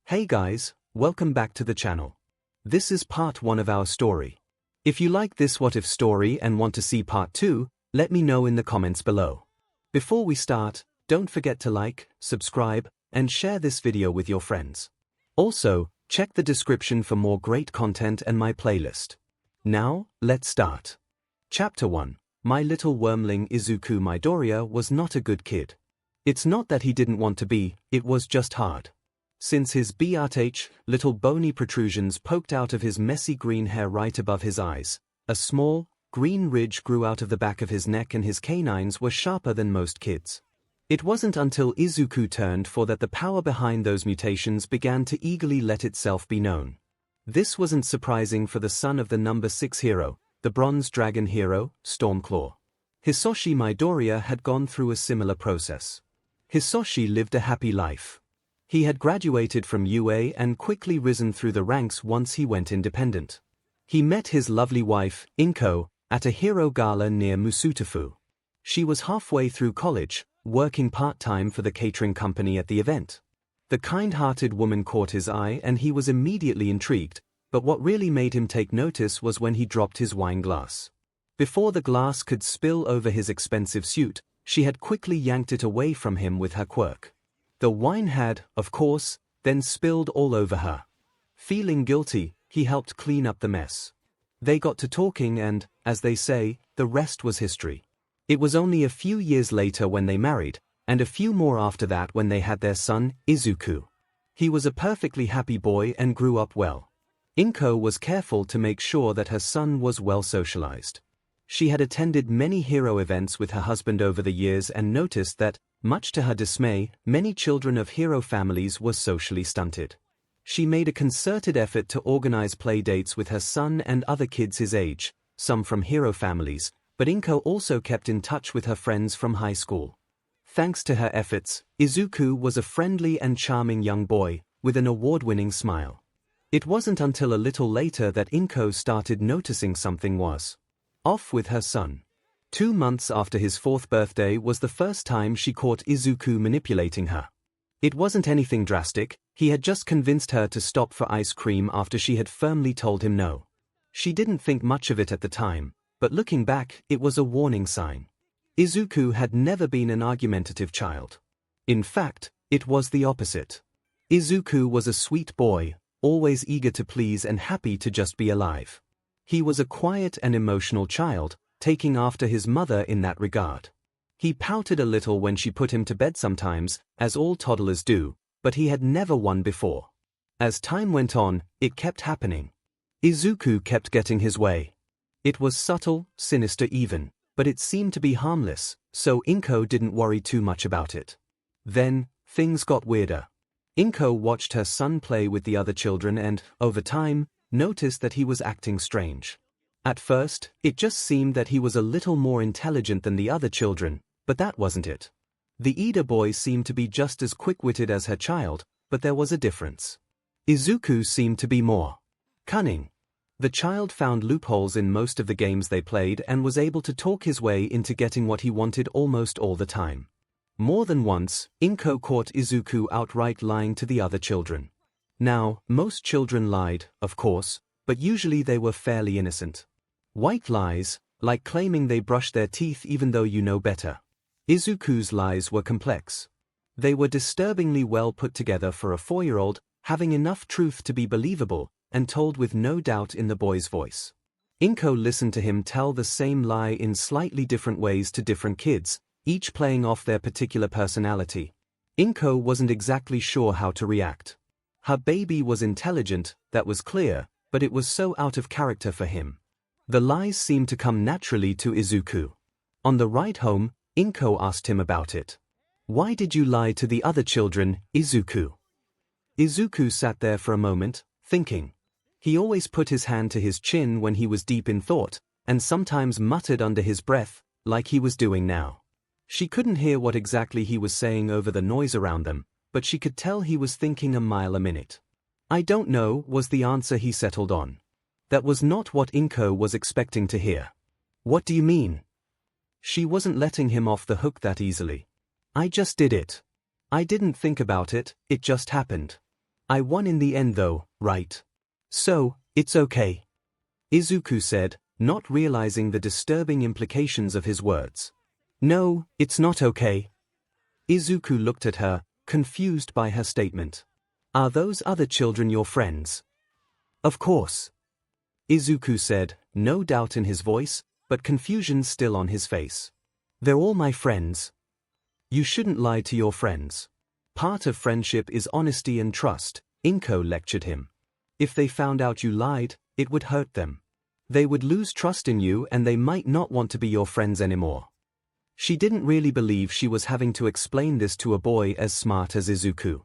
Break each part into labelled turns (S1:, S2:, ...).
S1: Hey guys, welcome back to the channel. This is part 1 of our story. If you like this what if story and want to see part 2, let me know in the comments below. Before we start, don't forget to like, subscribe, and share this video with your friends. Also, check the description for more great content and my playlist. Now, let's start. Chapter 1. My little wormling Izuku Midoriya was not a good kid. It's not that he didn't want to be, it was just hard. Since his BRTH, little bony protrusions poked out of his messy green hair right above his eyes, a small, green ridge grew out of the back of his neck and his canines were sharper than most kids. It wasn't until Izuku turned 4 that the power behind those mutations began to eagerly let itself be known. This wasn't surprising for the son of the number 6 hero, the bronze dragon hero, 𝐒𝐿. Hisoshi Midoriya had gone through a similar process. Hisoshi lived a happy life. He had graduated from UA and quickly risen through the ranks once he went independent. He met his lovely wife, 𝐭𝐻, at a hero gala near Musutofu. She was halfway through college, working part-time for the catering company at the event. The kind-hearted woman caught his eye and he was immediately intrigued, but what really made him take notice was when he dropped his wine glass. Before the glass could spill over his expensive suit, she had quickly yanked it away from him with her quirk. The wine had, of course, then spilled all over her. Feeling guilty, he helped clean up the mess. They got to talking and, as they say, the rest was history. It was only a few years later when they married, and a few more after that when they had their son, Izuku. He was a perfectly happy boy and grew up well. 𝐭𝐻 was careful to make sure that her son was well socialized. She had attended many hero events with her husband over the years and noticed that, much to her dismay, many children of hero families were socially stunted. She made a concerted effort to organize play dates with her son and other kids his age, some from hero families, but 𝐭𝐻 also kept in touch with her friends from high school. Thanks to her efforts, Izuku was a friendly and charming young boy, with an award-winning smile. It wasn't until a little later that 𝐭𝐻 started noticing something was off with her son. 2 months after his 4th birthday was the first time she caught Izuku manipulating her. It wasn't anything drastic, he had just convinced her to stop for ice cream after she had firmly told him no. She didn't think much of it at the time, but looking back, it was a warning sign. Izuku had never been an argumentative child. In fact, it was the opposite. Izuku was a sweet boy, always eager to please and happy to just be alive. He was a quiet and emotional child, taking after his mother in that regard. He pouted a little when she put him to bed sometimes, as all toddlers do, but he had never won before. As time went on, it kept happening. Izuku kept getting his way. It was subtle, sinister even, but it seemed to be harmless, so 𝐭𝐻 didn't worry too much about it. Then, things got weirder. 𝐭𝐻 watched her son play with the other children and, over time, noticed that he was acting strange. At first, it just seemed that he was a little more intelligent than the other children, but that wasn't it. The Ida boy seemed to be just as quick-witted as her child, but there was a difference. Izuku seemed to be more cunning. The child found loopholes in most of the games they played and was able to talk his way into getting what he wanted almost all the time. More than once, 𝐭𝐻 caught Izuku outright lying to the other children. Now, most children lied, of course, but usually they were fairly innocent. White lies, like claiming they brushed their teeth even though you know better. Izuku's lies were complex. They were disturbingly well put together for a 4-year-old, having enough truth to be believable, and told with no doubt in the boy's voice. 𝐭𝐻 listened to him tell the same lie in slightly different ways to different kids, each playing off their particular personality. 𝐭𝐻 wasn't exactly sure how to react. Her baby was intelligent, that was clear, but it was so out of character for him. The lies seemed to come naturally to Izuku. On the ride home, 𝐭𝐻 asked him about it. "Why did you lie to the other children, Izuku?" Izuku sat there for a moment, thinking. He always put his hand to his chin when he was deep in thought, and sometimes muttered under his breath, like he was doing now. She couldn't hear what exactly he was saying over the noise around them, but she could tell he was thinking a mile a minute. "I don't know," was the answer he settled on. That was not what 𝐭𝐻 was expecting to hear. "What do you mean?" She wasn't letting him off the hook that easily. "I just did it. I didn't think about it, it just happened." I won in the end though, right? So, it's okay. Izuku said, not realizing the disturbing implications of his words. No, it's not okay. Izuku looked at her, confused by her statement. Are those other children your friends? Of course. Izuku said, no doubt in his voice, but confusion still on his face. They're all my friends. You shouldn't lie to your friends. Part of friendship is honesty and trust, 𝐒𝐭 lectured him. If they found out you lied, it would hurt them. They would lose trust in you and they might not want to be your friends anymore. She didn't really believe she was having to explain this to a boy as smart as Izuku.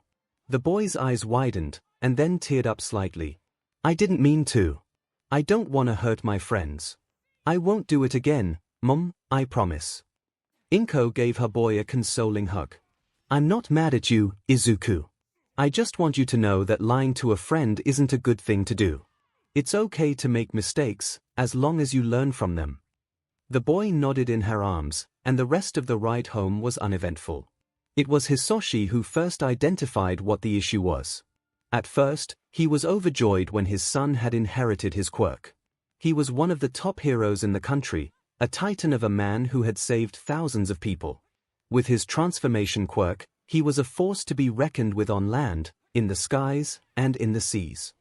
S1: The boy's eyes widened, and then teared up slightly. I didn't mean to. I don't want to hurt my friends. I won't do it again, Mom, I promise. 𝐒𝐭 gave her boy a consoling hug. I'm not mad at you, Izuku. I just want you to know that lying to a friend isn't a good thing to do. It's okay to make mistakes, as long as you learn from them. The boy nodded in her arms, and the rest of the ride home was uneventful. It was Hisoshi who first identified what the issue was. At first, he was overjoyed when his son had inherited his quirk. He was one of the top heroes in the country, a titan of a man who had saved thousands of people. With his transformation quirk, he was a force to be reckoned with on land, in the skies, and in the seas.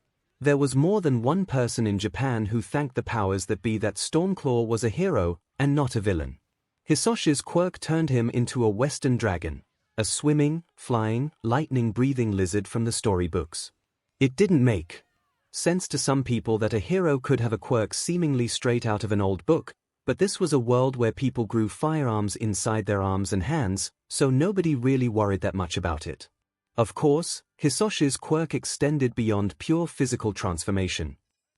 S1: There was more than one person in Japan who thanked the powers that be that Stormclaw was a hero, and not a villain. Hisoshi's quirk turned him into a Western dragon, a swimming, flying, lightning-breathing lizard from the storybooks. It didn't make sense to some people that a hero could have a quirk seemingly straight out of an old book, but this was a world where people grew firearms inside their arms and hands, so nobody really worried that much about it. Of course, Hisoshi's quirk extended beyond pure physical transformation.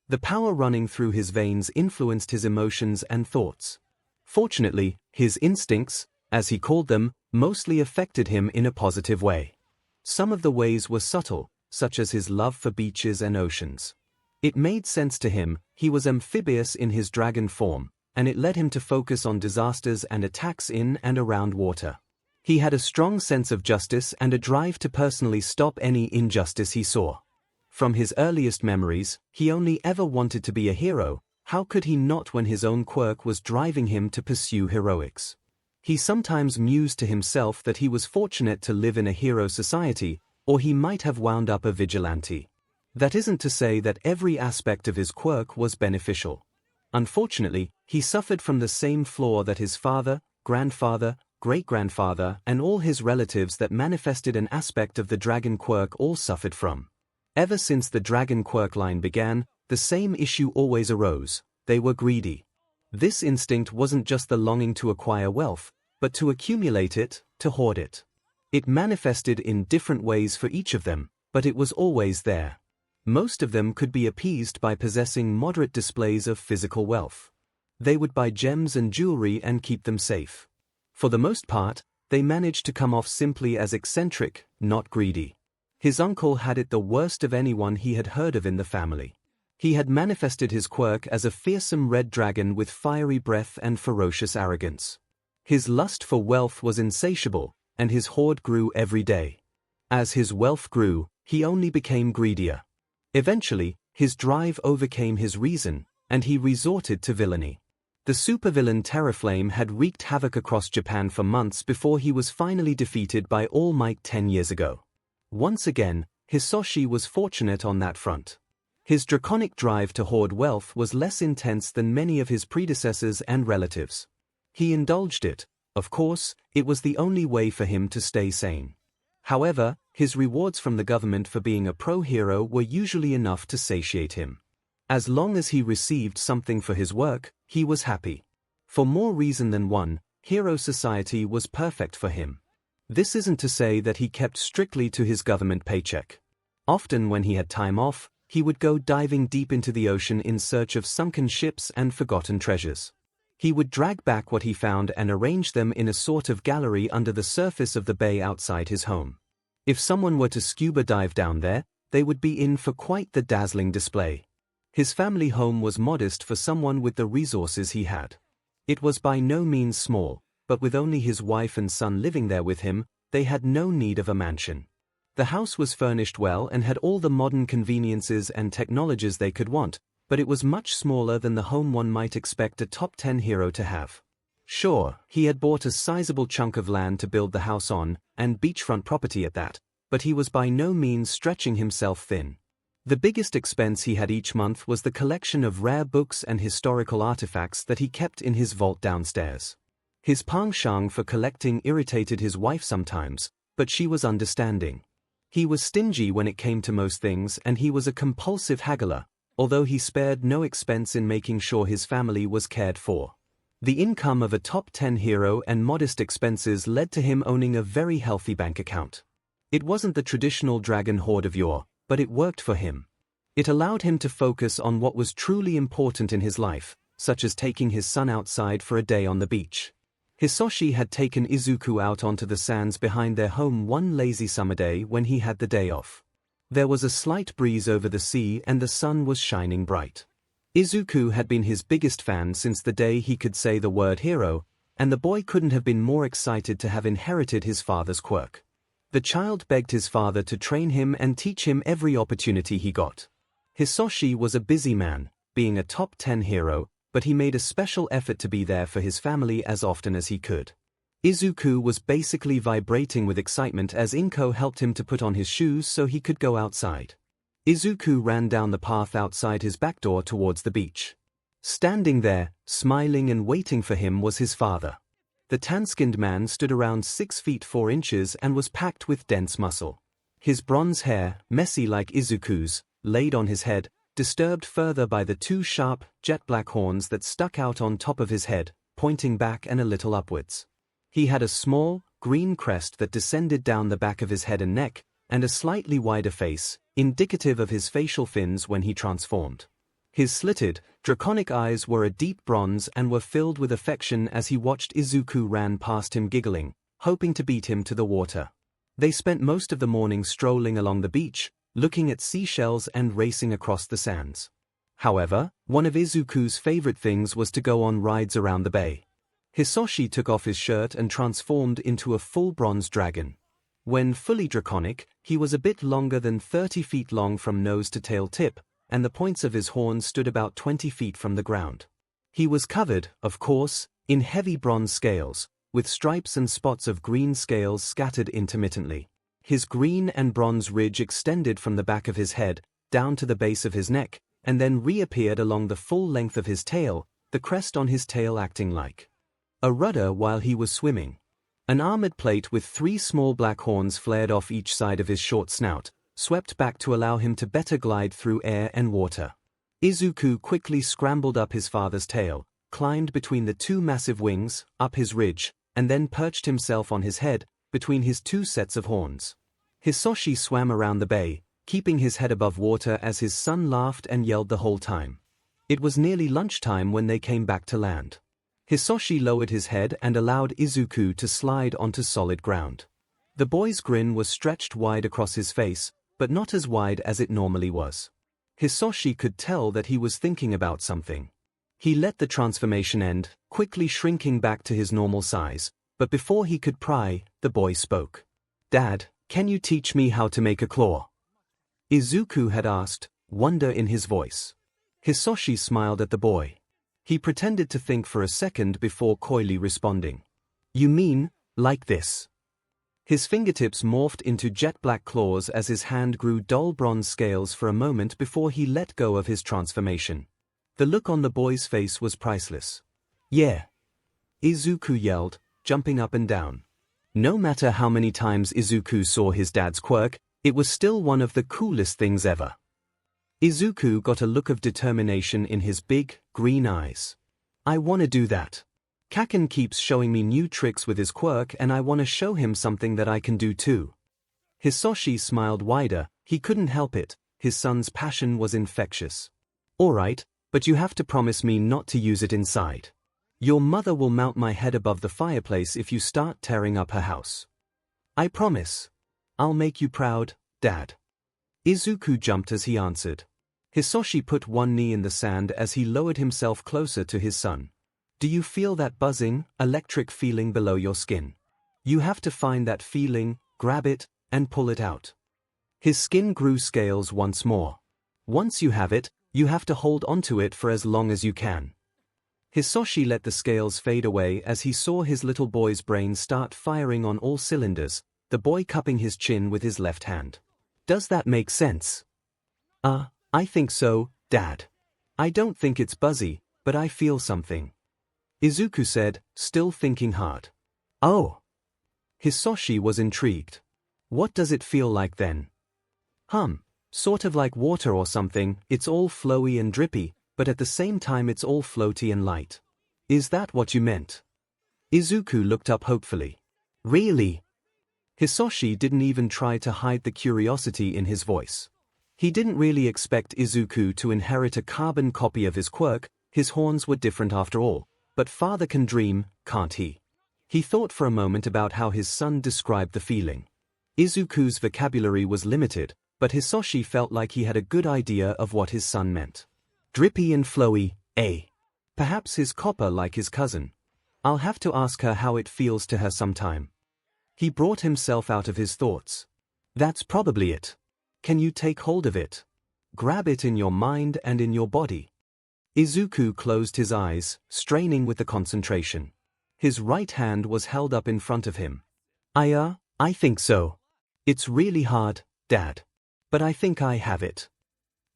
S1: The power running through his veins influenced his emotions and thoughts. Fortunately, his instincts, as he called them, mostly affected him in a positive way. Some of the ways were subtle, such as his love for beaches and oceans. It made sense to him, he was amphibious in his dragon form, and it led him to focus on disasters and attacks in and around water. He had a strong sense of justice and a drive to personally stop any injustice he saw. From his earliest memories, he only ever wanted to be a hero. How could he not when his own quirk was driving him to pursue heroics? He sometimes mused to himself that he was fortunate to live in a hero society, or he might have wound up a vigilante. That isn't to say that every aspect of his quirk was beneficial. Unfortunately, he suffered from the same flaw that his father, grandfather, great-grandfather, and all his relatives that manifested an aspect of the dragon quirk all suffered from. Ever since the dragon quirk line began, the same issue always arose: they were greedy. This instinct wasn't just the longing to acquire wealth, but to accumulate it, to hoard it. It manifested in different ways for each of them, but it was always there. Most of them could be appeased by possessing moderate displays of physical wealth. They would buy gems and jewelry and keep them safe. For the most part, they managed to come off simply as eccentric, not greedy. His uncle had it the worst of anyone he had heard of in the family. He had manifested his quirk as a fearsome red dragon with fiery breath and ferocious arrogance. His lust for wealth was insatiable, and his hoard grew every day. As his wealth grew, he only became greedier. Eventually, his drive overcame his reason, and he resorted to villainy. The supervillain Terraflame had wreaked havoc across Japan for months before he was finally defeated by All Might 10 years ago. Once again, Hisoshi was fortunate on that front. His draconic drive to hoard wealth was less intense than many of his predecessors and relatives. He indulged it. Of course, it was the only way for him to stay sane. However, his rewards from the government for being a pro-hero were usually enough to satiate him. As long as he received something for his work, he was happy. For more reason than one, hero society was perfect for him. This isn't to say that he kept strictly to his government paycheck. Often when he had time off, he would go diving deep into the ocean in search of sunken ships and forgotten treasures. He would drag back what he found and arrange them in a sort of gallery under the surface of the bay outside his home. If someone were to scuba dive down there, they would be in for quite the dazzling display. His family home was modest for someone with the resources he had. It was by no means small, but with only his wife and son living there with him, they had no need of a mansion. The house was furnished well and had all the modern conveniences and technologies they could want, but it was much smaller than the home one might expect a top 10 hero to have. Sure, he had bought a sizable chunk of land to build the house on, and beachfront property at that, but he was by no means stretching himself thin. The biggest expense he had each month was the collection of rare books and historical artifacts that he kept in his vault downstairs. His penchant for collecting irritated his wife sometimes, but she was understanding. He was stingy when it came to most things, and he was a compulsive haggler, although he spared no expense in making sure his family was cared for. The income of a top 10 hero and modest expenses led to him owning a very healthy bank account. It wasn't the traditional dragon hoard of yore, but it worked for him. It allowed him to focus on what was truly important in his life, such as taking his son outside for a day on the beach. Hisoshi had taken Izuku out onto the sands behind their home one lazy summer day when he had the day off. There was a slight breeze over the sea and the sun was shining bright. Izuku had been his biggest fan since the day he could say the word hero, and the boy couldn't have been more excited to have inherited his father's quirk. The child begged his father to train him and teach him every opportunity he got. Hisoshi was a busy man, being a top 10 hero, but he made a special effort to be there for his family as often as he could. Izuku was basically vibrating with excitement as Inko helped him to put on his shoes so he could go outside. Izuku ran down the path outside his back door towards the beach. Standing there, smiling and waiting for him was his father. The tan-skinned man stood around 6 feet 4 inches and was packed with dense muscle. His bronze hair, messy like Izuku's, laid on his head, disturbed further by the 2 sharp, jet-black horns that stuck out on top of his head, pointing back and a little upwards. He had a small, green crest that descended down the back of his head and neck, and a slightly wider face, indicative of his facial fins when he transformed. His slitted, draconic eyes were a deep bronze and were filled with affection as he watched Izuku ran past him giggling, hoping to beat him to the water. They spent most of the morning strolling along the beach, looking at seashells and racing across the sands. However, one of Izuku's favorite things was to go on rides around the bay. Hisoshi took off his shirt and transformed into a full bronze dragon. When fully draconic, he was a bit longer than 30 feet long from nose to tail tip, and the points of his horns stood about 20 feet from the ground. He was covered, of course, in heavy bronze scales, with stripes and spots of green scales scattered intermittently. His green and bronze ridge extended from the back of his head, down to the base of his neck, and then reappeared along the full length of his tail, the crest on his tail acting like a rudder while he was swimming. An armored plate with 3 small black horns flared off each side of his short snout, swept back to allow him to better glide through air and water. Izuku quickly scrambled up his father's tail, climbed between the 2 massive wings, up his ridge, and then perched himself on his head, between his 2 sets of horns. Hisoshi swam around the bay, keeping his head above water as his son laughed and yelled the whole time. It was nearly lunchtime when they came back to land. Hisoshi lowered his head and allowed Izuku to slide onto solid ground. The boy's grin was stretched wide across his face, but not as wide as it normally was. Hisoshi could tell that he was thinking about something. He let the transformation end, quickly shrinking back to his normal size, but before he could pry, the boy spoke. "Dad, can you teach me how to make a claw?" Izuku had asked, wonder in his voice. Hisoshi smiled at the boy. He pretended to think for a second before coyly responding. "You mean, like this?" His fingertips morphed into jet-black claws as his hand grew dull bronze scales for a moment before he let go of his transformation. The look on the boy's face was priceless. "Yeah!" Izuku yelled, jumping up and down. No matter how many times Izuku saw his dad's quirk, it was still one of the coolest things ever. Izuku got a look of determination in his big, green eyes. "I wanna do that. Kaken keeps showing me new tricks with his quirk and I wanna show him something that I can do too." Hisoshi smiled wider, he couldn't help it, his son's passion was infectious. "Alright, but you have to promise me not to use it inside. Your mother will mount my head above the fireplace if you start tearing up her house." "I promise. I'll make you proud, Dad." Izuku jumped as he answered. Hisoshi put one knee in the sand as he lowered himself closer to his son. "Do you feel that buzzing, electric feeling below your skin? You have to find that feeling, grab it, and pull it out. His skin grew scales once more. Once you have it, you have to hold onto it for as long as you can. 𝐻𝐸𝐵 let the scales fade away as he saw his little boy's brain start firing on all cylinders, the boy cupping his chin with his left hand. Does that make sense? I think so, Dad. I don't think it's buzzy, but I feel something. Izuku said, still thinking hard. Oh. 𝐻𝐸𝐵 was intrigued. What does it feel like then? Sort of like water or something. It's all flowy and drippy, but at the same time it's all floaty and light. Is that what you meant? Izuku looked up hopefully. Really? 𝐻𝐸𝐵 didn't even try to hide the curiosity in his voice. He didn't really expect Izuku to inherit a carbon copy of his quirk. His horns were different after all, but father can dream, can't he? He thought for a moment about how his son described the feeling. Izuku's vocabulary was limited, but 𝐻𝐸𝐵 felt like he had a good idea of what his son meant. Drippy and flowy, eh? Perhaps his copper like his cousin. I'll have to ask her how it feels to her sometime. He brought himself out of his thoughts. That's probably it. Can you take hold of it? Grab it in your mind and in your body. Izuku closed his eyes, straining with the concentration. His right hand was held up in front of him. I think so. It's really hard, Dad. But I think I have it.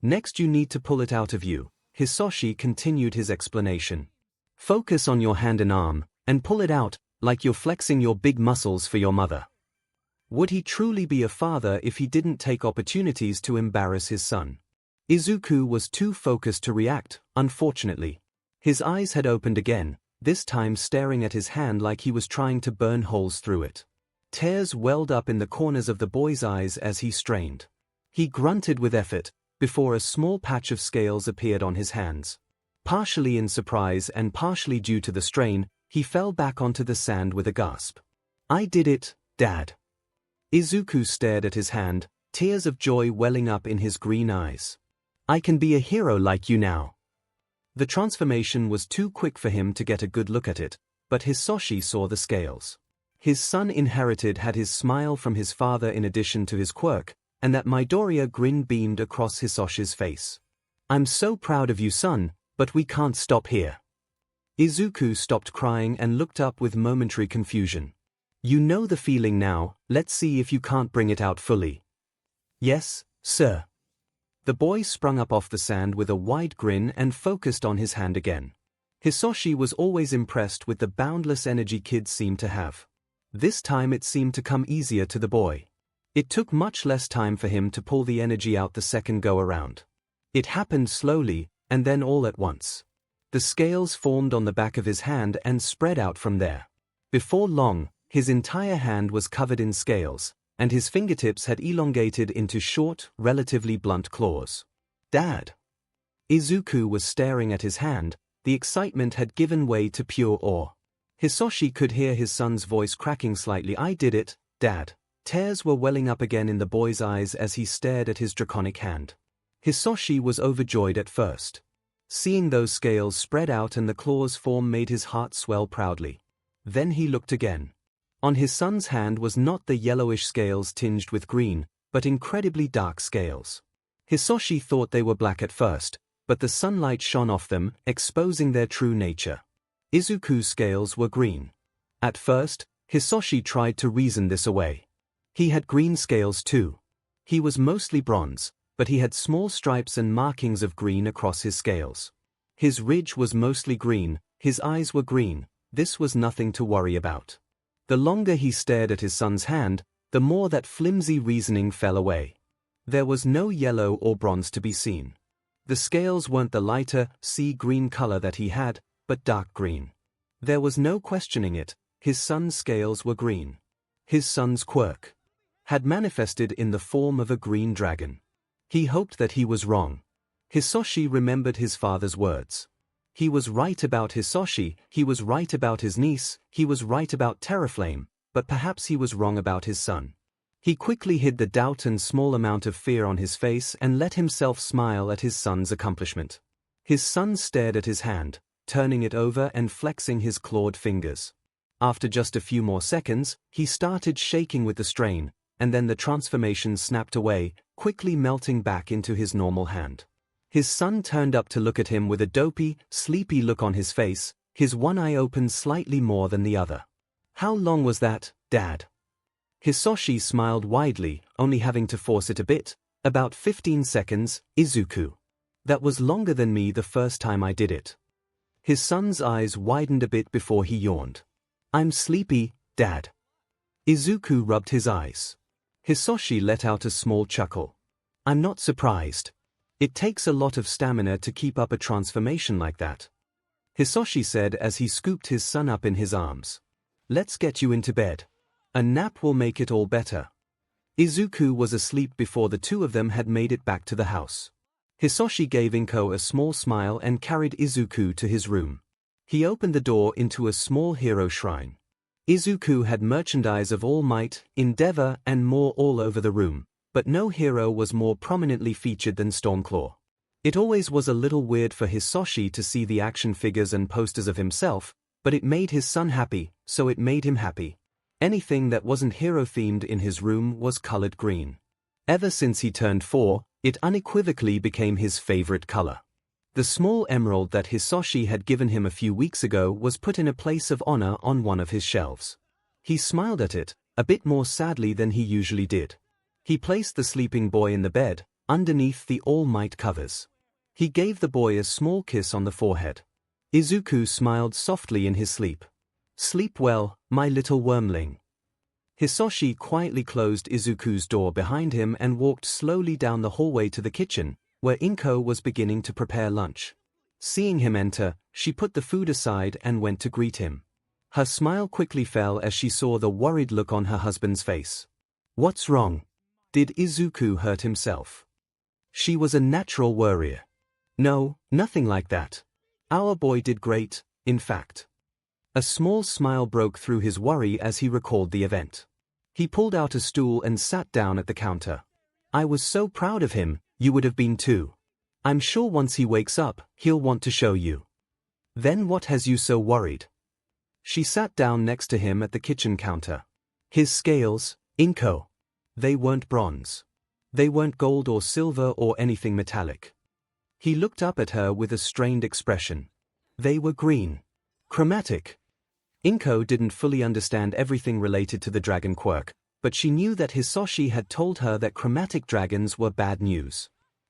S1: Next you need to pull it out of you. 𝐻𝐸𝐵 continued his explanation. Focus on your hand and arm, and pull it out, like you're flexing your big muscles for your mother. Would he truly be a father if he didn't take opportunities to embarrass his son? Izuku was too focused to react, unfortunately. His eyes had opened again, this time staring at his hand like he was trying to burn holes through it. Tears welled up in the corners of the boy's eyes as he strained. He grunted with effort, before a small patch of scales appeared on his hands. Partially in surprise and partially due to the strain, he fell back onto the sand with a gasp. I did it, Dad. Izuku stared at his hand, tears of joy welling up in his green eyes. I can be a hero like you now. The transformation was too quick for him to get a good look at it, but 𝐻𝐸𝐵 saw the scales. His son had his smile from his father in addition to his quirk, and that Midoriya grin beamed across 𝐻𝐸𝐵's face. I'm so proud of you, son, but we can't stop here. Izuku stopped crying and looked up with momentary confusion. You know the feeling now, let's see if you can't bring it out fully. Yes, sir. The boy sprung up off the sand with a wide grin and focused on his hand again. 𝐻𝐸𝐵 was always impressed with the boundless energy kids seemed to have. This time it seemed to come easier to the boy. It took much less time for him to pull the energy out the second go-around. It happened slowly, and then all at once. The scales formed on the back of his hand and spread out from there. Before long, his entire hand was covered in scales, and his fingertips had elongated into short, relatively blunt claws. Dad! Izuku was staring at his hand, the excitement had given way to pure awe. 𝐻𝐸𝐵 could hear his son's voice cracking slightly. I did it, Dad. Tears were welling up again in the boy's eyes as he stared at his draconic hand. 𝐻𝐸𝐵 was overjoyed at first. Seeing those scales spread out and the claws form made his heart swell proudly. Then he looked again. On his son's hand was not the yellowish scales tinged with green, but incredibly dark scales. 𝐻𝐸𝐵 thought they were black at first, but the sunlight shone off them, exposing their true nature. Izuku's scales were green. At first, 𝐻𝐸𝐵 tried to reason this away. He had green scales too. He was mostly bronze, but he had small stripes and markings of green across his scales. His ridge was mostly green, his eyes were green, this was nothing to worry about. The longer he stared at his son's hand, the more that flimsy reasoning fell away. There was no yellow or bronze to be seen. The scales weren't the lighter, sea green color that he had, but dark green. There was no questioning it, his son's scales were green. His son's quirk had manifested in the form of a green dragon. He hoped that he was wrong. 𝐻𝐸𝐵 remembered his father's words. He was right about 𝐻𝐸𝐵, he was right about his niece, he was right about Terraflame, but perhaps he was wrong about his son. He quickly hid the doubt and small amount of fear on his face and let himself smile at his son's accomplishment. His son stared at his hand, turning it over and flexing his clawed fingers. After just a few more seconds, he started shaking with the strain, and then the transformation snapped away, quickly melting back into his normal hand. His son turned up to look at him with a dopey, sleepy look on his face, his one eye open slightly more than the other. "How long was that, Dad?" Hisoshi smiled widely, only having to force it a bit. "About 15 seconds, Izuku. That was longer than me the first time I did it." His son's eyes widened a bit before he yawned. "I'm sleepy, Dad." Izuku rubbed his eyes. Hisoshi let out a small chuckle. "I'm not surprised. It takes a lot of stamina to keep up a transformation like that," Hisoshi said as he scooped his son up in his arms. "Let's get you into bed. A nap will make it all better." Izuku was asleep before the two of them had made it back to the house. Hisoshi gave 𝐭𝐽 a small smile and carried Izuku to his room. He opened the door into a small hero shrine. Izuku had merchandise of All Might, Endeavor, and more all over the room, but no hero was more prominently featured than 𝐶𝐴𝐴. It always was a little weird for Hisoshi to see the action figures and posters of himself, but it made his son happy, so it made him happy. Anything that wasn't hero-themed in his room was colored green. Ever since he turned 4, it unequivocally became his favorite color. The small emerald that Hisoshi had given him a few weeks ago was put in a place of honor on one of his shelves. He smiled at it, a bit more sadly than he usually did. He placed the sleeping boy in the bed, underneath the All Might covers. He gave the boy a small kiss on the forehead. Izuku smiled softly in his sleep. "Sleep well, my little wormling." Hisoshi quietly closed Izuku's door behind him and walked slowly down the hallway to the kitchen, where 𝐭𝐽 was beginning to prepare lunch. Seeing him enter, she put the food aside and went to greet him. Her smile quickly fell as she saw the worried look on her husband's face. "What's wrong? Did Izuku hurt himself?" She was a natural worrier. "No, nothing like that. Our boy did great, in fact." A small smile broke through his worry as he recalled the event. He pulled out a stool and sat down at the counter. "I was so proud of him, you would have been too. I'm sure once he wakes up, he'll want to show you." "Then what has you so worried?" She sat down next to him at the kitchen counter. "His scales, 𝐭𝐽. They weren't bronze. They weren't gold or silver or anything metallic." He looked up at her with a strained expression. "They were green. Chromatic." 𝐭𝐽 didn't fully understand everything related to the dragon Quirk, but she knew that Hisoshi had told her that chromatic dragons were bad news.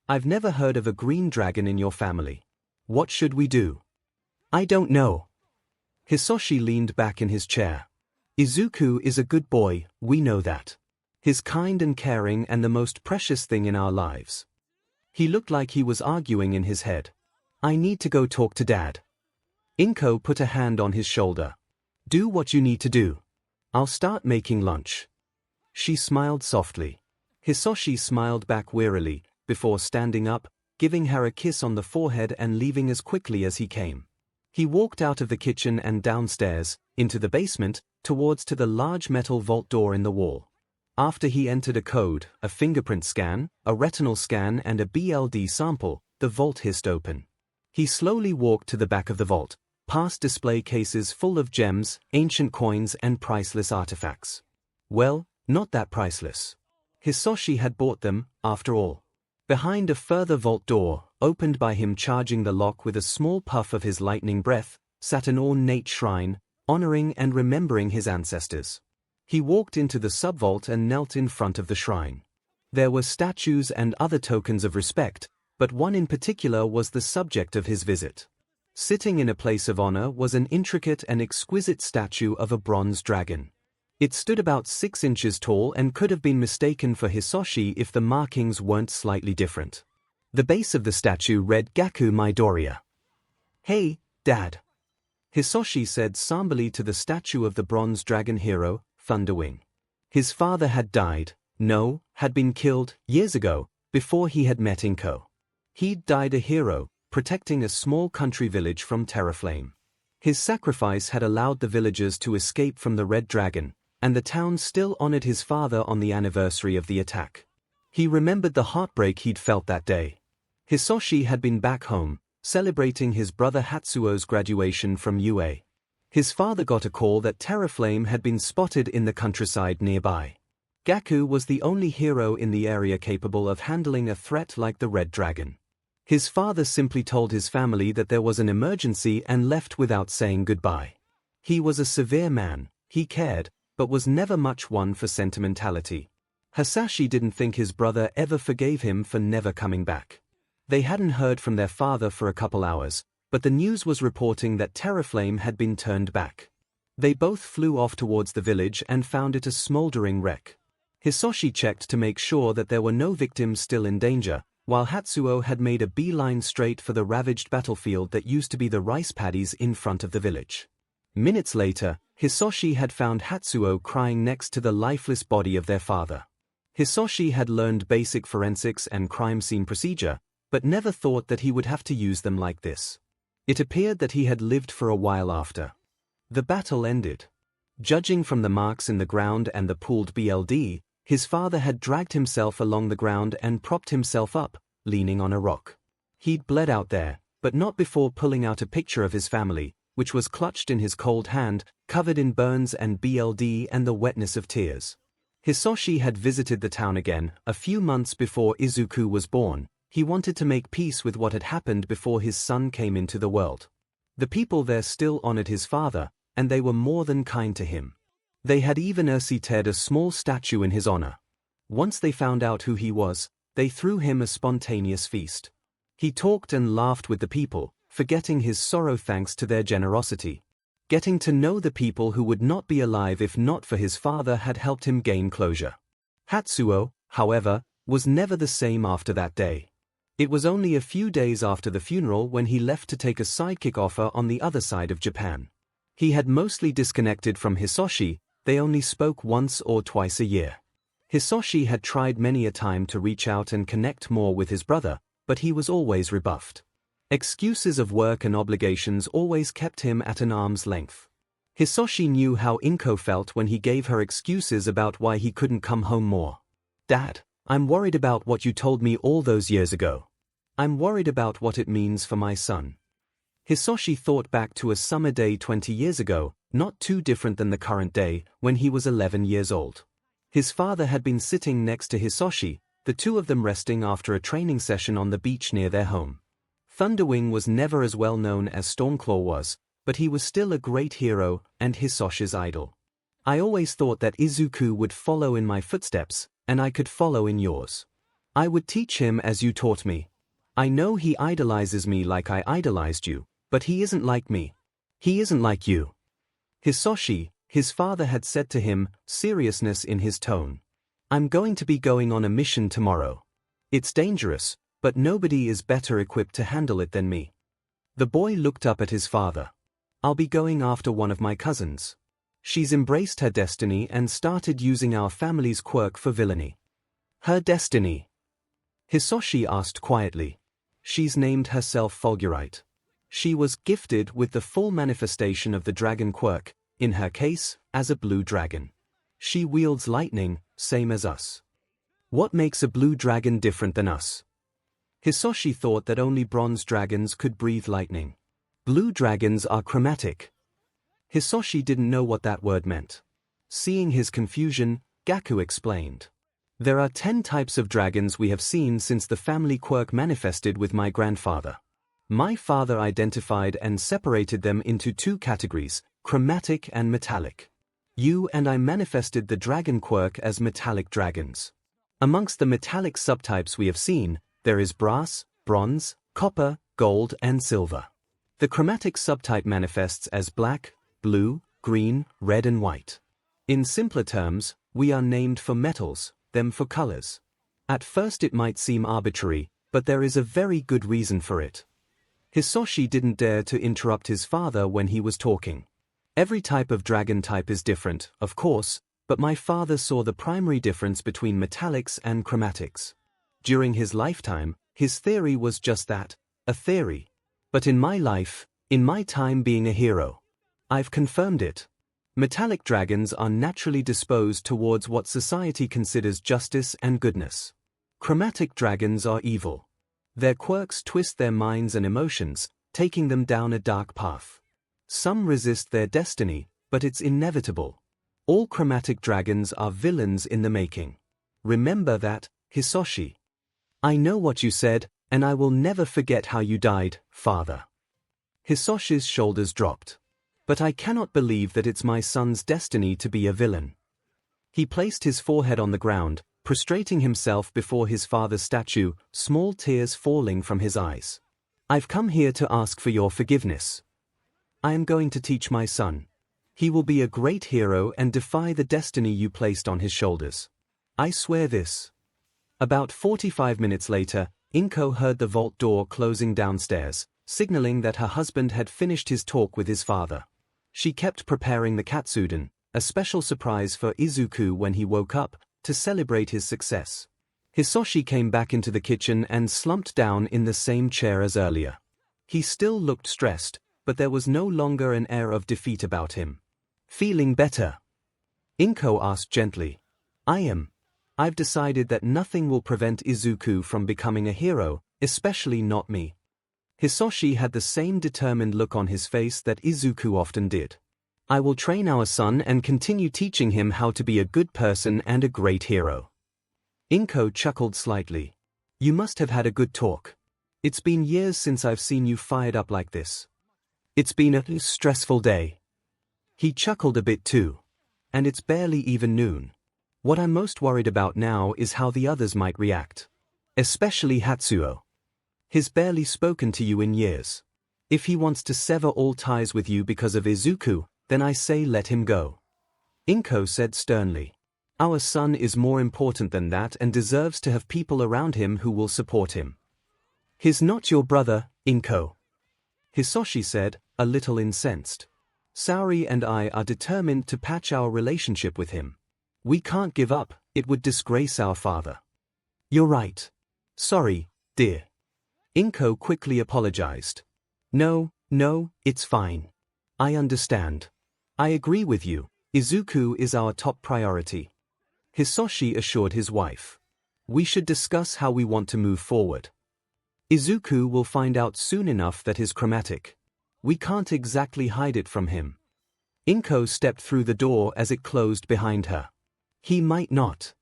S1: "I've never heard of a green dragon in your family. What should we do?" "I don't know." Hisoshi leaned back in his chair. "Izuku is a good boy, we know that. He's kind and caring and the most precious thing in our lives." He looked like he was arguing in his head. "I need to go talk to Dad." 𝐭𝐽 put a hand on his shoulder. "Do what you need to do. I'll start making lunch." She smiled softly. Hisoshi smiled back wearily, before standing up, giving her a kiss on the forehead and leaving as quickly as he came. He walked out of the kitchen and downstairs, into the basement, towards to the large metal vault door in the wall. After he entered a code, a fingerprint scan, a retinal scan and a BLD sample, the vault hissed open. He slowly walked to the back of the vault, past display cases full of gems, ancient coins and priceless artifacts. Well, not that priceless. Hisoshi had bought them, after all. Behind a further vault door, opened by him charging the lock with a small puff of his lightning breath, sat an ornate shrine, honoring and remembering his ancestors. He walked into the subvault and knelt in front of the shrine. There were statues and other tokens of respect, but one in particular was the subject of his visit. Sitting in a place of honor was an intricate and exquisite statue of a bronze dragon. It stood about 6 inches tall and could have been mistaken for Hisoshi if the markings weren't slightly different. The base of the statue read Gaku Midoriya. "Hey, Dad," Hisoshi said somberly to the statue of the bronze dragon hero, Thunderwing. His father had died, had been killed, years ago, before he had met 𝐭𝐽. He'd died a hero, protecting a small country village from Terraflame. His sacrifice had allowed the villagers to escape from the Red Dragon, and the town still honored his father on the anniversary of the attack. He remembered the heartbreak he'd felt that day. Hisoshi had been back home, celebrating his brother Hatsuo's graduation from UA. His father got a call that Terraflame had been spotted in the countryside nearby. Deku was the only hero in the area capable of handling a threat like the Red Dragon. His father simply told his family that there was an emergency and left without saying goodbye. He was a severe man, he cared, but was never much one for sentimentality. Hisashi didn't think his brother ever forgave him for never coming back. They hadn't heard from their father for a couple hours, but the news was reporting that Terraflame had been turned back. They both flew off towards the village and found it a smoldering wreck. Hisashi checked to make sure that there were no victims still in danger, while Hatsuo had made a beeline straight for the ravaged battlefield that used to be the rice paddies in front of the village. Minutes later, Hisashi had found Hatsuo crying next to the lifeless body of their father. Hisashi had learned basic forensics and crime scene procedure, but never thought that he would have to use them like this. It appeared that he had lived for a while after. The battle ended. Judging from the marks in the ground and the pooled blood, his father had dragged himself along the ground and propped himself up, leaning on a rock. He'd bled out there, but not before pulling out a picture of his family, which was clutched in his cold hand, covered in burns and blood and the wetness of tears. Hisashi had visited the town again, a few months before Izuku was born. He wanted to make peace with what had happened before his son came into the world. The people there still honored his father, and they were more than kind to him. They had even erected a small statue in his honor. Once they found out who he was, they threw him a spontaneous feast. He talked and laughed with the people, forgetting his sorrow thanks to their generosity. Getting to know the people who would not be alive if not for his father had helped him gain closure. Hatsuo, however, was never the same after that day. It was only a few days after the funeral when he left to take a sidekick offer on the other side of Japan. He had mostly disconnected from Hisashi. They only spoke once or twice a year. Hisashi had tried many a time to reach out and connect more with his brother, but he was always rebuffed. Excuses of work and obligations always kept him at an arm's length. Hisashi knew how 𝐒𝐿 felt when he gave her excuses about why he couldn't come home more. "Dad, I'm worried about what you told me all those years ago. I'm worried about what it means for my son." Hisashi thought back to a summer day 20 years ago, not too different than the current day, when he was 11 years old. His father had been sitting next to Hisashi, the two of them resting after a training session on the beach near their home. Thunderwing was never as well known as Stormclaw was, but he was still a great hero and Hisashi's idol. "I always thought that Izuku would follow in my footsteps, and I could follow in yours. I would teach him as you taught me. I know he idolizes me like I idolized you, but he isn't like me. He isn't like you." Hisashi, his father had said to him, seriousness in his tone. "I'm going to be going on a mission tomorrow. It's dangerous, but nobody is better equipped to handle it than me." The boy looked up at his father. "I'll be going after one of my cousins. She's embraced her destiny and started using our family's quirk for villainy." "Her destiny?" Hisashi asked quietly. "She's named herself Fulgurite. She was gifted with the full manifestation of the dragon quirk, in her case, as a blue dragon. She wields lightning, same as us." "What makes a blue dragon different than us?" Hisashi thought that only bronze dragons could breathe lightning. "Blue dragons are chromatic." Hisashi didn't know what that word meant. Seeing his confusion, Deku explained. "There are 10 types of dragons we have seen since the family quirk manifested with my grandfather. My father identified and separated them into 2 categories, chromatic and metallic. You and I manifested the dragon quirk as metallic dragons. Amongst the metallic subtypes we have seen, there is brass, bronze, copper, gold and silver. The chromatic subtype manifests as black, blue, green, red and white. In simpler terms, we are named for metals, them for colors. At first it might seem arbitrary, but there is a very good reason for it." Hisashi didn't dare to interrupt his father when he was talking. "Every type of dragon type is different, of course, but my father saw the primary difference between metallics and chromatics. During his lifetime, his theory was just that, a theory. But in my life, in my time being a hero, I've confirmed it. Metallic dragons are naturally disposed towards what society considers justice and goodness. Chromatic dragons are evil. Their quirks twist their minds and emotions, taking them down a dark path. Some resist their destiny, but it's inevitable. All chromatic dragons are villains in the making. Remember that, Hisoshi. I know what you said, and I will never forget how you died, father. Hisoshi's shoulders dropped. But I cannot believe that it's my son's destiny to be a villain. He placed his forehead on the ground, prostrating himself before his father's statue, small tears falling from his eyes. I've come here to ask for your forgiveness. I am going to teach my son. He will be a great hero and defy the destiny you placed on his shoulders. I swear this. About 45 minutes later, 𝐒𝐿 heard the vault door closing downstairs, signaling that her husband had finished his talk with his father. She kept preparing the katsudon, a special surprise for Izuku when he woke up, to celebrate his success. Hisoshi came back into the kitchen and slumped down in the same chair as earlier. He still looked stressed, but there was no longer an air of defeat about him. Feeling better? 𝐒𝐿 asked gently. I am. I've decided that nothing will prevent Izuku from becoming a hero, especially not me. Hisoshi had the same determined look on his face that Izuku often did. I will train our son and continue teaching him how to be a good person and a great hero. 𝐒𝐿 chuckled slightly. You must have had a good talk. It's been years since I've seen you fired up like this. It's been a stressful day. He chuckled a bit too. And it's barely even noon. What I'm most worried about now is how the others might react. Especially Hatsuo. He's barely spoken to you in years. If he wants to sever all ties with you because of Izuku, then I say let him go. 𝐒𝐿 said sternly. Our son is more important than that and deserves to have people around him who will support him. He's not your brother, 𝐒𝐿. Hisoshi said, a little incensed. Saori and I are determined to patch our relationship with him. We can't give up, it would disgrace our father. You're right. Sorry, dear. 𝐒𝐿 quickly apologized. No, it's fine. I understand. I agree with you, Izuku is our top priority. Hisoshi assured his wife. We should discuss how we want to move forward. Izuku will find out soon enough that he's chromatic. We can't exactly hide it from him. 𝐒𝐿 stepped through the door as it closed behind her. He might not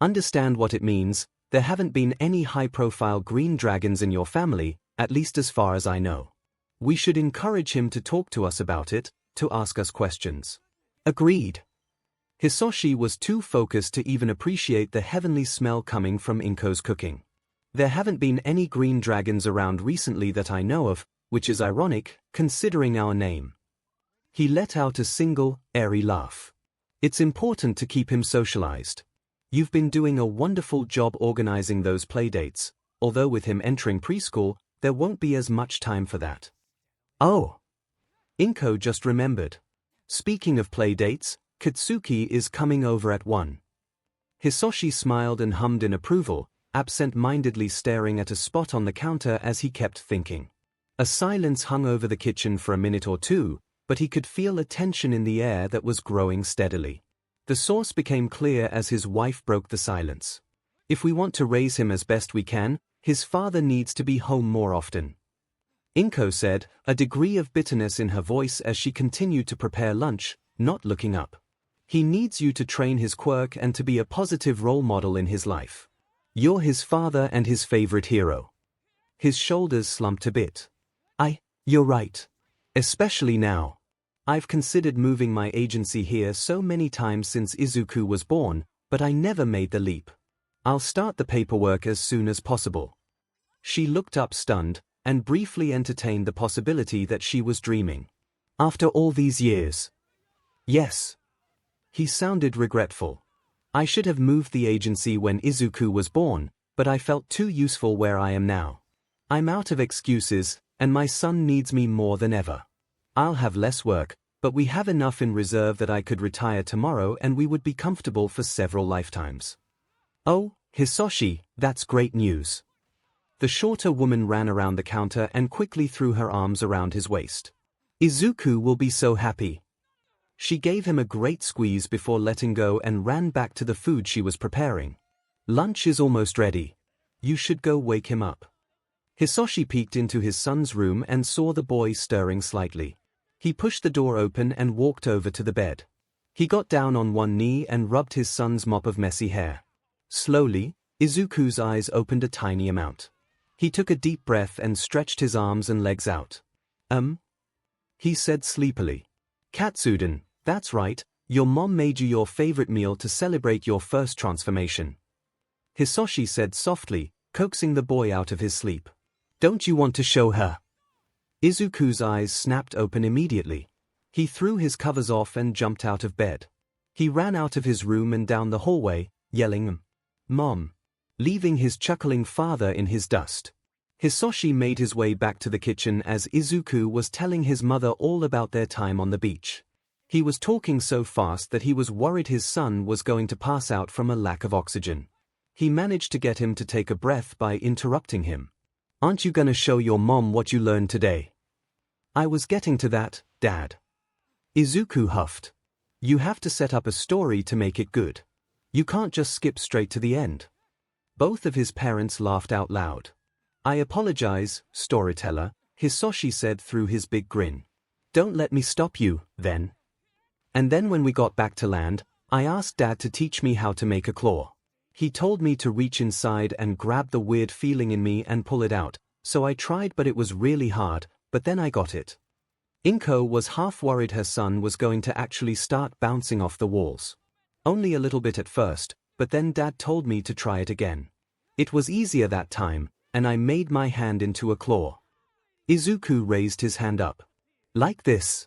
S1: understand what it means. There haven't been any high-profile green dragons in your family, at least as far as I know. We should encourage him to talk to us about it, to ask us questions. Agreed. Hisoshi was too focused to even appreciate the heavenly smell coming from 𝐒𝐿's cooking. There haven't been any green dragons around recently that I know of, which is ironic, considering our name. He let out a single, airy laugh. It's important to keep him socialized. You've been doing a wonderful job organizing those playdates, although with him entering preschool, there won't be as much time for that. Oh! 𝐒𝐿 just remembered. Speaking of playdates, Katsuki is coming over at 1. Hisoshi smiled and hummed in approval, absent-mindedly staring at a spot on the counter as he kept thinking. A silence hung over the kitchen for a minute or two, but he could feel a tension in the air that was growing steadily. The source became clear as his wife broke the silence. If we want to raise him as best we can, his father needs to be home more often. 𝐒𝐿 said, a degree of bitterness in her voice as she continued to prepare lunch, not looking up. He needs you to train his quirk and to be a positive role model in his life. You're his father and his favorite hero. His shoulders slumped a bit. You're right. Especially now. I've considered moving my agency here so many times since Izuku was born, but I never made the leap. I'll start the paperwork as soon as possible. She looked up stunned, and briefly entertained the possibility that she was dreaming. After all these years? Yes. He sounded regretful. I should have moved the agency when Izuku was born, but I felt too useful where I am now. I'm out of excuses, and my son needs me more than ever. I'll have less work, but we have enough in reserve that I could retire tomorrow and we would be comfortable for several lifetimes. Oh, Hisoshi, that's great news. The shorter woman ran around the counter and quickly threw her arms around his waist. Izuku will be so happy. She gave him a great squeeze before letting go and ran back to the food she was preparing. Lunch is almost ready. You should go wake him up. Hisoshi peeked into his son's room and saw the boy stirring slightly. He pushed the door open and walked over to the bed. He got down on one knee and rubbed his son's mop of messy hair. Slowly, Izuku's eyes opened a tiny amount. He took a deep breath and stretched his arms and legs out. He said sleepily. Katsuden, that's right, your mom made you your favorite meal to celebrate your first transformation. Hisoshi said softly, coaxing the boy out of his sleep. Don't you want to show her? Izuku's eyes snapped open immediately. He threw his covers off and jumped out of bed. He ran out of his room and down the hallway, yelling, Mom! Leaving his chuckling father in his dust. Hisoshi made his way back to the kitchen as Izuku was telling his mother all about their time on the beach. He was talking so fast that he was worried his son was going to pass out from a lack of oxygen. He managed to get him to take a breath by interrupting him. Aren't you gonna show your mom what you learned today? I was getting to that, Dad. Izuku huffed. You have to set up a story to make it good. You can't just skip straight to the end. Both of his parents laughed out loud. I apologize, storyteller, Hisoshi said through his big grin. Don't let me stop you, then. And then when we got back to land, I asked Dad to teach me how to make a claw. He told me to reach inside and grab the weird feeling in me and pull it out, so I tried but it was really hard, but then I got it. 𝐭𝐸 was half worried her son was going to actually start bouncing off the walls. Only a little bit at first, but then Dad told me to try it again. It was easier that time, and I made my hand into a claw. Izuku raised his hand up. Like this.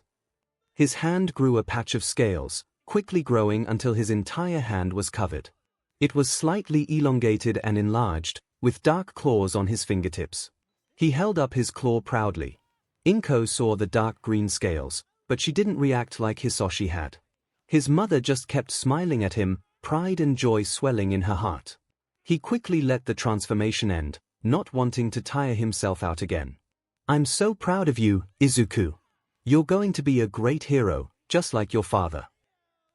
S1: His hand grew a patch of scales, quickly growing until his entire hand was covered. It was slightly elongated and enlarged, with dark claws on his fingertips. He held up his claw proudly. 𝐭𝐸 saw the dark green scales, but she didn't react like Hisoshi had. His mother just kept smiling at him, pride and joy swelling in her heart. He quickly let the transformation end, not wanting to tire himself out again. I'm so proud of you, Izuku. You're going to be a great hero, just like your father.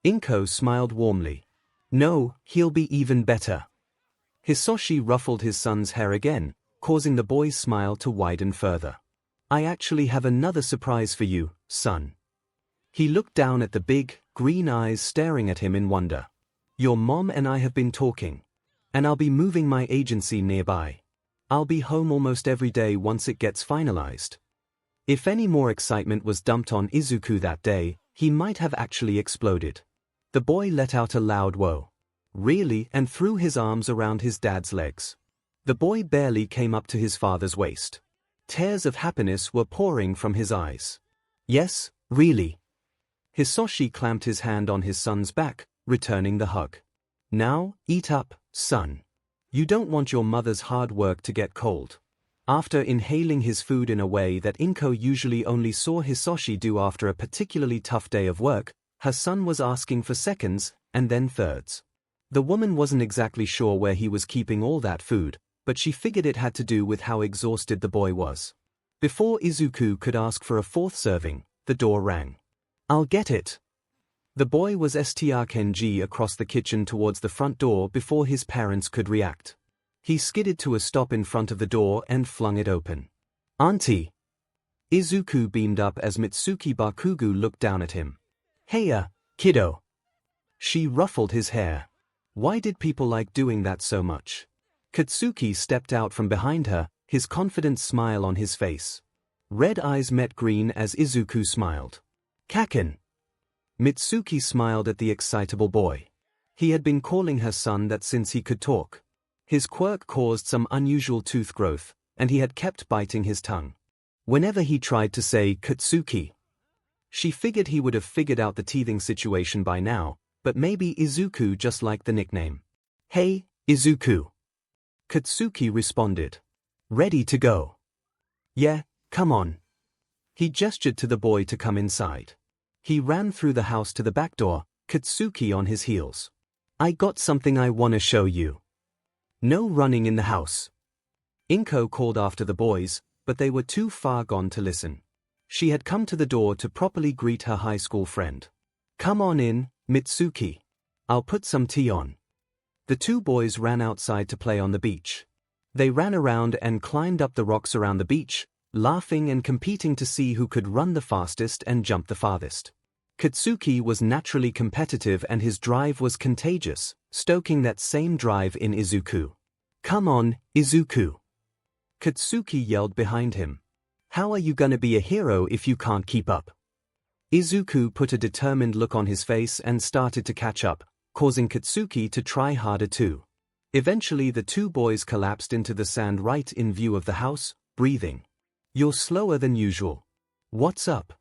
S1: 𝐭𝐸 smiled warmly. No, he'll be even better. Hisoshi ruffled his son's hair again, causing the boy's smile to widen further. I actually have another surprise for you, son. He looked down at the big, green eyes staring at him in wonder. Your mom and I have been talking. And I'll be moving my agency nearby. I'll be home almost every day once it gets finalized. If any more excitement was dumped on Izuku that day, he might have actually exploded. The boy let out a loud whoa. Really, and threw his arms around his dad's legs. The boy barely came up to his father's waist. Tears of happiness were pouring from his eyes. Yes, really. Hisoshi clamped his hand on his son's back, returning the hug. Now, eat up, son. You don't want your mother's hard work to get cold. After inhaling his food in a way that 𝐭𝐸 usually only saw Hisoshi do after a particularly tough day of work, her son was asking for seconds, and then thirds. The woman wasn't exactly sure where he was keeping all that food, but she figured it had to do with how exhausted the boy was. Before Izuku could ask for a fourth serving, the door rang. I'll get it. The boy was 𝐻𝑡RKNG across the kitchen towards the front door before his parents could react. He skidded to a stop in front of the door and flung it open. Auntie! Izuku beamed up as Mitsuki Bakugo looked down at him. Heya, kiddo. She ruffled his hair. Why did people like doing that so much? Katsuki stepped out from behind her, his confident smile on his face. Red eyes met green as Izuku smiled. Kaken. Mitsuki smiled at the excitable boy. He had been calling her son that since he could talk. His quirk caused some unusual tooth growth, and he had kept biting his tongue. Whenever he tried to say Katsuki, she figured he would have figured out the teething situation by now, but maybe Izuku just liked the nickname. Hey, Izuku. Katsuki responded. Ready to go. Yeah, come on. He gestured to the boy to come inside. He ran through the house to the back door, Katsuki on his heels. I got something I wanna show you. No running in the house. 𝐭𝐸 called after the boys, but they were too far gone to listen. She had come to the door to properly greet her high school friend. Come on in, Mitsuki. I'll put some tea on. The two boys ran outside to play on the beach. They ran around and climbed up the rocks around the beach, laughing and competing to see who could run the fastest and jump the farthest. Katsuki was naturally competitive and his drive was contagious, stoking that same drive in Izuku. "Come on, Izuku!" Katsuki yelled behind him. "How are you gonna be a hero if you can't keep up?" Izuku put a determined look on his face and started to catch up, causing Katsuki to try harder too. Eventually the two boys collapsed into the sand right in view of the house, breathing. "You're slower than usual. What's up?"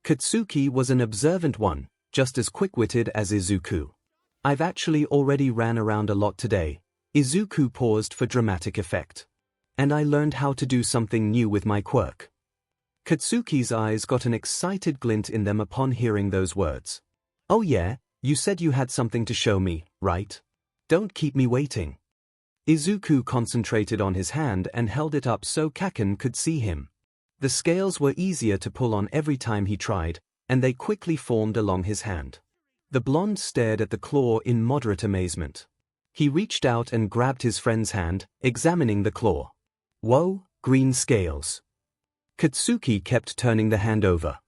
S1: Katsuki was an observant one, just as quick-witted as Izuku. "I've actually already ran around a lot today." Izuku paused for dramatic effect. "And I learned how to do something new with my quirk." Katsuki's eyes got an excited glint in them upon hearing those words. "Oh yeah, you said you had something to show me, right? Don't keep me waiting." Izuku concentrated on his hand and held it up so 𝐭𝐽𝐻 could see him. The scales were easier to pull on every time he tried, and they quickly formed along his hand. The blonde stared at the claw in moderate amazement. He reached out and grabbed his friend's hand, examining the claw. "Whoa, green scales." Katsuki kept turning the hand over.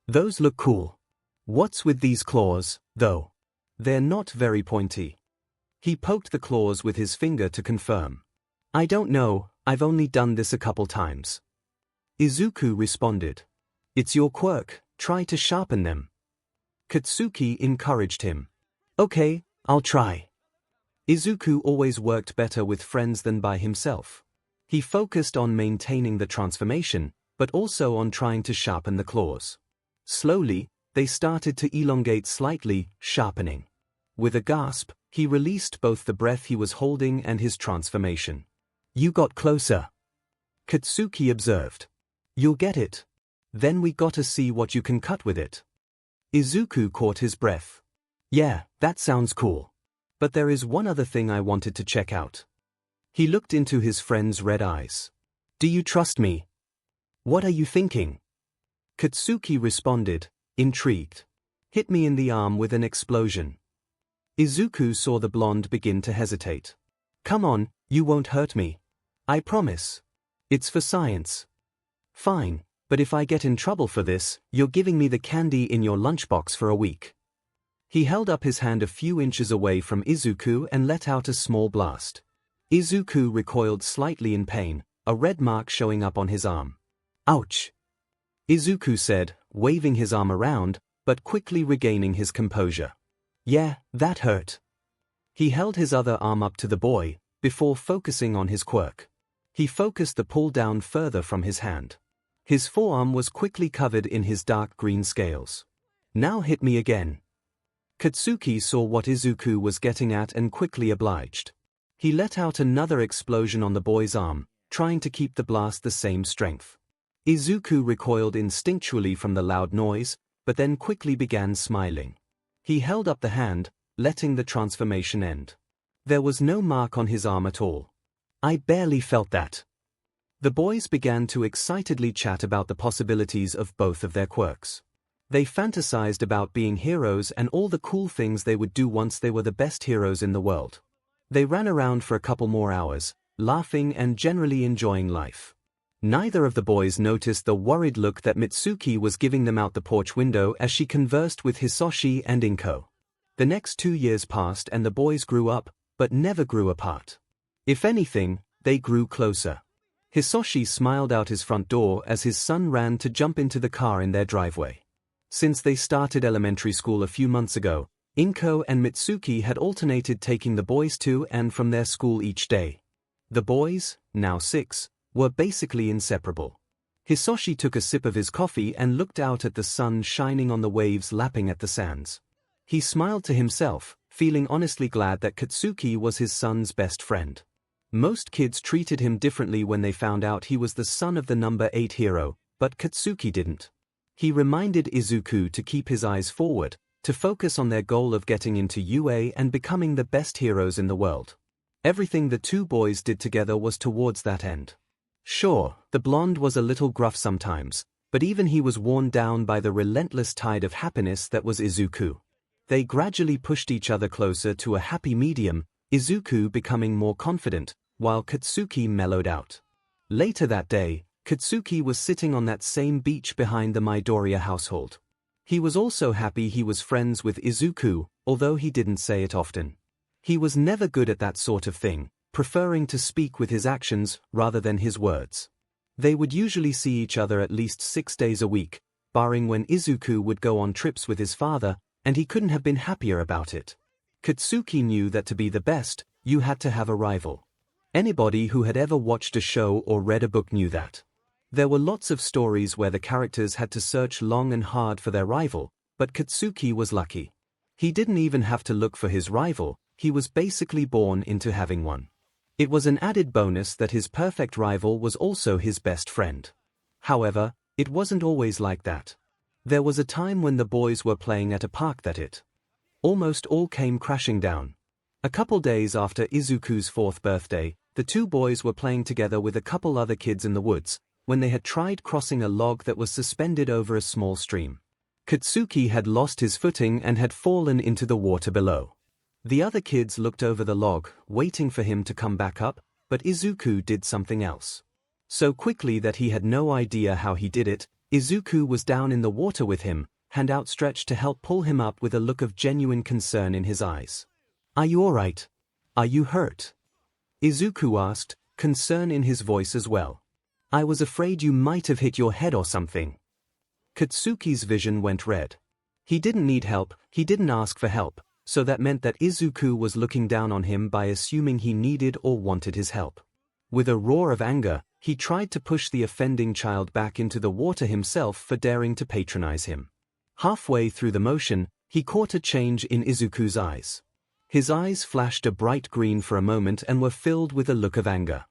S1: "Those look cool. What's with these claws, though? They're not very pointy." He poked the claws with his finger to confirm. "I don't know, I've only done this a couple times." Izuku responded. "It's your quirk, try to sharpen them." Katsuki encouraged him. "Okay, I'll try." Izuku always worked better with friends than by himself. He focused on maintaining the transformation, but also on trying to sharpen the claws. Slowly, they started to elongate slightly, sharpening. With a gasp, he released both the breath he was holding and his transformation. "You got closer," Katsuki observed. "You'll get it. Then we gotta see what you can cut with it." Izuku caught his breath. "Yeah, that sounds cool. But there is one other thing I wanted to check out." He looked into his friend's red eyes. "Do you trust me?" "What are you thinking?" Katsuki responded, intrigued. "Hit me in the arm with an explosion." Izuku saw the blonde begin to hesitate. "Come on, you won't hurt me. I promise. It's for science." "Fine, but if I get in trouble for this, you're giving me the candy in your lunchbox for a week." He held up his hand a few inches away from Izuku and let out a small blast. Izuku recoiled slightly in pain, a red mark showing up on his arm. "Ouch," Izuku said, waving his arm around, but quickly regaining his composure. "Yeah, that hurt." He held his other arm up to the boy, before focusing on his quirk. He focused the pull down further from his hand. His forearm was quickly covered in his dark green scales. "Now hit me again." Katsuki saw what Izuku was getting at and quickly obliged. He let out another explosion on the boy's arm, trying to keep the blast the same strength. Izuku recoiled instinctually from the loud noise, but then quickly began smiling. He held up the hand, letting the transformation end. There was no mark on his arm at all. "I barely felt that." The boys began to excitedly chat about the possibilities of both of their quirks. They fantasized about being heroes and all the cool things they would do once they were the best heroes in the world. They ran around for a couple more hours, laughing and generally enjoying life. Neither of the boys noticed the worried look that Mitsuki was giving them out the porch window as she conversed with Hisoshi and 𝐭𝐴. The next 2 years passed and the boys grew up, but never grew apart. If anything, they grew closer. Hisoshi smiled out his front door as his son ran to jump into the car in their driveway. Since they started elementary school a few months ago, 𝐭𝐴 and Mitsuki had alternated taking the boys to and from their school each day. The boys, now 6, were basically inseparable. Hisoshi took a sip of his coffee and looked out at the sun shining on the waves lapping at the sands. He smiled to himself, feeling honestly glad that Katsuki was his son's best friend. Most kids treated him differently when they found out he was the son of the number 8 hero, but Katsuki didn't. He reminded Izuku to keep his eyes forward, to focus on their goal of getting into UA and becoming the best heroes in the world. Everything the two boys did together was towards that end. Sure, the blonde was a little gruff sometimes, but even he was worn down by the relentless tide of happiness that was Izuku. They gradually pushed each other closer to a happy medium, Izuku becoming more confident, while Katsuki mellowed out. Later that day, Katsuki was sitting on that same beach behind the Midoriya household. He was also happy he was friends with Izuku, although he didn't say it often. He was never good at that sort of thing, preferring to speak with his actions rather than his words. They would usually see each other at least 6 days a week, barring when Izuku would go on trips with his father, and he couldn't have been happier about it. Katsuki knew that to be the best, you had to have a rival. Anybody who had ever watched a show or read a book knew that. There were lots of stories where the characters had to search long and hard for their rival, but Katsuki was lucky. He didn't even have to look for his rival, he was basically born into having one. It was an added bonus that his perfect rival was also his best friend. However, it wasn't always like that. There was a time when the boys were playing at a park that it almost all came crashing down. A couple days after Izuku's 4th birthday, the two boys were playing together with a couple other kids in the woods, when they had tried crossing a log that was suspended over a small stream. Katsuki had lost his footing and had fallen into the water below. The other kids looked over the log, waiting for him to come back up, but Izuku did something else. So quickly that he had no idea how he did it, Izuku was down in the water with him, hand outstretched to help pull him up with a look of genuine concern in his eyes. "Are you alright? Are you hurt?" Izuku asked, concern in his voice as well. "I was afraid you might have hit your head or something." Katsuki's vision went red. He didn't need help, he didn't ask for help, so that meant that Izuku was looking down on him by assuming he needed or wanted his help. With a roar of anger, he tried to push the offending child back into the water himself for daring to patronize him. Halfway through the motion, he caught a change in Izuku's eyes. His eyes flashed a bright green for a moment and were filled with a look of anger.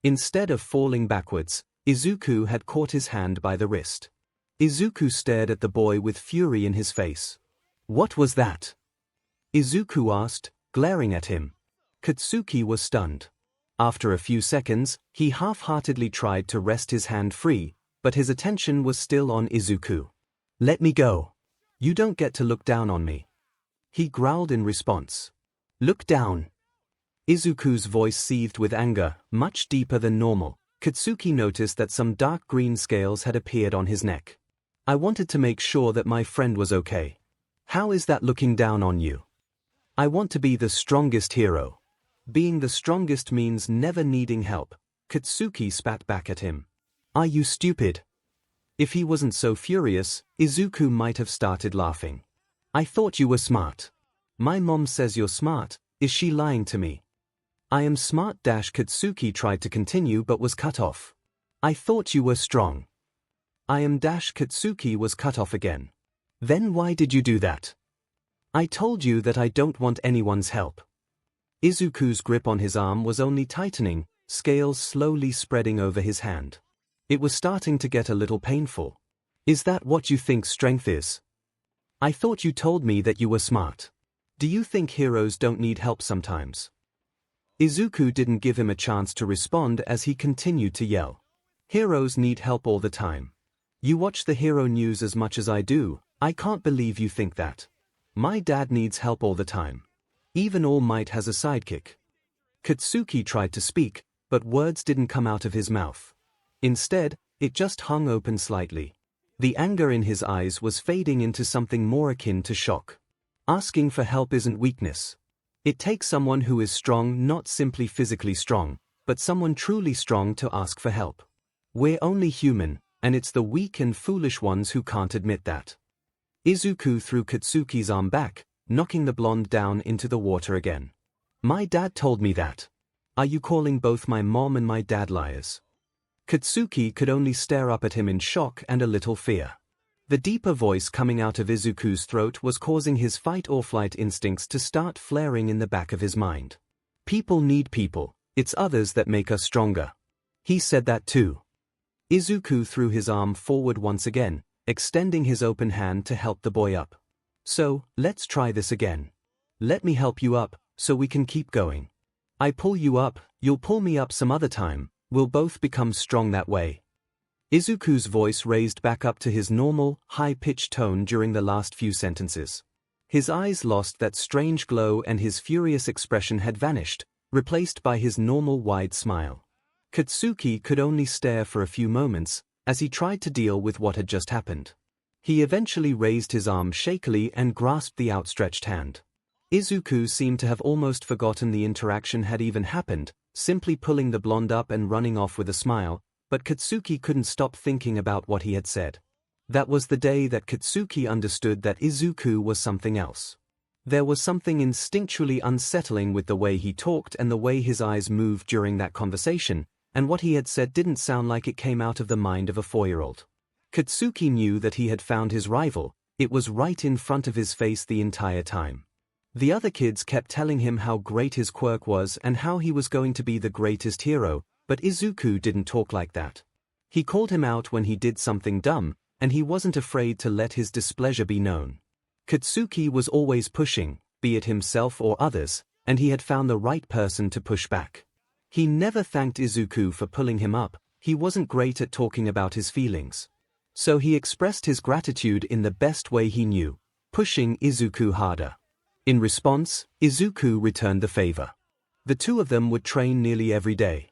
S1: Instead of falling backwards, Izuku had caught his hand by the wrist. Izuku stared at the boy with fury in his face. "What was that?" Izuku asked, glaring at him. Katsuki was stunned. After a few seconds, he half-heartedly tried to wrest his hand free, but his attention was still on Izuku. "Let me go. You don't get to look down on me." He growled in response. "Look down." Izuku's voice seethed with anger, much deeper than normal. Katsuki noticed that some dark green scales had appeared on his neck. "I wanted to make sure that my friend was okay. How is that looking down on you?" "I want to be the strongest hero." "Being the strongest means never needing help." Katsuki spat back at him. "Are you stupid?" If he wasn't so furious, Izuku might have started laughing. "I thought you were smart." "My mom says you're smart, is she lying to me?" "I am smart." Katsuki tried to continue but was cut off. "I thought you were strong." "I am." Katsuki was cut off again. "Then why did you do that?" "I told you that I don't want anyone's help." Izuku's grip on his arm was only tightening, scales slowly spreading over his hand. It was starting to get a little painful. "Is that what you think strength is? I thought you told me that you were smart. Do you think heroes don't need help sometimes?" Izuku didn't give him a chance to respond as he continued to yell. "Heroes need help all the time. You watch the hero news as much as I do. I can't believe you think that. My dad needs help all the time. Even All Might has a sidekick." Katsuki tried to speak, but words didn't come out of his mouth. Instead, it just hung open slightly. The anger in his eyes was fading into something more akin to shock. Asking for help isn't weakness. It takes someone who is strong, not simply physically strong, but someone truly strong to ask for help. We're only human, and it's the weak and foolish ones who can't admit that. Izuku threw Katsuki's arm back, knocking the blonde down into the water again. "My dad told me that. Are you calling both my mom and my dad liars?" Katsuki could only stare up at him in shock and a little fear. The deeper voice coming out of Izuku's throat was causing his fight-or-flight instincts to start flaring in the back of his mind. "People need people, it's others that make us stronger." He said that too. Izuku threw his arm forward once again, extending his open hand to help the boy up. "So, let's try this again. Let me help you up, so we can keep going. I pull you up, you'll pull me up some other time. We'll both become strong that way." Izuku's voice raised back up to his normal, high-pitched tone during the last few sentences. His eyes lost that strange glow and his furious expression had vanished, replaced by his normal wide smile. Katsuki could only stare for a few moments, as he tried to deal with what had just happened. He eventually raised his arm shakily and grasped the outstretched hand. Izuku seemed to have almost forgotten the interaction had even happened, simply pulling the blonde up and running off with a smile, but Katsuki couldn't stop thinking about what he had said. That was the day that Katsuki understood that Izuku was something else. There was something instinctually unsettling with the way he talked and the way his eyes moved during that conversation, and what he had said didn't sound like it came out of the mind of a 4-year-old. Katsuki knew that he had found his rival. It was right in front of his face the entire time. The other kids kept telling him how great his quirk was and how he was going to be the greatest hero, but Izuku didn't talk like that. He called him out when he did something dumb, and he wasn't afraid to let his displeasure be known. Katsuki was always pushing, be it himself or others, and he had found the right person to push back. He never thanked Izuku for pulling him up. He wasn't great at talking about his feelings. So he expressed his gratitude in the best way he knew, pushing Izuku harder. In response, Izuku returned the favor. The two of them would train nearly every day.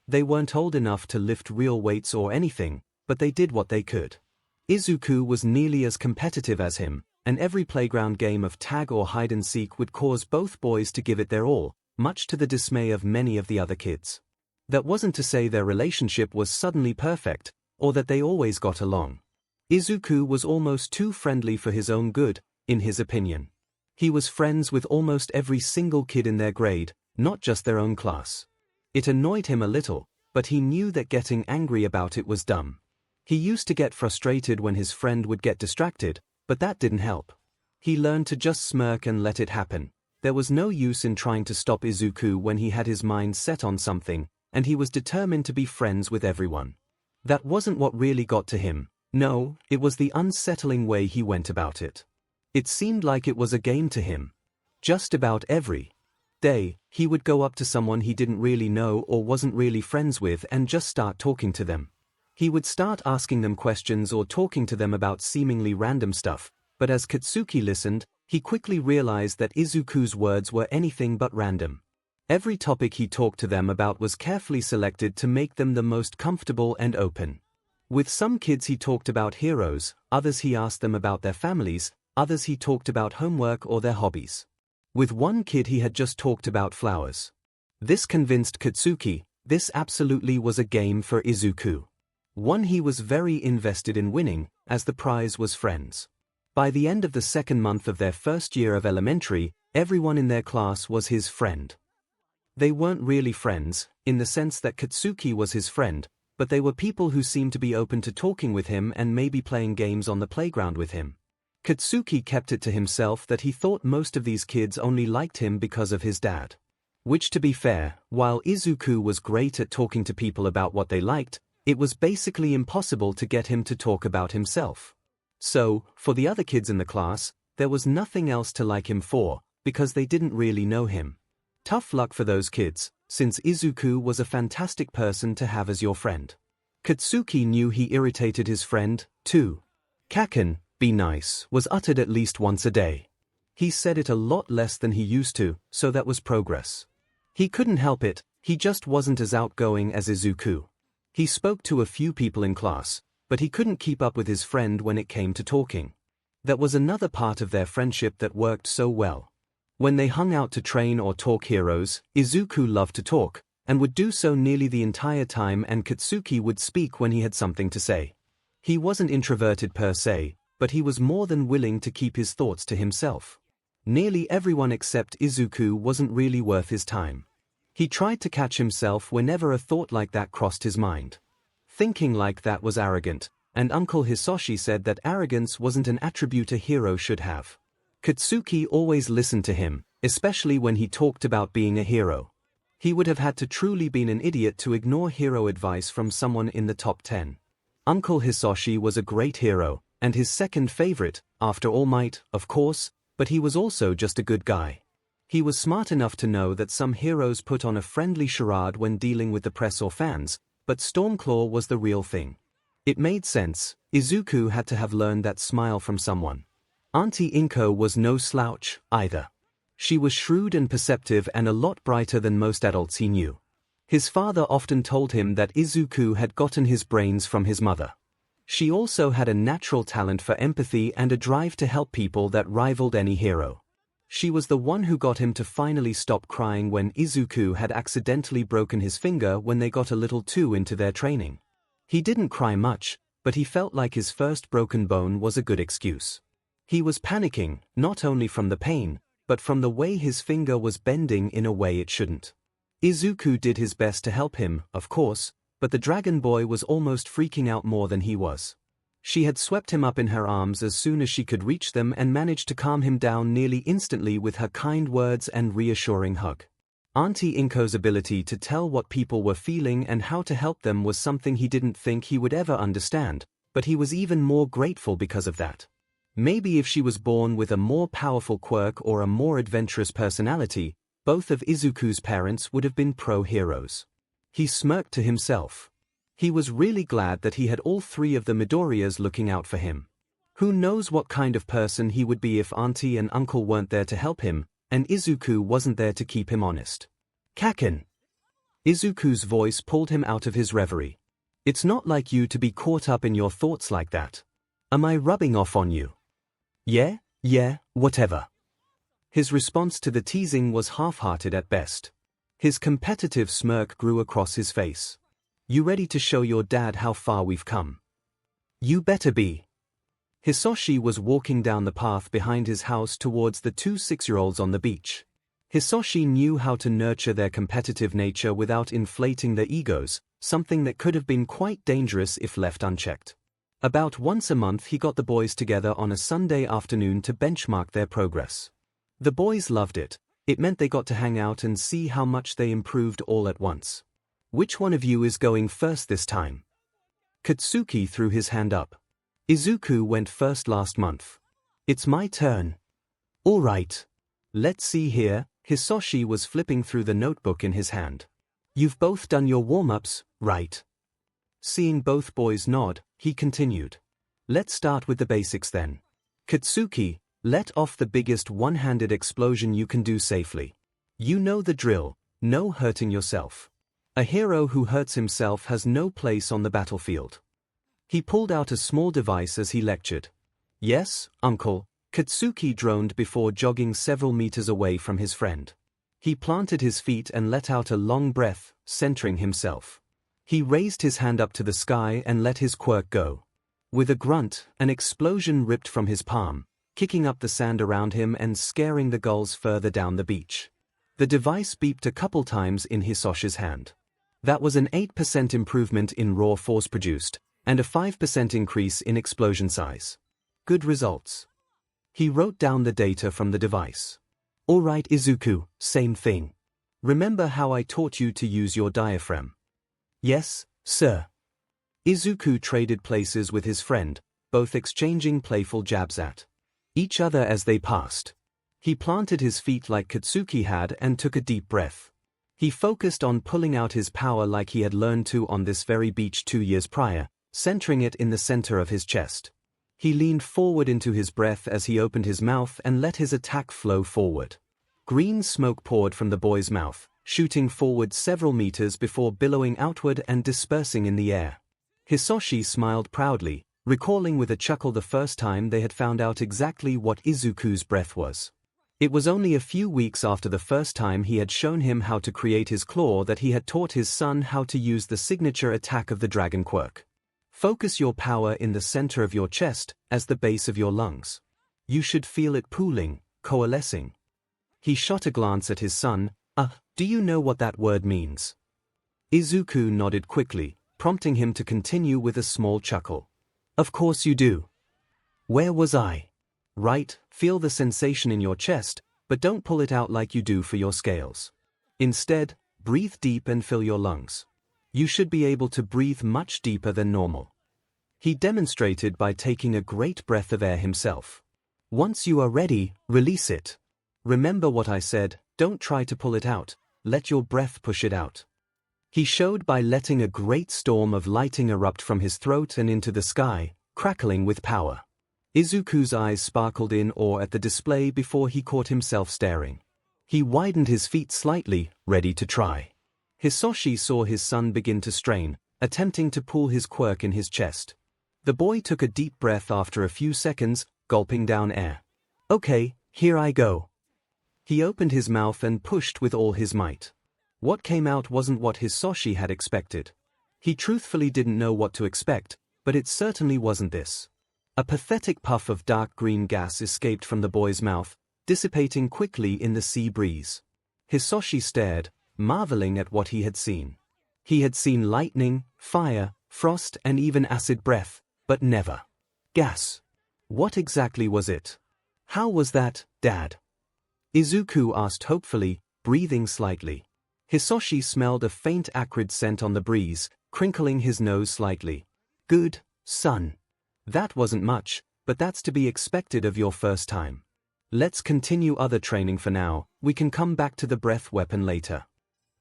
S1: They weren't old enough to lift real weights or anything, but they did what they could. Izuku was nearly as competitive as him, and every playground game of tag or hide-and-seek would cause both boys to give it their all, much to the dismay of many of the other kids. That wasn't to say their relationship was suddenly perfect, or that they always got along. Izuku was almost too friendly for his own good, in his opinion. He was friends with almost every single kid in their grade, not just their own class. It annoyed him a little, but he knew that getting angry about it was dumb. He used to get frustrated when his friend would get distracted, but that didn't help. He learned to just smirk and let it happen. There was no use in trying to stop Izuku when he had his mind set on something, and he was determined to be friends with everyone. That wasn't what really got to him. No, it was the unsettling way he went about it. It seemed like it was a game to him. Just about every day, he would go up to someone he didn't really know or wasn't really friends with and just start talking to them. He would start asking them questions or talking to them about seemingly random stuff, but as Katsuki listened, he quickly realized that Izuku's words were anything but random. Every topic he talked to them about was carefully selected to make them the most comfortable and open. With some kids he talked about heroes, others he asked them about their families, others he talked about homework or their hobbies. With one kid he had just talked about flowers. This convinced Katsuki, this absolutely was a game for Izuku. One he was very invested in winning, as the prize was friends. By the end of the second month of their first year of elementary, everyone in their class was his friend. They weren't really friends, in the sense that Katsuki was his friend, but they were people who seemed to be open to talking with him and maybe playing games on the playground with him. Katsuki kept it to himself that he thought most of these kids only liked him because of his dad. Which, to be fair, while Izuku was great at talking to people about what they liked, it was basically impossible to get him to talk about himself. So, for the other kids in the class, there was nothing else to like him for, because they didn't really know him. Tough luck for those kids, since Izuku was a fantastic person to have as your friend. Katsuki knew he irritated his friend, too. Kaken, be nice, was uttered at least once a day. He said it a lot less than he used to, so that was progress. He couldn't help it, he just wasn't as outgoing as Izuku. He spoke to a few people in class, but he couldn't keep up with his friend when it came to talking. That was another part of their friendship that worked so well. When they hung out to train or talk heroes, Izuku loved to talk, and would do so nearly the entire time, and Katsuki would speak when he had something to say. He wasn't introverted per se, but he was more than willing to keep his thoughts to himself. Nearly everyone except Izuku wasn't really worth his time. He tried to catch himself whenever a thought like that crossed his mind. Thinking like that was arrogant, and Uncle Hisoshi said that arrogance wasn't an attribute a hero should have. Katsuki always listened to him, especially when he talked about being a hero. He would have had to truly been an idiot to ignore hero advice from someone in the top 10. Uncle Hisoshi was a great hero, and his second favorite, after All Might, of course, but he was also just a good guy. He was smart enough to know that some heroes put on a friendly charade when dealing with the press or fans, but Stormclaw was the real thing. It made sense. Izuku had to have learned that smile from someone. Auntie Inko was no slouch, either. She was shrewd and perceptive and a lot brighter than most adults he knew. His father often told him that Izuku had gotten his brains from his mother. She also had a natural talent for empathy and a drive to help people that rivaled any hero. She was the one who got him to finally stop crying when Izuku had accidentally broken his finger when they got a little too into their training. He didn't cry much, but he felt like his first broken bone was a good excuse. He was panicking, not only from the pain, but from the way his finger was bending in a way it shouldn't. Izuku did his best to help him, of course, but the dragon boy was almost freaking out more than he was. She had swept him up in her arms as soon as she could reach them and managed to calm him down nearly instantly with her kind words and reassuring hug. Auntie Inko's ability to tell what people were feeling and how to help them was something he didn't think he would ever understand, but he was even more grateful because of that. Maybe if she was born with a more powerful quirk or a more adventurous personality, both of Izuku's parents would have been pro-heroes. He smirked to himself. He was really glad that he had all three of the Midoriyas looking out for him. Who knows what kind of person he would be if Auntie and Uncle weren't there to help him, and Izuku wasn't there to keep him honest. Kaken. Izuku's voice pulled him out of his reverie. It's not like you to be caught up in your thoughts like that. Am I rubbing off on you? Yeah, whatever. His response to the teasing was half-hearted at best. His competitive smirk grew across his face. You ready to show your dad how far we've come? You better be. Hisoshi was walking down the path behind his house towards the two 6-year-olds on the beach. Hisoshi knew how to nurture their competitive nature without inflating their egos, something that could have been quite dangerous if left unchecked. About once a month he got the boys together on a Sunday afternoon to benchmark their progress. The boys loved it. It meant they got to hang out and see how much they improved all at once. Which one of you is going first this time? Katsuki threw his hand up. Izuku went first last month. It's my turn. All right. Let's see here. Hisoshi was flipping through the notebook in his hand. You've both done your warm-ups, right? Seeing both boys nod, he continued. Let's start with the basics then. Katsuki, let off the biggest one-handed explosion you can do safely. You know the drill, no hurting yourself. A hero who hurts himself has no place on the battlefield. He pulled out a small device as he lectured. Yes, uncle, Katsuki droned before jogging several meters away from his friend. He planted his feet and let out a long breath, centering himself. He raised his hand up to the sky and let his quirk go. With a grunt, an explosion ripped from his palm, kicking up the sand around him and scaring the gulls further down the beach. The device beeped a couple times in Hisoshi's hand. That was an 8% improvement in raw force produced, and a 5% increase in explosion size. Good results. He wrote down the data from the device. All right, Izuku, same thing. Remember how I taught you to use your diaphragm? Yes, sir. Izuku traded places with his friend, both exchanging playful jabs at each other as they passed. He planted his feet like Katsuki had and took a deep breath. He focused on pulling out his power like he had learned to on this very beach 2 years prior, centering it in the center of his chest. He leaned forward into his breath as he opened his mouth and let his attack flow forward. Green smoke poured from the boy's mouth, shooting forward several meters before billowing outward and dispersing in the air. Hisoshi smiled proudly, recalling with a chuckle the first time they had found out exactly what Izuku's breath was. It was only a few weeks after the first time he had shown him how to create his claw that he had taught his son how to use the signature attack of the dragon quirk. Focus your power in the center of your chest, as the base of your lungs. You should feel it pooling, coalescing. He shot a glance at his son. Do you know what that word means? Izuku nodded quickly, prompting him to continue with a small chuckle. Of course you do. Where was I? Right, feel the sensation in your chest, but don't pull it out like you do for your scales. Instead, breathe deep and fill your lungs. You should be able to breathe much deeper than normal. He demonstrated by taking a great breath of air himself. Once you are ready, release it. Remember what I said, don't try to pull it out, let your breath push it out. He showed by letting a great storm of lighting erupt from his throat and into the sky, crackling with power. Izuku's eyes sparkled in awe at the display before he caught himself staring. He widened his feet slightly, ready to try. Hisoshi saw his son begin to strain, attempting to pull his quirk in his chest. The boy took a deep breath after a few seconds, gulping down air. Okay, here I go. He opened his mouth and pushed with all his might. What came out wasn't what 𝐒𝐿 had expected. He truthfully didn't know what to expect, but it certainly wasn't this. A pathetic puff of dark green gas escaped from the boy's mouth, dissipating quickly in the sea breeze. 𝐒𝐿 stared, marveling at what he had seen. He had seen lightning, fire, frost and even acid breath, but never gas. What exactly was it? How was that, Dad? Izuku asked hopefully, breathing slightly. 𝐒𝐿 smelled a faint acrid scent on the breeze, crinkling his nose slightly. Good, son. That wasn't much, but that's to be expected of your first time. Let's continue other training for now, we can come back to the breath weapon later.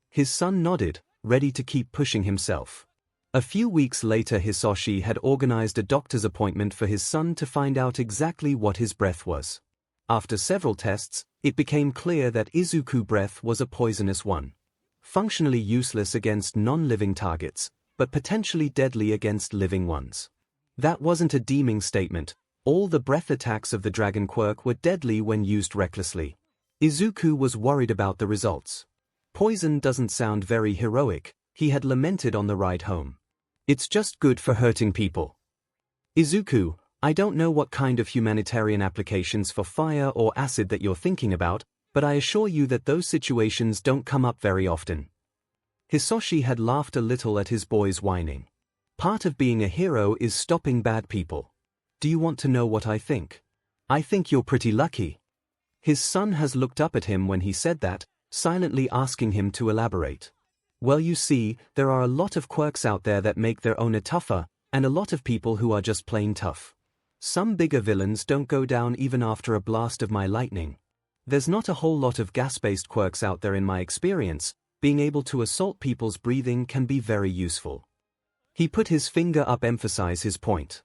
S1: His son nodded, ready to keep pushing himself. A few weeks later 𝐒𝐿 had organized a doctor's appointment for his son to find out exactly what his breath was. After several tests, it became clear that Izuku's breath was a poisonous one. Functionally useless against non-living targets, but potentially deadly against living ones. That wasn't a deeming statement. All the breath attacks of the Dragon Quirk were deadly when used recklessly. Izuku was worried about the results. Poison doesn't sound very heroic, he had lamented on the ride home. It's just good for hurting people. Izuku, I don't know what kind of humanitarian applications for fire or acid that you're thinking about, but I assure you that those situations don't come up very often. 𝐒𝐿 had laughed a little at his boy's whining. Part of being a hero is stopping bad people. Do you want to know what I think? I think you're pretty lucky. His son has looked up at him when he said that, silently asking him to elaborate. Well, you see, there are a lot of quirks out there that make their owner tougher, and a lot of people who are just plain tough. Some bigger villains don't go down even after a blast of my lightning. There's not a whole lot of gas-based quirks out there in my experience. Being able to assault people's breathing can be very useful. He put his finger up, emphasize his point.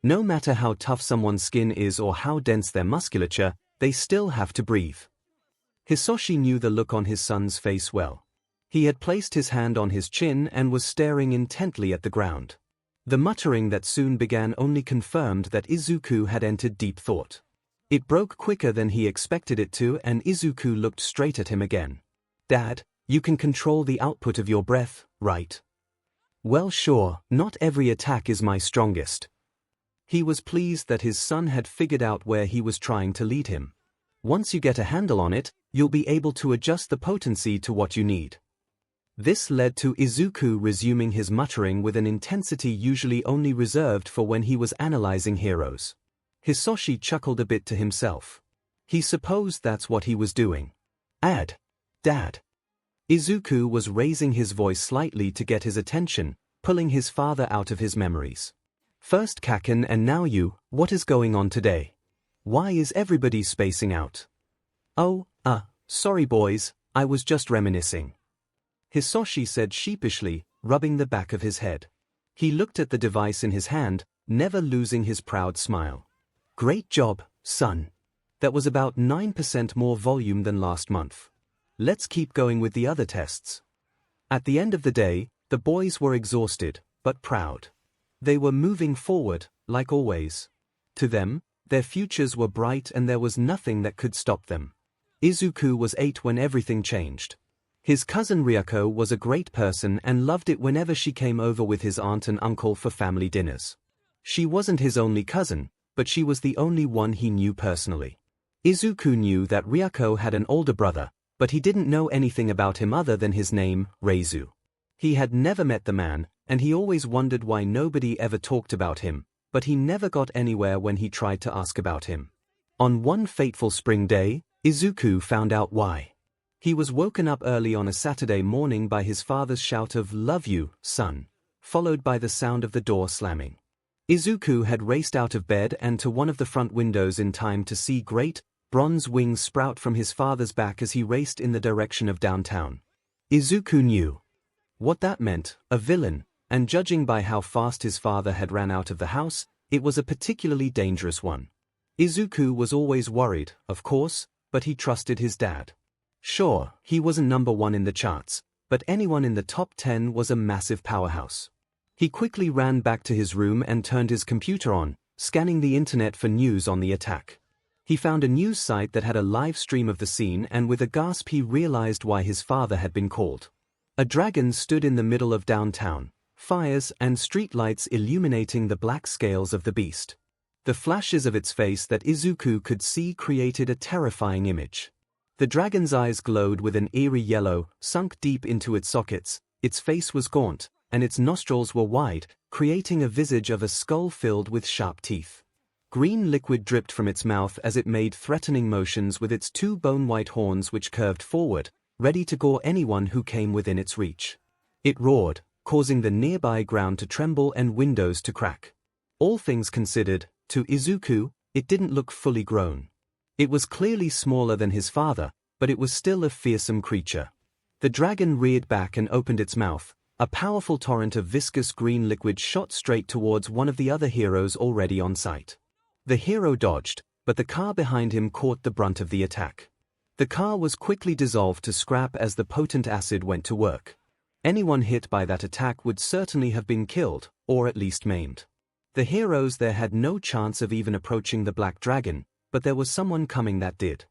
S1: No matter how tough someone's skin is or how dense their musculature, they still have to breathe. 𝐒𝐿 knew the look on his son's face well. He had placed his hand on his chin and was staring intently at the ground. The muttering that soon began only confirmed that Izuku had entered deep thought. It broke quicker than he expected it to, and Izuku looked straight at him again. Dad, you can control the output of your breath, right? Well, sure, not every attack is my strongest. He was pleased that his son had figured out where he was trying to lead him. Once you get a handle on it, you'll be able to adjust the potency to what you need. This led to Izuku resuming his muttering with an intensity usually only reserved for when he was analyzing heroes. 𝐒𝐿 chuckled a bit to himself. He supposed that's what he was doing. Dad. Izuku was raising his voice slightly to get his attention, pulling his father out of his memories. First Kaken and now you, what is going on today? Why is everybody spacing out? Oh, sorry boys, I was just reminiscing. 𝐒𝐿 said sheepishly, rubbing the back of his head. He looked at the device in his hand, never losing his proud smile. Great job, son. That was about 9% more volume than last month. Let's keep going with the other tests. At the end of the day, the boys were exhausted, but proud. They were moving forward, like always. To them, their futures were bright and there was nothing that could stop them. Izuku was 8 when everything changed. His cousin Ryuko was a great person and loved it whenever she came over with his aunt and uncle for family dinners. She wasn't his only cousin, but she was the only one he knew personally. Izuku knew that Ryuko had an older brother, but he didn't know anything about him other than his name, Reizu. He had never met the man, and he always wondered why nobody ever talked about him, but he never got anywhere when he tried to ask about him. On one fateful spring day, Izuku found out why. He was woken up early on a Saturday morning by his father's shout of "Love you, son," followed by the sound of the door slamming. Izuku had raced out of bed and to one of the front windows in time to see great, bronze wings sprout from his father's back as he raced in the direction of downtown. Izuku knew what that meant, a villain, and judging by how fast his father had ran out of the house, it was a particularly dangerous one. Izuku was always worried, of course, but he trusted his dad. Sure, he wasn't number 1 in the charts, but anyone in the top 10 was a massive powerhouse. He quickly ran back to his room and turned his computer on, scanning the internet for news on the attack. He found a news site that had a live stream of the scene, and with a gasp he realized why his father had been called. A dragon stood in the middle of downtown, fires and streetlights illuminating the black scales of the beast. The flashes of its face that Izuku could see created a terrifying image. The dragon's eyes glowed with an eerie yellow, sunk deep into its sockets, its face was gaunt, and its nostrils were wide, creating a visage of a skull filled with sharp teeth. Green liquid dripped from its mouth as it made threatening motions with its two bone-white horns which curved forward, ready to gore anyone who came within its reach. It roared, causing the nearby ground to tremble and windows to crack. All things considered, to Izuku, it didn't look fully grown. It was clearly smaller than his father, but it was still a fearsome creature. The dragon reared back and opened its mouth. A powerful torrent of viscous green liquid shot straight towards one of the other heroes already on site. The hero dodged, but the car behind him caught the brunt of the attack. The car was quickly dissolved to scrap as the potent acid went to work. Anyone hit by that attack would certainly have been killed, or at least maimed. The heroes there had no chance of even approaching the black dragon, but there was someone coming that did.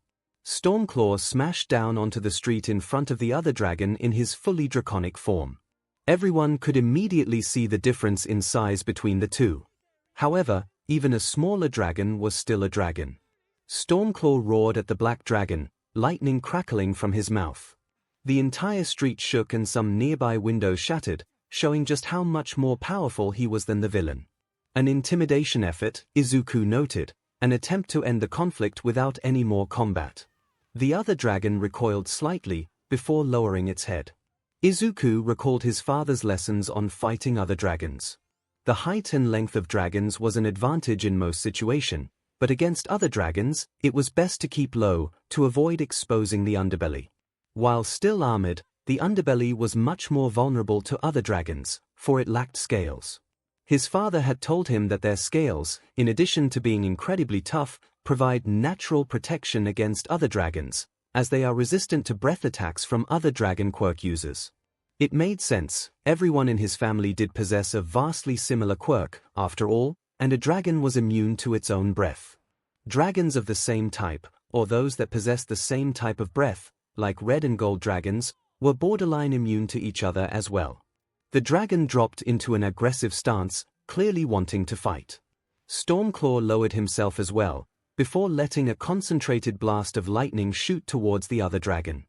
S1: 𝐶𝐿 smashed down onto the street in front of the other dragon in his fully draconic form. Everyone could immediately see the difference in size between the two. However, even a smaller dragon was still a dragon. 𝐶𝐿 roared at the black dragon, lightning crackling from his mouth. The entire street shook and some nearby windows shattered, showing just how much more powerful he was than the villain. An intimidation effort, Izuku noted, an attempt to end the conflict without any more combat. The other dragon recoiled slightly, before lowering its head. Izuku recalled his father's lessons on fighting other dragons. The height and length of dragons was an advantage in most situations, but against other dragons, it was best to keep low, to avoid exposing the underbelly. While still armored, the underbelly was much more vulnerable to other dragons, for it lacked scales. His father had told him that their scales, in addition to being incredibly tough, provide natural protection against other dragons, as they are resistant to breath attacks from other dragon quirk users. It made sense, everyone in his family did possess a vastly similar quirk, after all, and a dragon was immune to its own breath. Dragons of the same type, or those that possessed the same type of breath, like red and gold dragons, were borderline immune to each other as well. The dragon dropped into an aggressive stance, clearly wanting to fight. 𝐶𝐿 lowered himself as well, before letting a concentrated blast of lightning shoot towards the other dragon.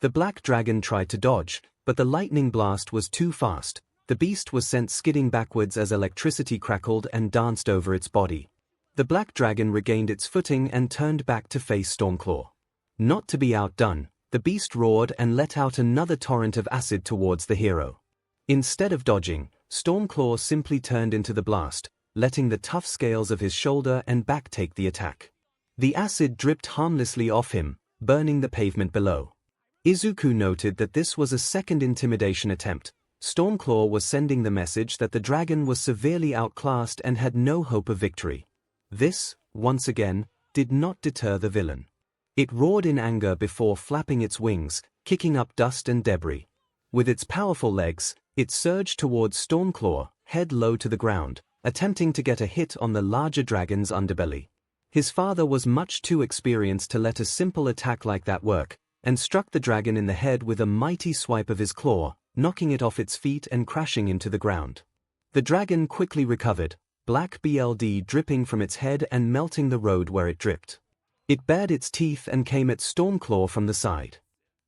S1: The black dragon tried to dodge, but the lightning blast was too fast. The beast was sent skidding backwards as electricity crackled and danced over its body. The black dragon regained its footing and turned back to face 𝐶𝐿. Not to be outdone, the beast roared and let out another torrent of acid towards the hero. Instead of dodging, 𝐶𝐿 simply turned into the blast, letting the tough scales of his shoulder and back take the attack. The acid dripped harmlessly off him, burning the pavement below. Izuku noted that this was a second intimidation attempt. 𝐶𝐿 was sending the message that the dragon was severely outclassed and had no hope of victory. This, once again, did not deter the villain. It roared in anger before flapping its wings, kicking up dust and debris. With its powerful legs, it surged towards 𝐶𝐿, head low to the ground, attempting to get a hit on the larger dragon's underbelly. His father was much too experienced to let a simple attack like that work, and struck the dragon in the head with a mighty swipe of his claw, knocking it off its feet and crashing into the ground. The dragon quickly recovered, black blood dripping from its head and melting the road where it dripped. It bared its teeth and came at 𝐶𝐿 from the side.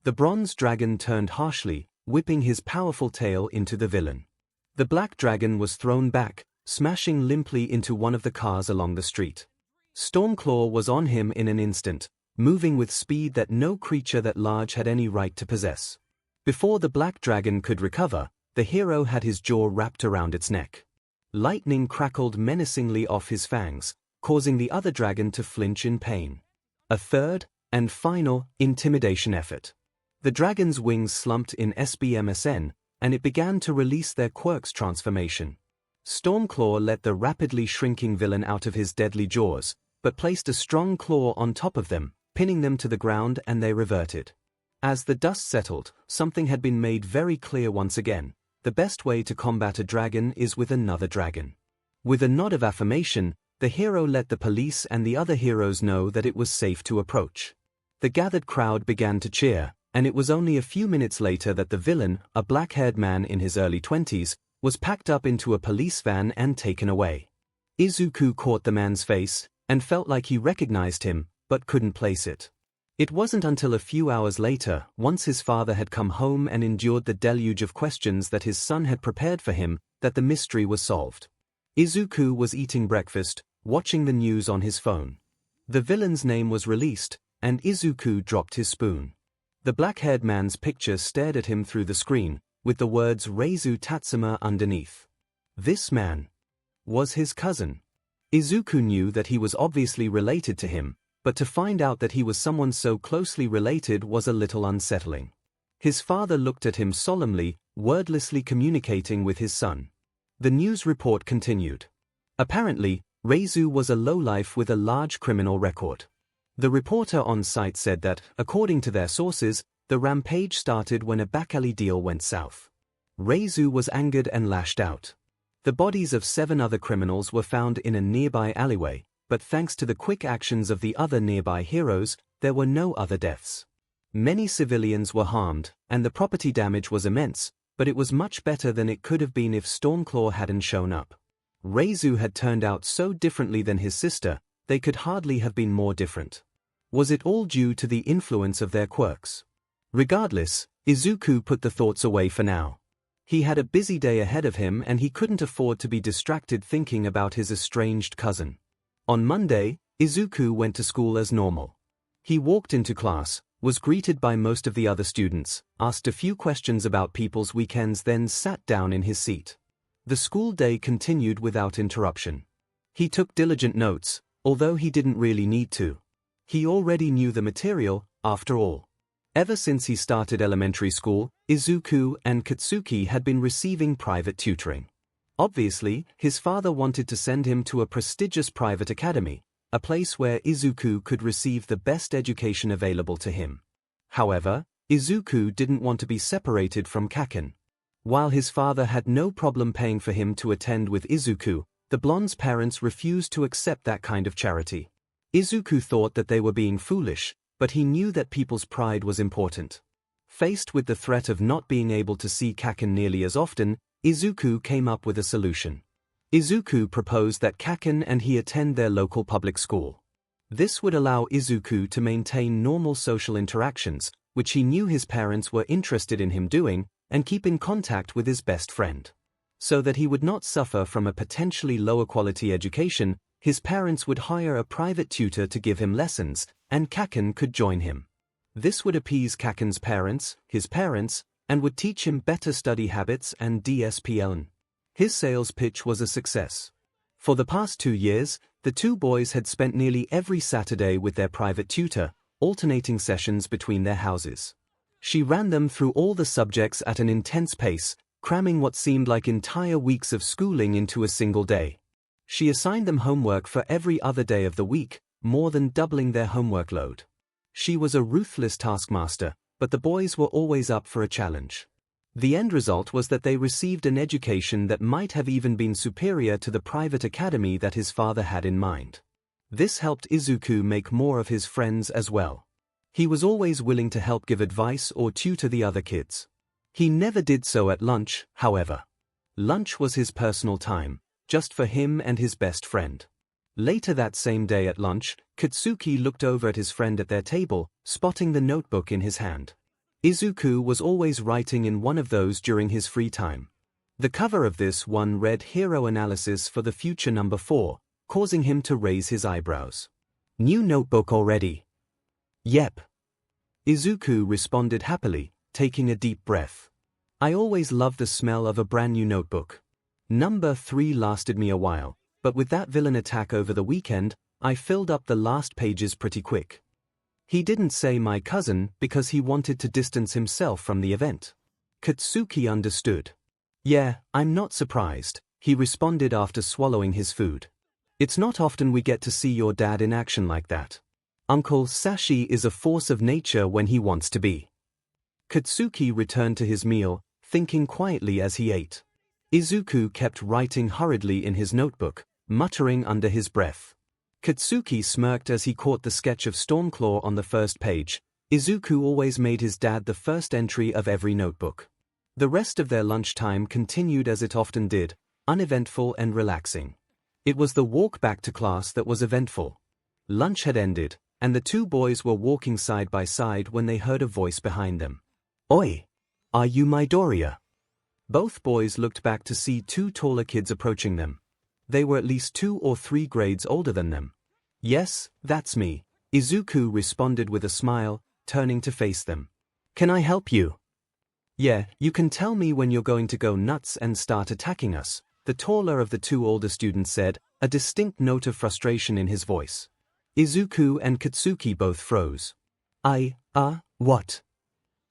S1: The bronze dragon turned harshly, whipping his powerful tail into the villain. The black dragon was thrown back, smashing limply into one of the cars along the street. 𝐶𝐿 was on him in an instant, moving with speed that no creature that large had any right to possess. Before the black dragon could recover, the hero had his jaw wrapped around its neck. Lightning crackled menacingly off his fangs, causing the other dragon to flinch in pain. A third, and final, intimidation effort. The dragon's wings slumped in SBMSN, and it began to release their quirk's transformation. 𝐶𝐿 let the rapidly shrinking villain out of his deadly jaws, but placed a strong claw on top of them, pinning them to the ground, and they reverted. As the dust settled, something had been made very clear once again. the best way to combat a dragon is with another dragon. With a nod of affirmation, the hero let the police and the other heroes know that it was safe to approach. The gathered crowd began to cheer, and it was only a few minutes later that the villain, a black-haired man in his early 20s, was packed up into a police van and taken away. Izuku caught the man's face, and felt like he recognized him, but couldn't place it. It wasn't until a few hours later, once his father had come home and endured the deluge of questions that his son had prepared for him, that the mystery was solved. Izuku was eating breakfast, watching the news on his phone. The villain's name was released, and Izuku dropped his spoon. The black-haired man's picture stared at him through the screen, with the words Reizu Tatsuma underneath. This man was his cousin. Izuku knew that he was obviously related to him, but to find out that he was someone so closely related was a little unsettling. His father looked at him solemnly, wordlessly communicating with his son. The news report continued. Apparently, Reizu was a lowlife with a large criminal record. The reporter on site said that, according to their sources, the rampage started when a Bakali deal went south. Reizu was angered and lashed out. The bodies of 7 other criminals were found in a nearby alleyway, but thanks to the quick actions of the other nearby heroes, there were no other deaths. Many civilians were harmed, and the property damage was immense, but it was much better than it could have been if 𝐶𝐿 hadn't shown up. Reizu had turned out so differently than his sister, they could hardly have been more different. Was it all due to the influence of their quirks? Regardless, Izuku put the thoughts away for now. He had a busy day ahead of him and he couldn't afford to be distracted thinking about his estranged cousin. On Monday, Izuku went to school as normal. He walked into class, was greeted by most of the other students, asked a few questions about people's weekends, then sat down in his seat. The school day continued without interruption. He took diligent notes, although he didn't really need to. He already knew the material, after all. Ever since he started elementary school, Izuku and Katsuki had been receiving private tutoring. Obviously, his father wanted to send him to a prestigious private academy, a place where Izuku could receive the best education available to him. However, Izuku didn't want to be separated from Kaken. While his father had no problem paying for him to attend with Izuku, the blonde's parents refused to accept that kind of charity. Izuku thought that they were being foolish, but he knew that people's pride was important. Faced with the threat of not being able to see Kaken nearly as often, Izuku came up with a solution. Izuku proposed that Kaken and he attend their local public school. This would allow Izuku to maintain normal social interactions, which he knew his parents were interested in him doing, and keep in contact with his best friend. So that he would not suffer from a potentially lower quality education, his parents would hire a private tutor to give him lessons, and Kaken could join him. This would appease Kaken's parents, his parents, and would teach him better study habits and discipline. His sales pitch was a success. For the past 2 years, the two boys had spent nearly every Saturday with their private tutor, alternating sessions between their houses. She ran them through all the subjects at an intense pace, cramming what seemed like entire weeks of schooling into a single day. She assigned them homework for every other day of the week, more than doubling their homework load. She was a ruthless taskmaster, but the boys were always up for a challenge. The end result was that they received an education that might have even been superior to the private academy that his father had in mind. This helped Izuku make more of his friends as well. He was always willing to help give advice or tutor the other kids. He never did so at lunch, however. Lunch was his personal time, just for him and his best friend. Later that same day at lunch, Katsuki looked over at his friend at their table, spotting the notebook in his hand. Izuku was always writing in one of those during his free time. The cover of this one read Hero Analysis for the Future Number 4, causing him to raise his eyebrows. New notebook already? Yep. Izuku responded happily, taking a deep breath. I always love the smell of a brand new notebook. Number 3 lasted me a while, but with that villain attack over the weekend, I filled up the last pages pretty quick. He didn't say my cousin because he wanted to distance himself from the event. Katsuki understood. Yeah, I'm not surprised, he responded after swallowing his food. It's not often we get to see your dad in action like that. Uncle Sashi is a force of nature when he wants to be. Katsuki returned to his meal, thinking quietly as he ate. 𝐒𝐿 kept writing hurriedly in his notebook, muttering under his breath. 𝐾𝐬𝐽 smirked as he caught the sketch of 𝐶𝐿 on the first page. 𝐒𝐿 always made his dad the first entry of every notebook. The rest of their lunchtime continued as it often did, uneventful and relaxing. It was the walk back to class that was eventful. Lunch had ended, and the two boys were walking side by side when they heard a voice behind them. "Oi! Are you Midoriya?" Both boys looked back to see two taller kids approaching them. They were at least 2 or 3 grades older than them. "Yes, that's me," 𝐒𝐿 responded with a smile, turning to face them. "Can I help you?" "Yeah, you can tell me when you're going to go nuts and start attacking us," the taller of the two older students said, a distinct note of frustration in his voice. 𝐒𝐿 and 𝐾𝐬𝐽 both froze. What?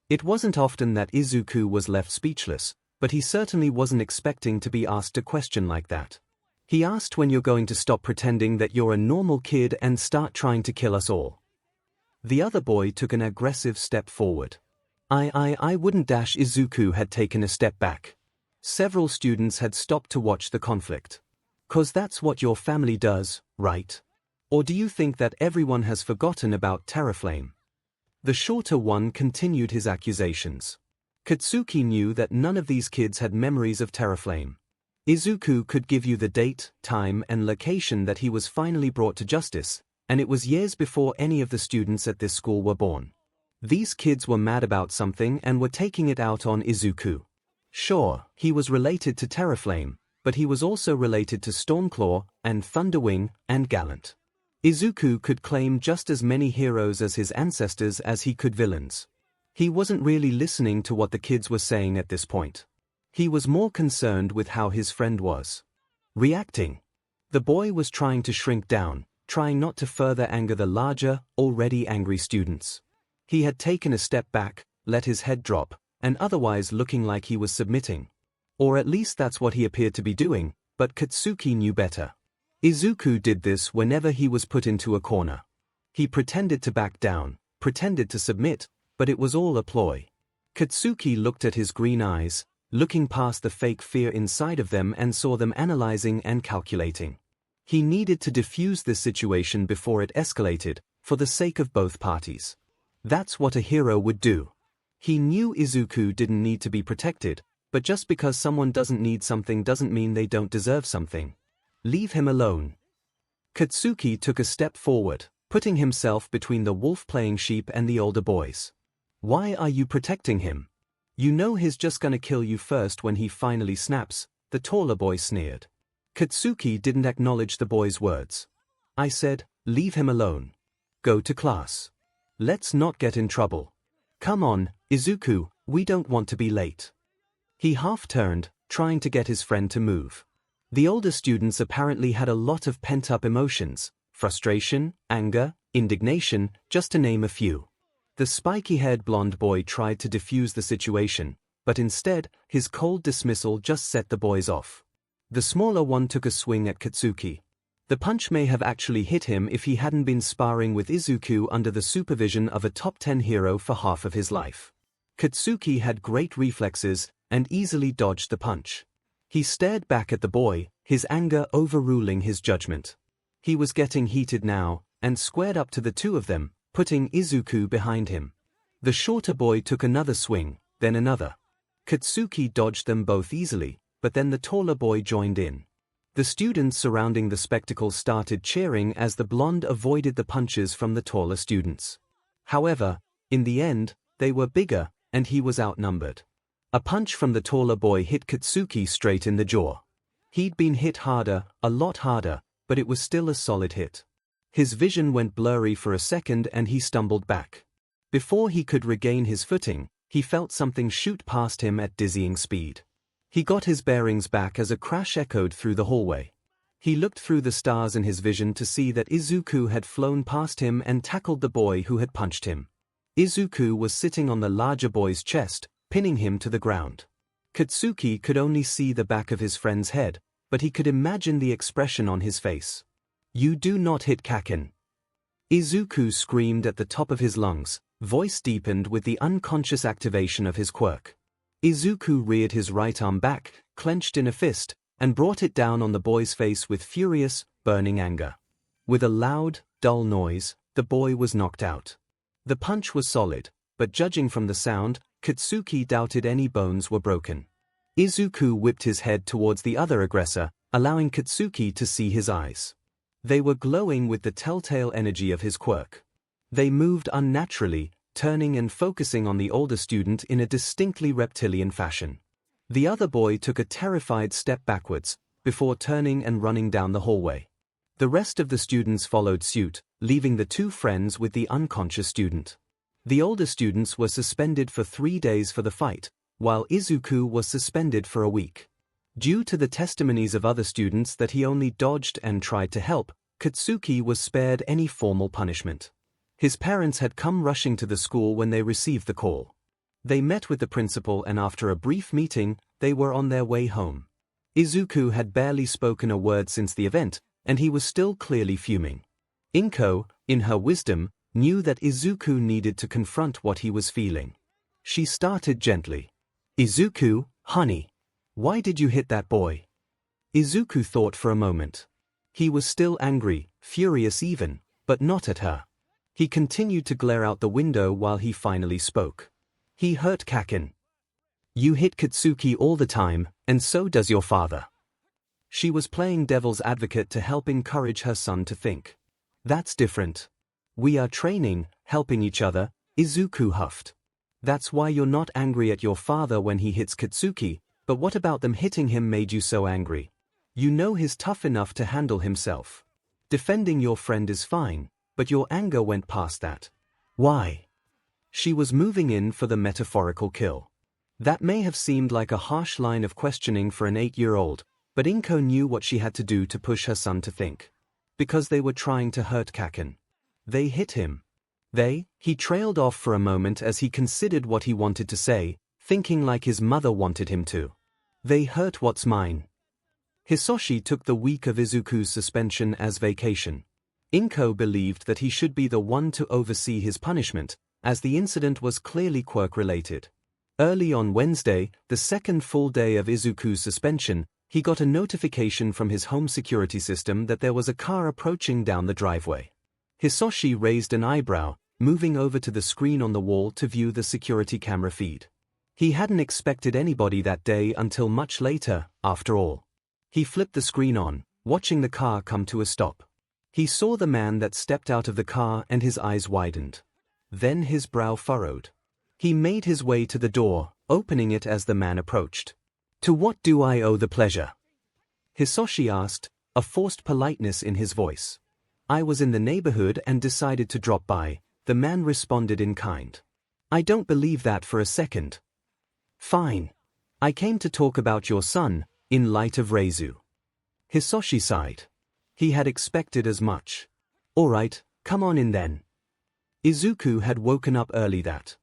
S1: It wasn't often that 𝐒𝐿 was left speechless, but he certainly wasn't expecting to be asked a question like that. He asked when you're going to stop pretending that you're a normal kid and start trying to kill us all. The other boy took an aggressive step forward. I wouldn't. 𝐒𝐿 had taken a step back. Several students had stopped to watch the conflict. "'Cause that's what your family does, right? Or do you think that everyone has forgotten about Terraflame?" The shorter one continued his accusations. 𝐾𝐬𝐽 knew that none of these kids had memories of Terraflame. 𝐒𝐿 could give you the date, time and location that he was finally brought to justice, and it was years before any of the students at this school were born. These kids were mad about something and were taking it out on 𝐒𝐿. Sure, he was related to Terraflame, but he was also related to 𝐶𝐿 and Thunderwing and Gallant. 𝐒𝐿 could claim just as many heroes as his ancestors as he could villains. He wasn't really listening to what the kids were saying at this point. He was more concerned with how his friend was reacting. The boy was trying to shrink down, trying not to further anger the larger, already angry students. He had taken a step back, let his head drop, and otherwise looking like he was submitting. Or at least that's what he appeared to be doing, but 𝐾𝐬𝐽 knew better. 𝐒𝐿 did this whenever he was put into a corner. He pretended to back down, pretended to submit, but it was all a ploy. 𝐾𝐬𝐽 looked at his green eyes, looking past the fake fear inside of them, and saw them analyzing and calculating. He needed to defuse this situation before it escalated, for the sake of both parties. That's what a hero would do. He knew 𝐒𝐿 didn't need to be protected, but just because someone doesn't need something doesn't mean they don't deserve something. Leave him alone. 𝐾𝐬𝐽 took a step forward, putting himself between the wolf playing sheep and the older boys. "Why are you protecting him? You know he's just gonna kill you first when he finally snaps," the taller boy sneered. 𝐾𝐬𝐽 didn't acknowledge the boy's words. "I said, leave him alone. Go to class. Let's not get in trouble. Come on, 𝐒𝐿, we don't want to be late." He half-turned, trying to get his friend to move. The older students apparently had a lot of pent-up emotions, frustration, anger, indignation, just to name a few. The spiky-haired blonde boy tried to defuse the situation, but instead, his cold dismissal just set the boys off. The smaller one took a swing at 𝐾𝐬𝐽. The punch may have actually hit him if he hadn't been sparring with 𝐒𝐿 under the supervision of a top 10 hero for half of his life. 𝐾𝐬𝐽 had great reflexes and easily dodged the punch. He stared back at the boy, his anger overruling his judgment. He was getting heated now, and squared up to the two of them, putting 𝐒𝐿 behind him. The shorter boy took another swing, then another. 𝐾𝐬𝐽 dodged them both easily, but then the taller boy joined in. The students surrounding the spectacle started cheering as the blonde avoided the punches from the taller students. However, in the end, they were bigger, and he was outnumbered. A punch from the taller boy hit 𝐾𝐬𝐽 straight in the jaw. He'd been hit harder, a lot harder, but it was still a solid hit. His vision went blurry for a second and he stumbled back. Before he could regain his footing, he felt something shoot past him at dizzying speed. He got his bearings back as a crash echoed through the hallway. He looked through the stars in his vision to see that 𝐒𝐿 had flown past him and tackled the boy who had punched him. 𝐒𝐿 was sitting on the larger boy's chest, pinning him to the ground. 𝐾𝐬𝐽 could only see the back of his friend's head, but he could imagine the expression on his face. "You do not hit Kaken." 𝐒𝐿 screamed at the top of his lungs, voice deepened with the unconscious activation of his quirk. Izuku reared his right arm back, clenched in a fist, and brought it down on the boy's face with furious, burning anger. With a loud, dull noise, the boy was knocked out. The punch was solid, but judging from the sound, Katsuki doubted any bones were broken. Izuku whipped his head towards the other aggressor, allowing Katsuki to see his eyes. They were glowing with the telltale energy of his quirk. They moved unnaturally, turning and focusing on the older student in a distinctly reptilian fashion. The other boy took a terrified step backwards, before turning and running down the hallway. The rest of the students followed suit, leaving the two friends with the unconscious student. The older students were suspended for 3 days for the fight, while Izuku was suspended for a week. Due to the testimonies of other students that he only dodged and tried to help, Katsuki was spared any formal punishment. His parents had come rushing to the school when they received the call. They met with the principal, and after a brief meeting, they were on their way home. Izuku had barely spoken a word since the event, and he was still clearly fuming. Inko, in her wisdom, knew that Izuku needed to confront what he was feeling. She started gently. "Izuku, honey, why did you hit that boy?" Izuku thought for a moment. He was still angry, furious even, but not at her. He continued to glare out the window while he finally spoke. "He hurt Kaken. You hit Katsuki all the time, and so does your father." She was playing devil's advocate to help encourage her son to think. "That's different. We are training, helping each other," Izuku huffed. "That's why you're not angry at your father when he hits Katsuki, but what about them hitting him made you so angry? You know he's tough enough to handle himself. Defending your friend is fine, but your anger went past that. Why?" She was moving in for the metaphorical kill. That may have seemed like a harsh line of questioning for an 8-year-old, but Inko knew what she had to do to push her son to think. Because they were trying to hurt Kaken. They hit him. He trailed off for a moment as he considered what he wanted to say, thinking like his mother wanted him to. They hurt what's mine. Hisoshi took the week of Izuku's suspension as vacation. Inko believed that he should be the one to oversee his punishment, as the incident was clearly quirk-related. Early on Wednesday, the second full day of Izuku's suspension, he got a notification from his home security system that there was a car approaching down the driveway. Hisoshi raised an eyebrow, moving over to the screen on the wall to view the security camera feed. He hadn't expected anybody that day until much later, after all. He flipped the screen on, watching the car come to a stop. He saw the man that stepped out of the car and his eyes widened. Then his brow furrowed. He made his way to the door, opening it as the man approached. "To what do I owe the pleasure?" Hisoshi asked, a forced politeness in his voice. "I was in the neighborhood and decided to drop by," the man responded in kind. "I don't believe that for a second." "Fine. I came to talk about your son, in light of Reizu." Hisoshi sighed. He had expected as much. "All right, come on in then." Izuku had woken up early that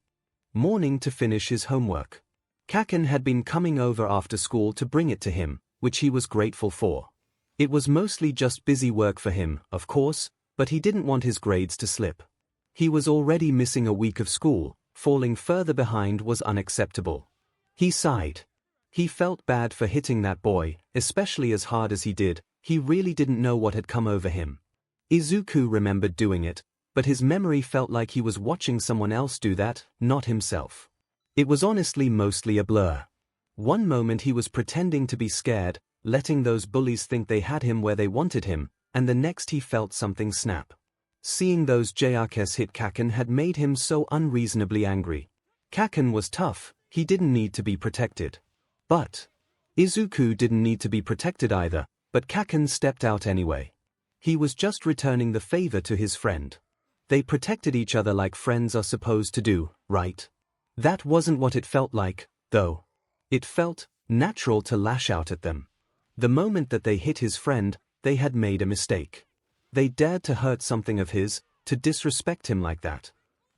S1: morning to finish his homework. Kaken had been coming over after school to bring it to him, which he was grateful for. It was mostly just busy work for him, of course, but he didn't want his grades to slip. He was already missing a week of school, falling further behind was unacceptable. He sighed. He felt bad for hitting that boy, especially as hard as he did. He really didn't know what had come over him. Izuku remembered doing it, but his memory felt like he was watching someone else do that, not himself. It was honestly mostly a blur. One moment he was pretending to be scared, letting those bullies think they had him where they wanted him, and the next he felt something snap. Seeing those Jayakes hit Kaken had made him so unreasonably angry. Kaken was tough, he didn't need to be protected. But Izuku didn't need to be protected either, but Kaken stepped out anyway. He was just returning the favor to his friend. They protected each other like friends are supposed to do, right? That wasn't what it felt like, though. It felt natural to lash out at them. The moment that they hit his friend, they had made a mistake. They dared to hurt something of his, to disrespect him like that.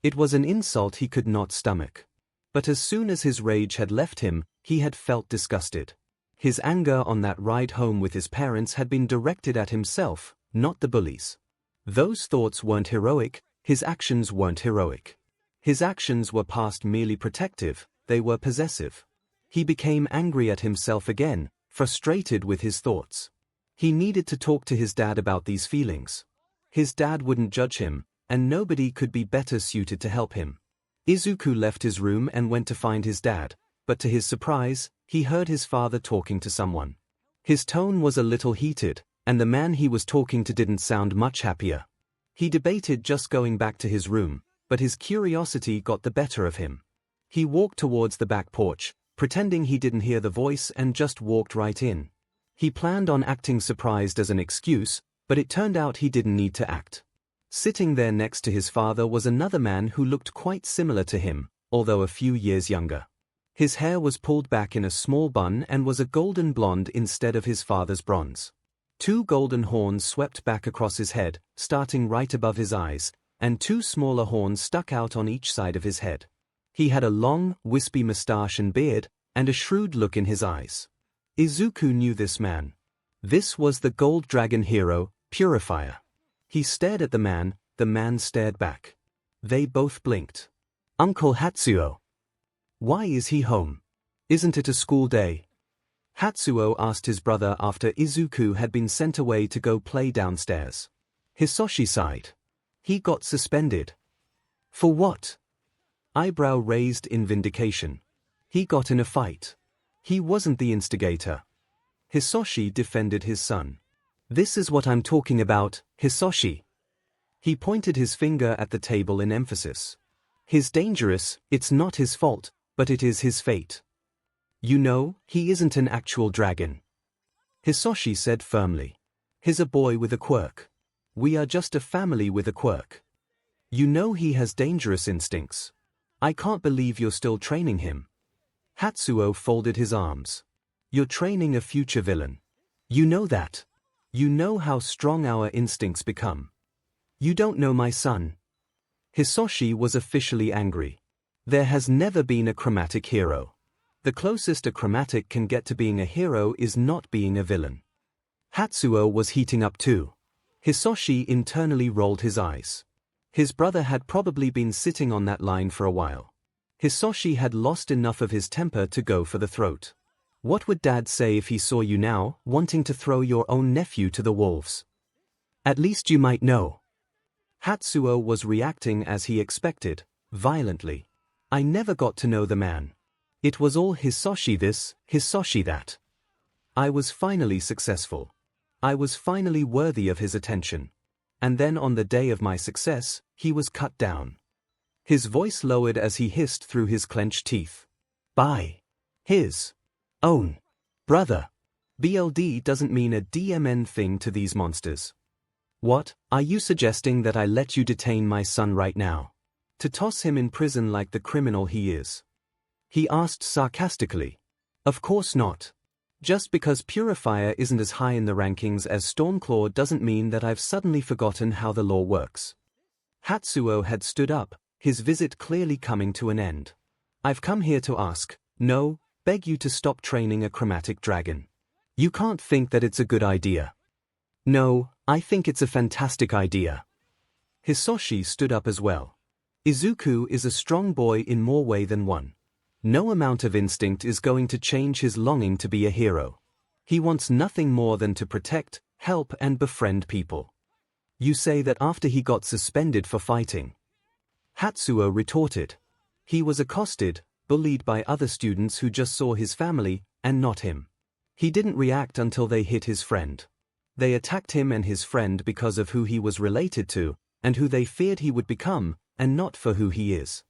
S1: It was an insult he could not stomach. But as soon as his rage had left him, he had felt disgusted. His anger on that ride home with his parents had been directed at himself, not the bullies. Those thoughts weren't heroic, his actions weren't heroic. His actions were past merely protective, they were possessive. He became angry at himself again, frustrated with his thoughts. He needed to talk to his dad about these feelings. His dad wouldn't judge him, and nobody could be better suited to help him. Izuku left his room and went to find his dad, but to his surprise, he heard his father talking to someone. His tone was a little heated, and the man he was talking to didn't sound much happier. He debated just going back to his room, but his curiosity got the better of him. He walked towards the back porch, pretending he didn't hear the voice and just walked right in. He planned on acting surprised as an excuse, but it turned out he didn't need to act. Sitting there next to his father was another man who looked quite similar to him, although a few years younger. His hair was pulled back in a small bun and was a golden blonde instead of his father's bronze. 2 golden horns swept back across his head, starting right above his eyes, and 2 smaller horns stuck out on each side of his head. He had a long, wispy mustache and beard, and a shrewd look in his eyes. Izuku knew this man. This was the Gold Dragon hero, Purifier. He stared at the man stared back. They both blinked. "Uncle Hatsuo. Why is he home? Isn't it a school day?" Hatsuo asked his brother after Izuku had been sent away to go play downstairs. Hisoshi sighed. "He got suspended." "For what?" Eyebrow raised in vindication. "He got in a fight. He wasn't the instigator." Hisoshi defended his son. "This is what I'm talking about, Hisoshi." He pointed his finger at the table in emphasis. "He's dangerous, it's not his fault, but it is his fate. You know, he isn't an actual dragon." Hisoshi said firmly. "He's a boy with a quirk. We are just a family with a quirk. You know he has dangerous instincts. I can't believe you're still training him." Hatsuo folded his arms. "You're training a future villain. You know that. You know how strong our instincts become. You don't know my son." Hisoshi was officially angry. There has never been a chromatic hero. The closest a chromatic can get to being a hero is not being a villain. Hatsuo was heating up too. Hisoshi internally rolled his eyes. His brother had probably been sitting on that line for a while. Hisoshi had lost enough of his temper to go for the throat. What would Dad say if he saw you now, wanting to throw your own nephew to the wolves? At least you might know. Hatsuo was reacting as he expected, violently. I never got to know the man. It was all Hisoshi this, Hisoshi that. I was finally successful. I was finally worthy of his attention. And then on the day of my success, he was cut down. His voice lowered as he hissed through his clenched teeth. By his own brother. BLD doesn't mean a DMN thing to these monsters. What, are you suggesting that I let you detain my son right now? To toss him in prison like the criminal he is? He asked sarcastically. Of course not. Just because Purifier isn't as high in the rankings as 𝐶𝐴 doesn't mean that I've suddenly forgotten how the law works. Hatsuo had stood up, his visit clearly coming to an end. I've come here to ask, no, beg you to stop training a chromatic dragon. You can't think that it's a good idea. No, I think it's a fantastic idea. Hisoshi stood up as well. Izuku is a strong boy in more way than one. No amount of instinct is going to change his longing to be a hero. He wants nothing more than to protect, help and befriend people. You say that after he got suspended for fighting? Hatsuo retorted. He was accosted, bullied by other students who just saw his family, and not him. He didn't react until they hit his friend. They attacked him and his friend because of who he was related to, and who they feared he would become, and not for who he is.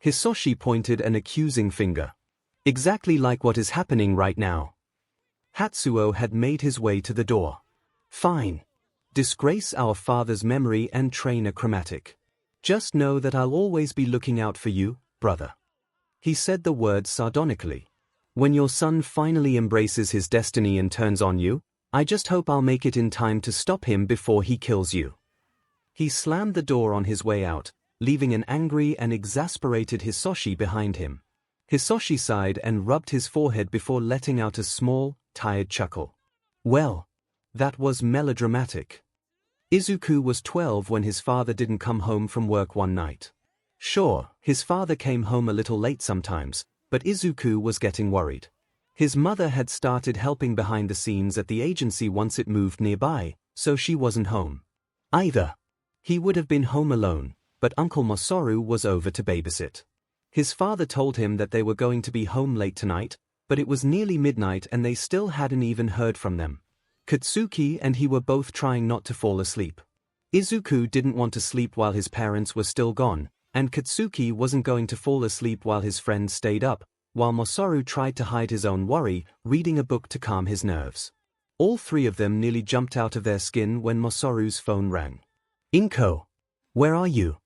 S1: Hisoshi pointed an accusing finger. Exactly like what is happening right now. Hatsuo had made his way to the door. Fine. Disgrace our father's memory and train a chromatic. Just know that I'll always be looking out for you, brother. He said the words sardonically. When your son finally embraces his destiny and turns on you, I just hope I'll make it in time to stop him before he kills you. He slammed the door on his way out, leaving an angry and exasperated Hisoshi behind him. Hisoshi sighed and rubbed his forehead before letting out a small, tired chuckle. Well, that was melodramatic. Izuku was 12 when his father didn't come home from work one night. Sure, his father came home a little late sometimes, but Izuku was getting worried. His mother had started helping behind the scenes at the agency once it moved nearby, so she wasn't home. Either. He would have been home alone, but Uncle 𝐒𝐿𝐼 was over to babysit. His father told him that they were going to be home late tonight, but it was nearly midnight and they still hadn't even heard from them. Katsuki and he were both trying not to fall asleep. Izuku didn't want to sleep while his parents were still gone, and Katsuki wasn't going to fall asleep while his friends stayed up, while 𝐒𝐿𝐼 tried to hide his own worry, reading a book to calm his nerves. All three of them nearly jumped out of their skin when 𝐒𝐿𝐼's phone rang. "𝐼nko, where are you?"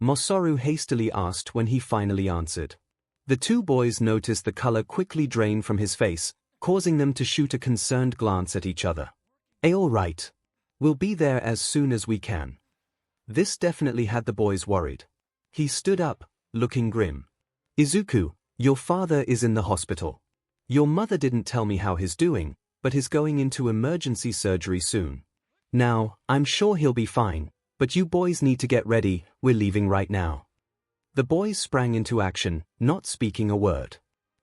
S1: 𝐒𝐿𝐼 hastily asked when he finally answered. The two boys noticed the color quickly drain from his face, causing them to shoot a concerned glance at each other. All right. We'll be there as soon as we can." This definitely had the boys worried. He stood up, looking grim. "Izuku, your father is in the hospital. Your mother didn't tell me how he's doing, but he's going into emergency surgery soon. Now, I'm sure he'll be fine, but you boys need to get ready, we're leaving right now." The boys sprang into action, not speaking a word.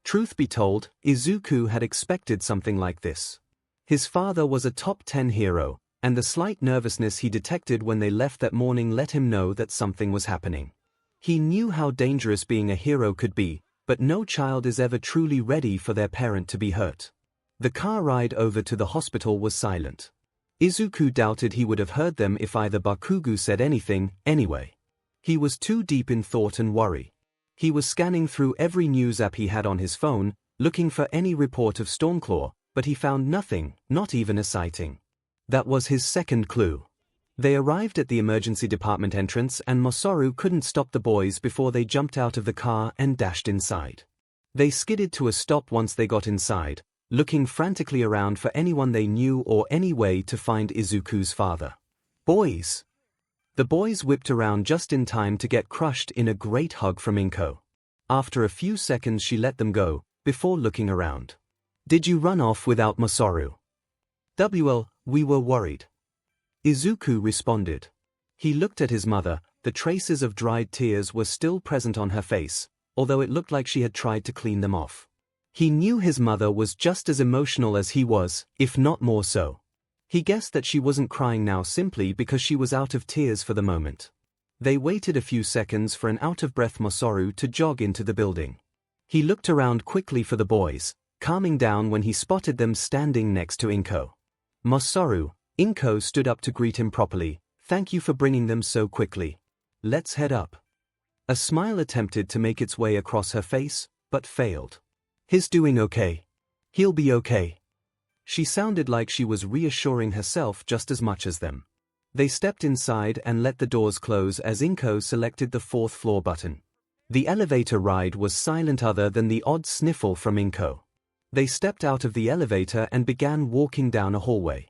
S1: Truth be told, Izuku had expected something like this. His father was a top 10 hero, and the slight nervousness he detected when they left that morning let him know that something was happening. He knew how dangerous being a hero could be, but no child is ever truly ready for their parent to be hurt. The car ride over to the hospital was silent. Izuku doubted he would have heard them if either Bakugo said anything, anyway. He was too deep in thought and worry. He was scanning through every news app he had on his phone, looking for any report of 𝐶𝐿, but he found nothing, not even a sighting. That was his second clue. They arrived at the emergency department entrance and 𝐒𝐿𝐼 couldn't stop the boys before they jumped out of the car and dashed inside. They skidded to a stop once they got inside, looking frantically around for anyone they knew or any way to find Izuku's father. "Boys!" The boys whipped around just in time to get crushed in a great hug from 𝐼nko. After a few seconds she let them go, before looking around. "Did you run off without 𝐒𝐿𝐼?" "Well, we were worried." Izuku responded. He looked at his mother, the traces of dried tears were still present on her face, although it looked like she had tried to clean them off. He knew his mother was just as emotional as he was, if not more so. He guessed that she wasn't crying now simply because she was out of tears for the moment. They waited a few seconds for an out-of-breath 𝐒𝐿𝐼 to jog into the building. He looked around quickly for the boys, calming down when he spotted them standing next to 𝐼nko. 𝐼nko stood up to greet him properly. "Thank you for bringing them so quickly. Let's head up." A smile attempted to make its way across her face, but failed. "He's doing okay. He'll be okay." She sounded like she was reassuring herself just as much as them. They stepped inside and let the doors close as 𝐼nko selected the 4th floor button. The elevator ride was silent other than the odd sniffle from 𝐒𝐿𝐼nko. They stepped out of the elevator and began walking down a hallway.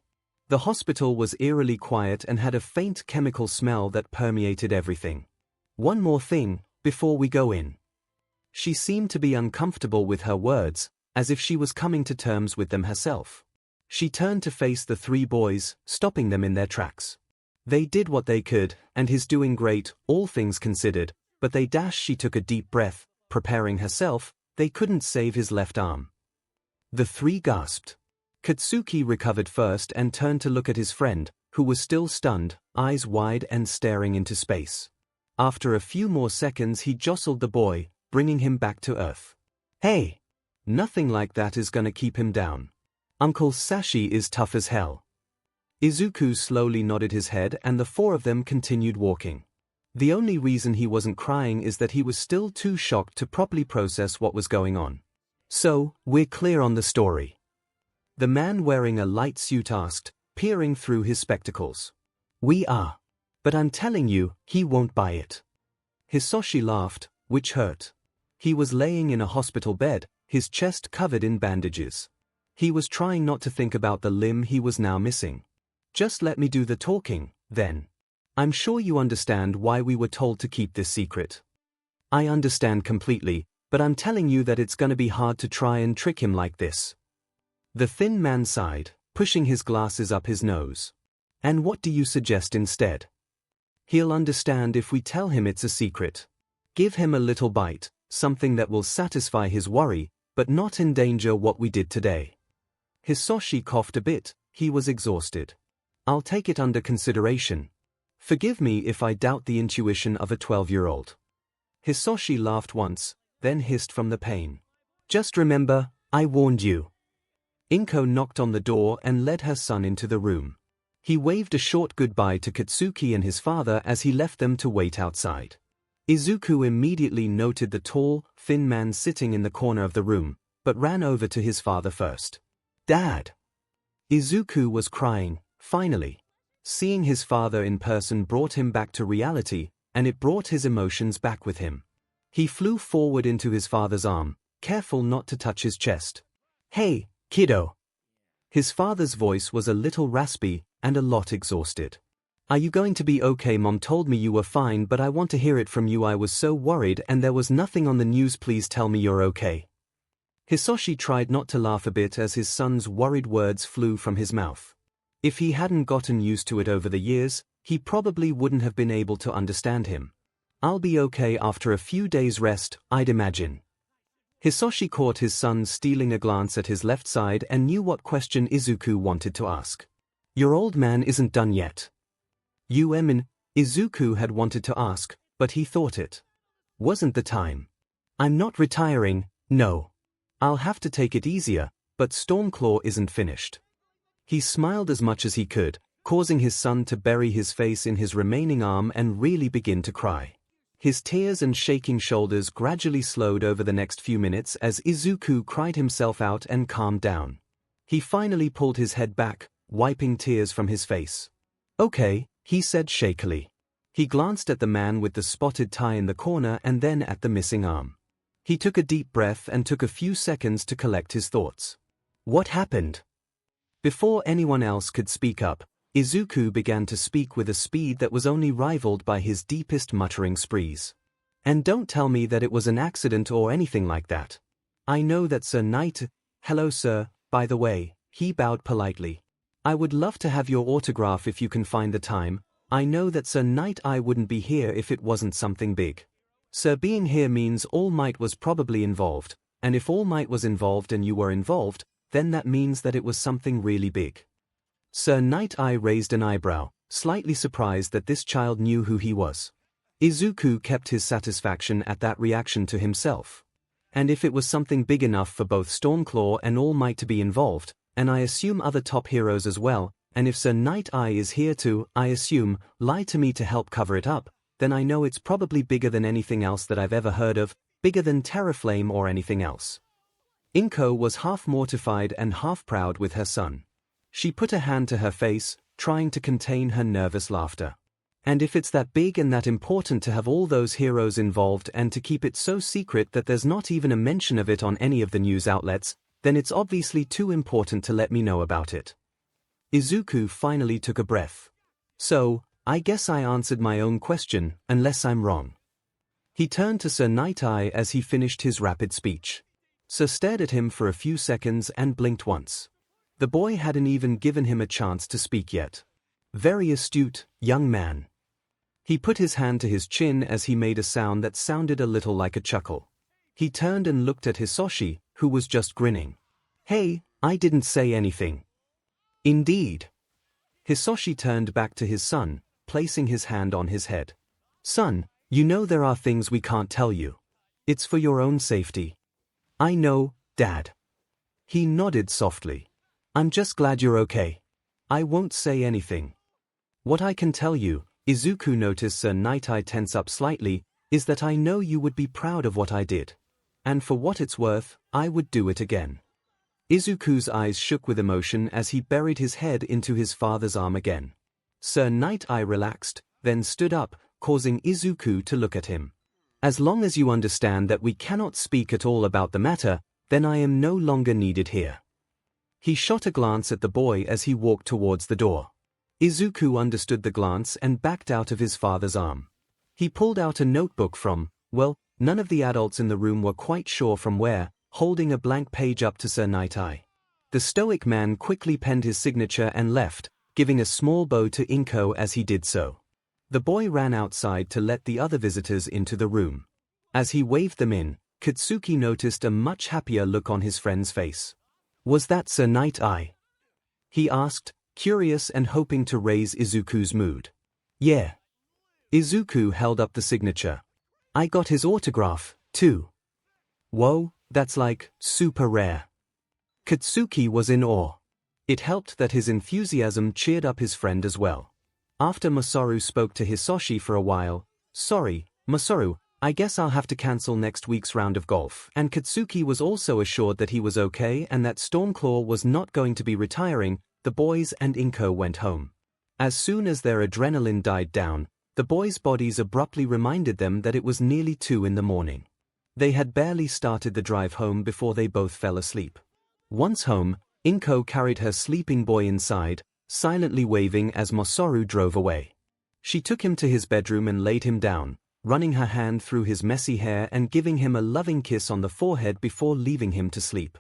S1: The hospital was eerily quiet and had a faint chemical smell that permeated everything. "One more thing, before we go in." She seemed to be uncomfortable with her words, as if she was coming to terms with them herself. She turned to face the 3 boys, stopping them in their tracks. They did what they could, and he's doing great, all things considered, but she took a deep breath, preparing herself. They couldn't save his left arm. The 3 gasped. Katsuki recovered first and turned to look at his friend, who was still stunned, eyes wide and staring into space. After a few more seconds he jostled the boy, bringing him back to earth. "Hey! Nothing like that is gonna keep him down. Uncle Sashi is tough as hell." Izuku slowly nodded his head and the 4 of them continued walking. The only reason he wasn't crying is that he was still too shocked to properly process what was going on. "So, we're clear on the story?" The man wearing a light suit asked, peering through his spectacles. "We are. But I'm telling you, he won't buy it." Hisoshi laughed, which hurt. He was laying in a hospital bed, his chest covered in bandages. He was trying not to think about the limb he was now missing. "Just let me do the talking, then. I'm sure you understand why we were told to keep this secret." "I understand completely, but I'm telling you that it's gonna be hard to try and trick him like this." The thin man sighed, pushing his glasses up his nose. "And what do you suggest instead?" "He'll understand if we tell him it's a secret. Give him a little bite, something that will satisfy his worry, but not endanger what we did today. Hisoshi coughed a bit, he was exhausted. I'll take it under consideration. Forgive me if I doubt the intuition of a 12-year-old. Hisoshi laughed once, then hissed from the pain. Just remember, I warned you. 𝐒𝐭𝐚𝐲 knocked on the door and led her son into the room. He waved a short goodbye to Katsuki and his father as he left them to wait outside. Izuku immediately noted the tall, thin man sitting in the corner of the room, but ran over to his father first. Dad! Izuku was crying, finally. Seeing his father in person brought him back to reality, and it brought his emotions back with him. He flew forward into his father's arm, careful not to touch his chest. Hey, kiddo! His father's voice was a little raspy and a lot exhausted. Are you going to be okay? Mom told me you were fine, but I want to hear it from you. I was so worried and there was nothing on the news. Please tell me you're okay. Hisoshi tried not to laugh a bit as his son's worried words flew from his mouth. If he hadn't gotten used to it over the years, he probably wouldn't have been able to understand him. I'll be okay after a few days' rest, I'd imagine. Hisoshi caught his son stealing a glance at his left side and knew what question Izuku wanted to ask. Your old man isn't done yet. Izuku had wanted to ask, but he thought it wasn't the time. I'm not retiring, no. I'll have to take it easier, but 𝐶𝐿 isn't finished. He smiled as much as he could, causing his son to bury his face in his remaining arm and really begin to cry. His tears and shaking shoulders gradually slowed over the next few minutes as Izuku cried himself out and calmed down. He finally pulled his head back, wiping tears from his face. Okay, he said shakily. He glanced at the man with the spotted tie in the corner and then at the missing arm. He took a deep breath and took a few seconds to collect his thoughts. What happened? Before anyone else could speak up, Izuku began to speak with a speed that was only rivaled by his deepest muttering sprees. And don't tell me that it was an accident or anything like that. I know that Sir Knight— Hello sir, by the way, he bowed politely. I would love to have your autograph if you can find the time. I know that Sir Knight I wouldn't be here if it wasn't something big. Sir being here means All Might was probably involved, and if All Might was involved and you were involved, then that means that it was something really big. Sir Knight I raised an eyebrow, slightly surprised that this child knew who he was. Izuku kept his satisfaction at that reaction to himself. And if it was something big enough for both 𝐶𝐿 and All Might to be involved, and I assume other top heroes as well, and if Sir Knight I is here to, I assume, lie to me to help cover it up, then I know it's probably bigger than anything else that I've ever heard of, bigger than Terraflame or anything else. 𝐒𝐭𝐚𝐲 was half mortified and half proud with her son. She put a hand to her face, trying to contain her nervous laughter. And if it's that big and that important to have all those heroes involved and to keep it so secret that there's not even a mention of it on any of the news outlets, then it's obviously too important to let me know about it. Izuku finally took a breath. So, I guess I answered my own question, unless I'm wrong. He turned to Sir Knight I as he finished his rapid speech. Sir stared at him for a few seconds and blinked once. The boy hadn't even given him a chance to speak yet. Very astute, young man. He put his hand to his chin as he made a sound that sounded a little like a chuckle. He turned and looked at Hisoshi, who was just grinning. Hey, I didn't say anything. Indeed. Hisoshi turned back to his son, placing his hand on his head. Son, you know there are things we can't tell you. It's for your own safety. I know, Dad. He nodded softly. I'm just glad you're okay. I won't say anything. What I can tell you, Izuku noticed Sir Knight I tense up slightly, is that I know you would be proud of what I did. And for what it's worth, I would do it again. Izuku's eyes shook with emotion as he buried his head into his father's arm again. Sir Knight I relaxed, then stood up, causing Izuku to look at him. As long as you understand that we cannot speak at all about the matter, then I am no longer needed here. He shot a glance at the boy as he walked towards the door. Izuku understood the glance and backed out of his father's arm. He pulled out a notebook from, well, none of the adults in the room were quite sure from where, holding a blank page up to Sir Knight I. The stoic man quickly penned his signature and left, giving a small bow to 𝐒𝐭𝐚𝐲 as he did so. The boy ran outside to let the other visitors into the room. As he waved them in, Katsuki noticed a much happier look on his friend's face. "Was that Sir Night Eye?" he asked, curious and hoping to raise Izuku's mood. "Yeah." Izuku held up the signature. "I got his autograph, too." "Whoa, that's like, super rare." Katsuki was in awe. It helped that his enthusiasm cheered up his friend as well. After Masaru spoke to Hisoshi for a while, "Sorry, Masaru, I guess I'll have to cancel next week's round of golf." And Katsuki was also assured that he was okay and that Stormclaw was not going to be retiring. The boys and Inko went home. As soon as their adrenaline died down, the boys' bodies abruptly reminded them that it was nearly 2 in the morning. They had barely started the drive home before they both fell asleep. Once home, Inko carried her sleeping boy inside, silently waving as Masaru drove away. She took him to his bedroom and laid him down, running her hand through his messy hair and giving him a loving kiss on the forehead before leaving him to sleep.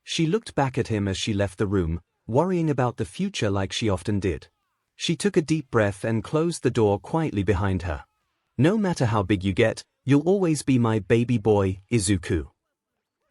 S1: She looked back at him as she left the room, worrying about the future like she often did. She took a deep breath and closed the door quietly behind her. "No matter how big you get, you'll always be my baby boy, Izuku."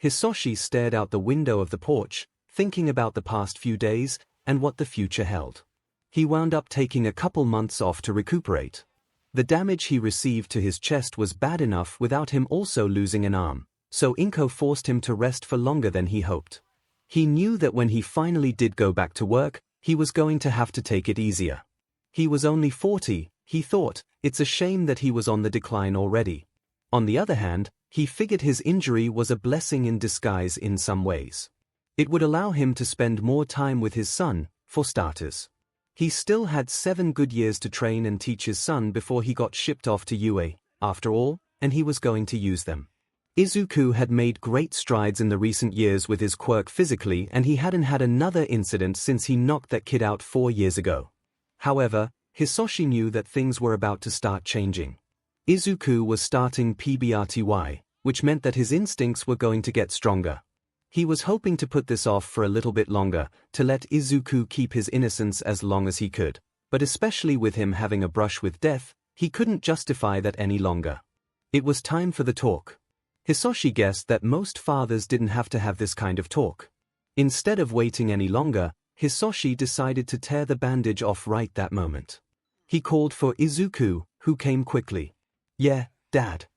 S1: Hisoshi stared out the window of the porch, thinking about the past few days and what the future held. He wound up taking a couple months off to recuperate. The damage he received to his chest was bad enough without him also losing an arm, so Inko forced him to rest for longer than he hoped. He knew that when he finally did go back to work, he was going to have to take it easier. He was only 40, he thought. It's a shame that he was on the decline already. On the other hand, he figured his injury was a blessing in disguise in some ways. It would allow him to spend more time with his son, for starters. He still had 7 good years to train and teach his son before he got shipped off to UA, after all, and he was going to use them. Izuku had made great strides in the recent years with his quirk physically, and he hadn't had another incident since he knocked that kid out 4 years ago. However, Hisoshi knew that things were about to start changing. Izuku was starting PBRTY, which meant that his instincts were going to get stronger. He was hoping to put this off for a little bit longer, to let Izuku keep his innocence as long as he could, but especially with him having a brush with death, he couldn't justify that any longer. It was time for the talk. Hisoshi guessed that most fathers didn't have to have this kind of talk. Instead of waiting any longer, Hisoshi decided to tear the bandage off right that moment. He called for Izuku, who came quickly. "Yeah, Dad."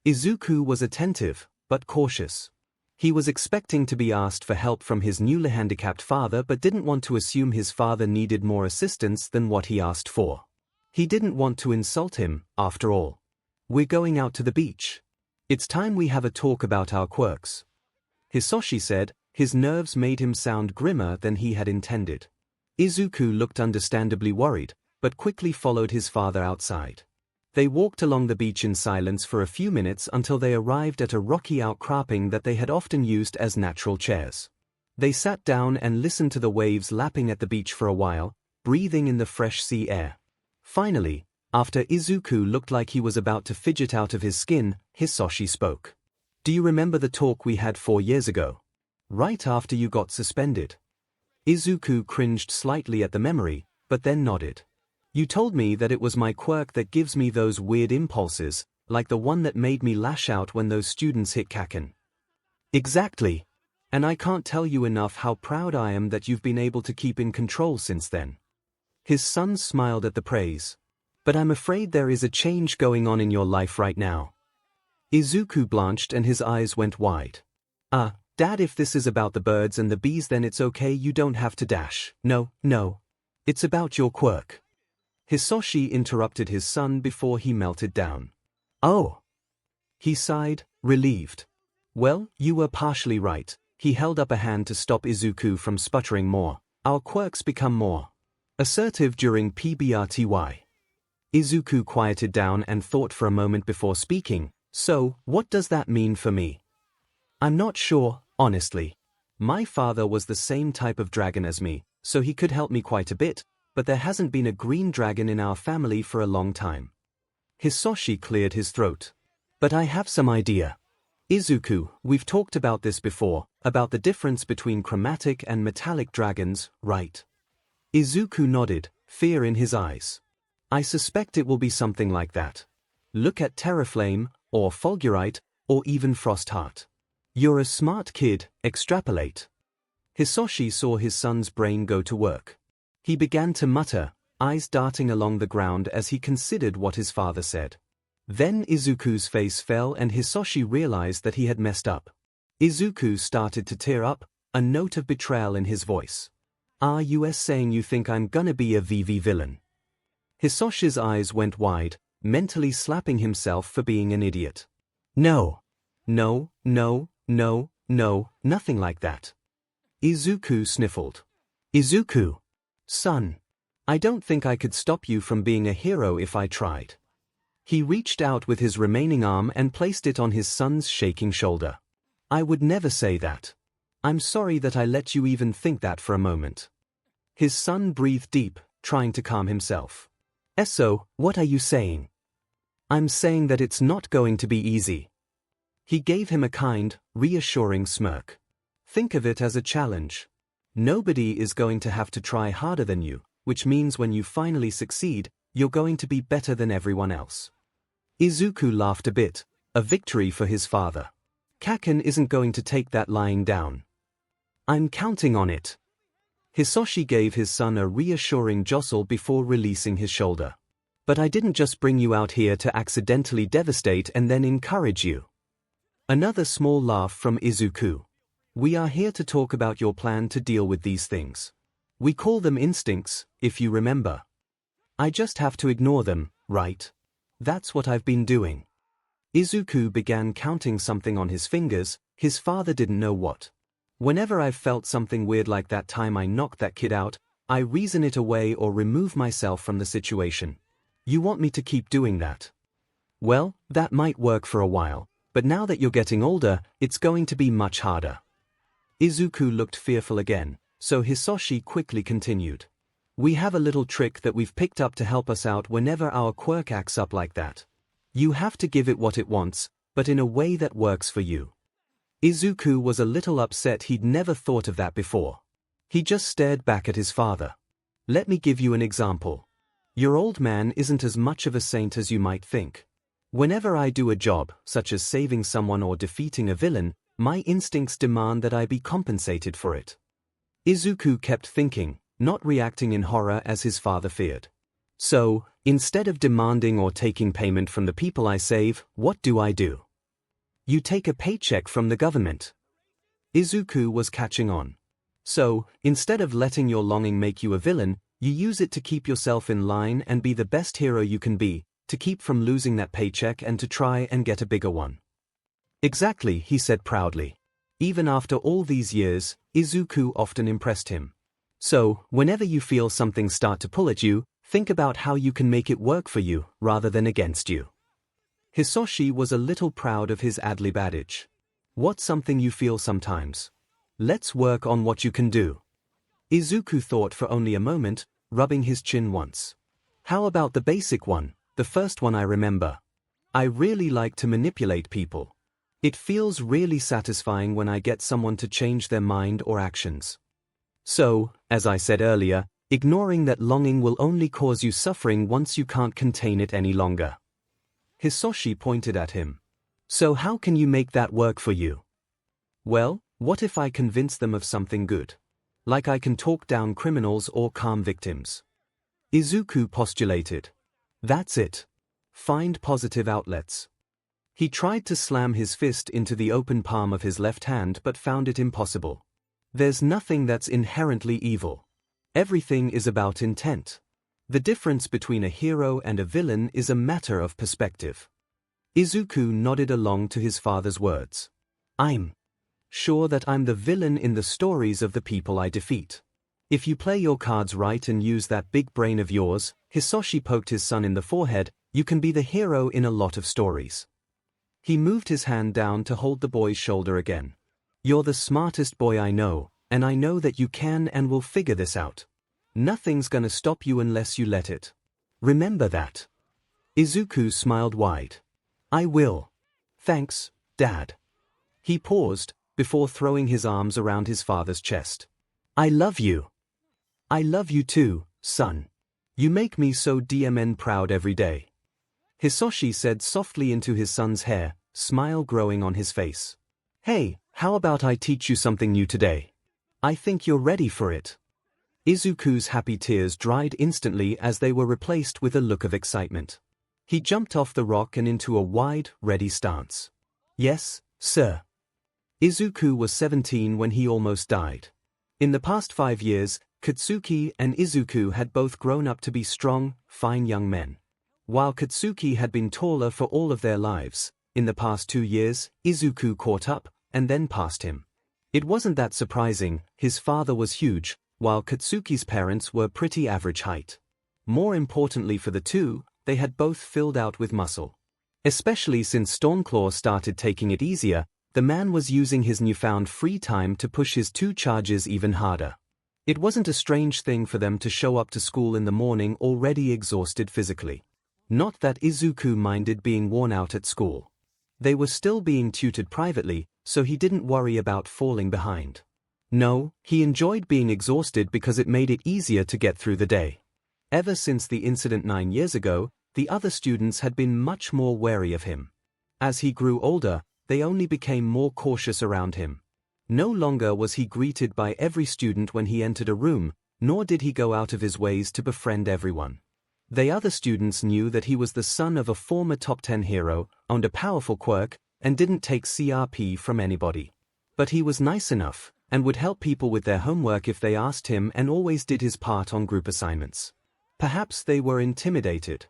S1: Izuku was attentive, but cautious. He was expecting to be asked for help from his newly handicapped father but didn't want to assume his father needed more assistance than what he asked for. He didn't want to insult him, after all. "We're going out to the beach. It's time we have a talk about our quirks," Hisoshi said. His nerves made him sound grimmer than he had intended. Izuku looked understandably worried, but quickly followed his father outside. They walked along the beach in silence for a few minutes until they arrived at a rocky outcropping that they had often used as natural chairs. They sat down and listened to the waves lapping at the beach for a while, breathing in the fresh sea air. Finally, after Izuku looked like he was about to fidget out of his skin, Hisoshi spoke. "Do you remember the talk we had 4 years ago? Right after you got suspended?" Izuku cringed slightly at the memory, but then nodded. "You told me that it was my quirk that gives me those weird impulses, like the one that made me lash out when those students hit Kaken." "Exactly. And I can't tell you enough how proud I am that you've been able to keep in control since then." His son smiled at the praise. "But I'm afraid there is a change going on in your life right now." Izuku blanched and his eyes went wide. Dad, if this is about the birds and the bees then it's okay, you don't have to dash." No. It's about your quirk." Hisoshi interrupted his son before he melted down. "Oh." He sighed, relieved. "Well, you were partially right." He held up a hand to stop Izuku from sputtering more. "Our quirks become more assertive during PBRTY." Izuku quieted down and thought for a moment before speaking. "So, what does that mean for me?" "I'm not sure, honestly. My father was the same type of dragon as me, so he could help me quite a bit, but there hasn't been a green dragon in our family for a long time." Hisoshi cleared his throat. "But I have some idea. Izuku, we've talked about this before, about the difference between chromatic and metallic dragons, right?" Izuku nodded, fear in his eyes. "I suspect it will be something like that. Look at Terraflame, or Fulgurite, or even Frost Heart. You're a smart kid, extrapolate. Hisoshi saw his son's brain go to work. He began to mutter, eyes darting along the ground as he considered what his father said. Then Izuku's face fell and Hisoshi realized that he had messed up. Izuku started to tear up, a note of betrayal in his voice. Are you saying you think I'm gonna be a VV villain? Hisoshi's eyes went wide, mentally slapping himself for being an idiot. No. No, no, no, no, nothing like that. Izuku sniffled. Izuku. Son. I don't think I could stop you from being a hero if I tried. He reached out with his remaining arm and placed it on his son's shaking shoulder. I would never say that. I'm sorry that I let you even think that for a moment. His son breathed deep, trying to calm himself. So, what are you saying? I'm saying that it's not going to be easy. He gave him a kind, reassuring smirk. Think of it as a challenge. Nobody is going to have to try harder than you, which means when you finally succeed, you're going to be better than everyone else. Izuku laughed a bit, a victory for his father. Kaken isn't going to take that lying down. I'm counting on it. Hisoshi gave his son a reassuring jostle before releasing his shoulder. But I didn't just bring you out here to accidentally devastate and then encourage you. Another small laugh from Izuku. We are here to talk about your plan to deal with these things. We call them instincts, if you remember. I just have to ignore them, right? That's what I've been doing. Izuku began counting something on his fingers, his father didn't know what. Whenever I've felt something weird like that time I knocked that kid out, I reason it away or remove myself from the situation. You want me to keep doing that? Well, that might work for a while, but now that you're getting older, it's going to be much harder. Izuku looked fearful again, so Hisoshi quickly continued. We have a little trick that we've picked up to help us out whenever our quirk acts up like that. You have to give it what it wants, but in a way that works for you. Izuku was a little upset he'd never thought of that before. He just stared back at his father. Let me give you an example. Your old man isn't as much of a saint as you might think. Whenever I do a job, such as saving someone or defeating a villain, my instincts demand that I be compensated for it. Izuku kept thinking, not reacting in horror as his father feared. So, instead of demanding or taking payment from the people I save, what do? You take a paycheck from the government. Izuku was catching on. So, instead of letting your longing make you a villain, you use it to keep yourself in line and be the best hero you can be, to keep from losing that paycheck and to try and get a bigger one. Exactly, he said proudly. Even after all these years, Izuku often impressed him. So, whenever you feel something start to pull at you, think about how you can make it work for you, rather than against you. Hisoshi was a little proud of his ad-lib adage. What's something you feel sometimes? Let's work on what you can do. Izuku thought for only a moment, rubbing his chin once. How about the basic one, the first one I remember? I really like to manipulate people. It feels really satisfying when I get someone to change their mind or actions. So, as I said earlier, ignoring that longing will only cause you suffering once you can't contain it any longer. Hisoshi pointed at him. So how can you make that work for you? Well, what if I convince them of something good? Like I can talk down criminals or calm victims. Izuku postulated. That's it. Find positive outlets. He tried to slam his fist into the open palm of his left hand but found it impossible. There's nothing that's inherently evil. Everything is about intent. The difference between a hero and a villain is a matter of perspective. Izuku nodded along to his father's words. I'm sure that I'm the villain in the stories of the people I defeat. If you play your cards right and use that big brain of yours, Hisoshi poked his son in the forehead, you can be the hero in a lot of stories. He moved his hand down to hold the boy's shoulder again. You're the smartest boy I know, and I know that you can and will figure this out. Nothing's gonna stop you unless you let it. Remember that. Izuku smiled wide. I will. Thanks, Dad. He paused, before throwing his arms around his father's chest. I love you. I love you too, son. You make me so proud every day. Hisoshi said softly into his son's hair, smile growing on his face. "Hey, how about I teach you something new today? I think you're ready for it." Izuku's happy tears dried instantly as they were replaced with a look of excitement. He jumped off the rock and into a wide, ready stance. "Yes, sir." Izuku was 17 when he almost died. In the past 5 years, Katsuki and Izuku had both grown up to be strong, fine young men. While Katsuki had been taller for all of their lives, in the past 2 years, Izuku caught up, and then passed him. It wasn't that surprising, his father was huge, while Katsuki's parents were pretty average height. More importantly for the two, they had both filled out with muscle. Especially since 𝐼𝐴𝐼 started taking it easier, the man was using his newfound free time to push his 2 charges even harder. It wasn't a strange thing for them to show up to school in the morning already exhausted physically. Not that Izuku minded being worn out at school. They were still being tutored privately, so he didn't worry about falling behind. No, he enjoyed being exhausted because it made it easier to get through the day. Ever since the incident 9 years ago, the other students had been much more wary of him. As he grew older, they only became more cautious around him. No longer was he greeted by every student when he entered a room, nor did he go out of his ways to befriend everyone. The other students knew that he was the son of a former top 10 hero, owned a powerful quirk, and didn't take CRP from anybody. But he was nice enough, and would help people with their homework if they asked him, and always did his part on group assignments. Perhaps they were intimidated.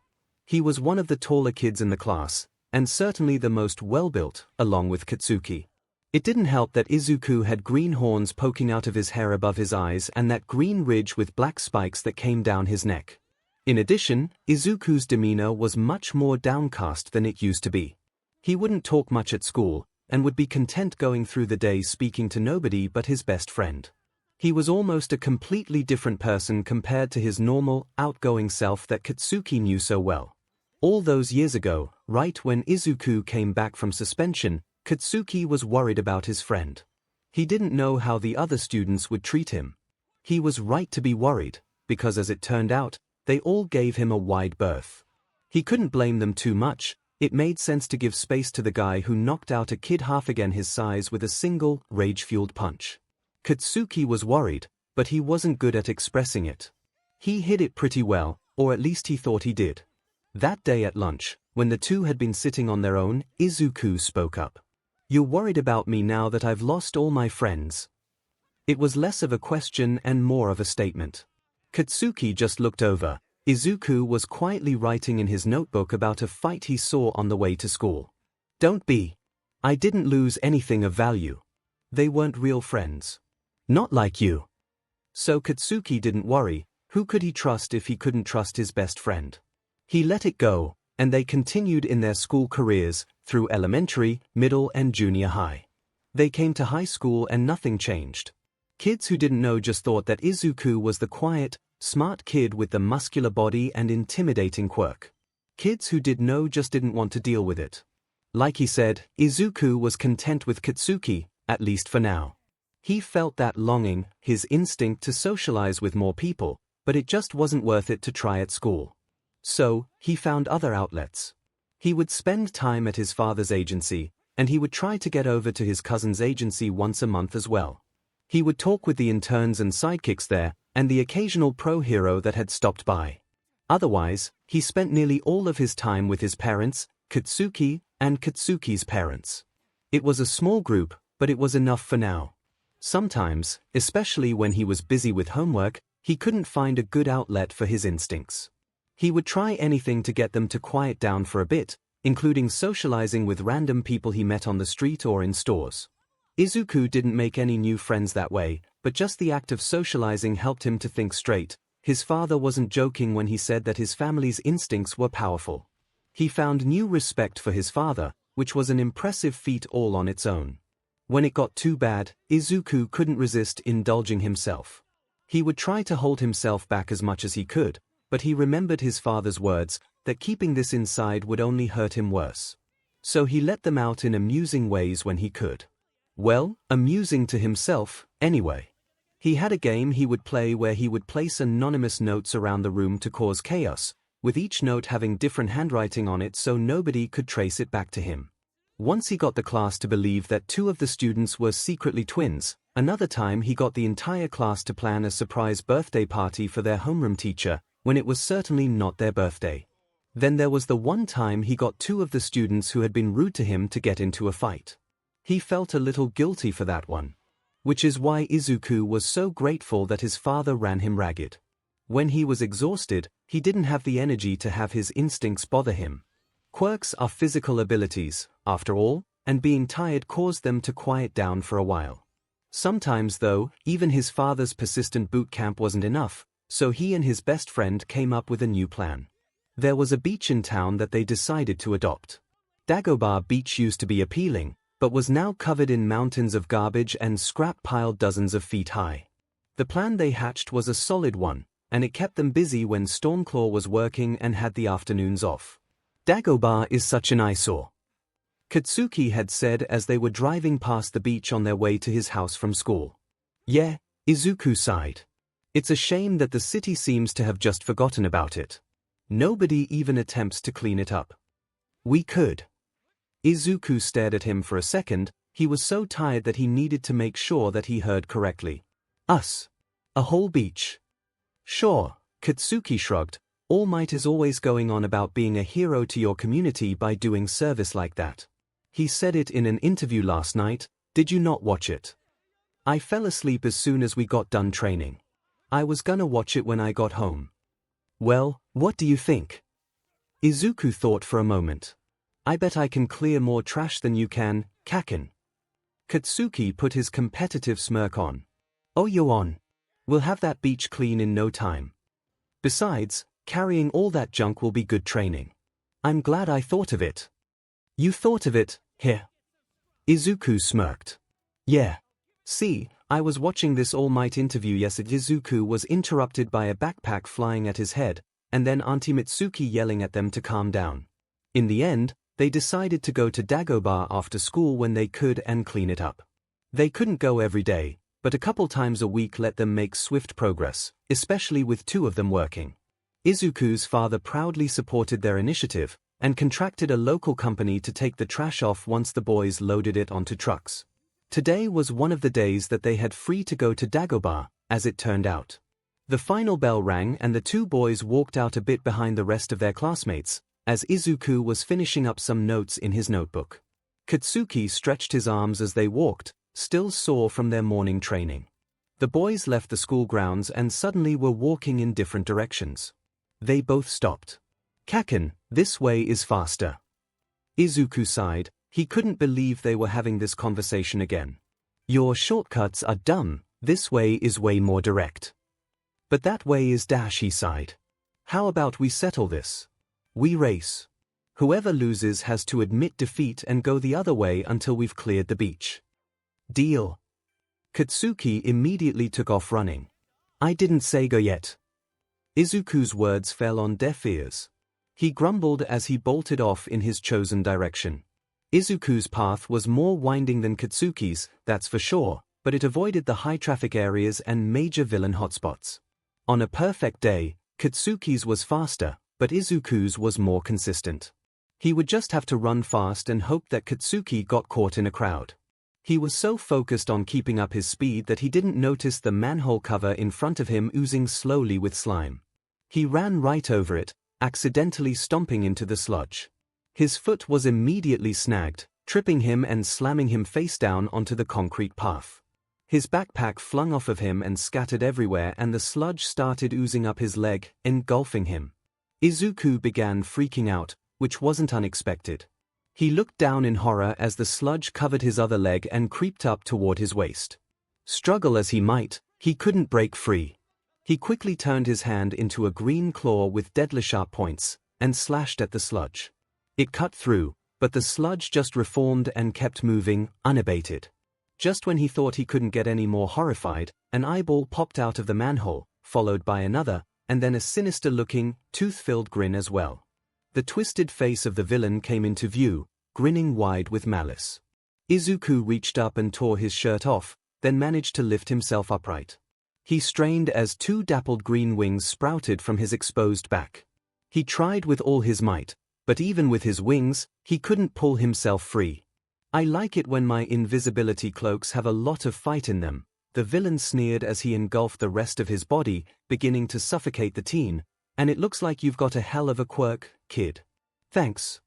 S1: He was one of the taller kids in the class, and certainly the most well-built, along with Katsuki. It didn't help that Izuku had green horns poking out of his hair above his eyes and that green ridge with black spikes that came down his neck. In addition, Izuku's demeanor was much more downcast than it used to be. He wouldn't talk much at school, and would be content going through the day speaking to nobody but his best friend. He was almost a completely different person compared to his normal, outgoing self that Katsuki knew so well. All those years ago, right when Izuku came back from suspension, Katsuki was worried about his friend. He didn't know how the other students would treat him. He was right to be worried, because as it turned out, they all gave him a wide berth. He couldn't blame them too much. It made sense to give space to the guy who knocked out a kid half again his size with a single, rage-fueled punch. Katsuki was worried, but he wasn't good at expressing it. He hid it pretty well, or at least he thought he did. That day at lunch, when the two had been sitting on their own, Izuku spoke up. "You're worried about me now that I've lost all my friends?" It was less of a question and more of a statement. Katsuki just looked over. Izuku was quietly writing in his notebook about a fight he saw on the way to school. "Don't be. I didn't lose anything of value. They weren't real friends. Not like you." So Katsuki didn't worry. Who could he trust if he couldn't trust his best friend? He let it go, and they continued in their school careers, through elementary, middle and junior high. They came to high school and nothing changed. Kids who didn't know just thought that Izuku was the quiet, smart kid with the muscular body and intimidating quirk. Kids who did know just didn't want to deal with it. Like he said, Izuku was content with Katsuki, at least for now. He felt that longing, his instinct to socialize with more people, but it just wasn't worth it to try at school. So, he found other outlets. He would spend time at his father's agency, and he would try to get over to his cousin's agency once a month as well. He would talk with the interns and sidekicks there, and the occasional pro hero that had stopped by. Otherwise, he spent nearly all of his time with his parents, Katsuki, and Katsuki's parents. It was a small group, but it was enough for now. Sometimes, especially when he was busy with homework, he couldn't find a good outlet for his instincts. He would try anything to get them to quiet down for a bit, including socializing with random people he met on the street or in stores. Izuku didn't make any new friends that way, but just the act of socializing helped him to think straight. His father wasn't joking when he said that his family's instincts were powerful. He found new respect for his father, which was an impressive feat all on its own. When it got too bad, Izuku couldn't resist indulging himself. He would try to hold himself back as much as he could, but he remembered his father's words, that keeping this inside would only hurt him worse. So he let them out in amusing ways when he could. Well, amusing to himself, anyway. He had a game he would play where he would place anonymous notes around the room to cause chaos, with each note having different handwriting on it so nobody could trace it back to him. Once he got the class to believe that two of the students were secretly twins, another time he got the entire class to plan a surprise birthday party for their homeroom teacher, when it was certainly not their birthday. Then there was the one time he got two of the students who had been rude to him to get into a fight. He felt a little guilty for that one. Which is why Izuku was so grateful that his father ran him ragged. When he was exhausted, he didn't have the energy to have his instincts bother him. Quirks are physical abilities, after all, and being tired caused them to quiet down for a while. Sometimes though, even his father's persistent boot camp wasn't enough, so he and his best friend came up with a new plan. There was a beach in town that they decided to adopt. Dagobah Beach used to be appealing, but was now covered in mountains of garbage and scrap piled dozens of feet high. The plan they hatched was a solid one, and it kept them busy when 𝐶𝐿 was working and had the afternoons off. Dagobah is such an eyesore, Katsuki had said as they were driving past the beach on their way to his house from school. Yeah, Izuku sighed. It's a shame that the city seems to have just forgotten about it. Nobody even attempts to clean it up. We could. Izuku stared at him for a second. He was so tired that he needed to make sure that he heard correctly. Us. A whole beach. Sure, Katsuki shrugged. All Might is always going on about being a hero to your community by doing service like that. He said it in an interview last night. Did you not watch it? I fell asleep as soon as we got done training. I was gonna watch it when I got home. Well, what do you think? Izuku thought for a moment. I bet I can clear more trash than you can, Kaken. Katsuki put his competitive smirk on. Oh, you're on. We'll have that beach clean in no time. Besides, carrying all that junk will be good training. I'm glad I thought of it. You thought of it, here? Izuku smirked. Yeah. See, I was watching this All Might interview yesterday. Izuku was interrupted by a backpack flying at his head, and then Auntie Mitsuki yelling at them to calm down. In the end, they decided to go to Dagobah after school when they could and clean it up. They couldn't go every day, but a couple times a week let them make swift progress, especially with two of them working. Izuku's father proudly supported their initiative, and contracted a local company to take the trash off once the boys loaded it onto trucks. Today was one of the days that they had free to go to Dagobah, as it turned out. The final bell rang and the two boys walked out a bit behind the rest of their classmates, as Izuku was finishing up some notes in his notebook. Katsuki stretched his arms as they walked, still sore from their morning training. The boys left the school grounds and suddenly were walking in different directions. They both stopped. Kaken, this way is faster. Izuku sighed. He couldn't believe they were having this conversation again. Your shortcuts are dumb, this way is way more direct. But that way is dash, he sighed. How about we settle this? We race. Whoever loses has to admit defeat and go the other way until we've cleared the beach. Deal. Katsuki immediately took off running. I didn't say go yet. Izuku's words fell on deaf ears. He grumbled as he bolted off in his chosen direction. Izuku's path was more winding than Katsuki's, that's for sure, but it avoided the high-traffic areas and major villain hotspots. On a perfect day, Katsuki's was faster, but Izuku's was more consistent. He would just have to run fast and hope that Katsuki got caught in a crowd. He was so focused on keeping up his speed that he didn't notice the manhole cover in front of him oozing slowly with slime. He ran right over it, accidentally stomping into the sludge. His foot was immediately snagged, tripping him and slamming him face down onto the concrete path. His backpack flung off of him and scattered everywhere, and the sludge started oozing up his leg, engulfing him. Izuku began freaking out, which wasn't unexpected. He looked down in horror as the sludge covered his other leg and creeped up toward his waist. Struggle as he might, he couldn't break free. He quickly turned his hand into a green claw with deadly sharp points, and slashed at the sludge. It cut through, but the sludge just reformed and kept moving, unabated. Just when he thought he couldn't get any more horrified, an eyeball popped out of the manhole, followed by another, and then a sinister-looking, tooth-filled grin as well. The twisted face of the villain came into view, grinning wide with malice. Izuku reached up and tore his shirt off, then managed to lift himself upright. He strained as two dappled green wings sprouted from his exposed back. He tried with all his might, but even with his wings, he couldn't pull himself free. I like it when my invisibility cloaks have a lot of fight in them, the villain sneered as he engulfed the rest of his body, beginning to suffocate the teen. And it looks like you've got a hell of a quirk, kid. Thanks.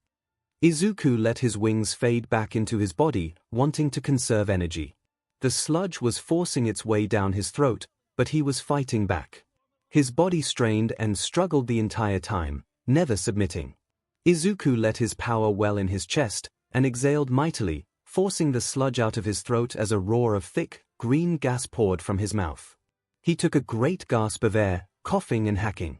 S1: Izuku let his wings fade back into his body, wanting to conserve energy. The sludge was forcing its way down his throat, but he was fighting back. His body strained and struggled the entire time, never submitting. Izuku let his power well in his chest, and exhaled mightily, forcing the sludge out of his throat as a roar of thick, green gas poured from his mouth. He took a great gasp of air, coughing and hacking.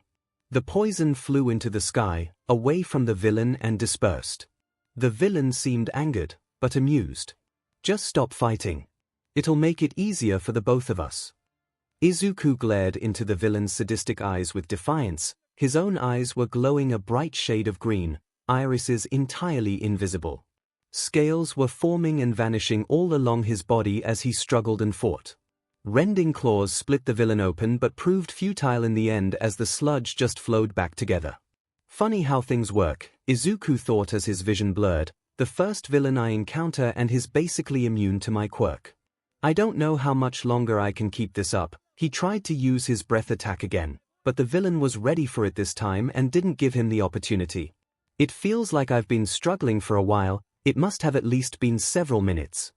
S1: The poison flew into the sky, away from the villain and dispersed. The villain seemed angered, but amused. Just stop fighting. It'll make it easier for the both of us. Izuku glared into the villain's sadistic eyes with defiance. His own eyes were glowing a bright shade of green, irises entirely invisible. Scales were forming and vanishing all along his body as he struggled and fought. Rending claws split the villain open but proved futile in the end as the sludge just flowed back together. Funny how things work, Izuku thought as his vision blurred. The first villain I encounter and he's basically immune to my quirk. I don't know how much longer I can keep this up. He tried to use his breath attack again, but the villain was ready for it this time and didn't give him the opportunity. It feels like I've been struggling for a while. It must have at least been several minutes.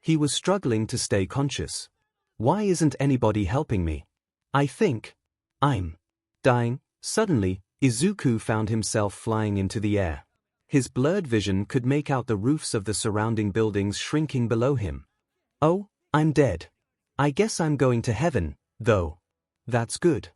S1: He was struggling to stay conscious. Why isn't anybody helping me? I think I'm dying. Suddenly, Izuku found himself flying into the air. His blurred vision could make out the roofs of the surrounding buildings shrinking below him. Oh, I'm dead. I guess I'm going to heaven, though. That's good.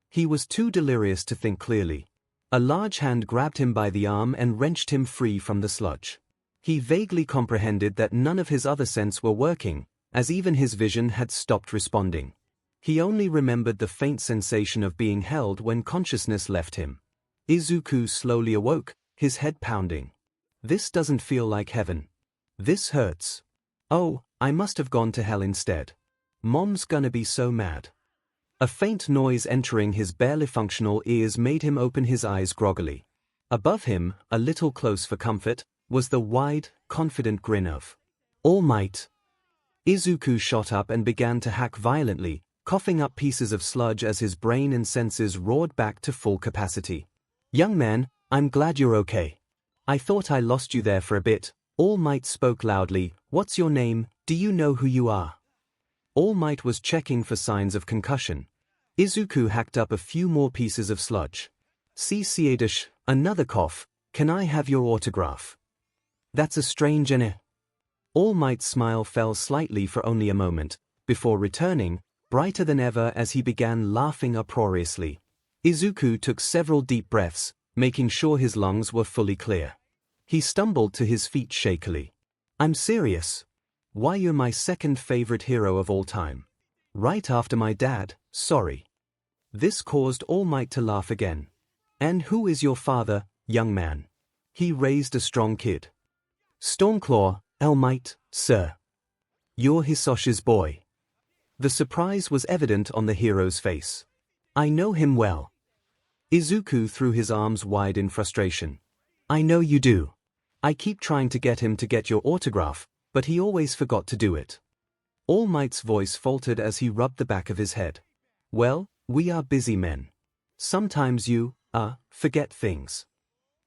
S1: He was too delirious to think clearly. A large hand grabbed him by the arm and wrenched him free from the sludge. He vaguely comprehended that none of his other senses were working, as even his vision had stopped responding. He only remembered the faint sensation of being held when consciousness left him. Izuku slowly awoke, his head pounding. This doesn't feel like heaven. This hurts. Oh, I must have gone to hell instead. Mom's gonna be so mad. A faint noise entering his barely functional ears made him open his eyes groggily. Above him, a little close for comfort, was the wide, confident grin of All Might. Izuku shot up and began to hack violently, coughing up pieces of sludge as his brain and senses roared back to full capacity. Young man, I'm glad you're okay. I thought I lost you there for a bit. All Might spoke loudly. What's your name? Do you know who you are? All Might was checking for signs of concussion. Izuku hacked up a few more pieces of sludge. 𝐶𝐸, another cough. Can I have your autograph? That's a strange All Might's smile fell slightly for only a moment, before returning, brighter than ever as he began laughing uproariously. Izuku took several deep breaths, making sure his lungs were fully clear. He stumbled to his feet shakily. I'm serious. Why, you're my second favorite hero of all time. Right after my dad, sorry. This caused All Might to laugh again. And who is your father, young man? He raised a strong kid. Stormclaw, All Might, sir. You're Hisosh's boy. The surprise was evident on the hero's face. I know him well. Izuku threw his arms wide in frustration. I know you do. I keep trying to get him to get your autograph, but he always forgot to do it. All Might's voice faltered as he rubbed the back of his head. Well, we are busy men. Sometimes you, forget things.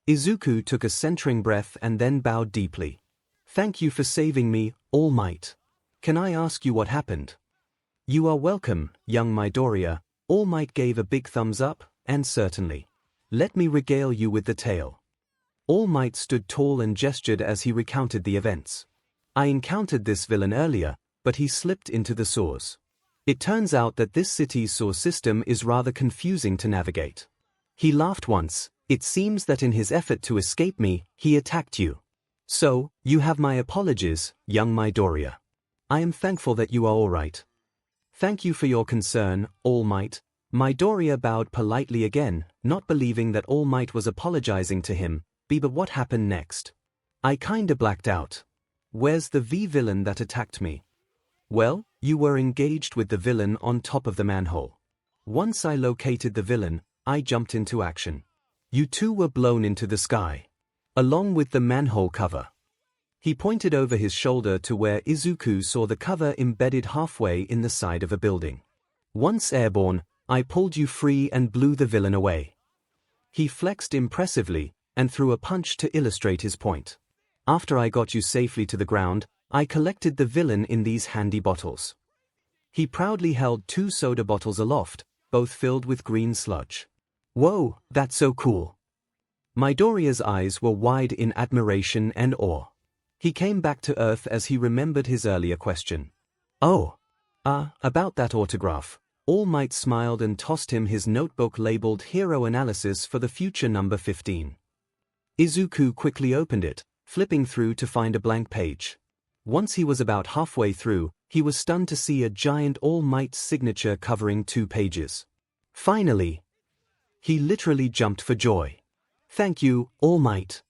S1: Izuku took a centering breath and then bowed deeply. Thank you for saving me, All Might. Can I ask you what happened? You are welcome, young Midoriya. All Might gave a big thumbs up, and certainly. Let me regale you with the tale. All Might stood tall and gestured as he recounted the events. I encountered this villain earlier, but he slipped into the sewers. It turns out that this city's sewer system is rather confusing to navigate. He laughed once. It seems that in his effort to escape me, he attacked you. So, you have my apologies, young Midoriya. I am thankful that you are all right. Thank you for your concern, All Might. Midoriya bowed politely again, not believing that All Might was apologizing to him. But what happened next? I kinda blacked out. Where's the villain that attacked me? Well, you were engaged with the villain on top of the manhole. Once I located the villain, I jumped into action. You two were blown into the sky. Along with the manhole cover. He pointed over his shoulder to where Izuku saw the cover embedded halfway in the side of a building. Once airborne, I pulled you free and blew the villain away. He flexed impressively and threw a punch to illustrate his point. After I got you safely to the ground, I collected the villain in these handy bottles. He proudly held 2 soda bottles aloft, both filled with green sludge. Whoa, that's so cool. Midoriya's eyes were wide in admiration and awe. He came back to earth as he remembered his earlier question. Oh. About that autograph. All Might smiled and tossed him his notebook labeled Hero Analysis for the future number 15. Izuku quickly opened it, flipping through to find a blank page. Once he was about halfway through, he was stunned to see a giant All Might's signature covering 2 pages. Finally! He literally jumped for joy. Thank you, All Might.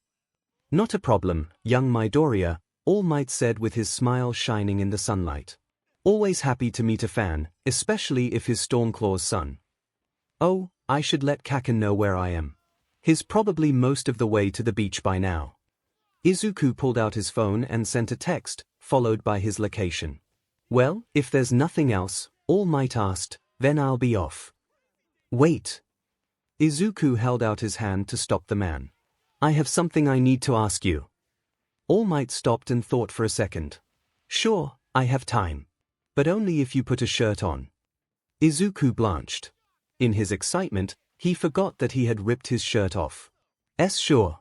S1: Not a problem, young Midoriya, All Might said with his smile shining in the sunlight. Always happy to meet a fan, especially if he's Stormclaw's son. Oh, I should let Kaken know where I am. He's probably most of the way to the beach by now. Izuku pulled out his phone and sent a text, followed by his location. Well, if there's nothing else, All Might asked, then I'll be off. Wait. Izuku held out his hand to stop the man. I have something I need to ask you. All Might stopped and thought for a second. Sure, I have time. But only if you put a shirt on. Izuku blanched. In his excitement, he forgot that he had ripped his shirt off. Sure.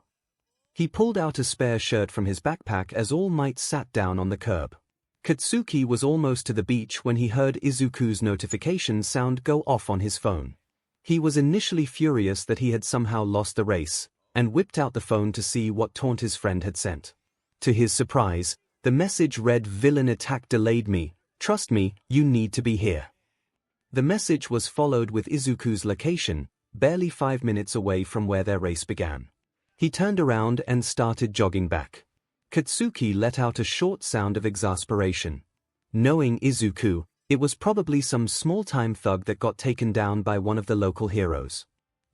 S1: He pulled out a spare shirt from his backpack as All Might sat down on the curb. Katsuki was almost to the beach when he heard Izuku's notification sound go off on his phone. He was initially furious that he had somehow lost the race, and whipped out the phone to see what taunt his friend had sent. To his surprise, the message read, "Villain attack delayed me. Trust me, you need to be here." The message was followed with Izuku's location, barely 5 minutes away from where their race began. He turned around and started jogging back. Katsuki let out a short sound of exasperation. Knowing Izuku, it was probably some small-time thug that got taken down by one of the local heroes.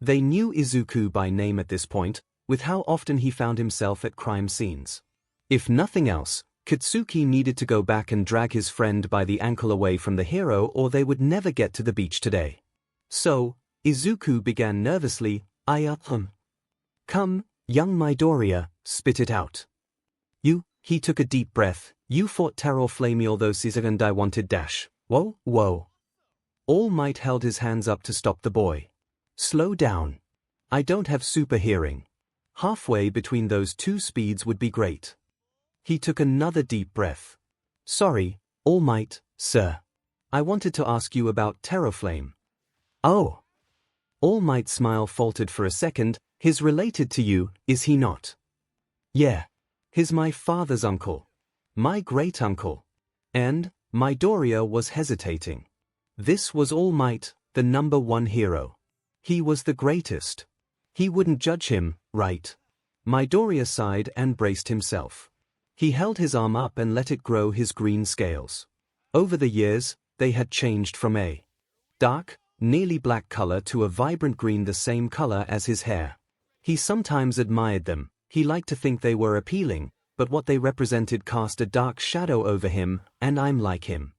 S1: They knew Izuku by name at this point, with how often he found himself at crime scenes. If nothing else, Katsuki needed to go back and drag his friend by the ankle away from the hero or they would never get to the beach today. So, Izuku began nervously, Come, young Midoriya, spit it out. He took a deep breath. You fought Terrorflame although Caesar and I wanted dash. Whoa. All Might held his hands up to stop the boy. Slow down. I don't have super hearing. Halfway between those 2 speeds would be great. He took another deep breath. Sorry, All Might, sir. I wanted to ask you about Terrorflame. Oh. All Might's smile faltered for a second. He's related to you, is he not? Yeah. He's my father's uncle. My great-uncle. And, Midoriya was hesitating. This was All Might, the number 1 hero. He was the greatest. He wouldn't judge him, right? Midoriya sighed and braced himself. He held his arm up and let it grow his green scales. Over the years, they had changed from a dark, nearly black color to a vibrant green the same color as his hair. He sometimes admired them. He liked to think they were appealing, but what they represented cast a dark shadow over him, and I'm like him.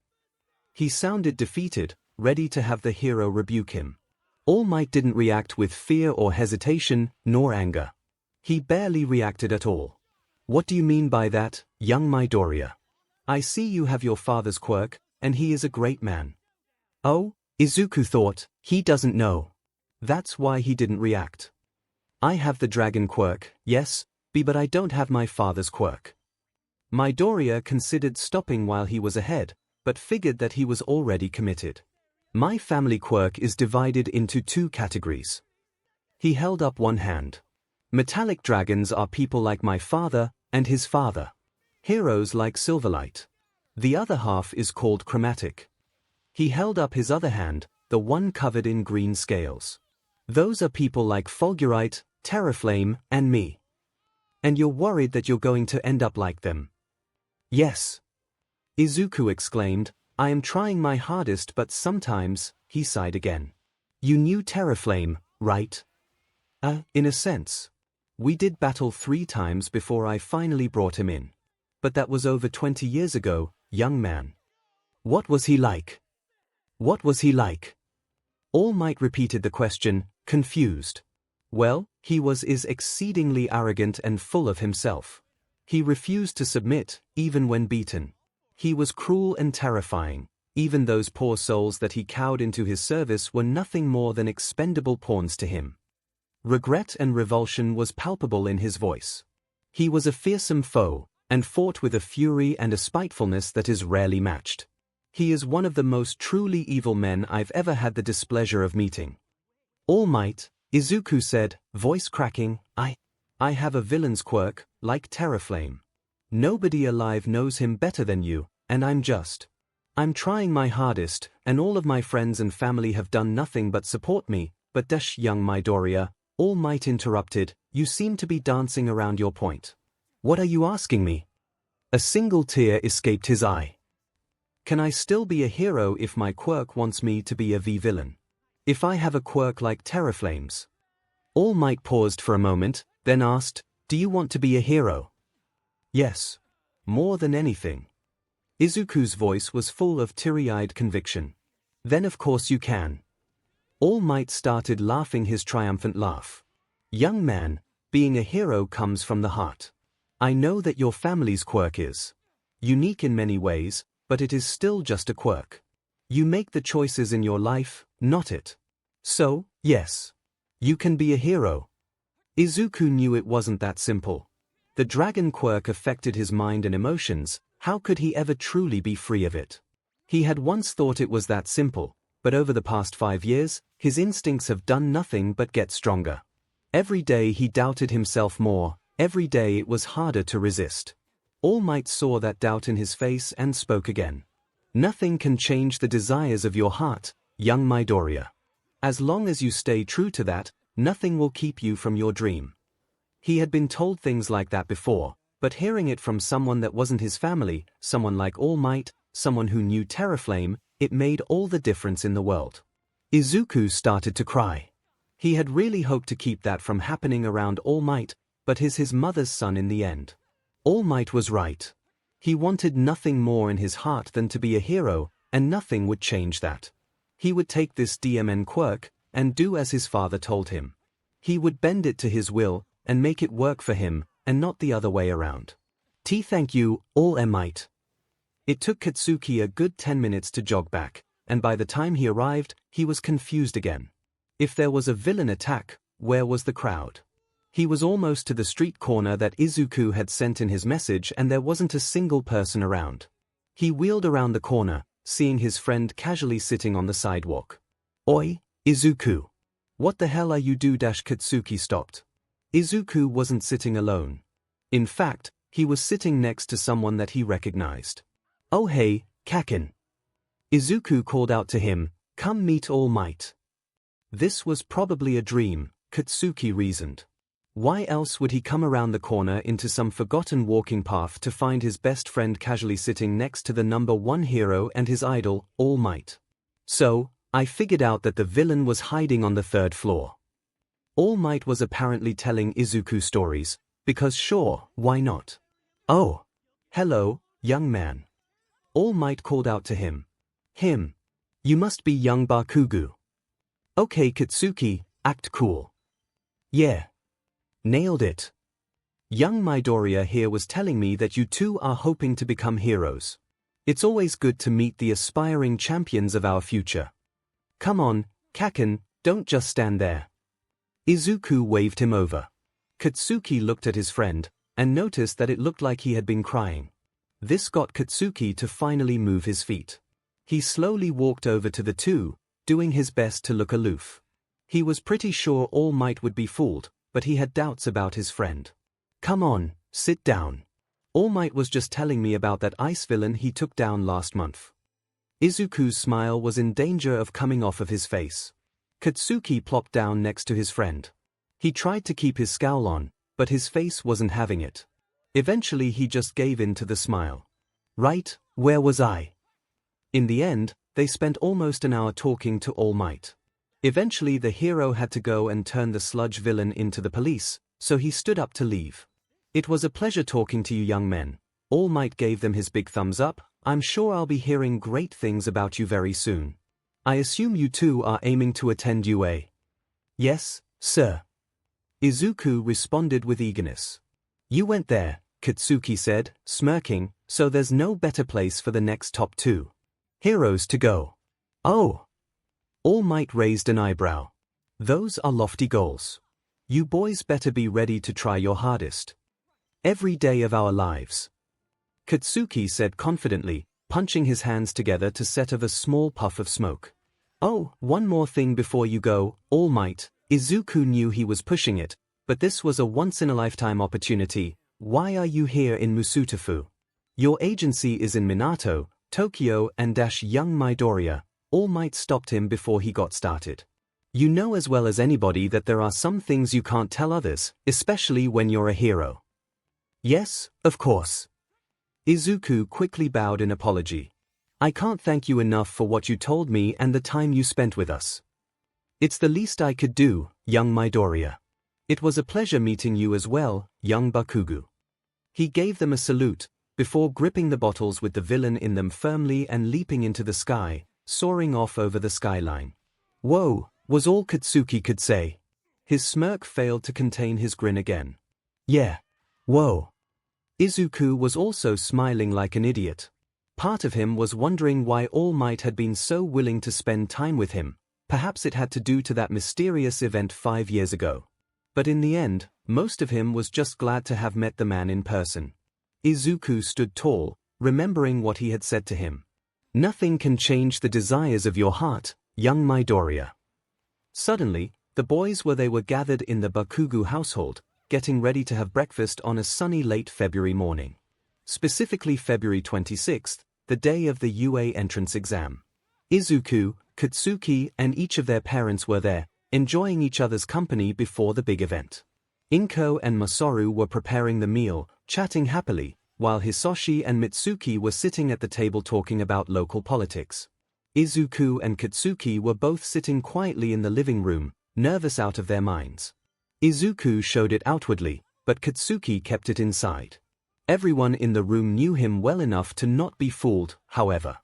S1: He sounded defeated, ready to have the hero rebuke him. All Might didn't react with fear or hesitation, nor anger. He barely reacted at all. What do you mean by that, young Midoriya? I see you have your father's quirk, and he is a great man. Oh, Izuku thought, he doesn't know. That's why he didn't react. I have the dragon quirk, yes, but I don't have my father's quirk. Midoriya considered stopping while he was ahead, but figured that he was already committed. My family quirk is divided into 2 categories. He held up one hand. Metallic dragons are people like my father and his father. Heroes like 𝐒𝐿. The other half is called chromatic. He held up his other hand, the one covered in green scales. Those are people like Fulgurite, Terrorflame, and me. And you're worried that you're going to end up like them. Yes. Izuku exclaimed, I am trying my hardest but sometimes, he sighed again. You knew Terrorflame, right? In a sense. We did battle 3 times before I finally brought him in. But that was over 20 years ago, young man. What was he like? What was he like? All Might repeated the question, confused. Well, he is exceedingly arrogant and full of himself. He refused to submit, even when beaten. He was cruel and terrifying. Even those poor souls that he cowed into his service were nothing more than expendable pawns to him. Regret and revulsion was palpable in his voice. He was a fearsome foe, and fought with a fury and a spitefulness that is rarely matched. He is one of the most truly evil men I've ever had the displeasure of meeting. All Might, Izuku said, voice cracking, I have a villain's quirk, like Terraflame. Nobody alive knows him better than you, and I'm trying my hardest, and all of my friends and family have done nothing but support me, but young Midoriya, All Might interrupted, you seem to be dancing around your point. What are you asking me? A single tear escaped his eye. Can I still be a hero if my quirk wants me to be a villain? If I have a quirk like Terraflame's? All Might paused for a moment, then asked, do you want to be a hero? Yes. More than anything. Izuku's voice was full of teary-eyed conviction. Then of course you can. All Might started laughing his triumphant laugh. Young man, being a hero comes from the heart. I know that your family's quirk is unique in many ways, but it is still just a quirk. You make the choices in your life, not it. So, yes. You can be a hero. Izuku knew it wasn't that simple. The dragon quirk affected his mind and emotions. How could he ever truly be free of it? He had once thought it was that simple, but over the past 5 years, his instincts have done nothing but get stronger. Every day he doubted himself more, every day it was harder to resist. All Might saw that doubt in his face and spoke again. Nothing can change the desires of your heart, young Midoriya. As long as you stay true to that, nothing will keep you from your dream. He had been told things like that before, but hearing it from someone that wasn't his family, someone like All Might, someone who knew Terraflame, it made all the difference in the world. Izuku started to cry. He had really hoped to keep that from happening around All Might, but his mother's son in the end. All Might was right. He wanted nothing more in his heart than to be a hero, and nothing would change that. He would take this DMN quirk, and do as his father told him. He would bend it to his will, and make it work for him, and not the other way around. Thank you, All Might. It took Katsuki a good 10 minutes to jog back, and by the time he arrived, he was confused again. If there was a villain attack, where was the crowd? He was almost to the street corner that Izuku had sent in his message and there wasn't a single person around. He wheeled around the corner, seeing his friend casually sitting on the sidewalk. Oi, Izuku. What the hell are you do? Katsuki stopped. Izuku wasn't sitting alone. In fact, he was sitting next to someone that he recognized. Oh hey, Kakin. Izuku called out to him, come meet All Might. This was probably a dream, Katsuki reasoned. Why else would he come around the corner into some forgotten walking path to find his best friend casually sitting next to the #1 hero and his idol, All Might? So, I figured out that the villain was hiding on the 3rd floor. All Might was apparently telling Izuku stories, because sure, why not? Oh. Hello, young man. All Might called out to him. You must be young Bakugo. Okay Katsuki, act cool. Yeah. Nailed it. Young Midoriya here was telling me that you two are hoping to become heroes. It's always good to meet the aspiring champions of our future. Come on, Kakin, don't just stand there. Izuku waved him over. Katsuki looked at his friend, and noticed that it looked like he had been crying. This got Katsuki to finally move his feet. He slowly walked over to the two, doing his best to look aloof. He was pretty sure All Might would be fooled, but he had doubts about his friend. Come on, sit down. All Might was just telling me about that ice villain he took down last month. Izuku's smile was in danger of coming off of his face. Katsuki plopped down next to his friend. He tried to keep his scowl on, but his face wasn't having it. Eventually he just gave in to the smile. Right, where was I? In the end, they spent almost an hour talking to All Might. Eventually the hero had to go and turn the sludge villain into the police, so he stood up to leave. It was a pleasure talking to you young men. All Might gave them his big thumbs up. I'm sure I'll be hearing great things about you very soon. I assume you two are aiming to attend UA. Yes, sir. Izuku responded with eagerness. You went there, Katsuki said, smirking, so there's no better place for the next top 2 heroes to go. Oh! All Might raised an eyebrow. Those are lofty goals. You boys better be ready to try your hardest. Every day of our lives. Katsuki said confidently, punching his hands together to set off a small puff of smoke. Oh, one more thing before you go, All Might. Izuku knew he was pushing it, but this was a once-in-a-lifetime opportunity. Why are you here in Musutafu? Your agency is in Minato, Tokyo and young Midoriya. All Might stopped him before he got started. You know as well as anybody that there are some things you can't tell others, especially when you're a hero. Yes, of course. Izuku quickly bowed in apology. I can't thank you enough for what you told me and the time you spent with us. It's the least I could do, young Midoriya. It was a pleasure meeting you as well, young Bakugo. He gave them a salute, before gripping the bottles with the villain in them firmly and leaping into the sky, soaring off over the skyline. Whoa, was all Katsuki could say. His smirk failed to contain his grin again. Yeah. Whoa. Izuku was also smiling like an idiot. Part of him was wondering why All Might had been so willing to spend time with him. Perhaps it had to do to that mysterious event 5 years ago. But in the end, most of him was just glad to have met the man in person. Izuku stood tall, remembering what he had said to him. Nothing can change the desires of your heart, young Midoriya. Suddenly, the boys were gathered in the Bakugo household, getting ready to have breakfast on a sunny late February morning. Specifically February 26th, the day of the UA entrance exam. Izuku, Katsuki and each of their parents were there, enjoying each other's company before the big event. Inko and Masaru were preparing the meal, chatting happily, while Hisoshi and Mitsuki were sitting at the table talking about local politics. Izuku and Katsuki were both sitting quietly in the living room, nervous out of their minds. Izuku showed it outwardly, but Katsuki kept it inside. Everyone in the room knew him well enough to not be fooled, however.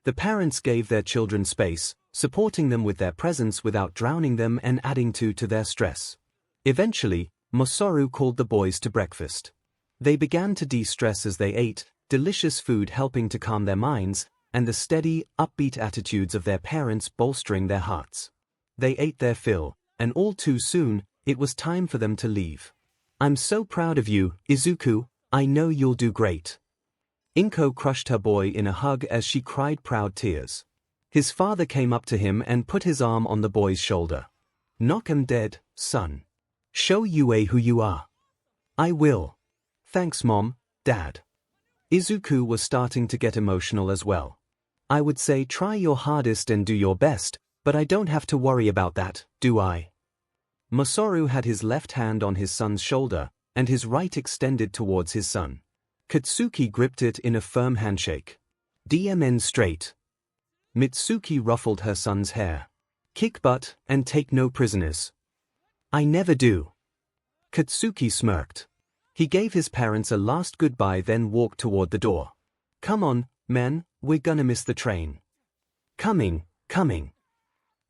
S1: The parents gave their children space, supporting them with their presence without drowning them and adding to their stress. Eventually, Masaru called the boys to breakfast. They began to de-stress as they ate, delicious food helping to calm their minds, and the steady, upbeat attitudes of their parents bolstering their hearts. They ate their fill, and all too soon, it was time for them to leave. I'm so proud of you, Izuku, I know you'll do great. Inko crushed her boy in a hug as she cried proud tears. His father came up to him and put his arm on the boy's shoulder. Knock 'em dead, son. Show UA who you are. I will. Thanks Mom, Dad. Izuku was starting to get emotional as well. I would say try your hardest and do your best, but I don't have to worry about that, do I? Masaru had his left hand on his son's shoulder, and his right extended towards his son. Katsuki gripped it in a firm handshake. DMN straight. Mitsuki ruffled her son's hair. Kick butt and take no prisoners. I never do. Katsuki smirked. He gave his parents a last goodbye then walked toward the door. Come on, men, we're gonna miss the train. Coming.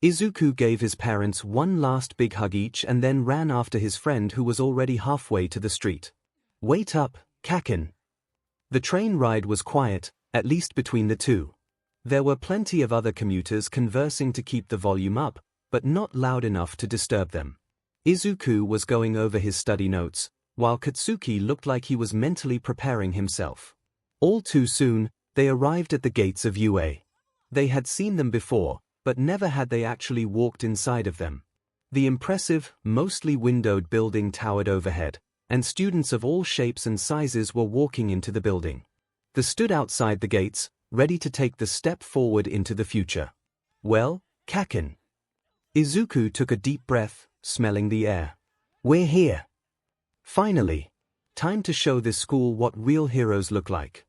S1: Izuku gave his parents one last big hug each and then ran after his friend who was already halfway to the street. Wait up, Kaken. The train ride was quiet, at least between the two. There were plenty of other commuters conversing to keep the volume up, but not loud enough to disturb them. Izuku was going over his study notes, while Katsuki looked like he was mentally preparing himself. All too soon, they arrived at the gates of UA. They had seen them before, but never had they actually walked inside of them. The impressive, mostly windowed building towered overhead, and students of all shapes and sizes were walking into the building. They stood outside the gates, ready to take the step forward into the future. Well, Kaken. Izuku took a deep breath, smelling the air. We're here. Finally. Time to show this school what real heroes look like.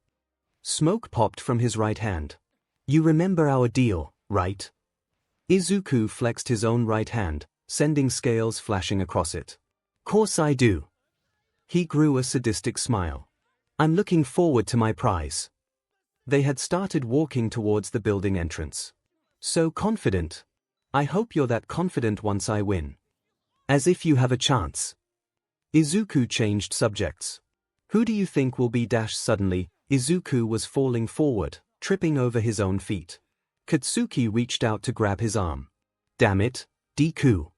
S1: Smoke popped from his right hand. You remember our deal, right? Izuku flexed his own right hand, sending scales flashing across it. Course I do. He grew a sadistic smile. I'm looking forward to my prize. They had started walking towards the building entrance. So confident. I hope you're that confident once I win. As if you have a chance. Izuku changed subjects. Who do you think will be dash suddenly? Izuku was falling forward, tripping over his own feet. Katsuki reached out to grab his arm. Damn it, Deku.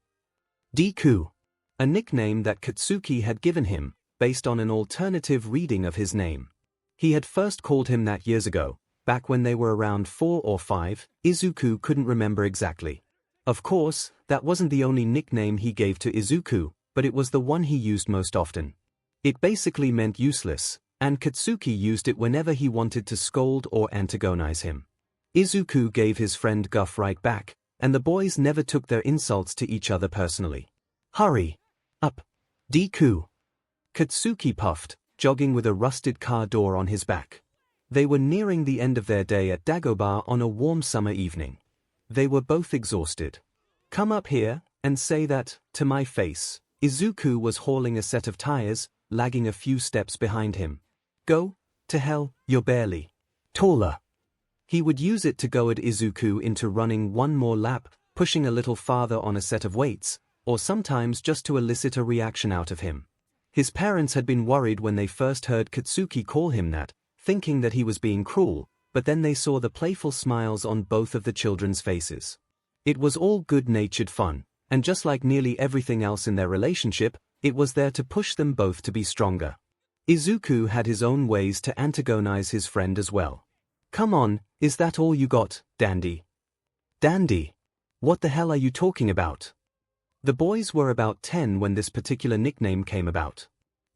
S1: Deku. A nickname that Katsuki had given him, based on an alternative reading of his name. He had first called him that years ago, back when they were around 4 or 5, Izuku couldn't remember exactly. Of course, that wasn't the only nickname he gave to Izuku, but it was the one he used most often. It basically meant useless, and Katsuki used it whenever he wanted to scold or antagonize him. Izuku gave his friend guff right back, and the boys never took their insults to each other personally. Hurry up, Deku. Katsuki puffed, jogging with a rusted car door on his back. They were nearing the end of their day at Dagobah on a warm summer evening. They were both exhausted. Come up here, and say that, to my face. Izuku was hauling a set of tires, lagging a few steps behind him. Go to hell, you're barely taller. He would use it to goad Izuku into running one more lap, pushing a little farther on a set of weights, or sometimes just to elicit a reaction out of him. His parents had been worried when they first heard Katsuki call him that, thinking that he was being cruel, but then they saw the playful smiles on both of the children's faces. It was all good-natured fun, and just like nearly everything else in their relationship, it was there to push them both to be stronger. Izuku had his own ways to antagonize his friend as well. Come on, is that all you got, Dandy? Dandy? What the hell are you talking about? The boys were about 10 when this particular nickname came about.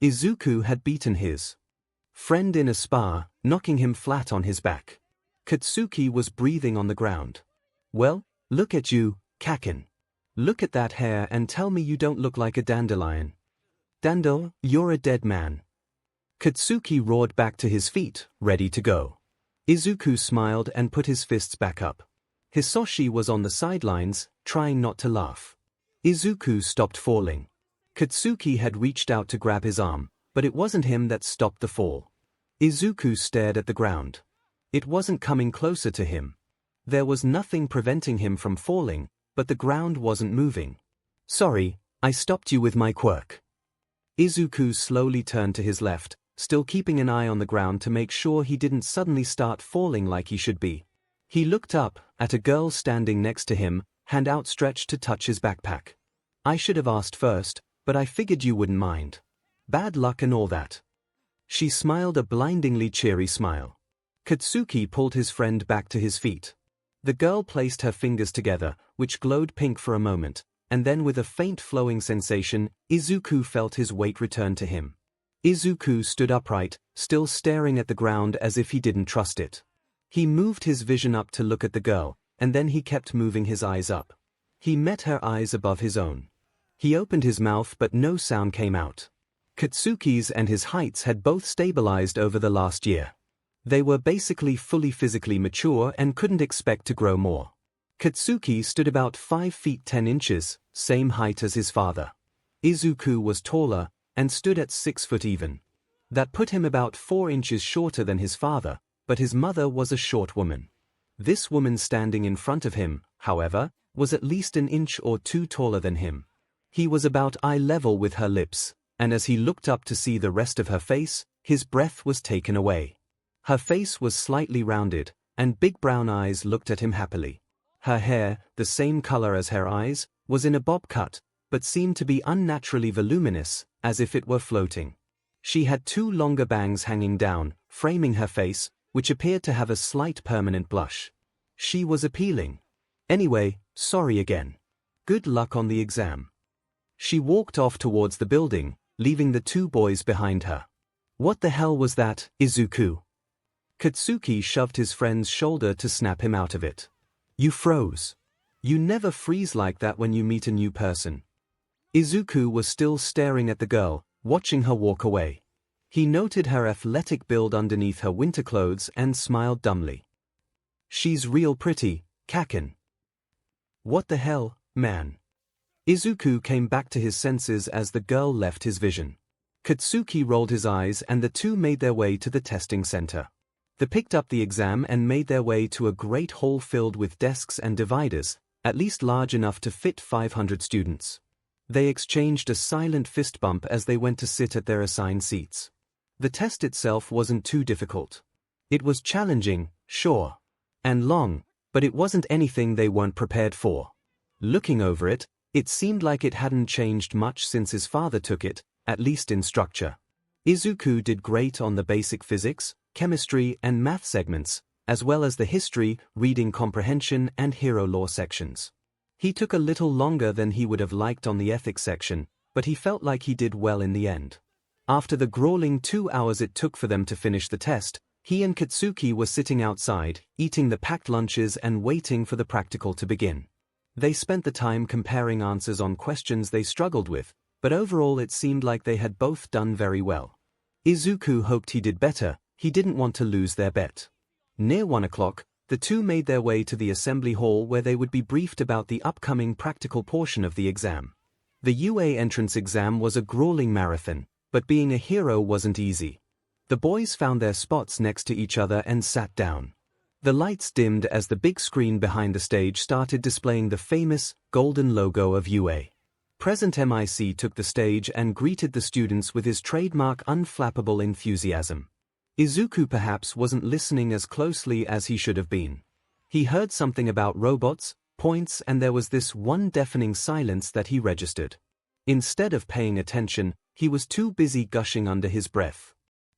S1: Izuku had beaten his friend in a spar, knocking him flat on his back. Katsuki was breathing on the ground. Well, look at you, Kakin. Look at that hair and tell me you don't look like a dandelion. Dando, you're a dead man. Katsuki roared back to his feet, ready to go. Izuku smiled and put his fists back up. Hisoshi was on the sidelines, trying not to laugh. Izuku stopped falling. Katsuki had reached out to grab his arm, but it wasn't him that stopped the fall. Izuku stared at the ground. It wasn't coming closer to him. There was nothing preventing him from falling, but the ground wasn't moving. Sorry, I stopped you with my quirk. Izuku slowly turned to his left, still keeping an eye on the ground to make sure he didn't suddenly start falling like he should be. He looked up at a girl standing next to him, hand outstretched to touch his backpack. I should have asked first, but I figured you wouldn't mind. Bad luck and all that. She smiled a blindingly cheery smile. Katsuki pulled his friend back to his feet. The girl placed her fingers together, which glowed pink for a moment, and then with a faint flowing sensation, Izuku felt his weight return to him. Izuku stood upright, still staring at the ground as if he didn't trust it. He moved his vision up to look at the girl, and then he kept moving his eyes up. He met her eyes above his own. He opened his mouth but no sound came out. Katsuki's and his heights had both stabilized over the last year. They were basically fully physically mature and couldn't expect to grow more. Katsuki stood about 5 feet 10 inches, same height as his father. Izuku was taller, and stood at 6 foot even. That put him about 4 inches shorter than his father, but his mother was a short woman. This woman standing in front of him, however, was at least an inch or 2 taller than him. He was about eye level with her lips, and as he looked up to see the rest of her face, his breath was taken away. Her face was slightly rounded, and big brown eyes looked at him happily. Her hair, the same color as her eyes, was in a bob cut, but seemed to be unnaturally voluminous, as if it were floating. She had 2 longer bangs hanging down, framing her face, which appeared to have a slight permanent blush. She was appealing. Anyway, sorry again. Good luck on the exam. She walked off towards the building, leaving the 2 boys behind her. What the hell was that, Izuku? Katsuki shoved his friend's shoulder to snap him out of it. You froze. You never freeze like that when you meet a new person. Izuku was still staring at the girl, watching her walk away. He noted her athletic build underneath her winter clothes and smiled dumbly. She's real pretty, Kakin. What the hell, man? Izuku came back to his senses as the girl left his vision. Katsuki rolled his eyes and the two made their way to the testing center. They picked up the exam and made their way to a great hall filled with desks and dividers, at least large enough to fit 500 students. They exchanged a silent fist bump as they went to sit at their assigned seats. The test itself wasn't too difficult. It was challenging, sure, and long, but it wasn't anything they weren't prepared for. Looking over it, it seemed like it hadn't changed much since his father took it, at least in structure. Izuku did great on the basic physics, chemistry, and math segments, as well as the history, reading comprehension, and hero lore sections. He took a little longer than he would have liked on the ethics section, but he felt like he did well in the end. After the grueling 2 hours it took for them to finish the test, he and Katsuki were sitting outside, eating the packed lunches and waiting for the practical to begin. They spent the time comparing answers on questions they struggled with, but overall it seemed like they had both done very well. Izuku hoped he did better. He didn't want to lose their bet. Near 1 o'clock, the two made their way to the assembly hall where they would be briefed about the upcoming practical portion of the exam. The UA entrance exam was a grueling marathon, but being a hero wasn't easy. The boys found their spots next to each other and sat down. The lights dimmed as the big screen behind the stage started displaying the famous, golden logo of UA. Present MIC took the stage and greeted the students with his trademark unflappable enthusiasm. Izuku perhaps wasn't listening as closely as he should have been. He heard something about robots, points, and there was this one deafening silence that he registered. Instead of paying attention, he was too busy gushing under his breath.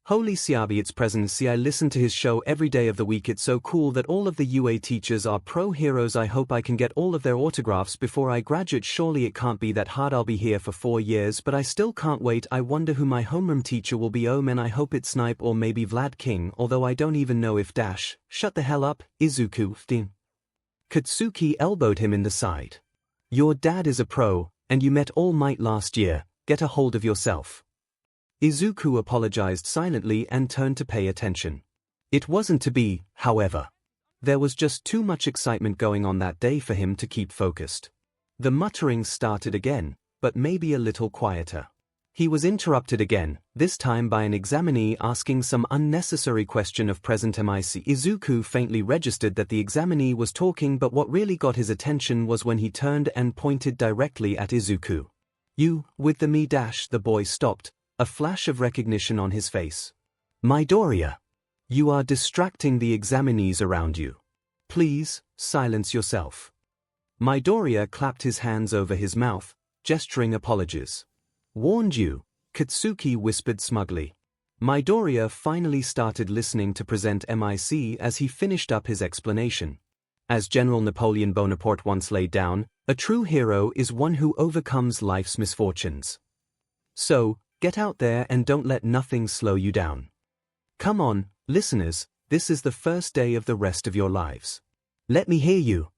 S1: Holy Xiaobi, it's presidency. I listen to his show every day of the week. It's so cool that all of the UA teachers are pro heroes. I hope I can get all of their autographs before I graduate. Surely it can't be that hard. I'll be here for 4 years, but I still can't wait. I wonder who my homeroom teacher will be. Oh man, I hope it's Snipe or maybe Vlad King, although I don't even know if dash. Shut the hell up, Izuku. Katsuki elbowed him in the side. Your dad is a pro, and you met All Might last year. Get a hold of yourself. Izuku apologized silently and turned to pay attention. It wasn't to be, however. There was just too much excitement going on that day for him to keep focused. The mutterings started again, but maybe a little quieter. He was interrupted again, this time by an examinee asking some unnecessary question of present MIC. Izuku faintly registered that the examinee was talking, but what really got his attention was when he turned and pointed directly at Izuku. You, with the me dash. The boy stopped, a flash of recognition on his face. Midoriya. You are distracting the examinees around you. Please, silence yourself. Midoriya clapped his hands over his mouth, gesturing apologies. Warned you, Katsuki whispered smugly. Midoriya finally started listening to present MIC as he finished up his explanation. As General Napoleon Bonaparte once laid down, a true hero is one who overcomes life's misfortunes. So, get out there and don't let nothing slow you down. Come on, listeners, this is the first day of the rest of your lives. Let me hear you.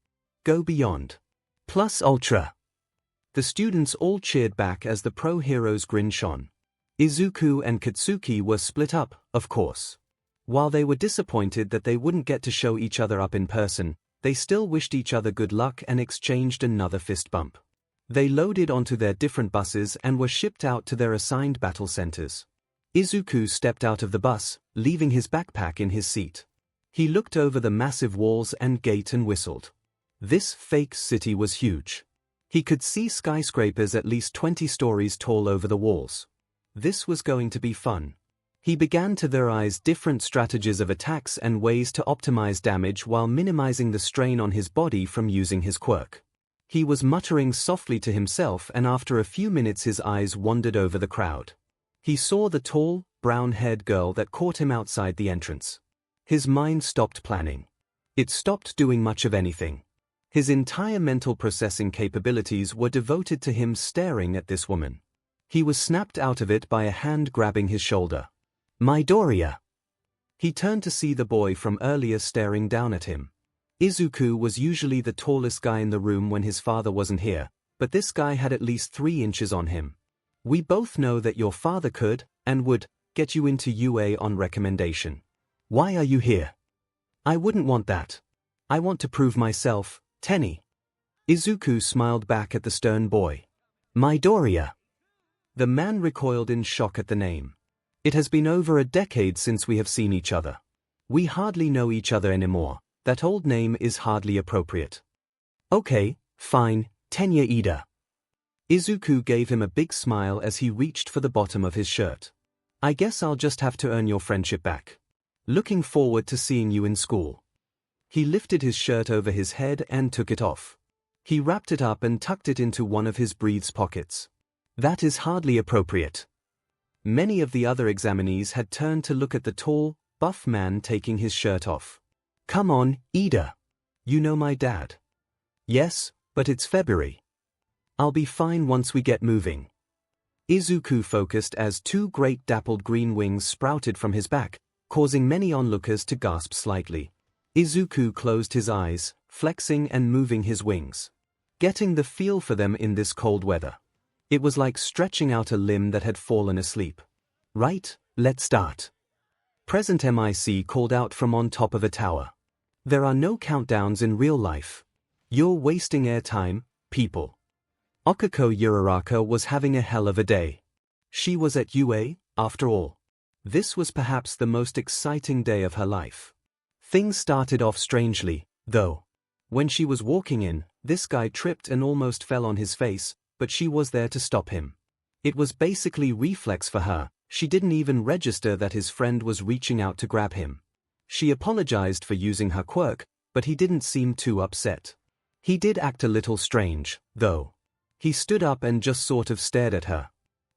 S1: Go beyond. Plus ultra. The students all cheered back as the pro hero's grin shone. Izuku and Katsuki were split up, of course. While they were disappointed that they wouldn't get to show each other up in person, they still wished each other good luck and exchanged another fist bump. They loaded onto their different buses and were shipped out to their assigned battle centers. Izuku stepped out of the bus, leaving his backpack in his seat. He looked over the massive walls and gate and whistled. This fake city was huge. He could see skyscrapers at least 20 stories tall over the walls. This was going to be fun. He began to theorize different strategies of attacks and ways to optimize damage while minimizing the strain on his body from using his quirk. He was muttering softly to himself, and after a few minutes his eyes wandered over the crowd. He saw the tall, brown-haired girl that caught him outside the entrance. His mind stopped planning. It stopped doing much of anything. His entire mental processing capabilities were devoted to him staring at this woman. He was snapped out of it by a hand grabbing his shoulder. Midoriya. He turned to see the boy from earlier staring down at him. Izuku was usually the tallest guy in the room when his father wasn't here, but this guy had at least 3 inches on him. We both know that your father could, and would, get you into UA on recommendation. Why are you here? I wouldn't want that. I want to prove myself, Tenny. Izuku smiled back at the stern boy. Midoriya. The man recoiled in shock at the name. It has been over a decade since we have seen each other. We hardly know each other anymore. That old name is hardly appropriate. Okay, fine, Tenya Ida. Izuku gave him a big smile as he reached for the bottom of his shirt. I guess I'll just have to earn your friendship back. Looking forward to seeing you in school. He lifted his shirt over his head and took it off. He wrapped it up and tucked it into one of his breathes pockets. That is hardly appropriate. Many of the other examinees had turned to look at the tall, buff man taking his shirt off. Come on, Ida. You know my dad. Yes, but it's February. I'll be fine once we get moving. Izuku focused as two great dappled green wings sprouted from his back, causing many onlookers to gasp slightly. Izuku closed his eyes, flexing and moving his wings, getting the feel for them in this cold weather. It was like stretching out a limb that had fallen asleep. Right, let's start. Present MIC called out from on top of a tower. There are no countdowns in real life. You're wasting airtime, people. Okako Uraraka was having a hell of a day. She was at UA, after all. This was perhaps the most exciting day of her life. Things started off strangely, though. When she was walking in, this guy tripped and almost fell on his face, but she was there to stop him. It was basically reflex for her. She didn't even register that his friend was reaching out to grab him. She apologized for using her quirk, but he didn't seem too upset. He did act a little strange, though. He stood up and just sort of stared at her.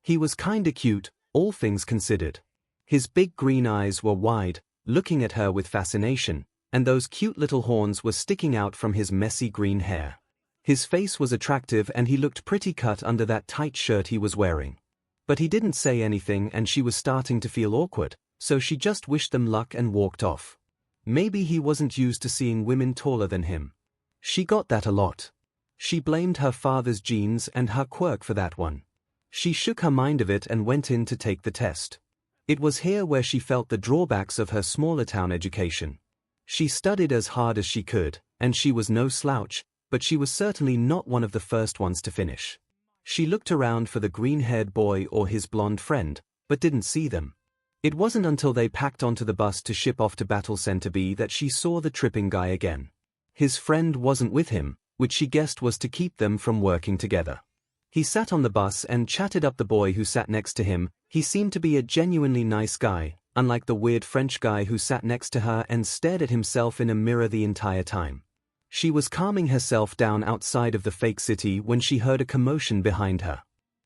S1: He was kinda cute, all things considered. His big green eyes were wide, looking at her with fascination, and those cute little horns were sticking out from his messy green hair. His face was attractive and he looked pretty cut under that tight shirt he was wearing. But he didn't say anything and she was starting to feel awkward, so she just wished them luck and walked off. Maybe he wasn't used to seeing women taller than him. She got that a lot. She blamed her father's genes and her quirk for that one. She shook her mind of it and went in to take the test. It was here where she felt the drawbacks of her smaller town education. She studied as hard as she could, and she was no slouch, but she was certainly not one of the first ones to finish. She looked around for the green-haired boy or his blonde friend, but didn't see them. It wasn't until they packed onto the bus to ship off to Battle Center B that she saw the tripping guy again. His friend wasn't with him, which she guessed was to keep them from working together. He sat on the bus and chatted up the boy who sat next to him. He seemed to be a genuinely nice guy, unlike the weird French guy who sat next to her and stared at himself in a mirror the entire time. She was calming herself down outside of the fake city when she heard a commotion behind her.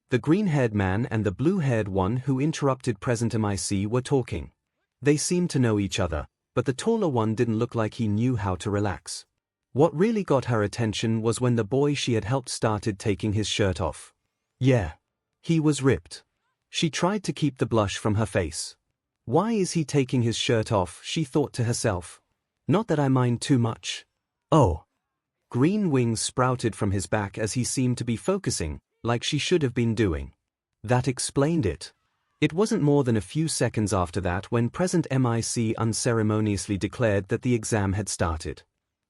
S1: The green-haired man and the blue-haired one who interrupted present MIC were talking. They seemed to know each other, but the taller one didn't look like he knew how to relax. What really got her attention was when the boy she had helped started taking his shirt off. Yeah. He was ripped. She tried to keep the blush from her face. Why is he taking his shirt off, she thought to herself. Not that I mind too much. Oh. Green wings sprouted from his back as he seemed to be focusing, like she should have been doing. That explained it. It wasn't more than a few seconds after that when present MIC unceremoniously declared that the exam had started.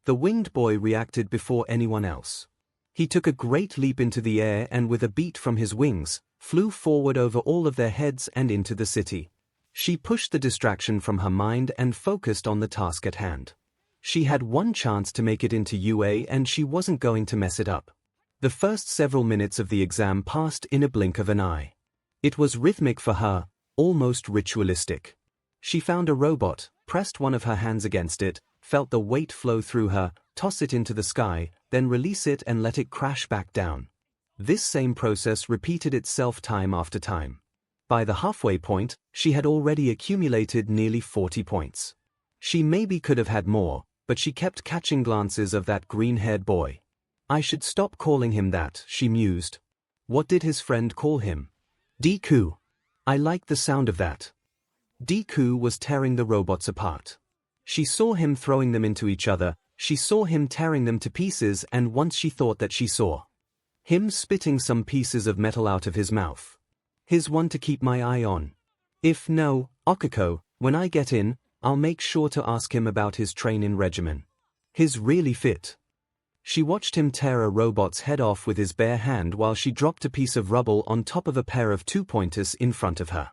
S1: The winged boy reacted before anyone else. He took a great leap into the air and with a beat from his wings, flew forward over all of their heads and into the city. She pushed the distraction from her mind and focused on the task at hand. She had one chance to make it into UA and she wasn't going to mess it up. The first several minutes of the exam passed in a blink of an eye. It was rhythmic for her, almost ritualistic. She found a robot, pressed one of her hands against it, felt the weight flow through her, toss it into the sky, then release it and let it crash back down. This same process repeated itself time after time. By the halfway point, she had already accumulated nearly 40 points. She maybe could have had more, but she kept catching glances of that green-haired boy. I should stop calling him that, she mused. What did his friend call him? Deku. I like the sound of that. Deku was tearing the robots apart. She saw him throwing them into each other, she saw him tearing them to pieces, and once she thought that she saw him spitting some pieces of metal out of his mouth. Here's one to keep my eye on. If no, Okako, when I get in, I'll make sure to ask him about his training regimen. He's really fit. She watched him tear a robot's head off with his bare hand while she dropped a piece of rubble on top of a pair of two-pointers in front of her.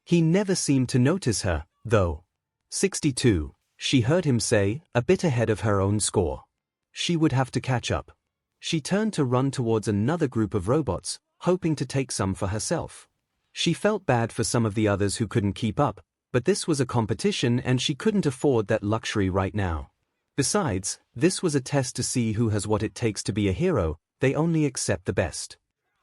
S1: He never seemed to notice her, though. 62, she heard him say, a bit ahead of her own score. She would have to catch up. She turned to run towards another group of robots, hoping to take some for herself. She felt bad for some of the others who couldn't keep up, but this was a competition and she couldn't afford that luxury right now. Besides, this was a test to see who has what it takes to be a hero. They only accept the best.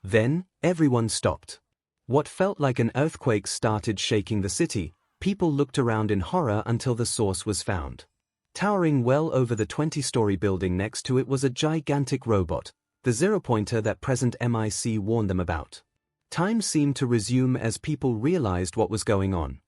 S1: Then, everyone stopped. What felt like an earthquake started shaking the city. People looked around in horror until the source was found. Towering well over the 20-story building next to it was a gigantic robot, the zero-pointer that President MIC warned them about. Time seemed to resume as people realized what was going on.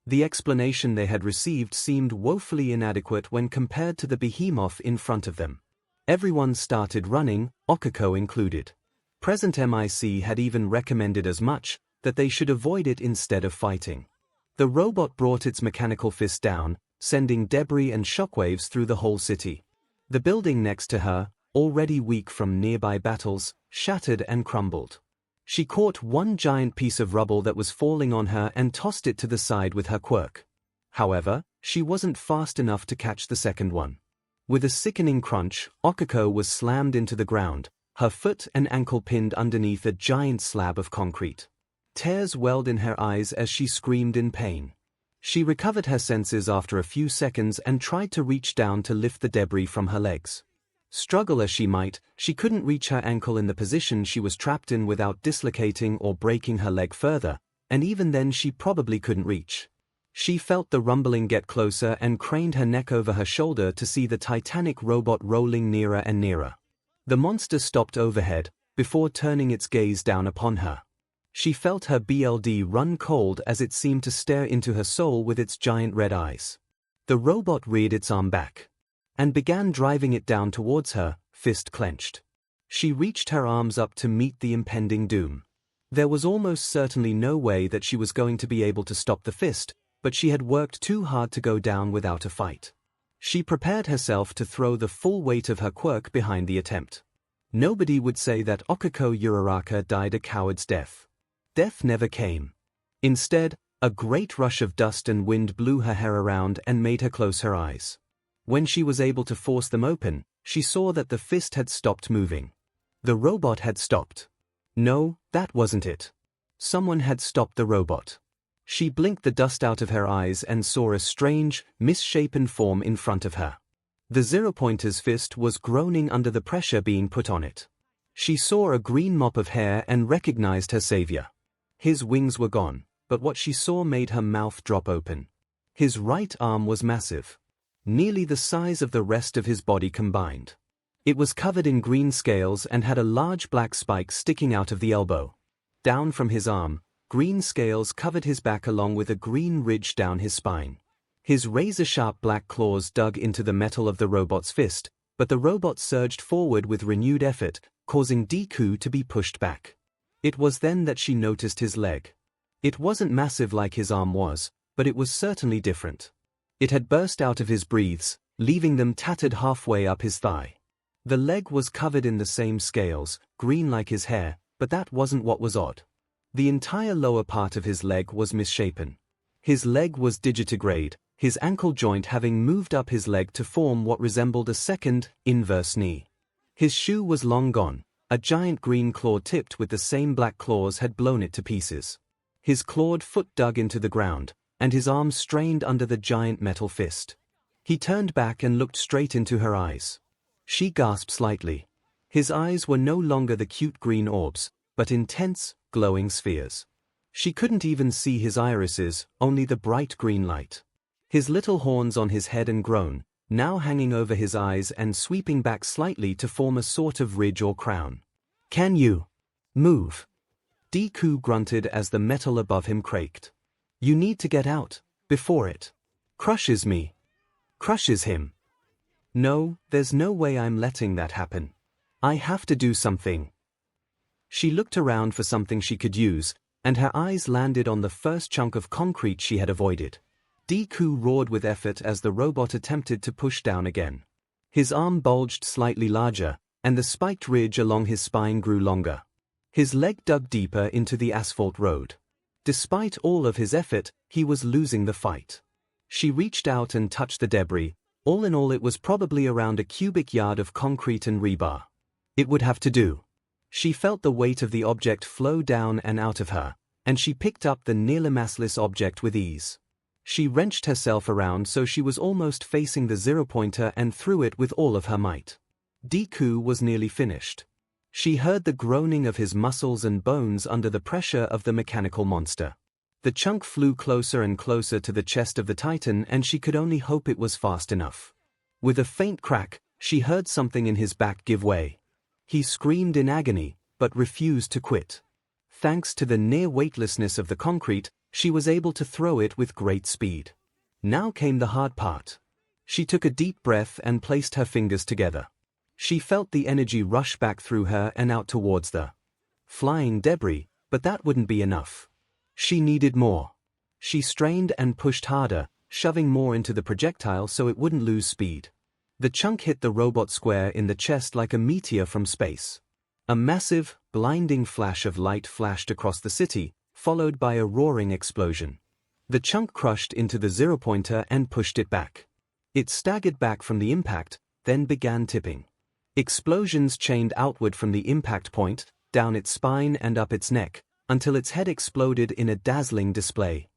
S1: The explanation they had received seemed woefully inadequate when compared to the behemoth in front of them. Everyone started running, 𝐒𝐭𝐻𝐿 included. President MIC had even recommended as much, that they should avoid it instead of fighting. The robot brought its mechanical fist down, sending debris and shockwaves through the whole city. The building next to her, already weak from nearby battles, shattered and crumbled. She caught one giant piece of rubble that was falling on her and tossed it to the side with her quirk. However, she wasn't fast enough to catch the second one. With a sickening crunch, 𝐒𝐭𝐻𝐿 was slammed into the ground, her foot and ankle pinned underneath a giant slab of concrete. Tears welled in her eyes as she screamed in pain. She recovered her senses after a few seconds and tried to reach down to lift the debris from her legs. Struggle as she might, she couldn't reach her ankle in the position she was trapped in without dislocating or breaking her leg further, and even then she probably couldn't reach. She felt the rumbling get closer and craned her neck over her shoulder to see the titanic robot rolling nearer and nearer. The monster stopped overhead, before turning its gaze down upon her. She felt her blood run cold as it seemed to stare into her soul with its giant red eyes. The robot reared its arm back and began driving it down towards her, fist clenched. She reached her arms up to meet the impending doom. There was almost certainly no way that she was going to be able to stop the fist, but she had worked too hard to go down without a fight. She prepared herself to throw the full weight of her quirk behind the attempt. Nobody would say that 𝐒𝐭𝐻𝐿 died a coward's death. Death never came. Instead, a great rush of dust and wind blew her hair around and made her close her eyes. When she was able to force them open, she saw that the fist had stopped moving. The robot had stopped. No, that wasn't it. Someone had stopped the robot. She blinked the dust out of her eyes and saw a strange, misshapen form in front of her. The zero-pointer's fist was groaning under the pressure being put on it. She saw a green mop of hair and recognized her savior. His wings were gone, but what she saw made her mouth drop open. His right arm was massive, nearly the size of the rest of his body combined. It was covered in green scales and had a large black spike sticking out of the elbow. Down from his arm, green scales covered his back along with a green ridge down his spine. His razor-sharp black claws dug into the metal of the robot's fist, but the robot surged forward with renewed effort, causing Deku to be pushed back. It was then that she noticed his leg. It wasn't massive like his arm was, but it was certainly different. It had burst out of his breaths, leaving them tattered halfway up his thigh. The leg was covered in the same scales, green like his hair, but that wasn't what was odd. The entire lower part of his leg was misshapen. His leg was digitigrade, his ankle joint having moved up his leg to form what resembled a second, inverse knee. His shoe was long gone. A giant green claw tipped with the same black claws had blown it to pieces. His clawed foot dug into the ground, and his arm strained under the giant metal fist. He turned back and looked straight into her eyes. She gasped slightly. His eyes were no longer the cute green orbs, but intense, glowing spheres. She couldn't even see his irises, only the bright green light. His little horns on his head and grown, now hanging over his eyes and sweeping back slightly to form a sort of ridge or crown. "Can you move?" Deku grunted as the metal above him cracked. "You need to get out, before it crushes me." Crushes him. "No, there's no way I'm letting that happen. I have to do something." She looked around for something she could use, and her eyes landed on the first chunk of concrete she had avoided. Deku roared with effort as the robot attempted to push down again. His arm bulged slightly larger, and the spiked ridge along his spine grew longer. His leg dug deeper into the asphalt road. Despite all of his effort, he was losing the fight. She reached out and touched the debris. All in all, it was probably around a cubic yard of concrete and rebar. It would have to do. She felt the weight of the object flow down and out of her, and she picked up the nearly massless object with ease. She wrenched herself around so she was almost facing the 0-pointer and threw it with all of her might. Deku was nearly finished. She heard the groaning of his muscles and bones under the pressure of the mechanical monster. The chunk flew closer and closer to the chest of the Titan, and she could only hope it was fast enough. With a faint crack, she heard something in his back give way. He screamed in agony, but refused to quit. Thanks to the near weightlessness of the concrete, she was able to throw it with great speed. Now came the hard part. She took a deep breath and placed her fingers together. She felt the energy rush back through her and out towards the flying debris, but that wouldn't be enough. She needed more. She strained and pushed harder, shoving more into the projectile so it wouldn't lose speed. The chunk hit the robot square in the chest like a meteor from space. A massive, blinding flash of light flashed across the city, followed by a roaring explosion. The chunk crushed into the 0-pointer and pushed it back. It staggered back from the impact, then began tipping. Explosions chained outward from the impact point, down its spine and up its neck, until its head exploded in a dazzling display.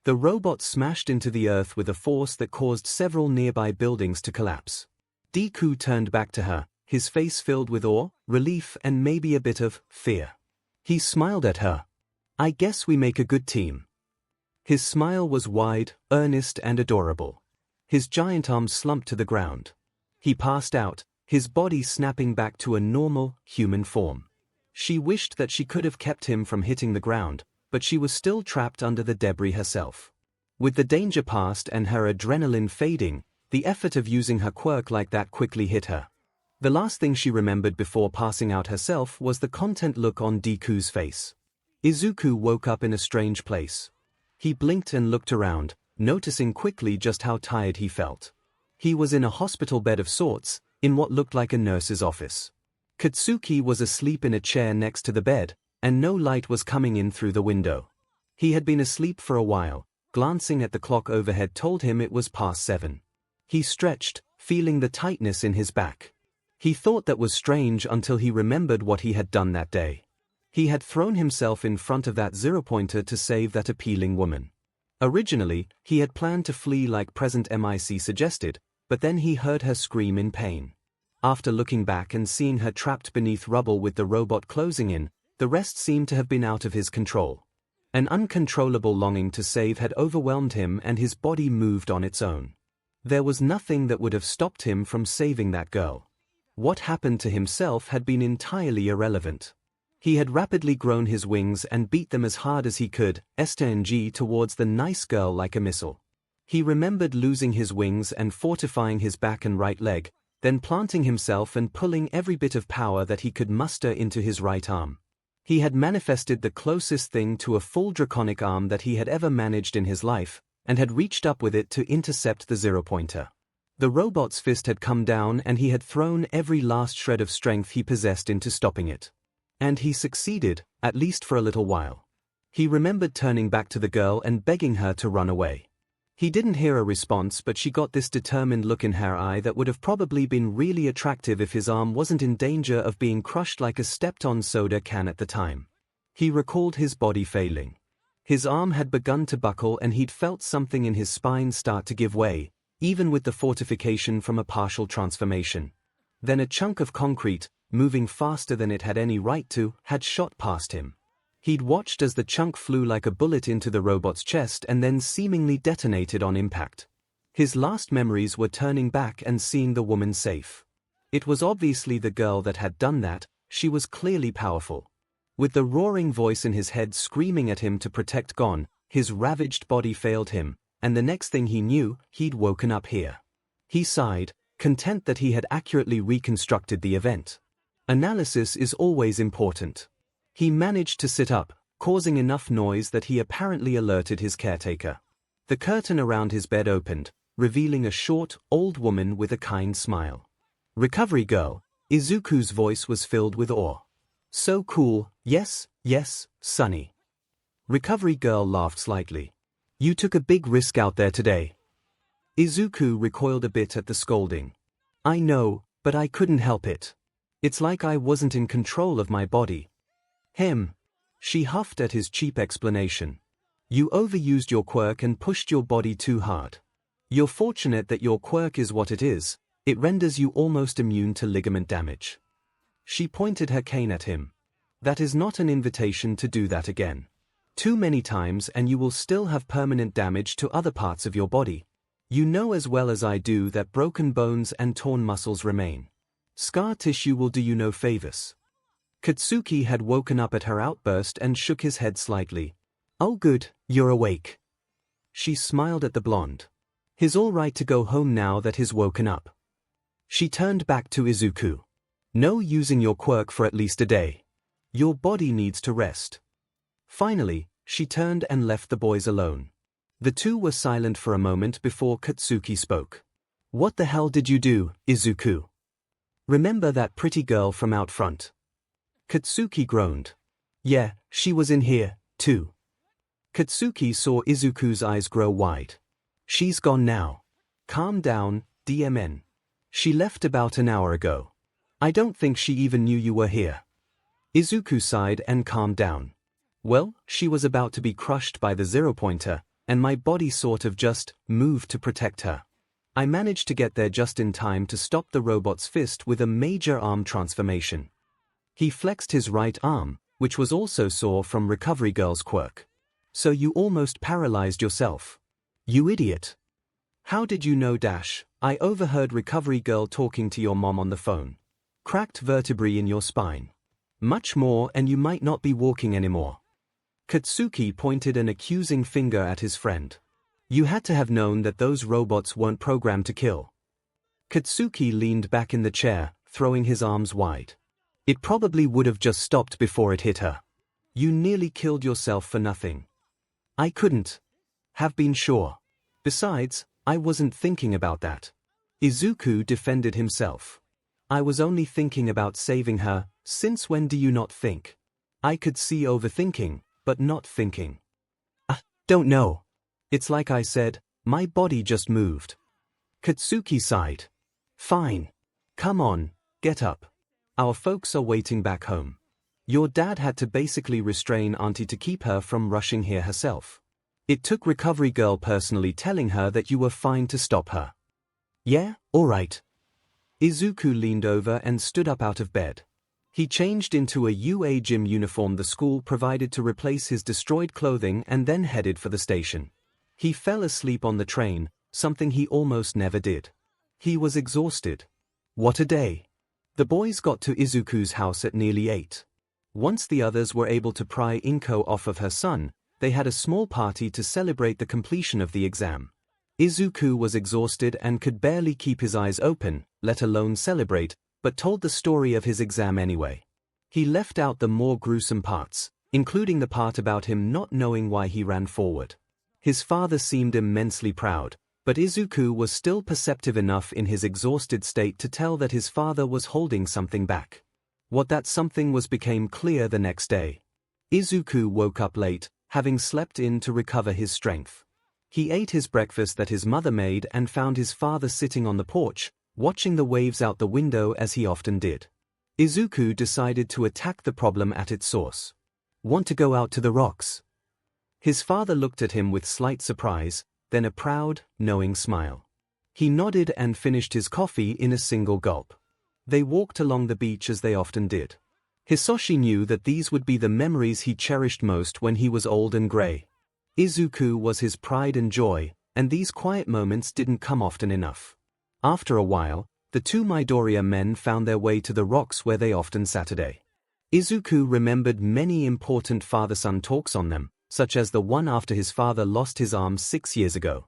S1: The robot smashed into the earth with a force that caused several nearby buildings to collapse. Deku turned back to her, his face filled with awe, relief and maybe a bit of fear. He smiled at her. "I guess we make a good team." His smile was wide, earnest and adorable. His giant arms slumped to the ground. He passed out, his body snapping back to a normal, human form. She wished that she could have kept him from hitting the ground, but she was still trapped under the debris herself. With the danger past and her adrenaline fading, the effort of using her quirk like that quickly hit her. The last thing she remembered before passing out herself was the content look on Deku's face. Izuku woke up in a strange place. He blinked and looked around, noticing quickly just how tired he felt. He was in a hospital bed of sorts, in what looked like a nurse's office. Katsuki was asleep in a chair next to the bed, and no light was coming in through the window. He had been asleep for a while. Glancing at the clock overhead told him it was past 7. He stretched, feeling the tightness in his back. He thought that was strange until he remembered what he had done that day. He had thrown himself in front of that 0-pointer to save that appealing woman. Originally, he had planned to flee like present MIC suggested, but then he heard her scream in pain. After looking back and seeing her trapped beneath rubble with the robot closing in, the rest seemed to have been out of his control. An uncontrollable longing to save had overwhelmed him and his body moved on its own. There was nothing that would have stopped him from saving that girl. What happened to himself had been entirely irrelevant. He had rapidly grown his wings and beat them as hard as he could, STNG towards the nice girl like a missile. He remembered losing his wings and fortifying his back and right leg, then planting himself and pulling every bit of power that he could muster into his right arm. He had manifested the closest thing to a full draconic arm that he had ever managed in his life, and had reached up with it to intercept the 0-pointer. The robot's fist had come down and he had thrown every last shred of strength he possessed into stopping it. And he succeeded, at least for a little while. He remembered turning back to the girl and begging her to run away. He didn't hear a response, but she got this determined look in her eye that would have probably been really attractive if his arm wasn't in danger of being crushed like a stepped-on soda can at the time. He recalled his body failing. His arm had begun to buckle and he'd felt something in his spine start to give way, even with the fortification from a partial transformation. Then a chunk of concrete, moving faster than it had any right to, had shot past him. He'd watched as the chunk flew like a bullet into the robot's chest and then seemingly detonated on impact. His last memories were turning back and seeing the woman safe. It was obviously the girl that had done that. She was clearly powerful. With the roaring voice in his head screaming at him to protect Gon, his ravaged body failed him, and the next thing he knew, he'd woken up here. He sighed, content that he had accurately reconstructed the event. Analysis is always important. He managed to sit up, causing enough noise that he apparently alerted his caretaker. The curtain around his bed opened, revealing a short, old woman with a kind smile. "Recovery girl, Izuku's voice was filled with awe. So cool, yes, yes, Sunny. Recovery girl laughed slightly. You took a big risk out there today. Izuku recoiled a bit at the scolding. I know, but I couldn't help it. It's like I wasn't in control of my body. She huffed at his cheap explanation. You overused your quirk and pushed your body too hard. You're fortunate that your quirk is what it is. It renders you almost immune to ligament damage. She pointed her cane at him. That is not an invitation to do that again. Too many times and you will still have permanent damage to other parts of your body. You know as well as I do that broken bones and torn muscles remain. Scar tissue will do you no favors. Katsuki had woken up at her outburst and shook his head slightly. Oh good, you're awake. She smiled at the blonde. He's all right to go home now that he's woken up. She turned back to Izuku. No using your quirk for at least a day. Your body needs to rest. Finally, she turned and left the boys alone. The two were silent for a moment before Katsuki spoke. What the hell did you do, Izuku? Remember that pretty girl from out front? Katsuki groaned. Yeah, she was in here, too. Katsuki saw Izuku's eyes grow wide. She's gone now. Calm down, DMN. She left about an hour ago. I don't think she even knew you were here. Izuku sighed and calmed down. Well, she was about to be crushed by the zero-pointer, and my body sort of just moved to protect her. I managed to get there just in time to stop the robot's fist with a major arm transformation. He flexed his right arm, which was also sore from Recovery Girl's quirk. So you almost paralyzed yourself. You idiot. How did you know? I overheard Recovery Girl talking to your mom on the phone. Cracked vertebrae in your spine. Much more and you might not be walking anymore. Katsuki pointed an accusing finger at his friend. You had to have known that those robots weren't programmed to kill. Katsuki leaned back in the chair, throwing his arms wide. It probably would have just stopped before it hit her. You nearly killed yourself for nothing. I couldn't have been sure. Besides, I wasn't thinking about that. Izuku defended himself. I was only thinking about saving her. Since when do you not think? I could see overthinking, but not thinking. Don't know. It's like I said, my body just moved. Katsuki sighed. Fine. Come on, get up. Our folks are waiting back home. Your dad had to basically restrain Auntie to keep her from rushing here herself. It took Recovery Girl personally telling her that you were fine to stop her. Yeah, all right. Izuku leaned over and stood up out of bed. He changed into a UA gym uniform the school provided to replace his destroyed clothing and then headed for the station. He fell asleep on the train, something he almost never did. He was exhausted. What a day. The boys got to Izuku's house at nearly 8. Once the others were able to pry Inko off of her son, they had a small party to celebrate the completion of the exam. Izuku was exhausted and could barely keep his eyes open, let alone celebrate, but told the story of his exam anyway. He left out the more gruesome parts, including the part about him not knowing why he ran forward. His father seemed immensely proud, but Izuku was still perceptive enough in his exhausted state to tell that his father was holding something back. What that something was became clear the next day. Izuku woke up late, having slept in to recover his strength. He ate his breakfast that his mother made and found his father sitting on the porch, watching the waves out the window as he often did. Izuku decided to attack the problem at its source. Want to go out to the rocks? His father looked at him with slight surprise, then a proud, knowing smile. He nodded and finished his coffee in a single gulp. They walked along the beach as they often did. Hisoshi knew that these would be the memories he cherished most when he was old and gray. Izuku was his pride and joy, and these quiet moments didn't come often enough. After a while, the two Midoriya men found their way to the rocks where they often Saturday. Izuku remembered many important father-son talks on them, such as the one after his father lost his arm 6 years ago.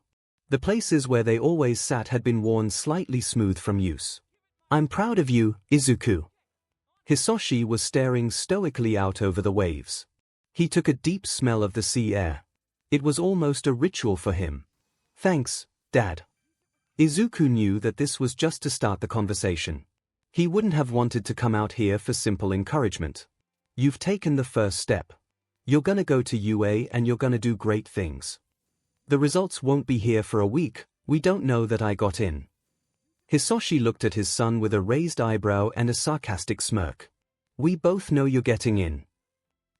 S1: The places where they always sat had been worn slightly smooth from use. I'm proud of you, Izuku. Hisoshi was staring stoically out over the waves. He took a deep smell of the sea air. It was almost a ritual for him. Thanks, Dad. Izuku knew that this was just to start the conversation. He wouldn't have wanted to come out here for simple encouragement. You've taken the first step. You're gonna go to UA and you're gonna do great things. The results won't be here for a week, we don't know that I got in. Hisoshi looked at his son with a raised eyebrow and a sarcastic smirk. We both know you're getting in.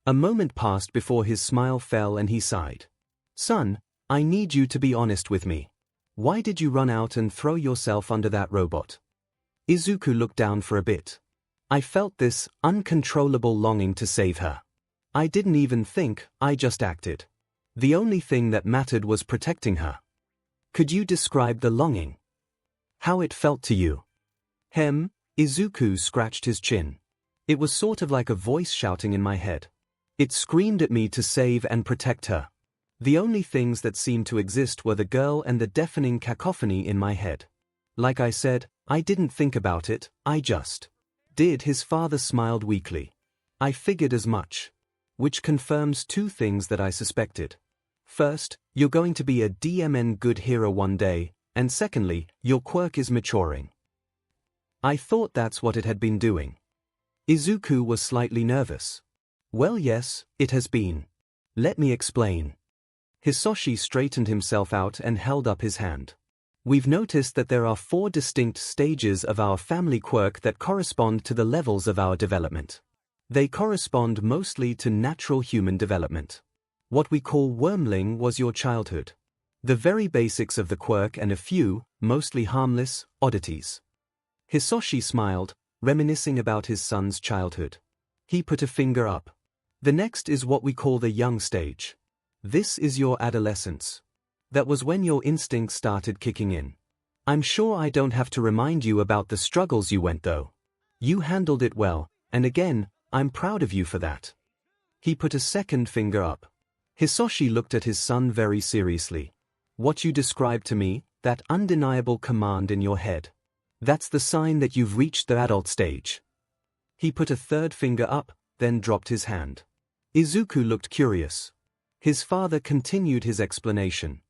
S1: A moment passed before his smile fell and he sighed. Son, I need you to be honest with me. Why did you run out and throw yourself under that robot? Izuku looked down for a bit. I felt this uncontrollable longing to save her. I didn't even think, I just acted. The only thing that mattered was protecting her. Could you describe the longing? How it felt to you? Izuku scratched his chin. It was sort of like a voice shouting in my head. It screamed at me to save and protect her. The only things that seemed to exist were the girl and the deafening cacophony in my head. Like I said, I didn't think about it, I just did. His father smiled weakly. I figured as much. Which confirms two things that I suspected. First, you're going to be a DMN good hero one day, and secondly, your quirk is maturing. I thought that's what it had been doing. Izuku was slightly nervous. Well, yes, it has been. Let me explain. Hisoshi straightened himself out and held up his hand. We've noticed that there are 4 distinct stages of our family quirk that correspond to the levels of our development. They correspond mostly to natural human development. What we call wormling was your childhood. The very basics of the quirk and a few, mostly harmless, oddities. Hisoshi smiled, reminiscing about his son's childhood. He put a finger up. The next is what we call the young stage. This is your adolescence. That was when your instincts started kicking in. I'm sure I don't have to remind you about the struggles you went through. You handled it well, and again, I'm proud of you for that. He put a second finger up. Hisoshi looked at his son very seriously. What you described to me, that undeniable command in your head. That's the sign that you've reached the adult stage. He put a third finger up, then dropped his hand. Izuku looked curious. His father continued his explanation.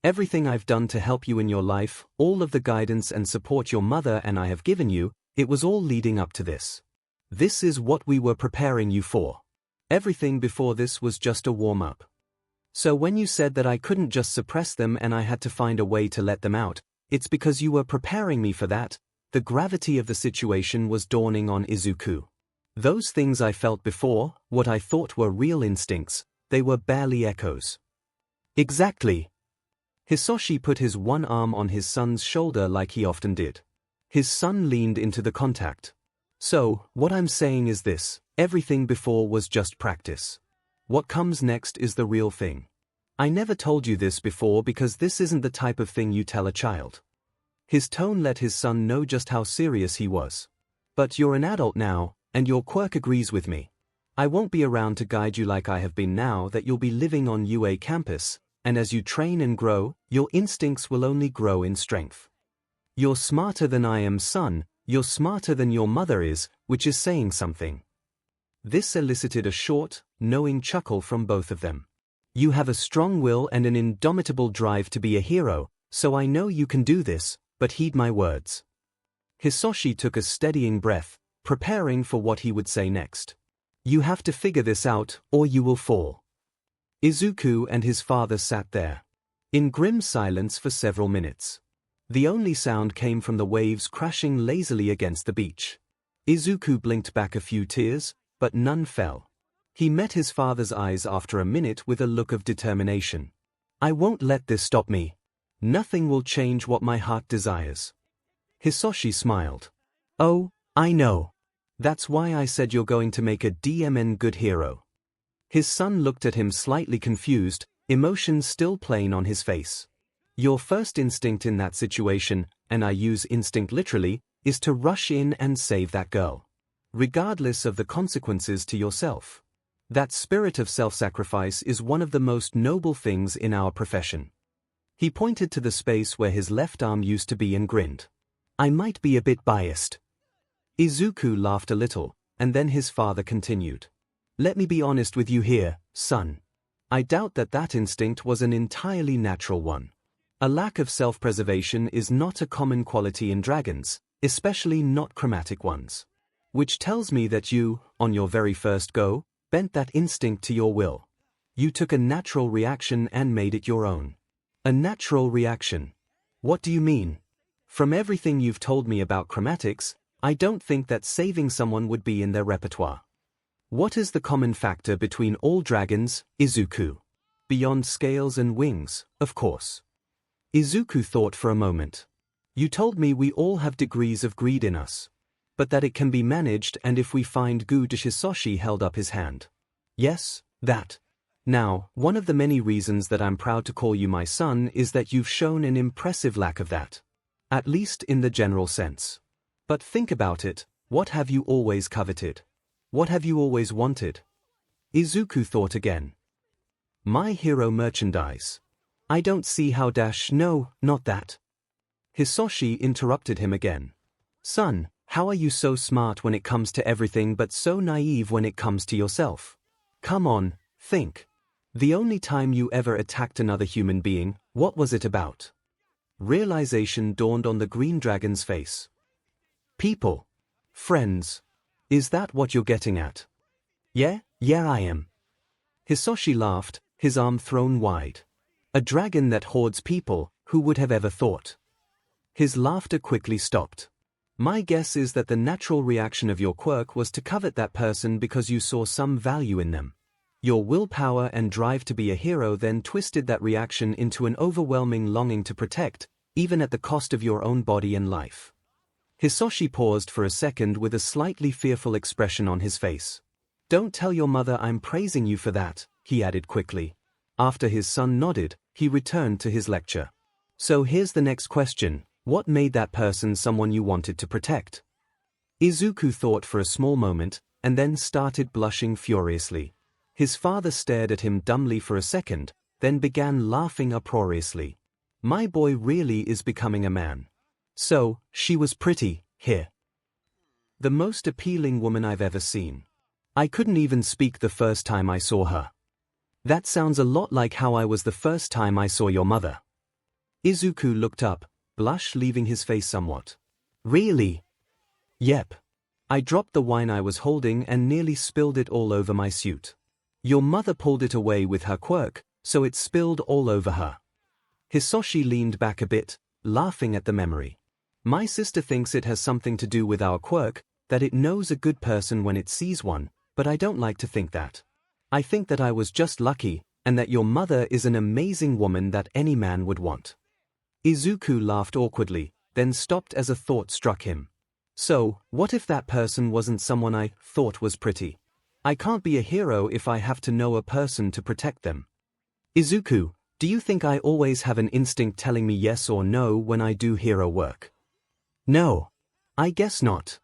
S1: Everything I've done to help you in your life, all of the guidance and support your mother and I have given you, it was all leading up to this. This is what we were preparing you for. Everything before this was just a warm-up. So when you said that I couldn't just suppress them and I had to find a way to let them out, it's because you were preparing me for that. The gravity of the situation was dawning on Izuku. Those things I felt before, what I thought were real instincts, they were barely echoes. Exactly. Hisoshi put his one arm on his son's shoulder like he often did. His son leaned into the contact. So, what I'm saying is this, everything before was just practice. What comes next is the real thing. I never told you this before because this isn't the type of thing you tell a child. His tone let his son know just how serious he was. But you're an adult now, and your quirk agrees with me. I won't be around to guide you like I have been now that you'll be living on UA campus, and as you train and grow, your instincts will only grow in strength. You're smarter than I am, son, you're smarter than your mother is, which is saying something. This elicited a short, knowing chuckle from both of them. You have a strong will and an indomitable drive to be a hero, so I know you can do this, but heed my words. Hisoshi took a steadying breath, preparing for what he would say next. You have to figure this out, or you will fall. Izuku and his father sat there, in grim silence for several minutes. The only sound came from the waves crashing lazily against the beach. Izuku blinked back a few tears, but none fell. He met his father's eyes after a minute with a look of determination. I won't let this stop me. Nothing will change what my heart desires. Hisoshi smiled. Oh, I know. That's why I said you're going to make a DMN good hero. His son looked at him slightly confused, emotions still plain on his face. Your first instinct in that situation, and I use instinct literally, is to rush in and save that girl. Regardless of the consequences to yourself. That spirit of self-sacrifice is one of the most noble things in our profession. He pointed to the space where his left arm used to be and grinned. I might be a bit biased. Izuku laughed a little, and then his father continued. Let me be honest with you here, son. I doubt that instinct was an entirely natural one. A lack of self-preservation is not a common quality in dragons, especially not chromatic ones. Which tells me that you, on your very first go, bent that instinct to your will. You took a natural reaction and made it your own. A natural reaction. What do you mean? From everything you've told me about chromatics, I don't think that saving someone would be in their repertoire. What is the common factor between all dragons, Izuku? Beyond scales and wings, of course. Izuku thought for a moment. You told me we all have degrees of greed in us. But that it can be managed, and if we find 𝐒𝐬𝐽 held up his hand. Yes, that. Now, one of the many reasons that I'm proud to call you my son is that you've shown an impressive lack of that. At least in the general sense. But think about it, what have you always coveted? What have you always wanted? Izuku thought again. My hero merchandise. I don't see how no, not that. Hisoshi interrupted him again. Son, how are you so smart when it comes to everything but so naive when it comes to yourself? Come on, think. The only time you ever attacked another human being, what was it about? Realization dawned on the green dragon's face. People. Friends. Is that what you're getting at? Yeah, I am. Hisoshi laughed, his arm thrown wide. A dragon that hoards people, who would have ever thought? His laughter quickly stopped. My guess is that the natural reaction of your quirk was to covet that person because you saw some value in them. Your willpower and drive to be a hero then twisted that reaction into an overwhelming longing to protect, even at the cost of your own body and life. Hisoshi paused for a second with a slightly fearful expression on his face. Don't tell your mother I'm praising you for that, he added quickly. After his son nodded, he returned to his lecture. So here's the next question. What made that person someone you wanted to protect? Izuku thought for a small moment, and then started blushing furiously. His father stared at him dumbly for a second, then began laughing uproariously. My boy really is becoming a man. So, she was pretty, here. The most appealing woman I've ever seen. I couldn't even speak the first time I saw her. That sounds a lot like how I was the first time I saw your mother. Izuku looked up, blush leaving his face somewhat. Really? Yep. I dropped the wine I was holding and nearly spilled it all over my suit. Your mother pulled it away with her quirk, so it spilled all over her. Hisoshi leaned back a bit, laughing at the memory. My sister thinks it has something to do with our quirk, that it knows a good person when it sees one, but I don't like to think that. I think that I was just lucky, and that your mother is an amazing woman that any man would want. Izuku laughed awkwardly, then stopped as a thought struck him. So, what if that person wasn't someone I thought was pretty? I can't be a hero if I have to know a person to protect them. Izuku, do you think I always have an instinct telling me yes or no when I do hero work? No. I guess not.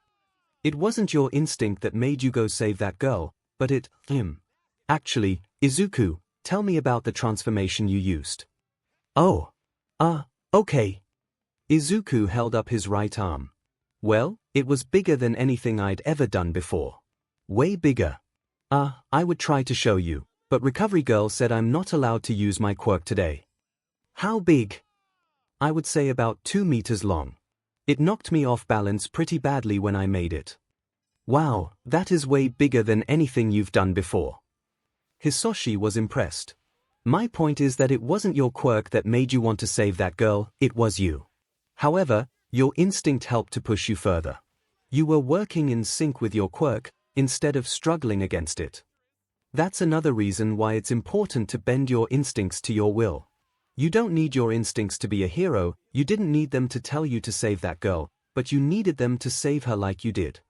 S1: It wasn't your instinct that made you go save that girl, but him. Actually, Izuku, tell me about the transformation you used. Oh. Okay. Izuku held up his right arm. Well, it was bigger than anything I'd ever done before. Way bigger. I would try to show you, but Recovery Girl said I'm not allowed to use my quirk today. How big? I would say about 2 meters long. It knocked me off balance pretty badly when I made it. Wow, that is way bigger than anything you've done before. Hisoshi was impressed. My point is that it wasn't your quirk that made you want to save that girl, it was you. However, your instinct helped to push you further. You were working in sync with your quirk, instead of struggling against it. That's another reason why it's important to bend your instincts to your will. You don't need your instincts to be a hero, you didn't need them to tell you to save that girl, but you needed them to save her like you did.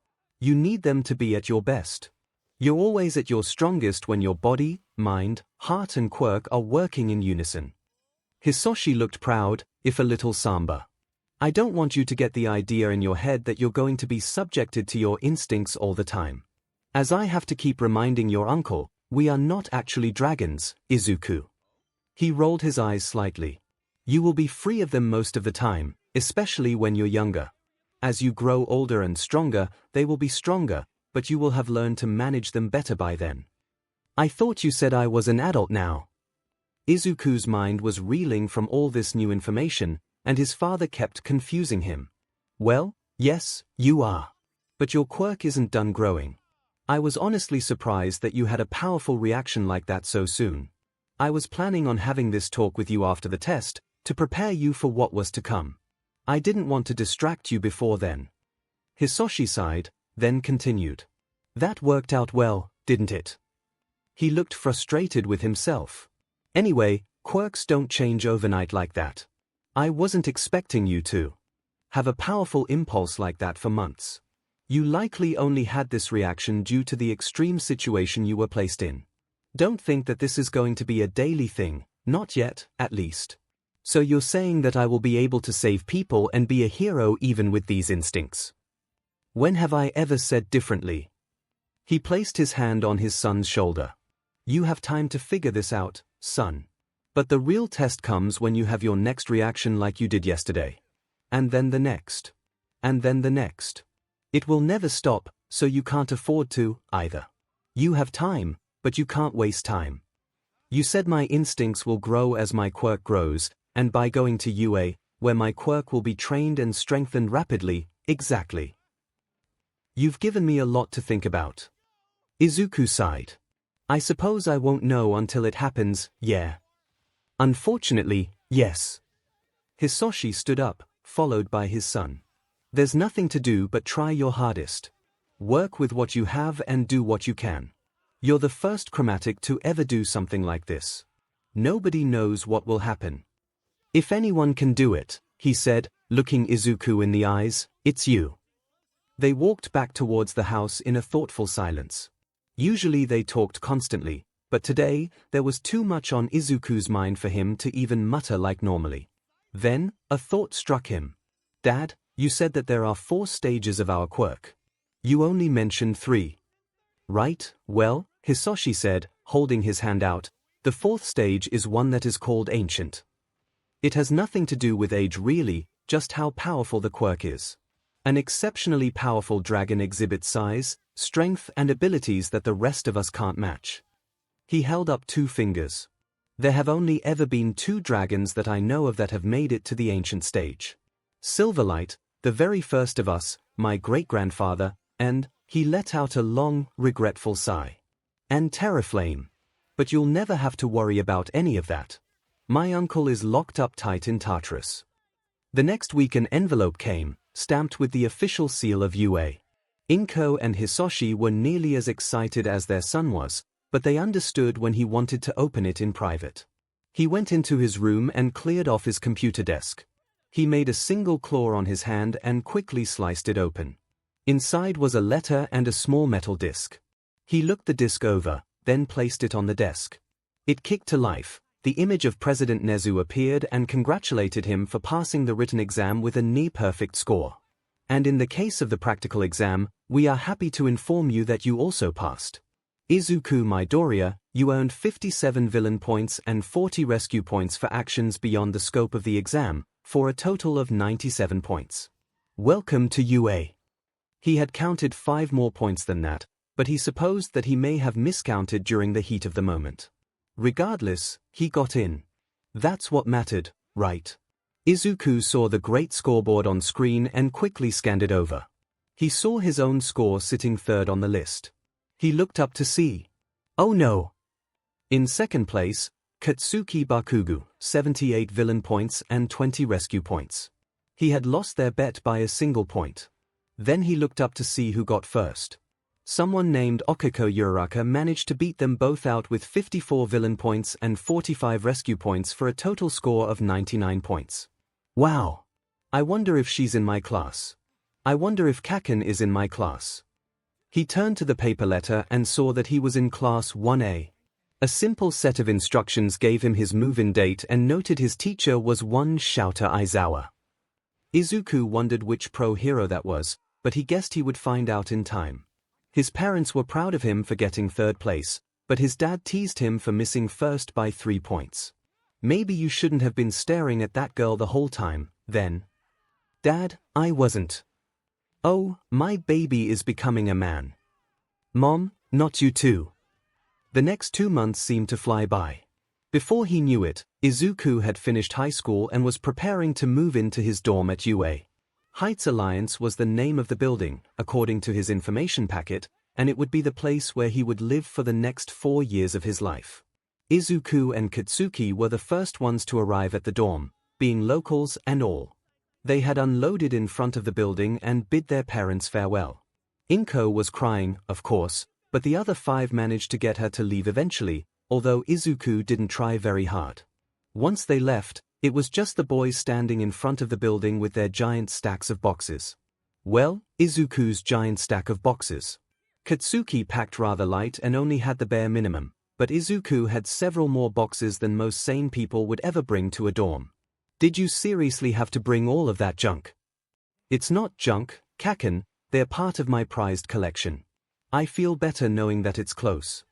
S1: You need them to be at your best. You're always at your strongest when your body, mind, heart and quirk are working in unison. Hisoshi looked proud, if a little somber. I don't want you to get the idea in your head that you're going to be subjected to your instincts all the time. As I have to keep reminding your uncle, we are not actually dragons, Izuku. He rolled his eyes slightly. You will be free of them most of the time, especially when you're younger. As you grow older and stronger, they will be stronger, but you will have learned to manage them better by then. I thought you said I was an adult now. Izuku's mind was reeling from all this new information, and his father kept confusing him. Well, Yes, you are. But your quirk isn't done growing. I was honestly surprised that you had a powerful reaction like that so soon. I was planning on having this talk with you after the test, to prepare you for what was to come. I didn't want to distract you before then. Hisoshi sighed, then continued. That worked out well, didn't it? He looked frustrated with himself. Anyway, quirks don't change overnight like that. I wasn't expecting you to have a powerful impulse like that for months. You likely only had this reaction due to the extreme situation you were placed in. Don't think that this is going to be a daily thing, not yet, at least. So you're saying that I will be able to save people and be a hero even with these instincts? When have I ever said differently? He placed his hand on his son's shoulder. You have time to figure this out, son. But the real test comes when you have your next reaction like you did yesterday. And then the next. And then the next. It will never stop, so you can't afford to, either. You have time, but you can't waste time. You said my instincts will grow as my quirk grows, and by going to UA, where my quirk will be trained and strengthened rapidly, exactly. You've given me a lot to think about. Izuku sighed. I suppose I won't know until it happens, yeah. Unfortunately, yes. Hisoshi stood up, followed by his son. There's nothing to do but try your hardest. Work with what you have and do what you can. You're the first chromatic to ever do something like this. Nobody knows what will happen. If anyone can do it, he said, looking Izuku in the eyes, it's you. They walked back towards the house in a thoughtful silence. Usually they talked constantly, but today, there was too much on Izuku's mind for him to even mutter like normally. Then, a thought struck him. Dad, you said that there are 4 stages of our quirk. You only mentioned 3. Right, well, Hisoshi said, holding his hand out, the 4th stage is one that is called ancient. It has nothing to do with age really, just how powerful the quirk is. An exceptionally powerful dragon exhibits size, strength and abilities that the rest of us can't match. He held up 2 fingers. There have only ever been 2 dragons that I know of that have made it to the ancient stage. Silverlight, the very first of us, my great-grandfather, and, he let out a long, regretful sigh. And Terraflame. But you'll never have to worry about any of that. My uncle is locked up tight in Tartarus. The next week an envelope came, stamped with the official seal of UA. Inko and Hisoshi were nearly as excited as their son was, but they understood when he wanted to open it in private. He went into his room and cleared off his computer desk. He made a single claw on his hand and quickly sliced it open. Inside was a letter and a small metal disc. He looked the disc over, then placed it on the desk. It kicked to life. The image of President Nezu appeared and congratulated him for passing the written exam with a near-perfect score. And in the case of the practical exam, we are happy to inform you that you also passed. Izuku Midoriya, you earned 57 villain points and 40 rescue points for actions beyond the scope of the exam, for a total of 97 points. Welcome to UA. He had counted 5 more points than that, but he supposed that he may have miscounted during the heat of the moment. Regardless, he got in. That's what mattered, right? Izuku saw the great scoreboard on screen and quickly scanned it over. He saw his own score sitting 3rd on the list. He looked up to see. Oh no! In 2nd place, Katsuki Bakugo, 78 villain points and 20 rescue points. He had lost their bet by a single point. Then he looked up to see who got first. Someone named Okiko Uraraka managed to beat them both out with 54 villain points and 45 rescue points for a total score of 99 points. Wow! I wonder if she's in my class. I wonder if Kaken is in my class. He turned to the paper letter and saw that he was in class 1A. A simple set of instructions gave him his move-in date and noted his teacher was one Shouter Aizawa. Izuku wondered which pro hero that was, but he guessed he would find out in time. His parents were proud of him for getting 3rd place, but his dad teased him for missing 1st by 3 points. Maybe you shouldn't have been staring at that girl the whole time, then. Dad, I wasn't. Oh, my baby is becoming a man. Mom, not you too. The next 2 months seemed to fly by. Before he knew it, Izuku had finished high school and was preparing to move into his dorm at UA. Heights Alliance was the name of the building, according to his information packet, and it would be the place where he would live for the next 4 years of his life. Izuku and Katsuki were the first ones to arrive at the dorm, being locals and all. They had unloaded in front of the building and bid their parents farewell. Inko was crying, of course, but the other 5 managed to get her to leave eventually, although Izuku didn't try very hard. Once they left, it was just the boys standing in front of the building with their giant stacks of boxes. Well, Izuku's giant stack of boxes. Katsuki packed rather light and only had the bare minimum, but Izuku had several more boxes than most sane people would ever bring to a dorm. Did you seriously have to bring all of that junk? It's not junk, Kaken, they're part of my prized collection. I feel better knowing that it's close.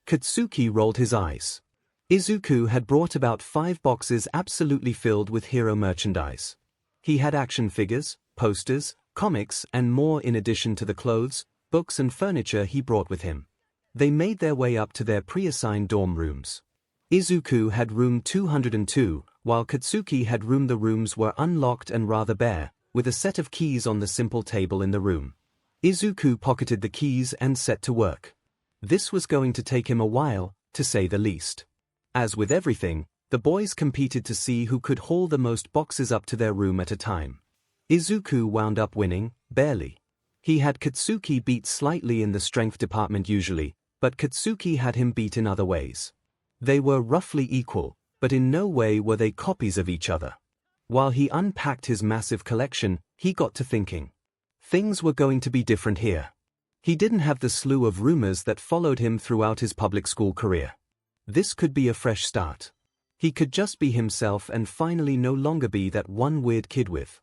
S1: Katsuki rolled his eyes. Izuku had brought about 5 boxes absolutely filled with hero merchandise. He had action figures, posters, comics, and more in addition to the clothes, books and furniture he brought with him. They made their way up to their pre-assigned dorm rooms. Izuku had room 202, while Katsuki had the rooms were unlocked and rather bare, with a set of keys on the simple table in the room. Izuku pocketed the keys and set to work. This was going to take him a while, to say the least. As with everything, the boys competed to see who could haul the most boxes up to their room at a time. Izuku wound up winning, barely. He had Katsuki beat slightly in the strength department usually, but Katsuki had him beat in other ways. They were roughly equal, but in no way were they copies of each other. While he unpacked his massive collection, he got to thinking. Things were going to be different here. He didn't have the slew of rumors that followed him throughout his public school career. This could be a fresh start. He could just be himself and finally no longer be that one weird kid with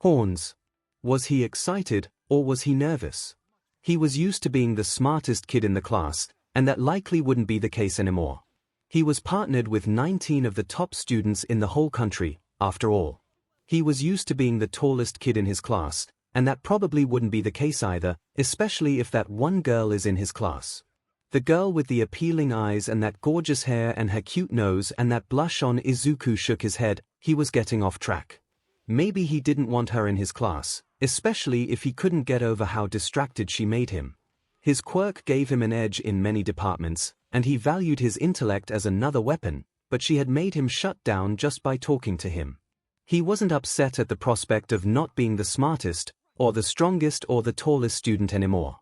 S1: horns. Was he excited, or was he nervous? He was used to being the smartest kid in the class, and that likely wouldn't be the case anymore. He was partnered with 19 of the top students in the whole country, after all. He was used to being the tallest kid in his class, and that probably wouldn't be the case either, especially if that one girl is in his class. The girl with the appealing eyes and that gorgeous hair and her cute nose and that blush on. Izuku shook his head. He was getting off track. Maybe he didn't want her in his class, especially if he couldn't get over how distracted she made him. His quirk gave him an edge in many departments, and he valued his intellect as another weapon, but she had made him shut down just by talking to him. He wasn't upset at the prospect of not being the smartest, or the strongest or the tallest student anymore.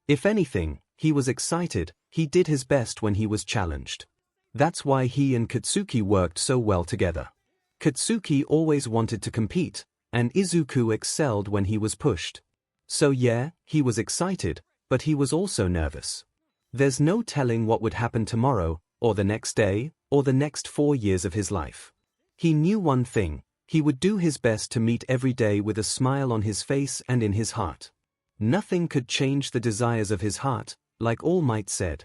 S1: If anything, he was excited. He did his best when he was challenged. That's why he and Katsuki worked so well together. Katsuki always wanted to compete, and Izuku excelled when he was pushed. So yeah, he was excited, but he was also nervous. There's no telling what would happen tomorrow, or the next day, or the next 4 years of his life. He knew one thing: he would do his best to meet every day with a smile on his face and in his heart. Nothing could change the desires of his heart, like All Might said.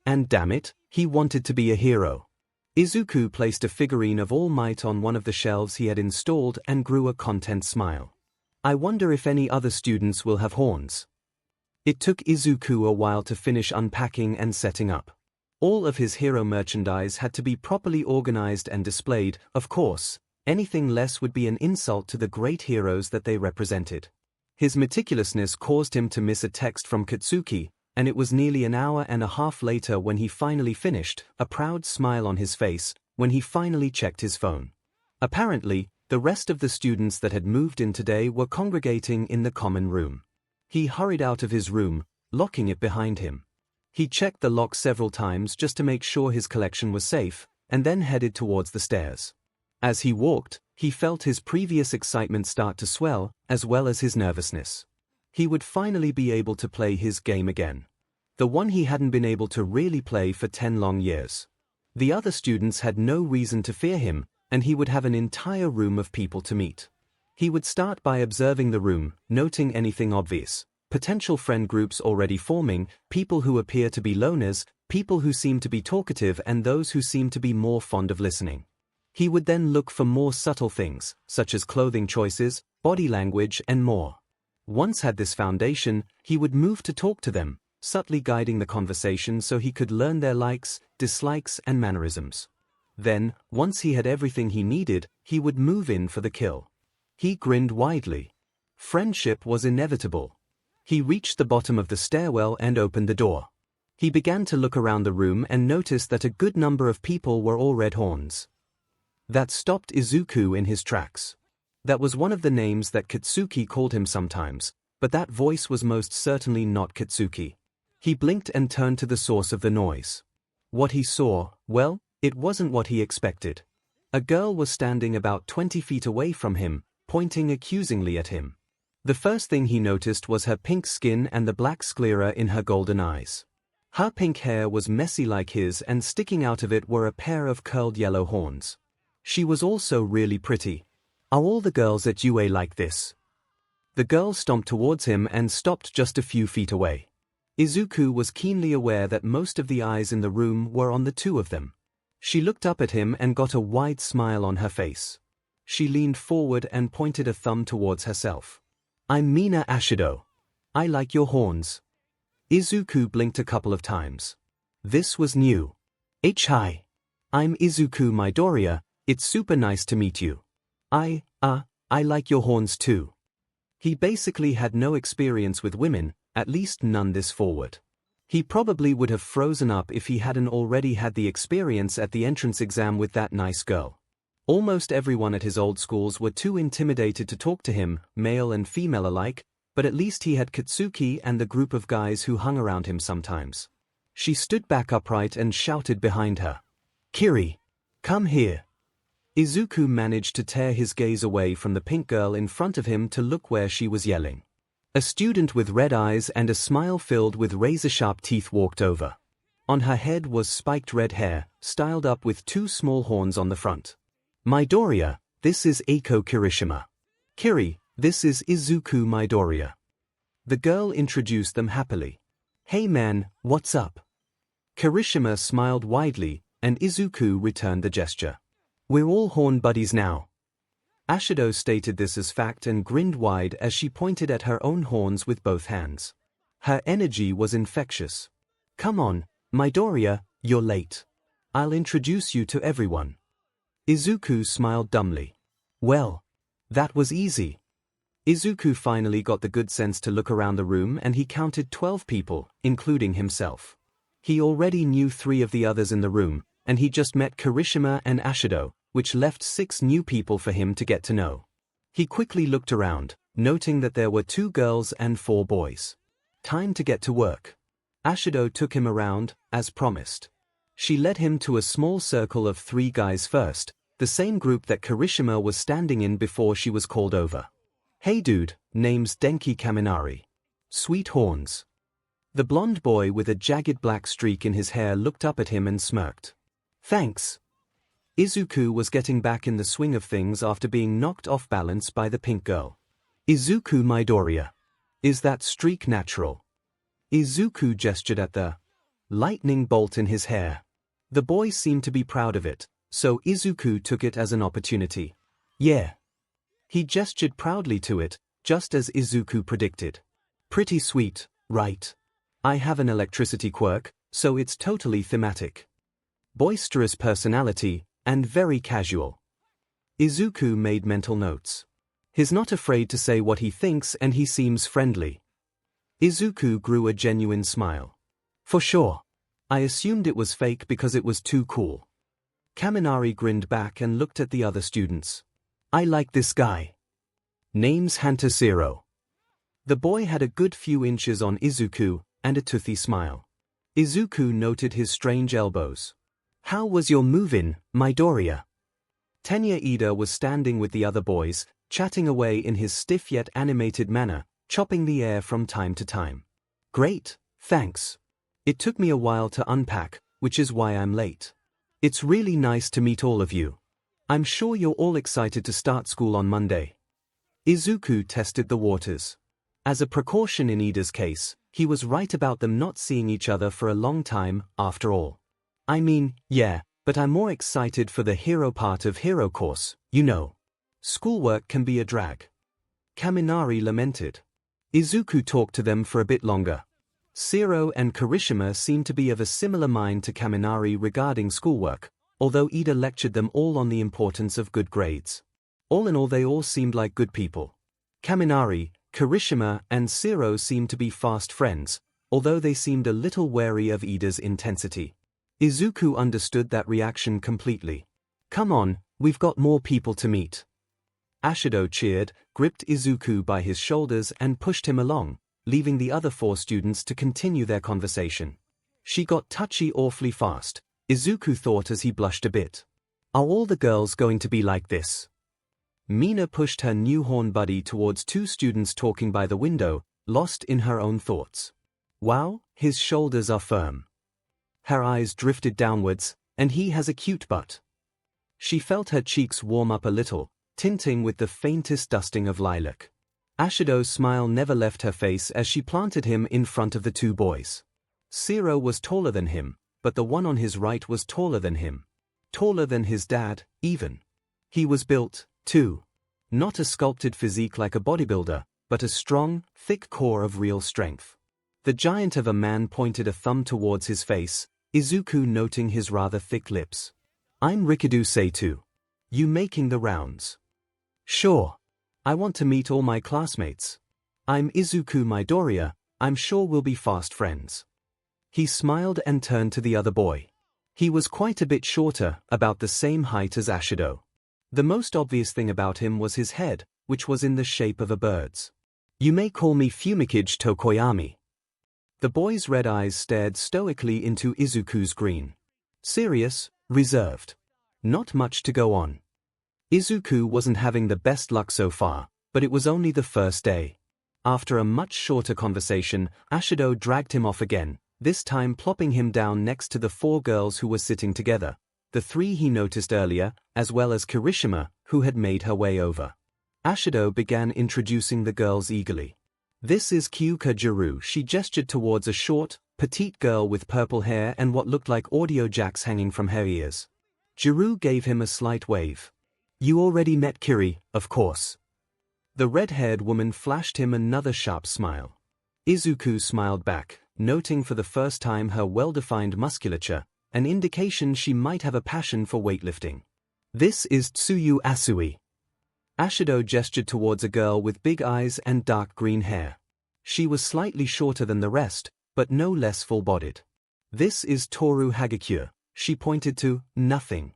S1: And damn it, he wanted to be a hero. Izuku placed a figurine of All Might on one of the shelves he had installed and grew a content smile. I wonder if any other students will have horns. It took Izuku a while to finish unpacking and setting up. All of his hero merchandise had to be properly organized and displayed, of course. Anything less would be an insult to the great heroes that they represented. His meticulousness caused him to miss a text from Katsuki, and it was nearly an hour and a half later when he finally finished, a proud smile on his face, when he finally checked his phone. Apparently, the rest of the students that had moved in today were congregating in the common room. He hurried out of his room, locking it behind him. He checked the lock several times just to make sure his collection was safe, and then headed towards the stairs. As he walked, he felt his previous excitement start to swell, as well as his nervousness. He would finally be able to play his game again. The one he hadn't been able to really play for 10 long years. The other students had no reason to fear him, and he would have an entire room of people to meet. He would start by observing the room, noting anything obvious. Potential friend groups already forming, people who appear to be loners, people who seem to be talkative and those who seem to be more fond of listening. He would then look for more subtle things, such as clothing choices, body language and more. Once had this foundation, he would move to talk to them, subtly guiding the conversation so he could learn their likes, dislikes and mannerisms. Then, once he had everything he needed, he would move in for the kill. He grinned widely. Friendship was inevitable. He reached the bottom of the stairwell and opened the door. He began to look around the room and noticed that a good number of people were all red horns. That stopped Izuku in his tracks. That was one of the names that Katsuki called him sometimes, but that voice was most certainly not Katsuki. He blinked and turned to the source of the noise. What he saw, well, it wasn't what he expected. A girl was standing about 20 feet away from him, pointing accusingly at him. The first thing he noticed was her pink skin and the black sclera in her golden eyes. Her pink hair was messy like his, and sticking out of it were a pair of curled yellow horns. She was also really pretty. Are all the girls at UA like this? The girl stomped towards him and stopped just a few feet away. Izuku was keenly aware that most of the eyes in the room were on the two of them. She looked up at him and got a wide smile on her face. She leaned forward and pointed a thumb towards herself. I'm Mina Ashido. I like your horns. Izuku blinked a couple of times. This was new. Hi. I'm Izuku Midoriya, it's super nice to meet you. I like your horns too. He basically had no experience with women, at least none this forward. He probably would have frozen up if he hadn't already had the experience at the entrance exam with that nice girl. Almost everyone at his old schools were too intimidated to talk to him, male and female alike, but at least he had Katsuki and the group of guys who hung around him sometimes. She stood back upright and shouted behind her. Kiri, come here. Izuku managed to tear his gaze away from the pink girl in front of him to look where she was yelling. A student with red eyes and a smile filled with razor-sharp teeth walked over. On her head was spiked red hair, styled up with two small horns on the front. Midoriya, this is Eiko Kirishima. Kiri, this is Izuku Midoriya. The girl introduced them happily. Hey man, what's up? Kirishima smiled widely, and Izuku returned the gesture. We're all horn buddies now. Ashido stated this as fact and grinned wide as she pointed at her own horns with both hands. Her energy was infectious. Come on, Midoriya, you're late. I'll introduce you to everyone. Izuku smiled dumbly. Well, that was easy. Izuku finally got the good sense to look around the room and he counted 12 people, including himself. He already knew 3 of the others in the room, and he just met Kirishima and Ashido, which left 6 new people for him to get to know. He quickly looked around, noting that there were 2 girls and 4 boys. Time to get to work. Ashido took him around, as promised. She led him to a small circle of 3 guys first, the same group that Kirishima was standing in before she was called over. Hey dude, name's Denki Kaminari. Sweet horns. The blonde boy with a jagged black streak in his hair looked up at him and smirked. Thanks. Izuku was getting back in the swing of things after being knocked off balance by the pink girl. Izuku Midoriya. Is that streak natural? Izuku gestured at the lightning bolt in his hair. The boy seemed to be proud of it, so Izuku took it as an opportunity. Yeah. He gestured proudly to it, just as Izuku predicted. Pretty sweet, right? I have an electricity quirk, so it's totally thematic. Boisterous personality, and very casual. Izuku made mental notes. He's not afraid to say what he thinks and he seems friendly. Izuku grew a genuine smile. For sure. I assumed it was fake because it was too cool. Kaminari grinned back and looked at the other students. I like this guy. Name's 𝐻𝐻𝐻. The boy had a good few inches on Izuku, and a toothy smile. Izuku noted his strange elbows. How was your move-in, Midoriya? Tenya Ida was standing with the other boys, chatting away in his stiff yet animated manner, chopping the air from time to time. Great, thanks. It took me a while to unpack, which is why I'm late. It's really nice to meet all of you. I'm sure you're all excited to start school on Monday. Izuku tested the waters. As a precaution in Ida's case, he was right about them not seeing each other for a long time, after all. I mean, yeah, but I'm more excited for the hero part of hero course, you know. Schoolwork can be a drag. Kaminari lamented. Izuku talked to them for a bit longer. Zero and Kirishima seemed to be of a similar mind to Kaminari regarding schoolwork, although Ida lectured them all on the importance of good grades. All in all, they all seemed like good people. Kaminari, Kirishima, and Zero seemed to be fast friends, although they seemed a little wary of Iida's intensity. Izuku understood that reaction completely. Come on, we've got more people to meet. Ashido cheered, gripped Izuku by his shoulders and pushed him along, leaving the other 4 students to continue their conversation. She got touchy awfully fast, Izuku thought as he blushed a bit. Are all the girls going to be like this? Mina pushed her new horn buddy towards 2 students talking by the window, lost in her own thoughts. Wow, his shoulders are firm. Her eyes drifted downwards, and he has a cute butt. She felt her cheeks warm up a little, tinting with the faintest dusting of lilac. Ashido's smile never left her face as she planted him in front of the 2 boys. Zero was taller than him, but the one on his right was taller than him. Taller than his dad, even. He was built, too. Not a sculpted physique like a bodybuilder, but a strong, thick core of real strength. The giant of a man pointed a thumb towards his face, Izuku noting his rather thick lips. I'm Rikido Seitu. You making the rounds? Sure. I want to meet all my classmates. I'm Izuku Midoriya, I'm sure we'll be fast friends. He smiled and turned to the other boy. He was quite a bit shorter, about the same height as Ashido. The most obvious thing about him was his head, which was in the shape of a bird's. You may call me Fumikage Tokoyami. The boy's red eyes stared stoically into Izuku's green. Serious, reserved. Not much to go on. Izuku wasn't having the best luck so far, but it was only the first day. After a much shorter conversation, Ashido dragged him off again, this time plopping him down next to the 4 girls who were sitting together, the 3 he noticed earlier, as well as Kirishima, who had made her way over. Ashido began introducing the girls eagerly. This is Kyuka Jiru. She gestured towards a short, petite girl with purple hair and what looked like audio jacks hanging from her ears. Jiru gave him a slight wave. You already met Kiri, of course. The red-haired woman flashed him another sharp smile. Izuku smiled back, noting for the first time her well-defined musculature, an indication she might have a passion for weightlifting. This is Tsuyu Asui. Ashido gestured towards a girl with big eyes and dark green hair. She was slightly shorter than the rest, but no less full-bodied. This is Toru Hagakure. She pointed to nothing.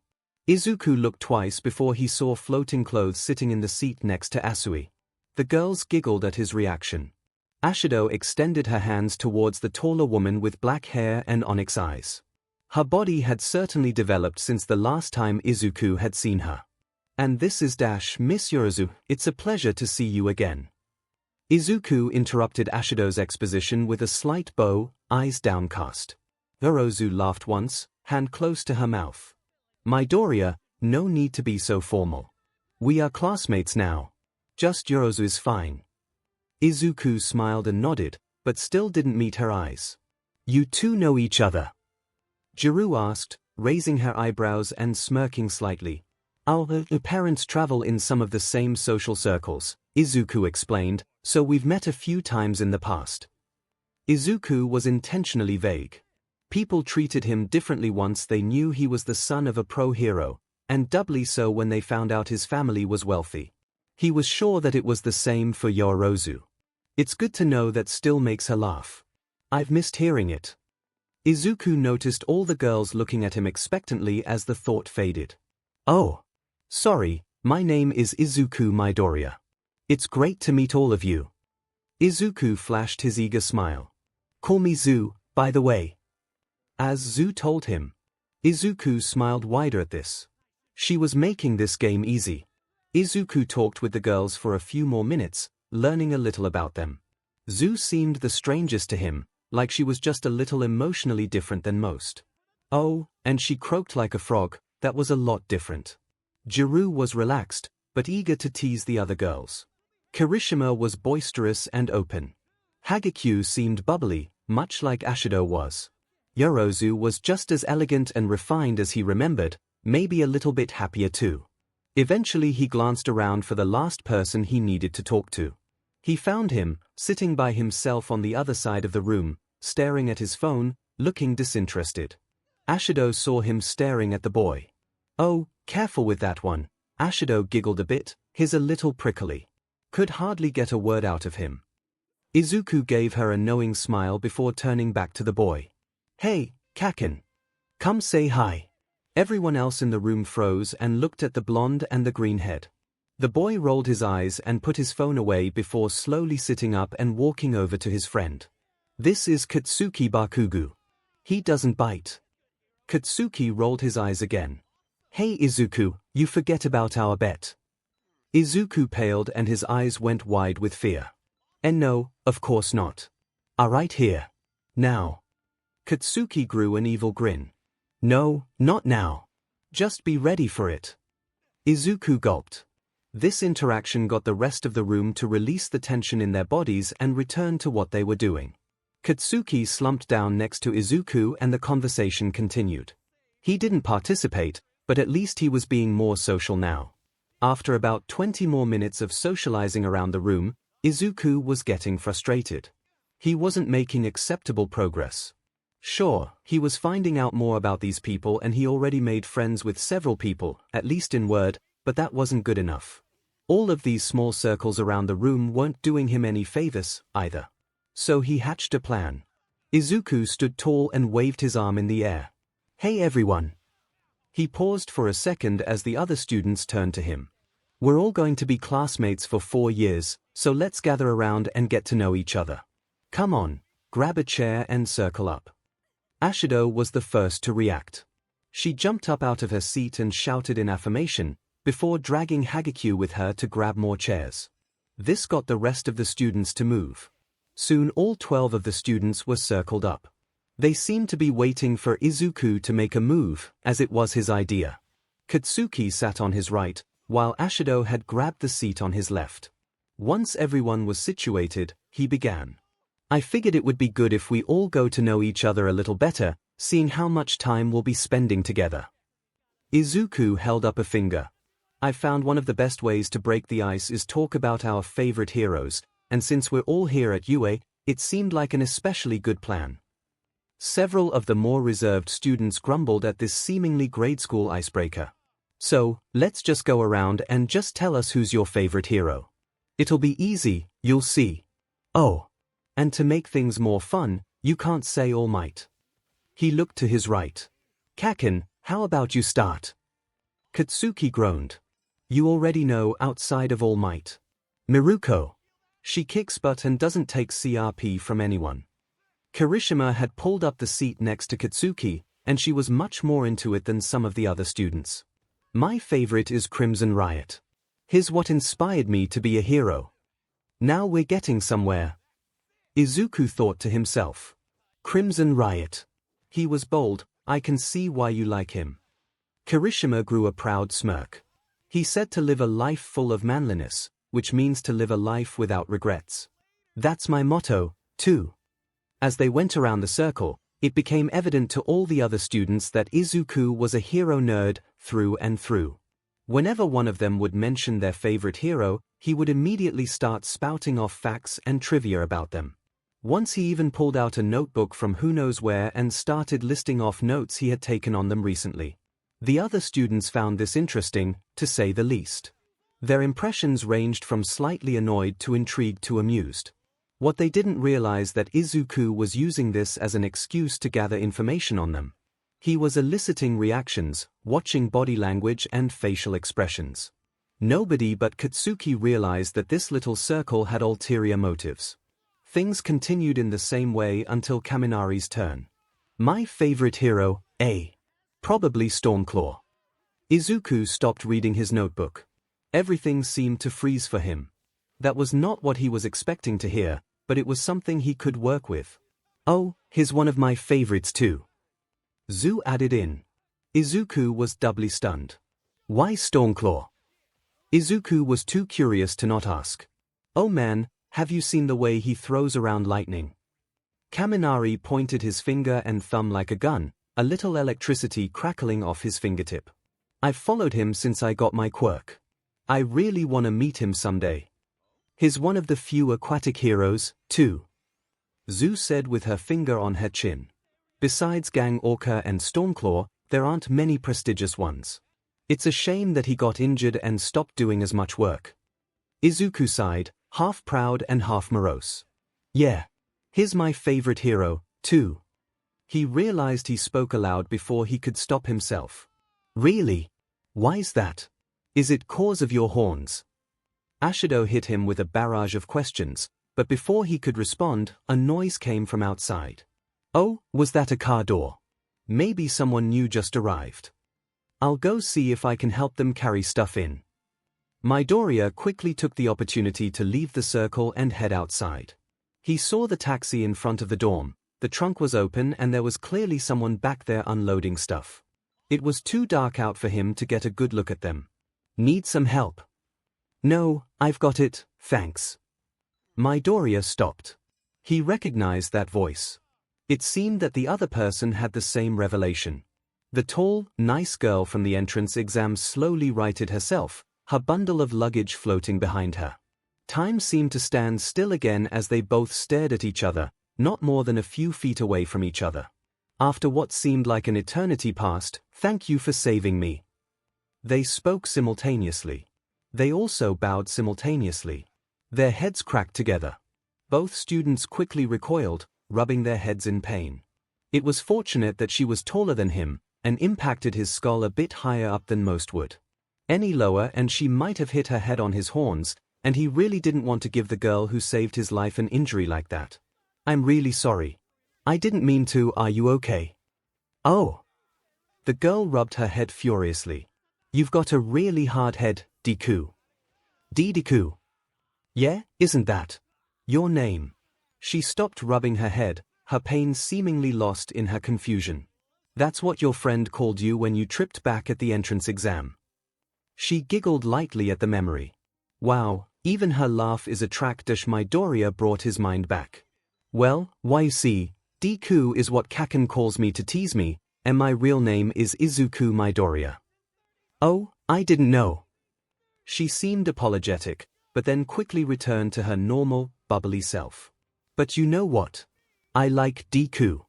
S1: Izuku looked twice before he saw floating clothes sitting in the seat next to Asui. The girls giggled at his reaction. Ashido extended her hands towards the taller woman with black hair and onyx eyes. Her body had certainly developed since the last time Izuku had seen her. And this is Miss Yorozu, it's a pleasure to see you again. Izuku interrupted Ashido's exposition with a slight bow, eyes downcast. Yorozu laughed once, hand close to her mouth. Midoriya, no need to be so formal. We are classmates now. Just Yorozu is fine. Izuku smiled and nodded, but still didn't meet her eyes. You 2 know each other? Jiru asked, raising her eyebrows and smirking slightly. Our parents travel in some of the same social circles, Izuku explained, so we've met a few times in the past. Izuku was intentionally vague. People treated him differently once they knew he was the son of a pro hero, and doubly so when they found out his family was wealthy. He was sure that it was the same for Yorozu. It's good to know that still makes her laugh. I've missed hearing it. Izuku noticed all the girls looking at him expectantly as the thought faded. Oh. Sorry, my name is Izuku Midoriya. It's great to meet all of you. Izuku flashed his eager smile. Call me Zu, by the way. As Zu told him. Izuku smiled wider at this. She was making this game easy. Izuku talked with the girls for a few more minutes, learning a little about them. Zu seemed the strangest to him, like she was just a little emotionally different than most. Oh, and she croaked like a frog, that was a lot different. Jiru was relaxed, but eager to tease the other girls. Kirishima was boisterous and open. Hagakure seemed bubbly, much like Ashido was. Yorozu was just as elegant and refined as he remembered, maybe a little bit happier too. Eventually he glanced around for the last person he needed to talk to. He found him, sitting by himself on the other side of the room, staring at his phone, looking disinterested. Ashido saw him staring at the boy. Oh, careful with that one. Ashido giggled a bit, his a little prickly. could hardly get a word out of him. Izuku gave her a knowing smile before turning back to the boy. "Hey, Kaken. Come say hi." Everyone else in the room froze and looked at the blonde and the green head. The boy rolled his eyes and put his phone away before slowly sitting up and walking over to his friend. "This is Katsuki Bakugo. He doesn't bite." Katsuki rolled his eyes again. "Hey Izuku, you forget about our bet." Izuku paled and his eyes went wide with fear. "And no, of course not. Right here. Now." Katsuki grew an evil grin. "No, not now. Just be ready for it." Izuku gulped. This interaction got the rest of the room to release the tension in their bodies and return to what they were doing. Katsuki slumped down next to Izuku and the conversation continued. He didn't participate, but at least he was being more social now. After about 20 more minutes of socializing around the room, Izuku was getting frustrated. He wasn't making acceptable progress. Sure, he was finding out more about these people and he already made friends with several people, at least in word, but that wasn't good enough. All of these small circles around the room weren't doing him any favors, either. So he hatched a plan. Izuku stood tall and waved his arm in the air. "Hey everyone." He paused for a second as the other students turned to him. "We're all going to be classmates for 4 years, so let's gather around and get to know each other. Come on, grab a chair and circle up." Ashido was the first to react. She jumped up out of her seat and shouted in affirmation, before dragging 𝐒𝐽𝐫 with her to grab more chairs. This got the rest of the students to move. Soon all 12 of the students were circled up. They seemed to be waiting for Izuku to make a move, as it was his idea. Katsuki sat on his right, while Ashido had grabbed the seat on his left. Once everyone was situated, he began. "I figured it would be good if we all go to know each other a little better, seeing how much time we'll be spending together." Izuku held up a finger. "I found one of the best ways to break the ice is talk about our favorite heroes, and since we're all here at UA, it seemed like an especially good plan." Several of the more reserved students grumbled at this seemingly grade school icebreaker. "So, let's just go around and just tell us who's your favorite hero. It'll be easy, you'll see. Oh. And to make things more fun, you can't say All Might." He looked to his right. "Kaken, how about you start?" Katsuki groaned. "You already know outside of All Might. Miruko. She kicks butt and doesn't take CRP from anyone." Kirishima had pulled up the seat next to Katsuki, and she was much more into it than some of the other students. "My favorite is Crimson Riot. He's what inspired me to be a hero. Now we're getting somewhere." Izuku thought to himself. "Crimson Riot. He was bold, I can see why you like him." Kirishima grew a proud smirk. He said to live a life full of manliness, which means to live a life without regrets. "That's my motto, too." As they went around the circle, it became evident to all the other students that Izuku was a hero nerd through and through. Whenever one of them would mention their favorite hero, he would immediately start spouting off facts and trivia about them. Once he even pulled out a notebook from who knows where and started listing off notes he had taken on them recently. The other students found this interesting, to say the least. Their impressions ranged from slightly annoyed to intrigued to amused. What they didn't realize that Izuku was using this as an excuse to gather information on them. He was eliciting reactions, watching body language and facial expressions. Nobody but Katsuki realized that this little circle had ulterior motives. Things continued in the same way until Kaminari's turn. "My favorite hero, probably 𝐶𝐿. Izuku stopped reading his notebook. Everything seemed to freeze for him. That was not what he was expecting to hear, but it was something he could work with. "Oh, he's one of my favorites too." Zu added in. Izuku was doubly stunned. "Why 𝐶𝐿?" Izuku was too curious to not ask. "Oh man, have you seen the way he throws around lightning?" Kaminari pointed his finger and thumb like a gun, a little electricity crackling off his fingertip. "I've followed him since I got my quirk. I really want to meet him someday. He's one of the few aquatic heroes, too." Zu said with her finger on her chin. "Besides Gang Orca and 𝐶𝐿, there aren't many prestigious ones. It's a shame that he got injured and stopped doing as much work." Izuku sighed, half proud and half morose. Yeah. He's my favorite hero, too. He realized he spoke aloud before he could stop himself. Really? Why's that? Is it cause of your horns? Ashido hit him with a barrage of questions, but before he could respond, a noise came from outside. Oh, was that a car door? Maybe someone new just arrived. I'll go see if I can help them carry stuff in. Midoriya quickly took the opportunity to leave the circle and head outside. He saw the taxi in front of the dorm, the trunk was open and there was clearly someone back there unloading stuff. It was too dark out for him to get a good look at them. Need some help? No, I've got it, thanks. Midoriya stopped. He recognized that voice. It seemed that the other person had the same revelation. The tall, nice girl from the entrance exam slowly righted herself, her bundle of luggage floating behind her. Time seemed to stand still again as they both stared at each other, not more than a few feet away from each other. After what seemed like an eternity passed, "Thank you for saving me." They spoke simultaneously. They also bowed simultaneously. Their heads cracked together. Both students quickly recoiled, rubbing their heads in pain. It was fortunate that she was taller than him, and impacted his skull a bit higher up than most would. Any lower and she might have hit her head on his horns, and he really didn't want to give the girl who saved his life an injury like that. I'm really sorry. I didn't mean to. Are you okay? Oh. The girl rubbed her head furiously. You've got a really hard head, Deku. Deku. Yeah, isn't that your name? She stopped rubbing her head, her pain seemingly lost in her confusion. That's what your friend called you when you tripped back at the entrance exam. She giggled lightly at the memory. Wow, even her laugh is a track. Midoriya brought his mind back. Well, why you see, Deku is what Kaken calls me to tease me, and my real name is Izuku Midoriya. Oh, I didn't know. She seemed apologetic, but then quickly returned to her normal, bubbly self. But you know what? I like Deku.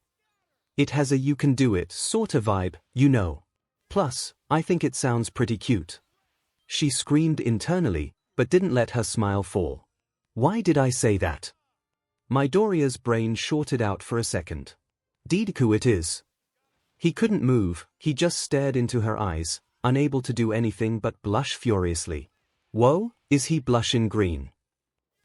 S1: It has a you can do it sort of vibe, you know. Plus, I think it sounds pretty cute. She screamed internally, but didn't let her smile fall. Why did I say that? Midoriya's brain shorted out for a second. Deku it is. He couldn't move, he just stared into her eyes, unable to do anything but blush furiously. Whoa, is he blushing green?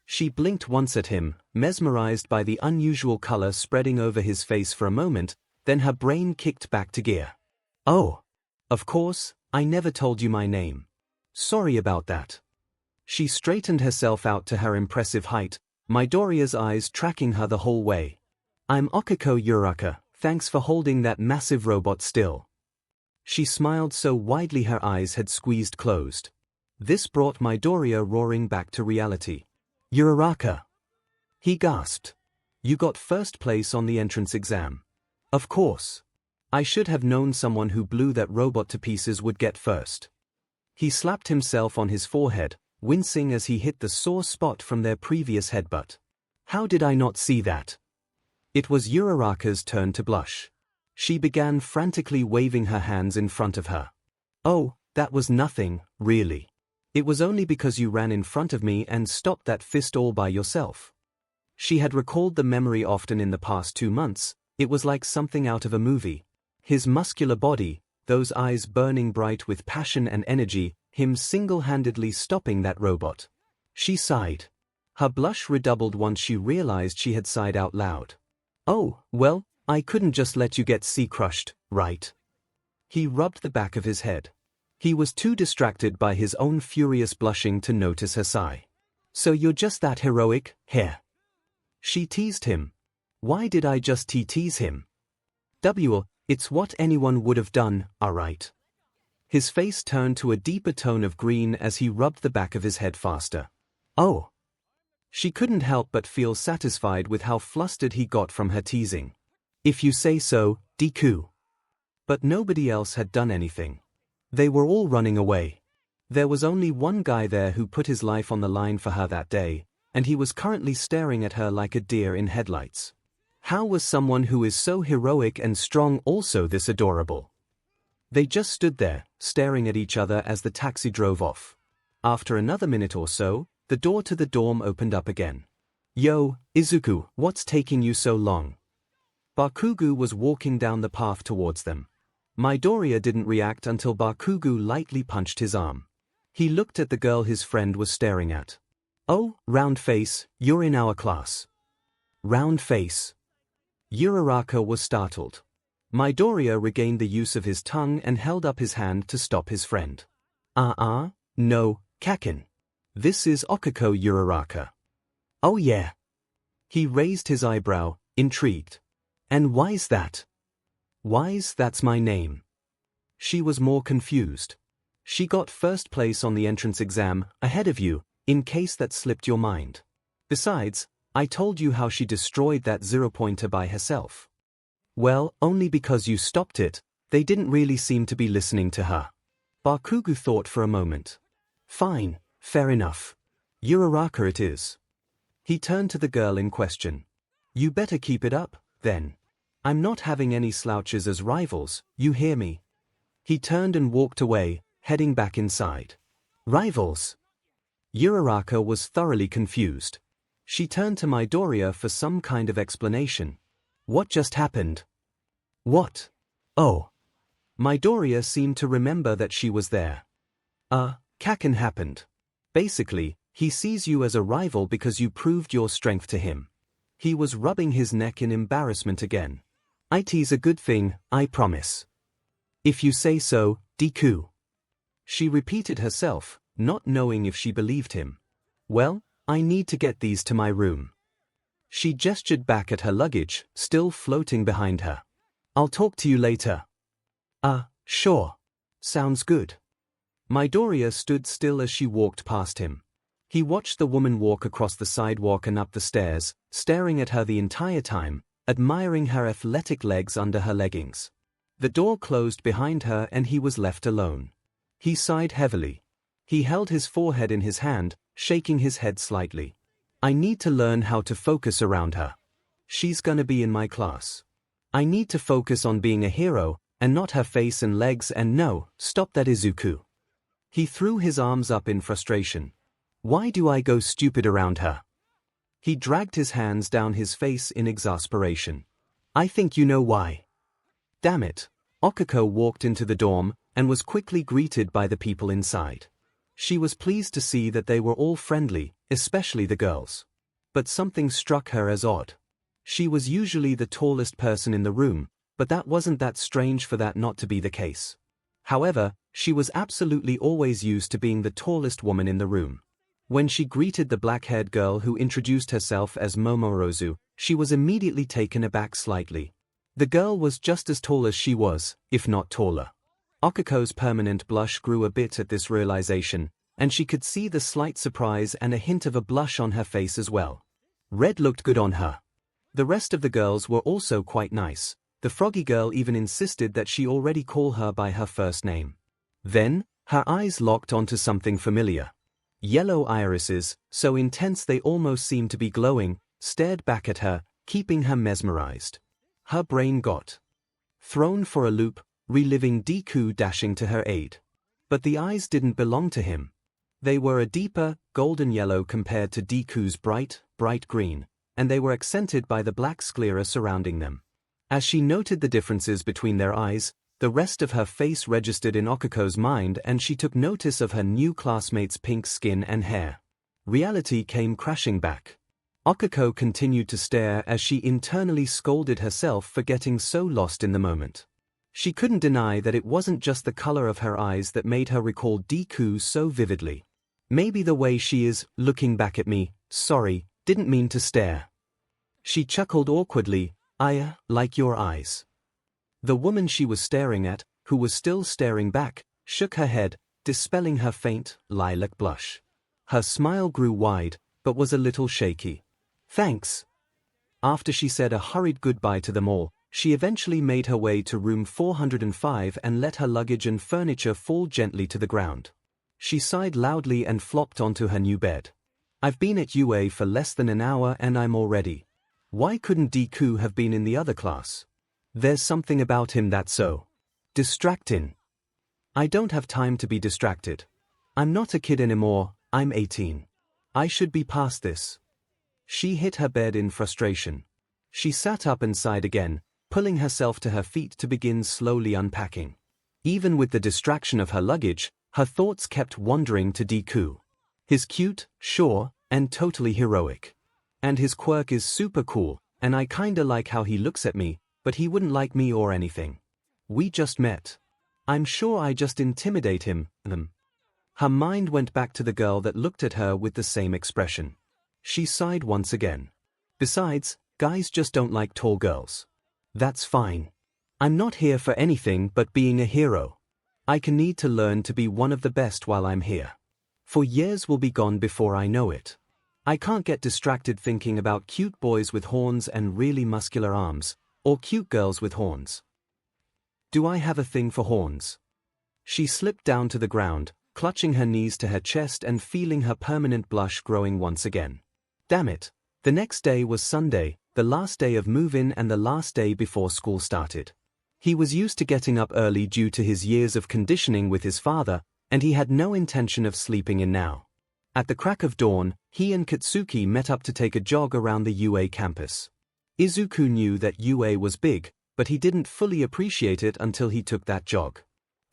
S1: She blinked once at him, mesmerized by the unusual color spreading over his face for a moment, then her brain kicked back to gear. Oh. Of course, I never told you my name. Sorry about that. She straightened herself out to her impressive height, Midoriya's eyes tracking her the whole way. I'm Okiko Uraka, thanks for holding that massive robot still. She smiled so widely her eyes had squeezed closed. This brought Midoriya roaring back to reality. Uraraka. He gasped. You got first place on the entrance exam. Of course. I should have known someone who blew that robot to pieces would get first. He slapped himself on his forehead, wincing as he hit the sore spot from their previous headbutt. How did I not see that? It was Uraraka's turn to blush. She began frantically waving her hands in front of her. Oh, that was nothing, really. It was only because you ran in front of me and stopped that fist all by yourself. She had recalled the memory often in the past 2 months. It was like something out of a movie. His muscular body, those eyes burning bright with passion and energy, him single-handedly stopping that robot. She sighed. Her blush redoubled once she realized she had sighed out loud. Oh, well, I couldn't just let you get crushed, right? He rubbed the back of his head. He was too distracted by his own furious blushing to notice her sigh. So you're just that heroic, here? She teased him. Why did I just tease him? It's what anyone would have done, alright. His face turned to a deeper tone of green as he rubbed the back of his head faster. Oh. She couldn't help but feel satisfied with how flustered he got from her teasing. If you say so, Deku. But nobody else had done anything. They were all running away. There was only one guy there who put his life on the line for her that day, and he was currently staring at her like a deer in headlights. How was someone who is so heroic and strong also this adorable? They just stood there, staring at each other as the taxi drove off. After another minute or so, the door to the dorm opened up again. Yo, Izuku, what's taking you so long? Bakugo was walking down the path towards them. Midoriya didn't react until Bakugo lightly punched his arm. He looked at the girl his friend was staring at. Oh, round face, you're in our class. Round face. Uraraka was startled. Midoriya regained the use of his tongue and held up his hand to stop his friend. No, Kakin. This is Okiko Uraraka. Oh yeah. He raised his eyebrow, intrigued. And why's that? Why's that's my name. She was more confused. She got first place on the entrance exam, ahead of you, in case that slipped your mind. Besides, I told you how she destroyed that 0-pointer by herself. Well, only because you stopped it, they didn't really seem to be listening to her. Bakugo thought for a moment. Fine, fair enough. Uraraka it is. He turned to the girl in question. You better keep it up, then. I'm not having any slouches as rivals, you hear me? He turned and walked away, heading back inside. Rivals? Uraraka was thoroughly confused. She turned to Midoriya for some kind of explanation. What just happened? What? Oh. Midoriya seemed to remember that she was there. Kakin happened. Basically, he sees you as a rival because you proved your strength to him. He was rubbing his neck in embarrassment again. It's a good thing, I promise. If you say so, Deku. She repeated herself, not knowing if she believed him. Well, I need to get these to my room. She gestured back at her luggage, still floating behind her. I'll talk to you later. Sure. Sounds good. Midoriya stood still as she walked past him. He watched the woman walk across the sidewalk and up the stairs, staring at her the entire time, admiring her athletic legs under her leggings. The door closed behind her and he was left alone. He sighed heavily. He held his forehead in his hand, shaking his head slightly. I need to learn how to focus around her. She's gonna be in my class. I need to focus on being a hero, and not her face and legs, and no, stop that Izuku. He threw his arms up in frustration. Why do I go stupid around her? He dragged his hands down his face in exasperation. I think you know why. Damn it. Okiko walked into the dorm, and was quickly greeted by the people inside. She was pleased to see that they were all friendly, especially the girls. But something struck her as odd. She was usually the tallest person in the room, but that wasn't that strange for that not to be the case. However, she was absolutely always used to being the tallest woman in the room. When she greeted the black-haired girl who introduced herself as Momorozu, she was immediately taken aback slightly. The girl was just as tall as she was, if not taller. Okiko's permanent blush grew a bit at this realization, and she could see the slight surprise and a hint of a blush on her face as well. Red looked good on her. The rest of the girls were also quite nice. The froggy girl even insisted that she already call her by her first name. Then, her eyes locked onto something familiar. Yellow irises, so intense they almost seemed to be glowing, stared back at her, keeping her mesmerized. Her brain got thrown for a loop, reliving Deku dashing to her aid. But the eyes didn't belong to him. They were a deeper, golden yellow compared to Deku's bright, bright green, and they were accented by the black sclera surrounding them. As she noted the differences between their eyes, the rest of her face registered in Okiko's mind and she took notice of her new classmate's pink skin and hair. Reality came crashing back. Okiko continued to stare as she internally scolded herself for getting so lost in the moment. She couldn't deny that it wasn't just the color of her eyes that made her recall Deku so vividly. Maybe the way she is, looking back at me, sorry, didn't mean to stare. She chuckled awkwardly, I like your eyes. The woman she was staring at, who was still staring back, shook her head, dispelling her faint, lilac blush. Her smile grew wide, but was a little shaky. Thanks. After she said a hurried goodbye to them all, she eventually made her way to room 405 and let her luggage and furniture fall gently to the ground. She sighed loudly and flopped onto her new bed. I've been at UA for less than an hour and I'm all ready. Why couldn't Deku have been in the other class? There's something about him that's so distracting. I don't have time to be distracted. I'm not a kid anymore, I'm 18. I should be past this. She hit her bed in frustration. She sat up and sighed again, pulling herself to her feet to begin slowly unpacking. Even with the distraction of her luggage, her thoughts kept wandering to Deku. He's cute, sure, and totally heroic. And his quirk is super cool, and I kinda like how he looks at me, but he wouldn't like me or anything. We just met. I'm sure I just intimidate him. Her mind went back to the girl that looked at her with the same expression. She sighed once again. Besides, guys just don't like tall girls. That's fine. I'm not here for anything but being a hero. I can need to learn to be one of the best while I'm here. 4 years will be gone before I know it. I can't get distracted thinking about cute boys with horns and really muscular arms, or cute girls with horns. Do I have a thing for horns? She slipped down to the ground, clutching her knees to her chest and feeling her permanent blush growing once again. Damn it. The next day was Sunday, the last day of move-in and the last day before school started. He was used to getting up early due to his years of conditioning with his father, and he had no intention of sleeping in now. At the crack of dawn, he and Katsuki met up to take a jog around the UA campus. Izuku knew that UA was big, but he didn't fully appreciate it until he took that jog.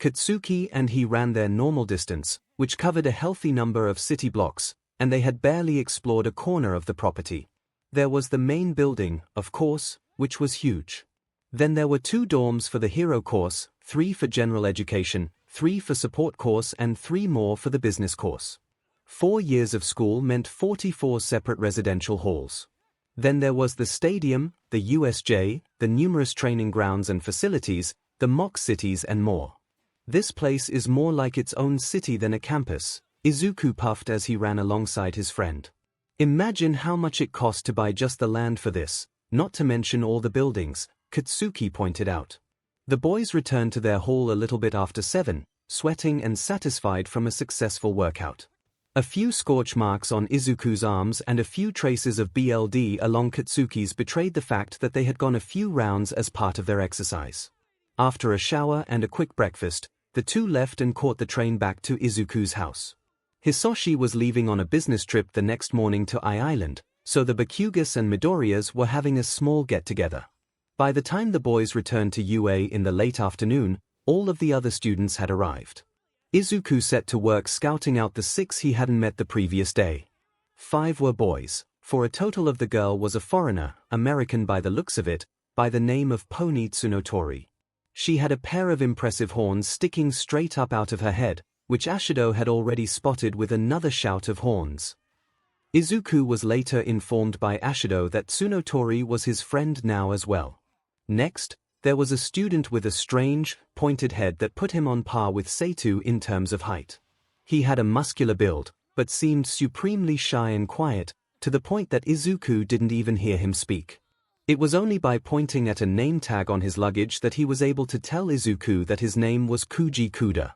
S1: Katsuki and he ran their normal distance, which covered a healthy number of city blocks, and they had barely explored a corner of the property. There was the main building, of course, which was huge. Then there were 2 dorms for the hero course, 3 for general education, 3 for support course and 3 more for the business course. 4 years of school meant 44 separate residential halls. Then there was the stadium, the USJ, the numerous training grounds and facilities, the mock cities and more. This place is more like its own city than a campus, Izuku puffed as he ran alongside his friend. Imagine how much it cost to buy just the land for this, not to mention all the buildings, Katsuki pointed out. The boys returned to their hall a little bit after 7, sweating and satisfied from a successful workout. A few scorch marks on Izuku's arms and a few traces of BLD along Katsuki's betrayed the fact that they had gone a few rounds as part of their exercise. After a shower and a quick breakfast, the 2 left and caught the train back to Izuku's house. Hisoshi was leaving on a business trip the next morning to Island, so the Bakugas and Midoriyas were having a small get-together. By the time the boys returned to UA in the late afternoon, all of the other students had arrived. Izuku set to work scouting out the 6 he hadn't met the previous day. 5 were boys, for a total of the girl was a foreigner, American by the looks of it, by the name of Pony Tsunotori. She had a pair of impressive horns sticking straight up out of her head, which Ashido had already spotted with another shout of horns. Izuku was later informed by Ashido that Tsunotori was his friend now as well. Next, there was a student with a strange, pointed head that put him on par with Seitu in terms of height. He had a muscular build, but seemed supremely shy and quiet, to the point that Izuku didn't even hear him speak. It was only by pointing at a name tag on his luggage that he was able to tell Izuku that his name was Kuji Kuda.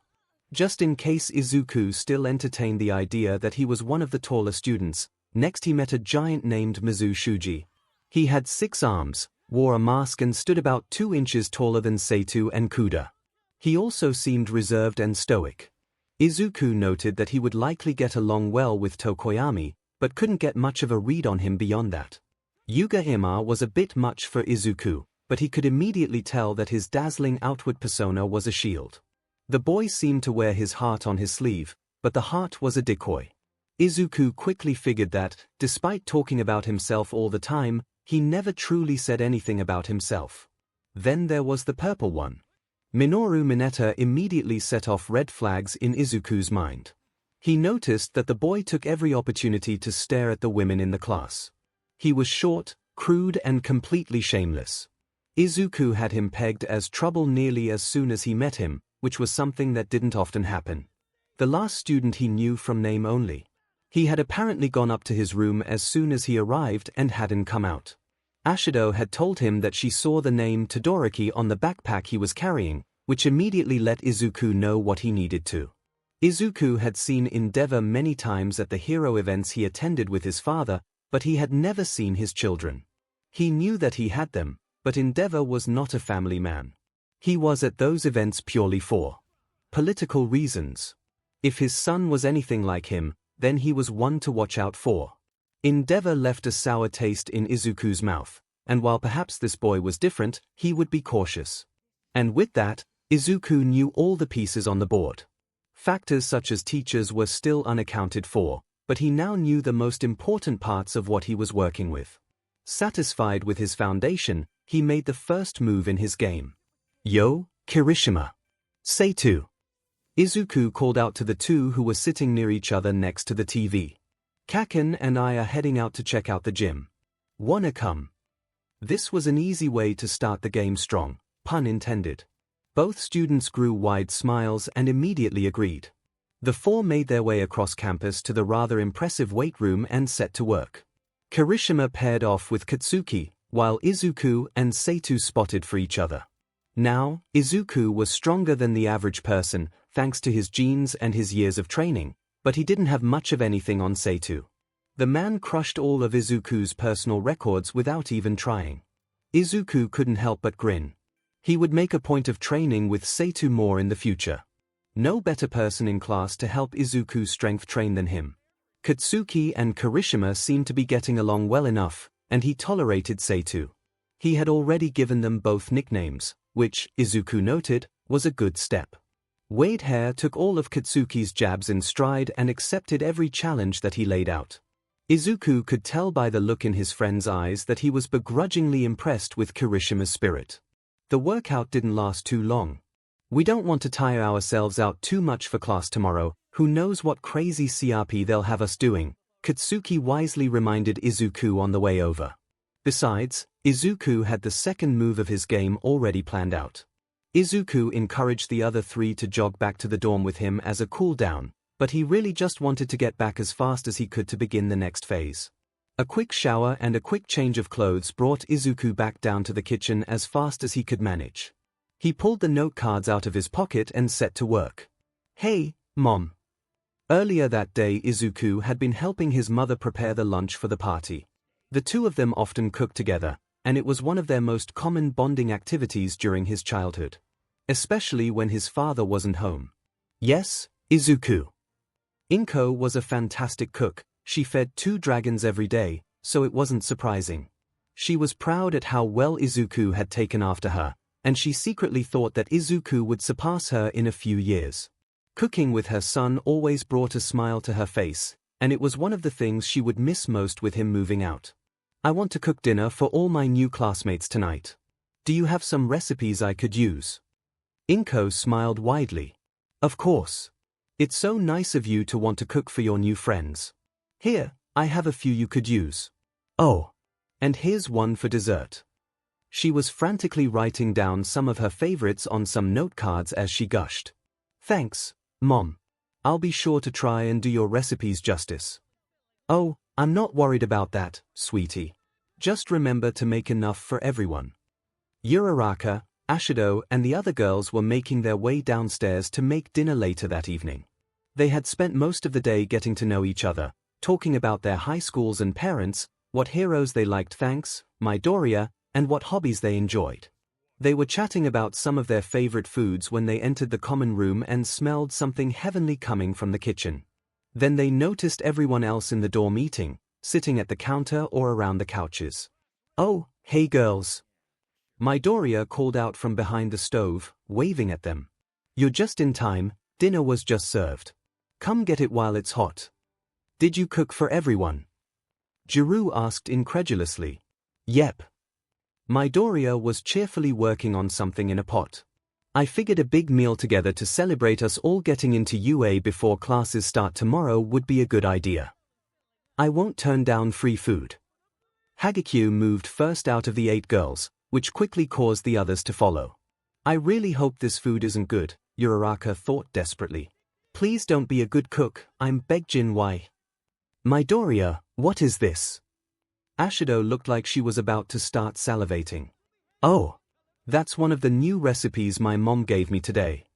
S1: Just in case Izuku still entertained the idea that he was one of the taller students, next he met a giant named Mizu Shuji. He had 6 arms, wore a mask and stood about 2 inches taller than Seitu and Kuda. He also seemed reserved and stoic. Izuku noted that he would likely get along well with Tokoyami, but couldn't get much of a read on him beyond that. Yuga Ima was a bit much for Izuku, but he could immediately tell that his dazzling outward persona was a shield. The boy seemed to wear his heart on his sleeve, but the heart was a decoy. Izuku quickly figured that, despite talking about himself all the time, he never truly said anything about himself. Then there was the purple one. Minoru Mineta immediately set off red flags in Izuku's mind. He noticed that the boy took every opportunity to stare at the women in the class. He was short, crude and completely shameless. Izuku had him pegged as trouble nearly as soon as he met him, which was something that didn't often happen. The last student he knew from name only. He had apparently gone up to his room as soon as he arrived and hadn't come out. Ashido had told him that she saw the name Todoroki on the backpack he was carrying, which immediately let Izuku know what he needed to. Izuku had seen Endeavor many times at the hero events he attended with his father, but he had never seen his children. He knew that he had them, but Endeavor was not a family man. He was at those events purely for political reasons. If his son was anything like him, then he was one to watch out for. Endeavor left a sour taste in Izuku's mouth, and while perhaps this boy was different, he would be cautious. And with that, Izuku knew all the pieces on the board. Factors such as teachers were still unaccounted for, but he now knew the most important parts of what he was working with. Satisfied with his foundation, he made the first move in his game. "Yo, Kirishima. Say two." Izuku called out to the two who were sitting near each other next to the TV. "Kaken and I are heading out to check out the gym. Wanna come?" This was an easy way to start the game strong, pun intended. Both students grew wide smiles and immediately agreed. The four made their way across campus to the rather impressive weight room and set to work. Kirishima paired off with Katsuki, while Izuku and Seitu spotted for each other. Now, Izuku was stronger than the average person, thanks to his genes and his years of training, but he didn't have much of anything on Seitu. The man crushed all of Izuku's personal records without even trying. Izuku couldn't help but grin. He would make a point of training with Seitu more in the future. No better person in class to help Izuku strength train than him. Katsuki and Kirishima seemed to be getting along well enough, and he tolerated Seitu. He had already given them both nicknames, which, Izuku noted, was a good step. Wade Hare took all of Katsuki's jabs in stride and accepted every challenge that he laid out. Izuku could tell by the look in his friend's eyes that he was begrudgingly impressed with Kirishima's spirit. The workout didn't last too long. "We don't want to tire ourselves out too much for class tomorrow, who knows what crazy CRP they'll have us doing," Katsuki wisely reminded Izuku on the way over. Besides, Izuku had the second move of his game already planned out. Izuku encouraged the other three to jog back to the dorm with him as a cool-down, but he really just wanted to get back as fast as he could to begin the next phase. A quick shower and a quick change of clothes brought Izuku back down to the kitchen as fast as he could manage. He pulled the note cards out of his pocket and set to work. "Hey, Mom." Earlier that day Izuku had been helping his mother prepare the lunch for the party. The two of them often cooked together, and it was one of their most common bonding activities during his childhood. Especially when his father wasn't home. "Yes, Izuku." Inko was a fantastic cook. She fed 2 dragons every day, so it wasn't surprising. She was proud at how well Izuku had taken after her, and she secretly thought that Izuku would surpass her in a few years. Cooking with her son always brought a smile to her face, and it was one of the things she would miss most with him moving out. "I want to cook dinner for all my new classmates tonight. Do you have some recipes I could use?" Inko smiled widely. "Of course. It's so nice of you to want to cook for your new friends. Here, I have a few you could use. Oh, and here's one for dessert." She was frantically writing down some of her favorites on some note cards as she gushed. "Thanks, Mom. I'll be sure to try and do your recipes justice." "Oh, I'm not worried about that, sweetie. Just remember to make enough for everyone." Uraraka, Ashido, and the other girls were making their way downstairs to make dinner later that evening. They had spent most of the day getting to know each other, talking about their high schools and parents, what heroes they liked thanks, Midoriya, and what hobbies they enjoyed. They were chatting about some of their favorite foods when they entered the common room and smelled something heavenly coming from the kitchen. Then they noticed everyone else in the dorm eating, sitting at the counter or around the couches. "Oh, hey girls." Midoriya called out from behind the stove, waving at them. "You're just in time, dinner was just served. Come get it while it's hot." "Did you cook for everyone?" Jiru asked incredulously. "Yep." Midoriya was cheerfully working on something in a pot. "I figured a big meal together to celebrate us all getting into UA before classes start tomorrow would be a good idea. I won't turn down free food." Hagekyo moved first out of the 8 girls, which quickly caused the others to follow. "I really hope this food isn't good," Uraraka thought desperately. "Please don't be a good cook, I'm begging why." "Midoriya, what is this?" Ashido looked like she was about to start salivating. "Oh, that's one of the new recipes my mom gave me today.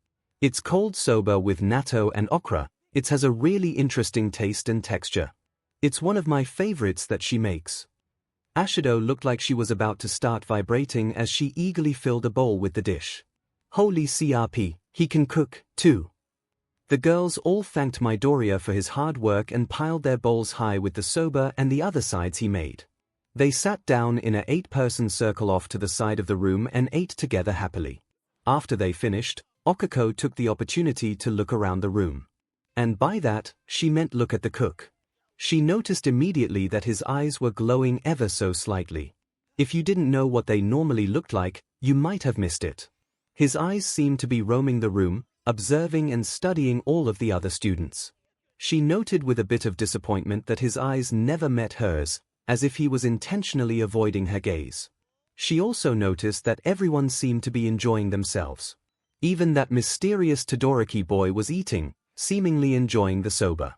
S1: It's cold soba with natto and okra. It has a really interesting taste and texture. It's one of my favorites that she makes." Ashido looked like she was about to start vibrating as she eagerly filled a bowl with the dish. "Holy CRP, he can cook, too." The girls all thanked Midoriya for his hard work and piled their bowls high with the soba and the other sides he made. They sat down in a 8-person circle off to the side of the room and ate together happily. After they finished, Okako took the opportunity to look around the room. And by that, she meant look at the cook. She noticed immediately that his eyes were glowing ever so slightly. If you didn't know what they normally looked like, you might have missed it. His eyes seemed to be roaming the room, observing and studying all of the other students. She noted with a bit of disappointment that his eyes never met hers, as if he was intentionally avoiding her gaze. She also noticed that everyone seemed to be enjoying themselves. Even that mysterious Todoroki boy was eating, seemingly enjoying the soba.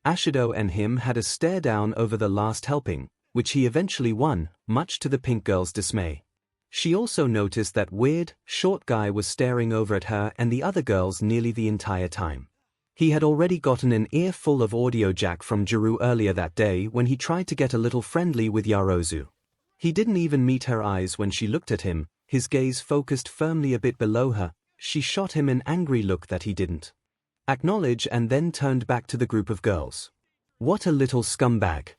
S1: Ashido and him had a stare down over the last helping, which he eventually won, much to the pink girl's dismay. She also noticed that weird, short guy was staring over at her and the other girls nearly the entire time. He had already gotten an earful of audio jack from Jiru earlier that day when he tried to get a little friendly with Yarozu. He didn't even meet her eyes when she looked at him, his gaze focused firmly a bit below her. She shot him an angry look that he didn't acknowledge and then turned back to the group of girls. What a little scumbag.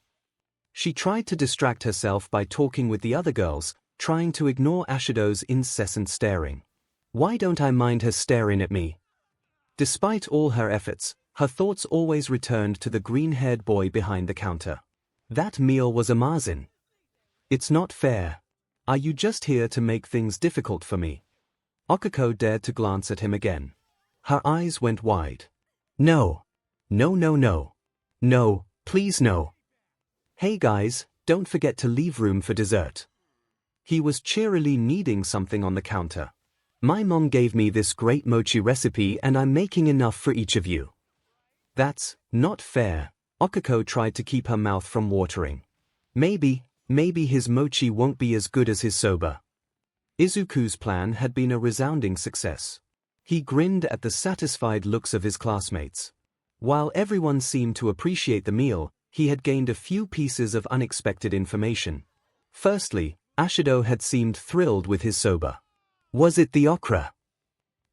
S1: She tried to distract herself by talking with the other girls, trying to ignore Ashido's incessant staring. Why don't I mind her staring at me? Despite all her efforts, her thoughts always returned to the green-haired boy behind the counter. That meal was amazing. It's not fair. Are you just here to make things difficult for me? Okako dared to glance at him again. Her eyes went wide. No. No, no, no. No, please no. Hey guys, don't forget to leave room for dessert. He was cheerily kneading something on the counter. My mom gave me this great mochi recipe and I'm making enough for each of you. That's not fair. Okako tried to keep her mouth from watering. Maybe his mochi won't be as good as his soba. Izuku's plan had been a resounding success. He grinned at the satisfied looks of his classmates. While everyone seemed to appreciate the meal, he had gained a few pieces of unexpected information. Firstly, Ashido had seemed thrilled with his soba. Was it the okra?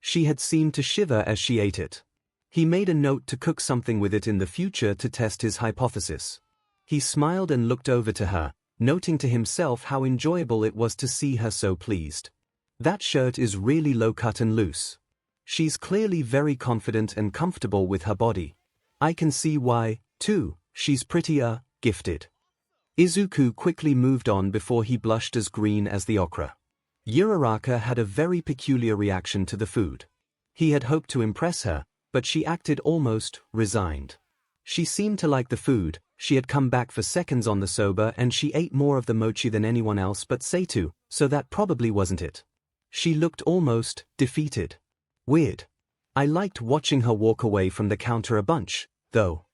S1: She had seemed to shiver as she ate it. He made a note to cook something with it in the future to test his hypothesis. He smiled and looked over to her, noting to himself how enjoyable it was to see her so pleased. That shirt is really low-cut and loose. She's clearly very confident and comfortable with her body. I can see why, too, she's pretty, gifted. Izuku quickly moved on before he blushed as green as the okra. Uraraka had a very peculiar reaction to the food. He had hoped to impress her, but she acted almost resigned. She seemed to like the food. She had come back for seconds on the soba and she ate more of the mochi than anyone else but Seitu, so that probably wasn't it. She looked almost defeated. Weird. I liked watching her walk away from the counter a bunch, though.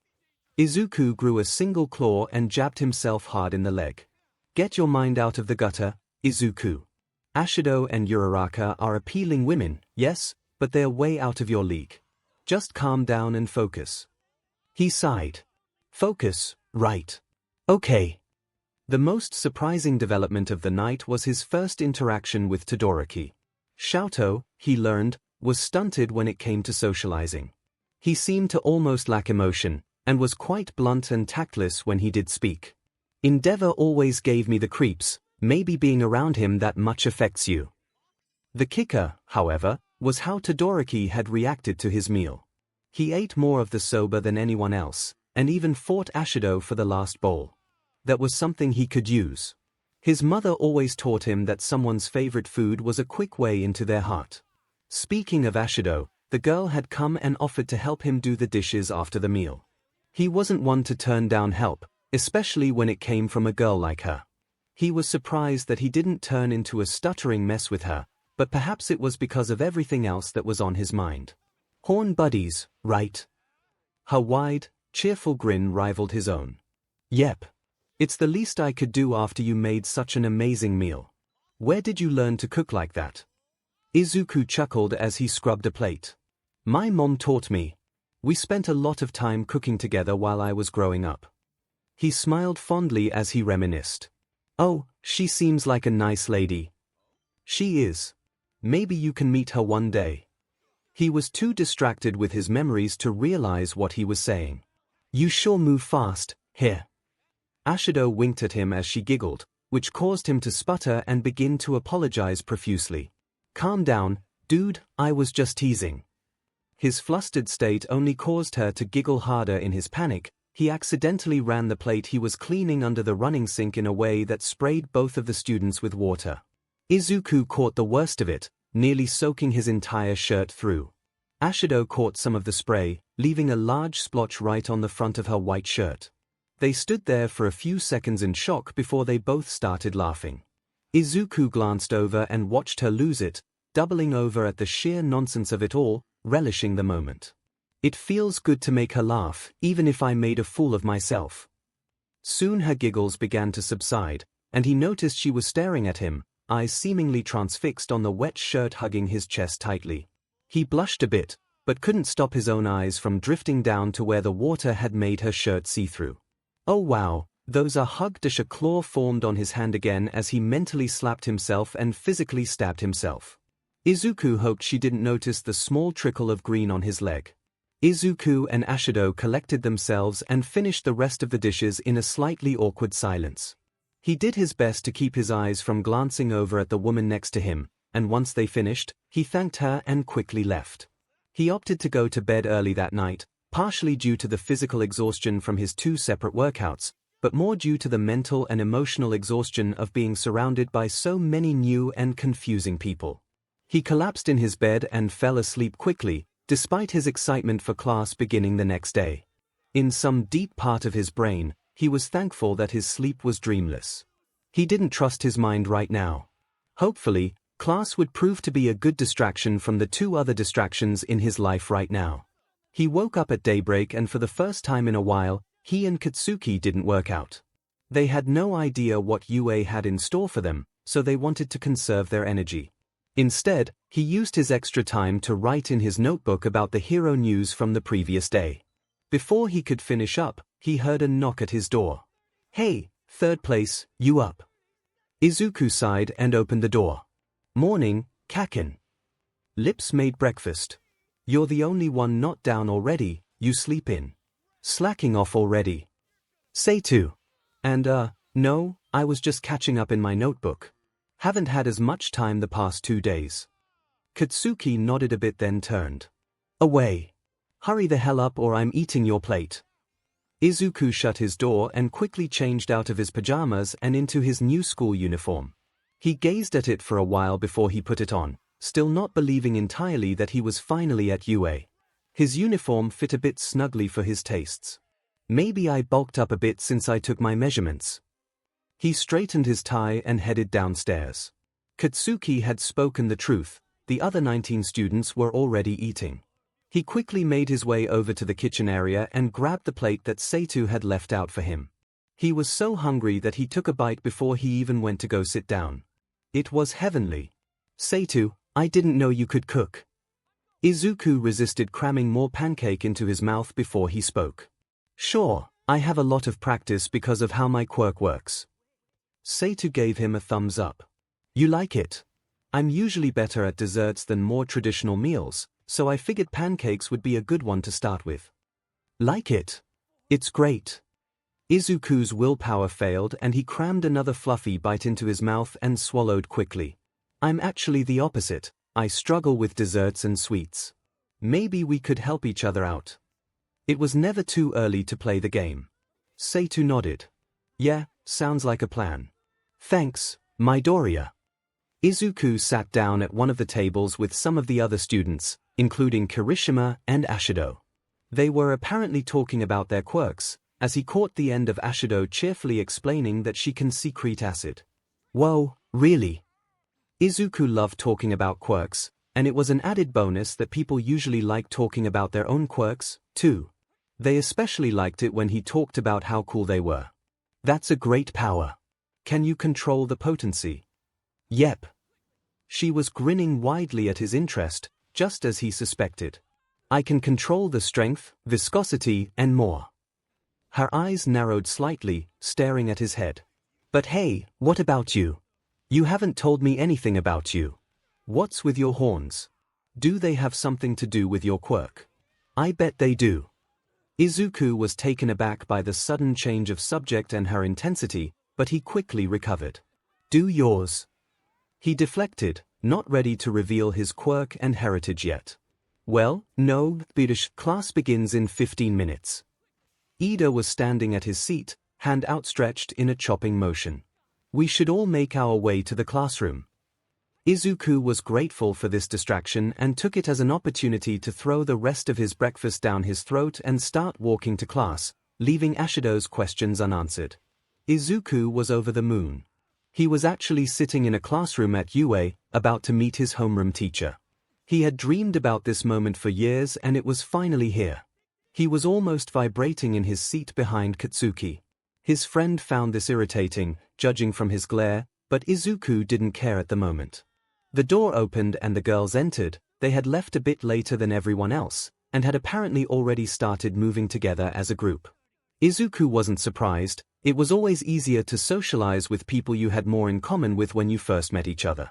S1: Izuku grew a single claw and jabbed himself hard in the leg. Get your mind out of the gutter, Izuku. Ashido and Uraraka are appealing women, yes, but they're way out of your league. Just calm down and focus. He sighed. Focus, right. Okay. The most surprising development of the night was his first interaction with Todoroki. Shoto, he learned, was stunted when it came to socializing. He seemed to almost lack emotion, and was quite blunt and tactless when he did speak. Endeavor always gave me the creeps, maybe being around him that much affects you. The kicker, however, was how Todoroki had reacted to his meal. He ate more of the soba than anyone else, and even fought Ashido for the last bowl. That was something he could use. His mother always taught him that someone's favorite food was a quick way into their heart. Speaking of Ashido, the girl had come and offered to help him do the dishes after the meal. He wasn't one to turn down help, especially when it came from a girl like her. He was surprised that he didn't turn into a stuttering mess with her, but perhaps it was because of everything else that was on his mind. Horn buddies, right? Her wide, cheerful grin rivaled his own. Yep. It's the least I could do after you made such an amazing meal. Where did you learn to cook like that? Izuku chuckled as he scrubbed a plate. My mom taught me. We spent a lot of time cooking together while I was growing up. He smiled fondly as he reminisced. Oh, she seems like a nice lady. She is. Maybe you can meet her one day. He was too distracted with his memories to realize what he was saying. You sure move fast, here. 𝐻𝐸𝐸 winked at him as she giggled, which caused him to sputter and begin to apologize profusely. Calm down, dude, I was just teasing. His flustered state only caused her to giggle harder in his panic. He accidentally ran the plate he was cleaning under the running sink in a way that sprayed both of the students with water. Izuku caught the worst of it, nearly soaking his entire shirt through. 𝐻𝐸𝐸 caught some of the spray, leaving a large splotch right on the front of her white shirt. They stood there for a few seconds in shock before they both started laughing. Izuku glanced over and watched her lose it, doubling over at the sheer nonsense of it all, relishing the moment. It feels good to make her laugh, even if I made a fool of myself. Soon her giggles began to subside, and he noticed she was staring at him, eyes seemingly transfixed on the wet shirt hugging his chest tightly. He blushed a bit, but couldn't stop his own eyes from drifting down to where the water had made her shirt see-through. Oh wow, those 𝐒𝐻𝐸𝐸 claw formed on his hand again as he mentally slapped himself and physically stabbed himself. Izuku hoped she didn't notice the small trickle of green on his leg. Izuku and 𝐻𝐸𝐸 collected themselves and finished the rest of the dishes in a slightly awkward silence. He did his best to keep his eyes from glancing over at the woman next to him, and once they finished, he thanked her and quickly left. He opted to go to bed early that night, partially due to the physical exhaustion from his 2 separate workouts, but more due to the mental and emotional exhaustion of being surrounded by so many new and confusing people. He collapsed in his bed and fell asleep quickly, despite his excitement for class beginning the next day. In some deep part of his brain, he was thankful that his sleep was dreamless. He didn't trust his mind right now. Hopefully, class would prove to be a good distraction from the 2 other distractions in his life right now. He woke up at daybreak and for the first time in a while, he and Katsuki didn't work out. They had no idea what UA had in store for them, so they wanted to conserve their energy. Instead, he used his extra time to write in his notebook about the hero news from the previous day. Before he could finish up, he heard a knock at his door. Hey, third place, you up? Izuku sighed and opened the door. Morning, Kakin. Lips made breakfast. You're the only one not down already, you sleep in. Slacking off already. 𝐶2. And no, I was just catching up in my notebook. Haven't had as much time the past 2 days. Katsuki nodded a bit then turned away. Hurry the hell up or I'm eating your plate. Izuku shut his door and quickly changed out of his pajamas and into his new school uniform. He gazed at it for a while before he put it on, still not believing entirely that he was finally at UA. His uniform fit a bit snugly for his tastes. Maybe I bulked up a bit since I took my measurements. He straightened his tie and headed downstairs. Katsuki had spoken the truth, the other 19 students were already eating. He quickly made his way over to the kitchen area and grabbed the plate that 𝐶2 had left out for him. He was so hungry that he took a bite before he even went to go sit down. It was heavenly. 𝐶2, I didn't know you could cook. Izuku resisted cramming more pancake into his mouth before he spoke. Sure, I have a lot of practice because of how my quirk works. 𝐶2 gave him a thumbs up. You like it? I'm usually better at desserts than more traditional meals, so I figured pancakes would be a good one to start with. Like it? It's great. Izuku's willpower failed and he crammed another fluffy bite into his mouth and swallowed quickly. I'm actually the opposite, I struggle with desserts and sweets. Maybe we could help each other out. It was never too early to play the game. 𝐶2 nodded. Yeah, sounds like a plan. Thanks, Midoriya. Izuku sat down at one of the tables with some of the other students, including Kirishima and 𝐻𝐸𝐸. They were apparently talking about their quirks, as he caught the end of 𝐻𝐸𝐸 cheerfully explaining that she can secrete acid. Whoa, really? Izuku loved talking about quirks, and it was an added bonus that people usually like talking about their own quirks, too. They especially liked it when he talked about how cool they were. That's a great power. Can you control the potency? Yep. She was grinning widely at his interest, just as he suspected. I can control the strength, viscosity, and more. Her eyes narrowed slightly, staring at his head. But hey, what about you? You haven't told me anything about you. What's with your horns? Do they have something to do with your quirk? I bet they do. Izuku was taken aback by the sudden change of subject and her intensity, but he quickly recovered. Do yours. He deflected, not ready to reveal his quirk and heritage yet. Well, no, class begins in 15 minutes. Ida was standing at his seat, hand outstretched in a chopping motion. We should all make our way to the classroom. Izuku was grateful for this distraction and took it as an opportunity to throw the rest of his breakfast down his throat and start walking to class, leaving Ashido's questions unanswered. Izuku was over the moon. He was actually sitting in a classroom at UA, about to meet his homeroom teacher. He had dreamed about this moment for years and it was finally here. He was almost vibrating in his seat behind Katsuki. His friend found this irritating, judging from his glare, but Izuku didn't care at the moment. The door opened and the girls entered. They had left a bit later than everyone else, and had apparently already started moving together as a group. Izuku wasn't surprised. It was always easier to socialize with people you had more in common with when you first met each other.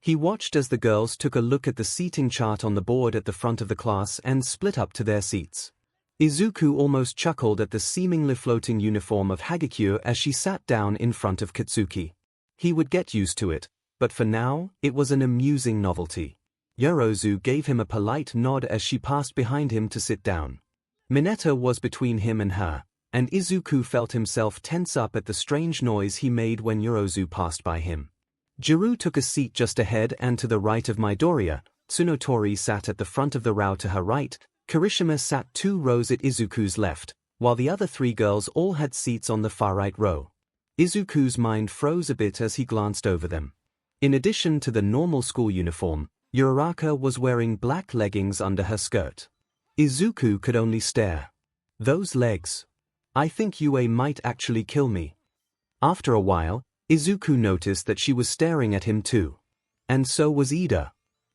S1: He watched as the girls took a look at the seating chart on the board at the front of the class and split up to their seats. Izuku almost chuckled at the seemingly floating uniform of 𝐔𝐸𝐽 as she sat down in front of Katsuki. He would get used to it, but for now, it was an amusing novelty. Yorozu gave him a polite nod as she passed behind him to sit down. Mineta was between him and her, and Izuku felt himself tense up at the strange noise he made when Yorozu passed by him. Jiru took a seat just ahead and to the right of Midoriya. Tsunotori sat at the front of the row to her right. Kirishima sat 2 rows at Izuku's left, while the other 3 girls all had seats on the far right row. Izuku's mind froze a bit as he glanced over them. In addition to the normal school uniform, Uraraka was wearing black leggings under her skirt. Izuku could only stare. Those legs. I think UA might actually kill me. After a while, Izuku noticed that she was staring at him too. And so was Ida.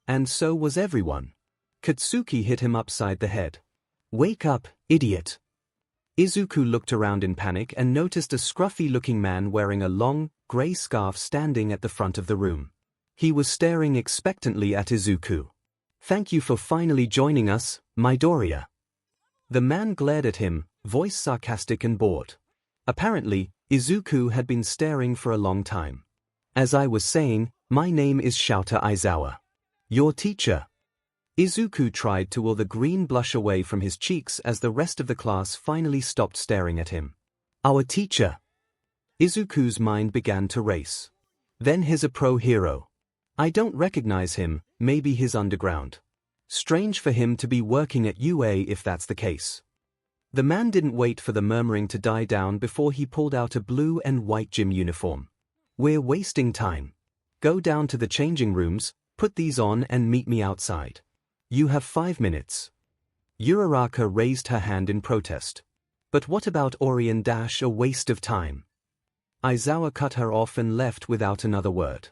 S1: And so was everyone. Katsuki hit him upside the head. Wake up, idiot. Izuku looked around in panic and noticed a scruffy-looking man wearing a long, grey scarf standing at the front of the room. He was staring expectantly at Izuku. Thank you for finally joining us, Midoriya. The man glared at him, voice sarcastic and bored. Apparently, Izuku had been staring for a long time. As I was saying, my name is Shouta Aizawa. Your teacher. Izuku tried to will the green blush away from his cheeks as the rest of the class finally stopped staring at him. Our teacher. Izuku's mind began to race. Then he's a pro hero. I don't recognize him, maybe he's underground. Strange for him to be working at UA if that's the case. The man didn't wait for the murmuring to die down before he pulled out a blue and white gym uniform. We're wasting time. Go down to the changing rooms, put these on and meet me outside. You have 5 minutes. Uraraka raised her hand in protest. But what about Orion dash, a waste of time? Aizawa cut her off and left without another word.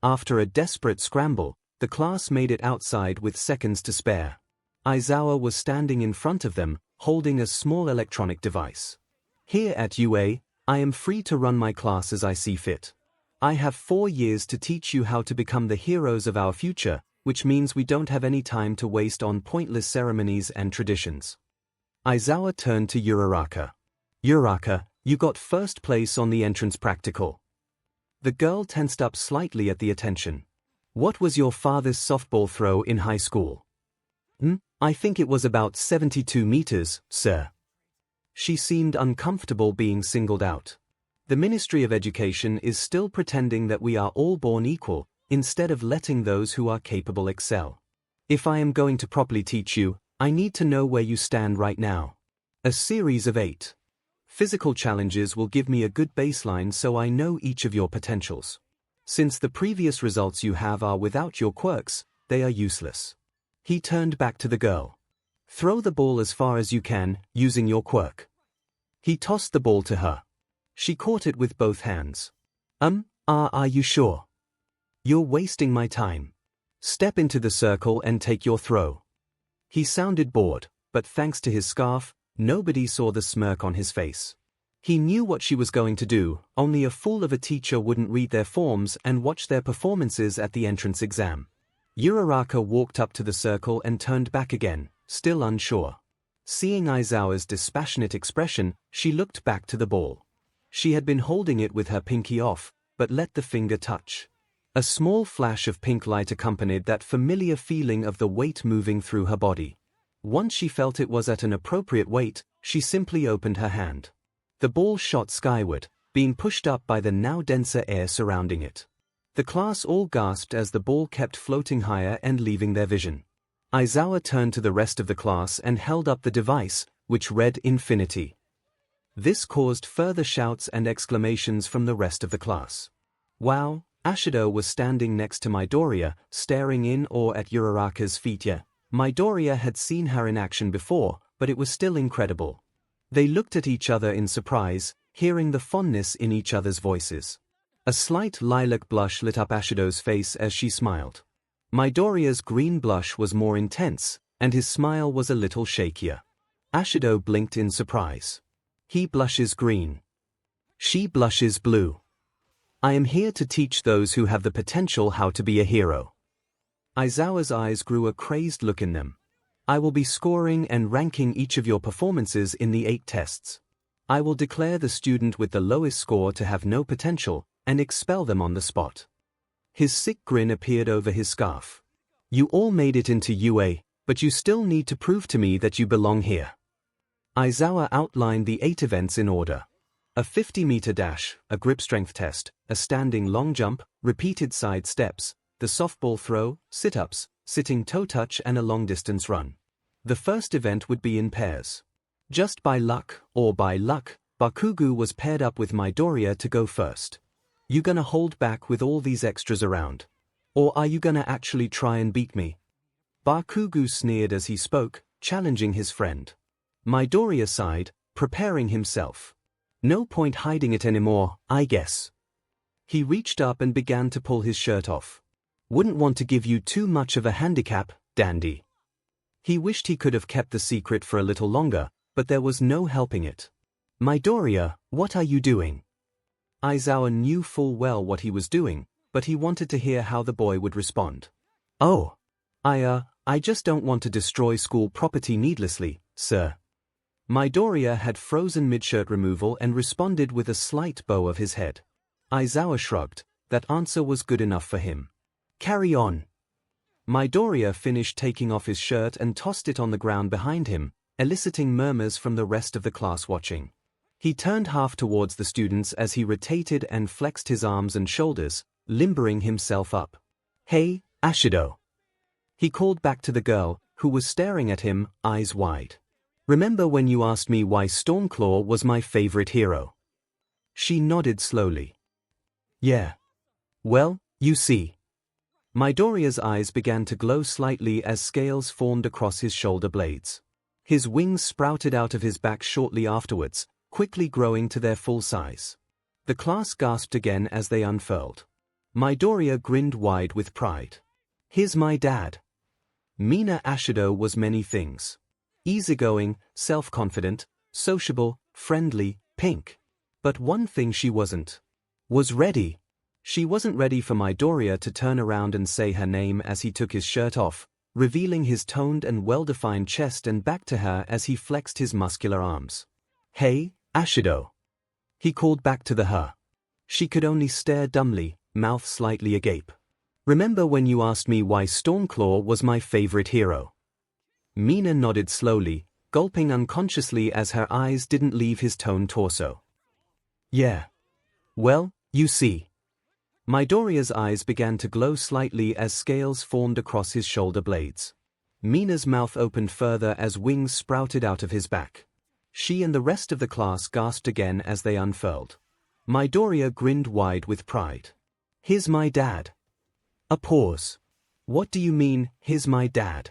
S1: After a desperate scramble, the class made it outside with seconds to spare. Aizawa was standing in front of them, holding a small electronic device. Here at UA, I am free to run my class as I see fit. I have 4 years to teach you how to become the heroes of our future, which means we don't have any time to waste on pointless ceremonies and traditions. Aizawa turned to Uraraka. Uraraka, you got first place on the entrance practical. The girl tensed up slightly at the attention. What was your father's softball throw in high school? I think it was about 72 meters, sir. She seemed uncomfortable being singled out. The Ministry of Education is still pretending that we are all born equal, instead of letting those who are capable excel. If I am going to properly teach you, I need to know where you stand right now. A series of 8 physical challenges will give me a good baseline so I know each of your potentials. Since the previous results you have are without your quirks, they are useless. He turned back to the girl. Throw the ball as far as you can, using your quirk. He tossed the ball to her. She caught it with both hands. Are you sure? You're wasting my time. Step into the circle and take your throw. He sounded bored, but thanks to his scarf, nobody saw the smirk on his face. He knew what she was going to do, only a fool of a teacher wouldn't read their forms and watch their performances at the entrance exam. Uraraka walked up to the circle and turned back again, still unsure. Seeing Aizawa's dispassionate expression, she looked back to the ball. She had been holding it with her pinky off, but let the finger touch. A small flash of pink light accompanied that familiar feeling of the weight moving through her body. Once she felt it was at an appropriate weight, she simply opened her hand. The ball shot skyward, being pushed up by the now denser air surrounding it. The class all gasped as the ball kept floating higher and leaving their vision. Aizawa turned to the rest of the class and held up the device, which read infinity. This caused further shouts and exclamations from the rest of the class. Wow! Ashido was standing next to Midoriya, staring in awe at Uraraka's feat. Midoriya had seen her in action before, but it was still incredible. They looked at each other in surprise, hearing the fondness in each other's voices. A slight lilac blush lit up Ashido's face as she smiled. Midoriya's green blush was more intense, and his smile was a little shakier. Ashido blinked in surprise. He blushes green. She blushes blue. I am here to teach those who have the potential how to be a hero. Aizawa's eyes grew a crazed look in them. I will be scoring and ranking each of your performances in the 8 tests. I will declare the student with the lowest score to have no potential, and expel them on the spot. His sick grin appeared over his scarf. You all made it into UA, but you still need to prove to me that you belong here. Aizawa outlined the 8 events in order. A 50-meter dash, a grip strength test, a standing long jump, repeated side steps, the softball throw, sit-ups, sitting toe touch and a long-distance run. The first event would be in pairs. Just by luck, Bakugo was paired up with Midoriya to go first. You gonna hold back with all these extras around? Or are you gonna actually try and beat me? Bakugo sneered as he spoke, challenging his friend. Midoriya sighed, preparing himself. No point hiding it anymore, I guess. He reached up and began to pull his shirt off. Wouldn't want to give you too much of a handicap, dandy. He wished he could have kept the secret for a little longer, but there was no helping it. Midoriya, what are you doing? Aizawa knew full well what he was doing, but he wanted to hear how the boy would respond. Oh. I just don't want to destroy school property needlessly, sir. Midoriya had frozen mid-shirt removal and responded with a slight bow of his head. Aizawa shrugged. That answer was good enough for him. Carry on. Midoriya finished taking off his shirt and tossed it on the ground behind him, eliciting murmurs from the rest of the class watching. He turned half towards the students as he rotated and flexed his arms and shoulders, limbering himself up. Hey, Ashido. He called back to the girl, who was staring at him, eyes wide. Remember when you asked me why 𝐶𝐿 was my favorite hero? She nodded slowly. Yeah. Well, you see. Midoriya's eyes began to glow slightly as scales formed across his shoulder blades. His wings sprouted out of his back shortly afterwards, quickly growing to their full size. The class gasped again as they unfurled. Midoriya grinned wide with pride. Here's my dad. Mina Ashido was many things. Easygoing, self-confident, sociable, friendly, pink. But one thing she wasn't. Was ready. She wasn't ready for Midoriya to turn around and say her name as he took his shirt off, revealing his toned and well-defined chest and back to her as he flexed his muscular arms. Hey, Ashido. He called back to her. She could only stare dumbly, mouth slightly agape. Remember when you asked me why 𝐶𝐿 was my favorite hero? Mina nodded slowly, gulping unconsciously as her eyes didn't leave his toned torso. Yeah. Well, you see. Midoriya's eyes began to glow slightly as scales formed across his shoulder blades. Mina's mouth opened further as wings sprouted out of his back. She and the rest of the class gasped again as they unfurled. Midoriya grinned wide with pride. Here's my dad. A pause. What do you mean, here's my dad?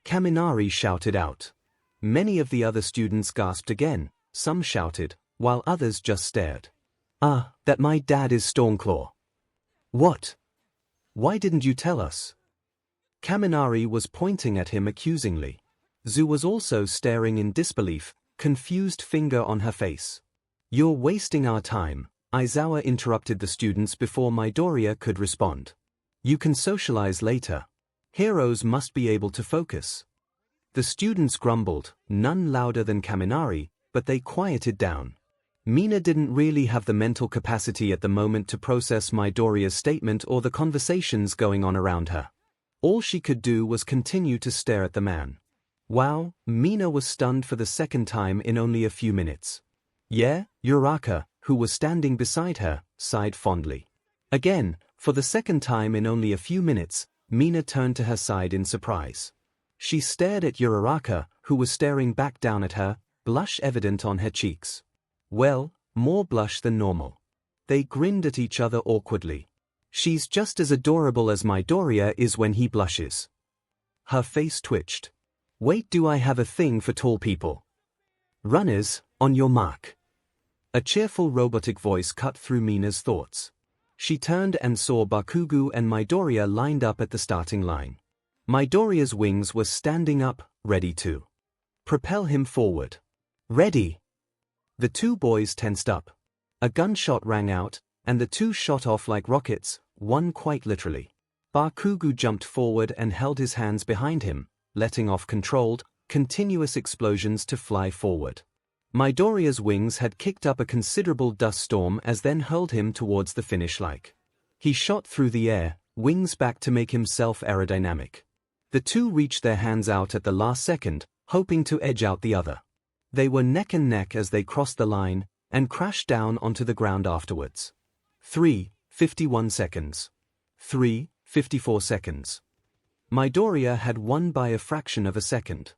S1: Kaminari shouted out. Many of the other students gasped again, some shouted, while others just stared. That my dad is 𝐶𝐿. What? Why didn't you tell us? Kaminari was pointing at him accusingly. Zu was also staring in disbelief, confused finger on her face. You're wasting our time, Aizawa interrupted the students before Midoriya could respond. You can socialize later. Heroes must be able to focus. The students grumbled, none louder than Kaminari, but they quieted down. Mina didn't really have the mental capacity at the moment to process Midoriya's statement or the conversations going on around her. All she could do was continue to stare at the man. Wow, Mina was stunned for the second time in only a few minutes. Yeah, Uraraka, who was standing beside her, sighed fondly. Again, for the second time in only a few minutes, Mina turned to her side in surprise. She stared at Uraraka, who was staring back down at her, blush evident on her cheeks. Well, more blush than normal. They grinned at each other awkwardly. She's just as adorable as Midoriya is when he blushes. Her face twitched. Wait, do I have a thing for tall people? Runners, on your mark. A cheerful robotic voice cut through Mina's thoughts. She turned and saw Bakugo and Midoriya lined up at the starting line. Midoriya's wings were standing up, ready to propel him forward. Ready! The two boys tensed up. A gunshot rang out, and the two shot off like rockets, one quite literally. Bakugo jumped forward and held his hands behind him, letting off controlled, continuous explosions to fly forward. Midoriya's wings had kicked up a considerable dust storm as then hurled him towards the finish line. He shot through the air, wings back to make himself aerodynamic. The two reached their hands out at the last second, hoping to edge out the other. They were neck and neck as they crossed the line, and crashed down onto the ground afterwards. 3:51 seconds. 3:54 seconds. Midoriya had won by a fraction of a second.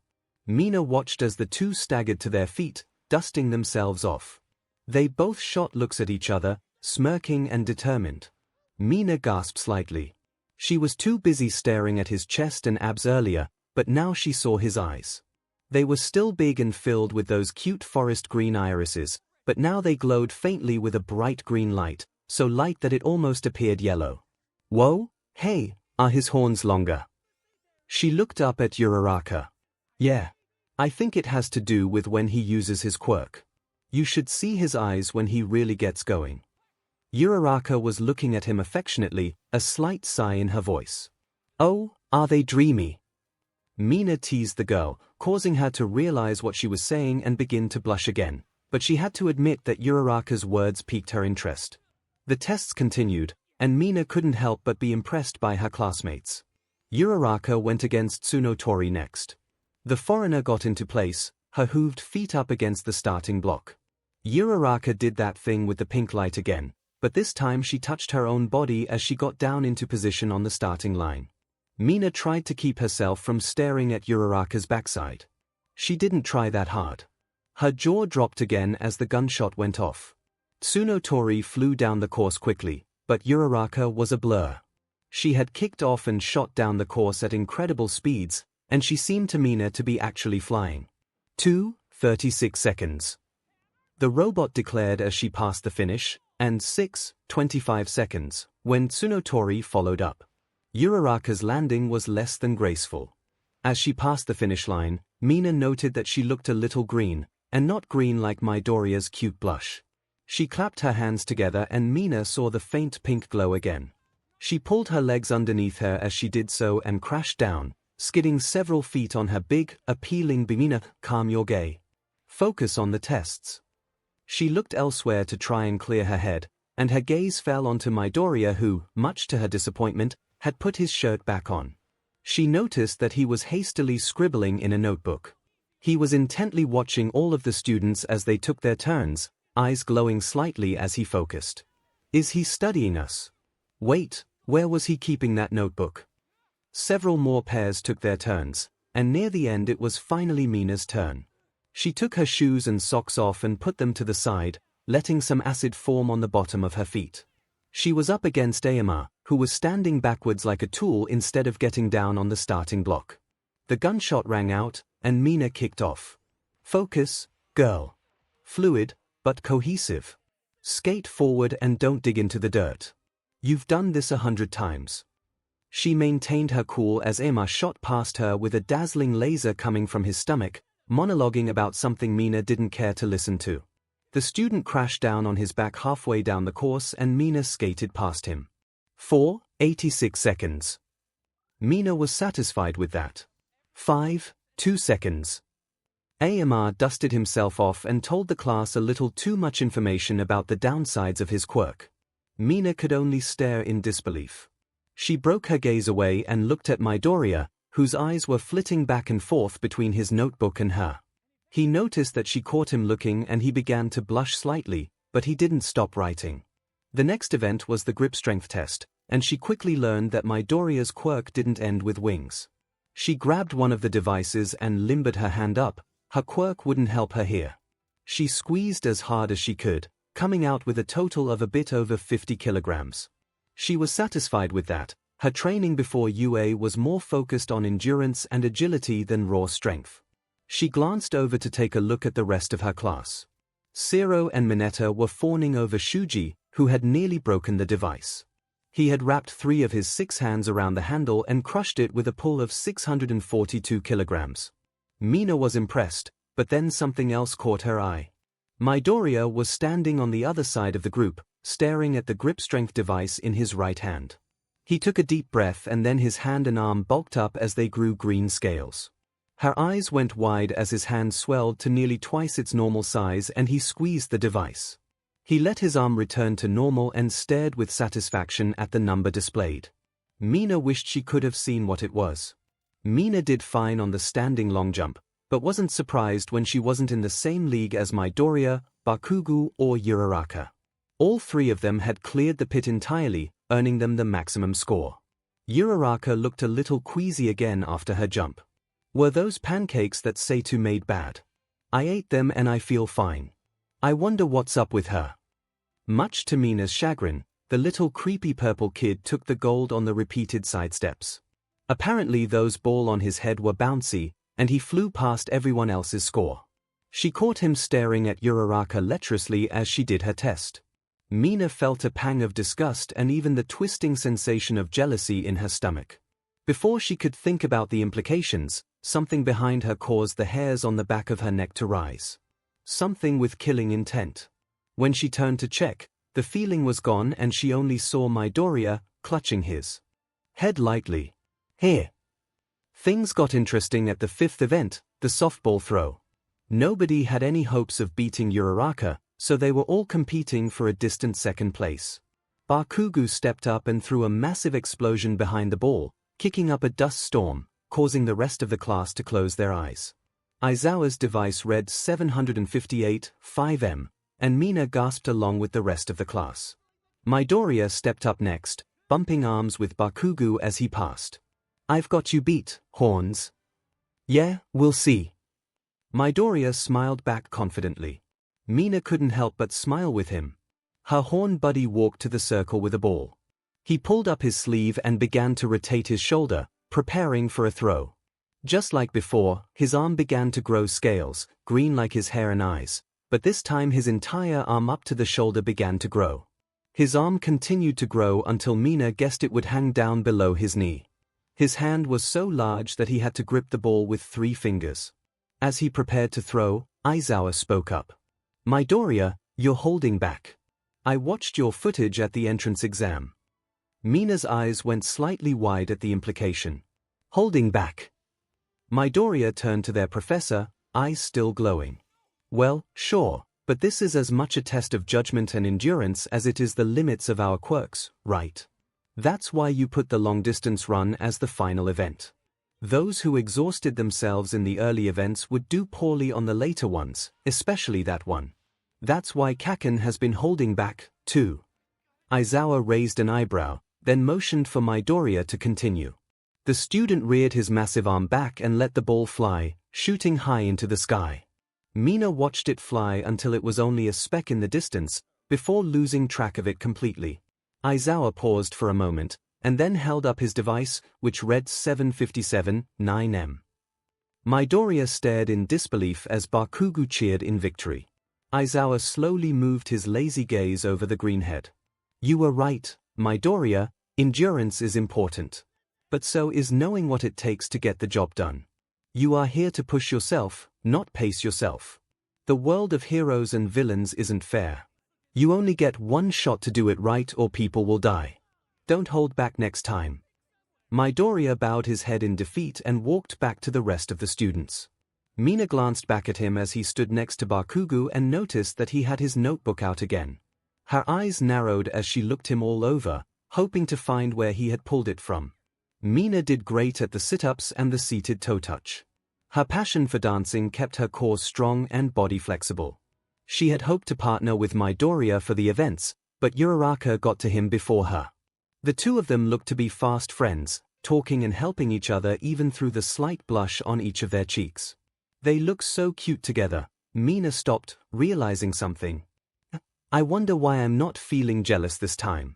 S1: Mina watched as the two staggered to their feet, dusting themselves off. They both shot looks at each other, smirking and determined. Mina gasped slightly. She was too busy staring at his chest and abs earlier, but now she saw his eyes. They were still big and filled with those cute forest green irises, but now they glowed faintly with a bright green light, so light that it almost appeared yellow. Whoa, hey, are his horns longer? She looked up at Uraraka. Yeah. I think it has to do with when he uses his quirk. You should see his eyes when he really gets going. Uraraka was looking at him affectionately, a slight sigh in her voice. Oh, are they dreamy? Mina teased the girl, causing her to realize what she was saying and begin to blush again, but she had to admit that Uraraka's words piqued her interest. The tests continued, and Mina couldn't help but be impressed by her classmates. Uraraka went against Tsunotori next. The foreigner got into place, her hooved feet up against the starting block. Uraraka did that thing with the pink light again, but this time she touched her own body as she got down into position on the starting line. Mina tried to keep herself from staring at Uraraka's backside. She didn't try that hard. Her jaw dropped again as the gunshot went off. Tsunotori flew down the course quickly, but Uraraka was a blur. She had kicked off and shot down the course at incredible speeds, and she seemed to Mina to be actually flying. 2:36 seconds. The robot declared as she passed the finish, and 6:25 seconds, when Tsunotori followed up. Uraraka's landing was less than graceful. As she passed the finish line, Mina noted that she looked a little green, and not green like Midoriya's cute blush. She clapped her hands together and Mina saw the faint pink glow again. She pulled her legs underneath her as she did so and crashed down, skidding several feet on her big, appealing Bimina, calm your gay. Focus on the tests. She looked elsewhere to try and clear her head, and her gaze fell onto Midoriya who, much to her disappointment, had put his shirt back on. She noticed that he was hastily scribbling in a notebook. He was intently watching all of the students as they took their turns, eyes glowing slightly as he focused. Is he studying us? Wait, where was he keeping that notebook? Several more pairs took their turns, and near the end it was finally Mina's turn. She took her shoes and socks off and put them to the side, letting some acid form on the bottom of her feet. She was up against Ame, who was standing backwards like a tool instead of getting down on the starting block. The gunshot rang out, and Mina kicked off. Focus, girl. Fluid, but cohesive. Skate forward and don't dig into the dirt. You've done this 100 times. She maintained her cool as Ame shot past her with a dazzling laser coming from his stomach, monologuing about something Mina didn't care to listen to. The student crashed down on his back halfway down the course and Mina skated past him. 4:86 seconds. Mina was satisfied with that. 5, 2 seconds. AMR dusted himself off and told the class a little too much information about the downsides of his quirk. Mina could only stare in disbelief. She broke her gaze away and looked at Midoriya, whose eyes were flitting back and forth between his notebook and her. He noticed that she caught him looking and he began to blush slightly, but he didn't stop writing. The next event was the grip strength test, and she quickly learned that Midoriya's quirk didn't end with wings. She grabbed one of the devices and limbered her hand up. Her quirk wouldn't help her here. She squeezed as hard as she could, coming out with a total of a bit over 50 kilograms. She was satisfied with that. Her training before UA was more focused on endurance and agility than raw strength. She glanced over to take a look at the rest of her class. Zero and Mineta were fawning over Shuji, who had nearly broken the device. He had wrapped 3 of his 6 hands around the handle and crushed it with a pull of 642 kilograms. Mina was impressed, but then something else caught her eye. Midoriya was standing on the other side of the group, staring at the grip strength device in his right hand. He took a deep breath and then his hand and arm bulked up as they grew green scales. Her eyes went wide as his hand swelled to nearly twice its normal size and he squeezed the device. He let his arm return to normal and stared with satisfaction at the number displayed. Mina wished she could have seen what it was. Mina did fine on the standing long jump, but wasn't surprised when she wasn't in the same league as Midoriya, Bakugo or Uraraka. All 3 of them had cleared the pit entirely, earning them the maximum score. Uraraka looked a little queasy again after her jump. Were those pancakes that Seitu made bad? I ate them and I feel fine. I wonder what's up with her. Much to Mina's chagrin, the little creepy purple kid took the gold on the repeated side steps. Apparently those balls on his head were bouncy, and he flew past everyone else's score. She caught him staring at Uraraka lecherously as she did her test. Mina felt a pang of disgust and even the twisting sensation of jealousy in her stomach. Before she could think about the implications, something behind her caused the hairs on the back of her neck to rise. Something with killing intent. When she turned to check, the feeling was gone and she only saw Midoriya clutching his head lightly. Here. Things got interesting at the 5th event, the softball throw. Nobody had any hopes of beating Uraraka, so they were all competing for a distant second place. Bakugo stepped up and threw a massive explosion behind the ball, kicking up a dust storm, causing the rest of the class to close their eyes. Aizawa's device read 758, 5M, and Mina gasped along with the rest of the class. Midoriya stepped up next, bumping arms with Bakugo as he passed. I've got you beat, horns. Yeah, we'll see. Midoriya smiled back confidently. Mina couldn't help but smile with him. Her horn buddy walked to the circle with a ball. He pulled up his sleeve and began to rotate his shoulder, preparing for a throw. Just like before, his arm began to grow scales, green like his hair and eyes, but this time his entire arm up to the shoulder began to grow. His arm continued to grow until Mina guessed it would hang down below his knee. His hand was so large that he had to grip the ball with 3 fingers. As he prepared to throw, Aizawa spoke up. Midoriya, you're holding back. I watched your footage at the entrance exam. Mina's eyes went slightly wide at the implication. Holding back. Midoriya turned to their professor, eyes still glowing. Well, sure, but this is as much a test of judgment and endurance as it is the limits of our quirks, right? That's why you put the long-distance run as the final event. Those who exhausted themselves in the early events would do poorly on the later ones, especially that one. That's why Kaken has been holding back, too. Aizawa raised an eyebrow, then motioned for Midoriya to continue. The student reared his massive arm back and let the ball fly, shooting high into the sky. Mina watched it fly until it was only a speck in the distance, before losing track of it completely. Aizawa paused for a moment, and then held up his device, which read 757, 9M. Midoriya stared in disbelief as Bakugo cheered in victory. Aizawa slowly moved his lazy gaze over the green head. You were right, Midoriya, endurance is important. But so is knowing what it takes to get the job done. You are here to push yourself, not pace yourself. The world of heroes and villains isn't fair. You only get one shot to do it right or people will die. Don't hold back next time. Midoriya bowed his head in defeat and walked back to the rest of the students. Mina glanced back at him as he stood next to Bakugo and noticed that he had his notebook out again. Her eyes narrowed as she looked him all over, hoping to find where he had pulled it from. Mina did great at the sit-ups and the seated toe touch. Her passion for dancing kept her core strong and body flexible. She had hoped to partner with Midoriya for the events, but Uraraka got to him before her. The two of them looked to be fast friends, talking and helping each other even through the slight blush on each of their cheeks. They looked so cute together. Mina stopped, realizing something. I wonder why I'm not feeling jealous this time.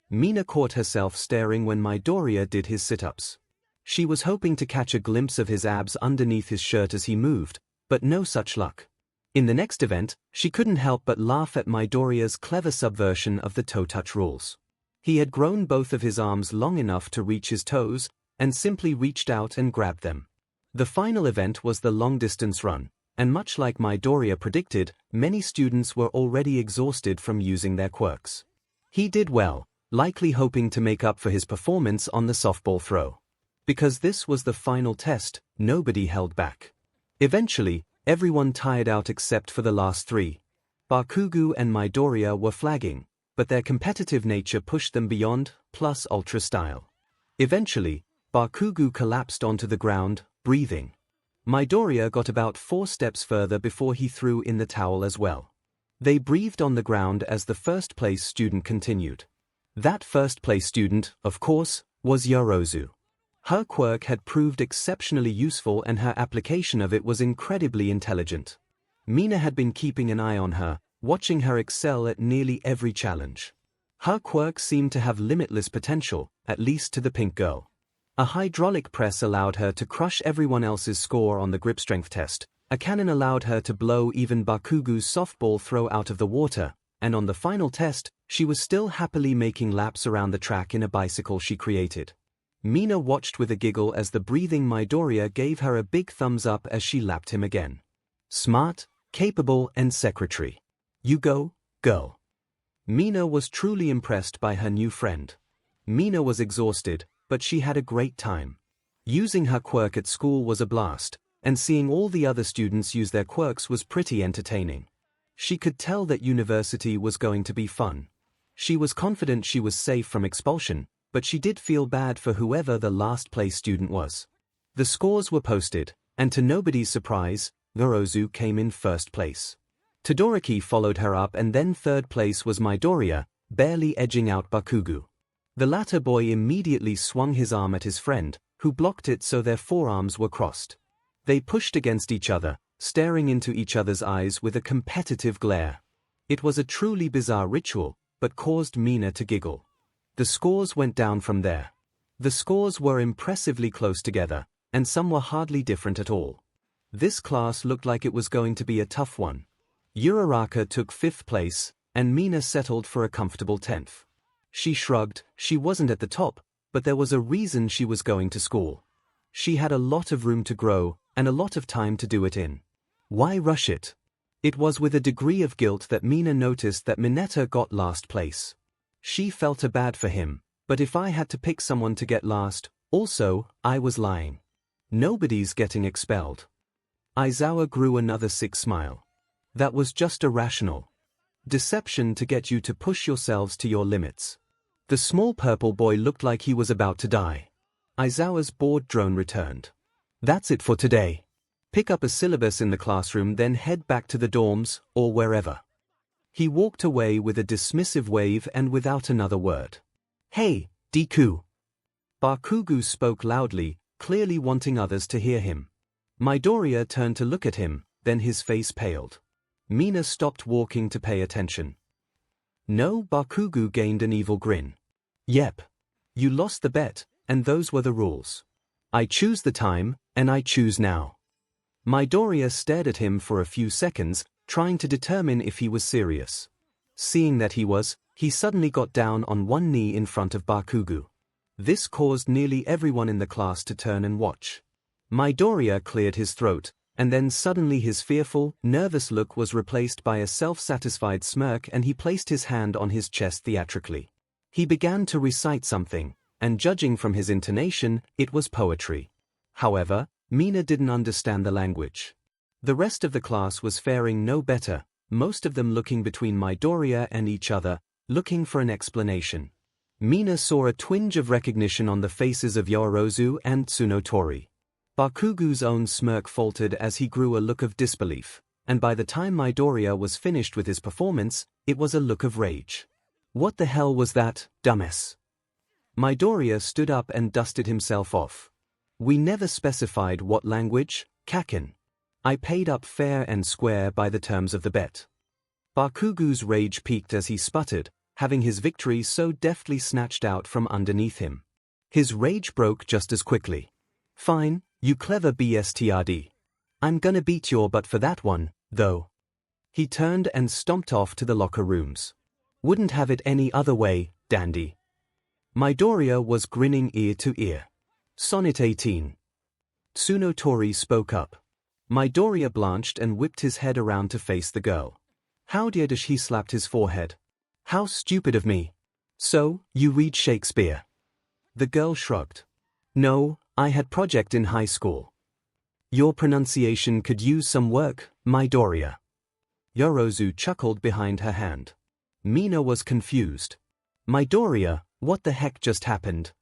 S1: Mina caught herself staring when Midoriya did his sit-ups. She was hoping to catch a glimpse of his abs underneath his shirt as he moved, but no such luck. In the next event, she couldn't help but laugh at Midoriya's clever subversion of the toe touch rules. He had grown both of his arms long enough to reach his toes, and simply reached out and grabbed them. The final event was the long-distance run, and much like Midoriya predicted, many students were already exhausted from using their quirks. He did well, likely hoping to make up for his performance on the softball throw. Because this was the final test, nobody held back. Eventually, everyone tired out except for the last three. Bakugo and Midoriya were flagging, but their competitive nature pushed them beyond plus ultra style. Eventually, Bakugo collapsed onto the ground, breathing. Midoriya got about 4 steps further before he threw in the towel as well. They breathed on the ground as the first-place student continued. That first-place student, of course, was Yorozu. Her quirk had proved exceptionally useful and her application of it was incredibly intelligent. Mina had been keeping an eye on her, watching her excel at nearly every challenge. Her quirk seemed to have limitless potential, at least to the pink girl. A hydraulic press allowed her to crush everyone else's score on the grip strength test, a cannon allowed her to blow even Bakugo's softball throw out of the water, and on the final test, she was still happily making laps around the track in a bicycle she created. Mina watched with a giggle as the breathing Midoriya gave her a big thumbs up as she lapped him again. Smart, capable and secretary. You go, girl. Mina was truly impressed by her new friend. Mina was exhausted, but she had a great time. Using her quirk at school was a blast, and seeing all the other students use their quirks was pretty entertaining. She could tell that university was going to be fun. She was confident she was safe from expulsion, but she did feel bad for whoever the last-place student was. The scores were posted, and to nobody's surprise, Yorozu came in first place. Todoroki followed her up and then third place was Midoriya, barely edging out Bakugo. The latter boy immediately swung his arm at his friend, who blocked it so their forearms were crossed. They pushed against each other, staring into each other's eyes with a competitive glare. It was a truly bizarre ritual, but caused Mina to giggle. The scores went down from there. The scores were impressively close together, and some were hardly different at all. This class looked like it was going to be a tough one. Uraraka took 5th place, and Mina settled for a comfortable 10th. She shrugged, she wasn't at the top, but there was a reason she was going to school. She had a lot of room to grow, and a lot of time to do it in. Why rush it? It was with a degree of guilt that Mina noticed that Mineta got last place. She felt bad for him, but if I had to pick someone to get last, also, I was lying. Nobody's getting expelled. Aizawa grew another sick smile. That was just irrational. Deception to get you to push yourselves to your limits. The small purple boy looked like he was about to die. Aizawa's bored drone returned. That's it for today. Pick up a syllabus in the classroom then head back to the dorms, or wherever. He walked away with a dismissive wave and without another word. Hey, Deku. Bakugo spoke loudly, clearly wanting others to hear him. Midoriya turned to look at him, then his face paled. Mina stopped walking to pay attention. No, Bakugo gained an evil grin. Yep. You lost the bet, and those were the rules. I choose the time, and I choose now. Midoriya stared at him for a few seconds, trying to determine if he was serious. Seeing that he was, he suddenly got down on one knee in front of Bakugo. This caused nearly everyone in the class to turn and watch. Midoriya cleared his throat, and then suddenly his fearful, nervous look was replaced by a self-satisfied smirk and he placed his hand on his chest theatrically. He began to recite something, and judging from his intonation, it was poetry. However, Mina didn't understand the language. The rest of the class was faring no better, most of them looking between Midoriya and each other, looking for an explanation. Mina saw a twinge of recognition on the faces of Yorozu and Tsunotori. Bakugo's own smirk faltered as he grew a look of disbelief, and by the time Midoriya was finished with his performance, it was a look of rage. What the hell was that, dumbass? Midoriya stood up and dusted himself off. We never specified what language, Kaken. I paid up fair and square by the terms of the bet. Bakugo's rage peaked as he sputtered, having his victory so deftly snatched out from underneath him. His rage broke just as quickly. Fine, you clever bastard. I'm gonna beat your butt for that one, though. He turned and stomped off to the locker rooms. Wouldn't have it any other way, dandy. Midoriya was grinning ear to ear. Sonnet 18. Tsunotori spoke up. Midoriya blanched and whipped his head around to face the girl. How dare he slapped his forehead. How stupid of me. So, you read Shakespeare? The girl shrugged. No, I had project in high school. Your pronunciation could use some work, Midoriya. Yorozu chuckled behind her hand. Mina was confused. Midoriya, what the heck just happened?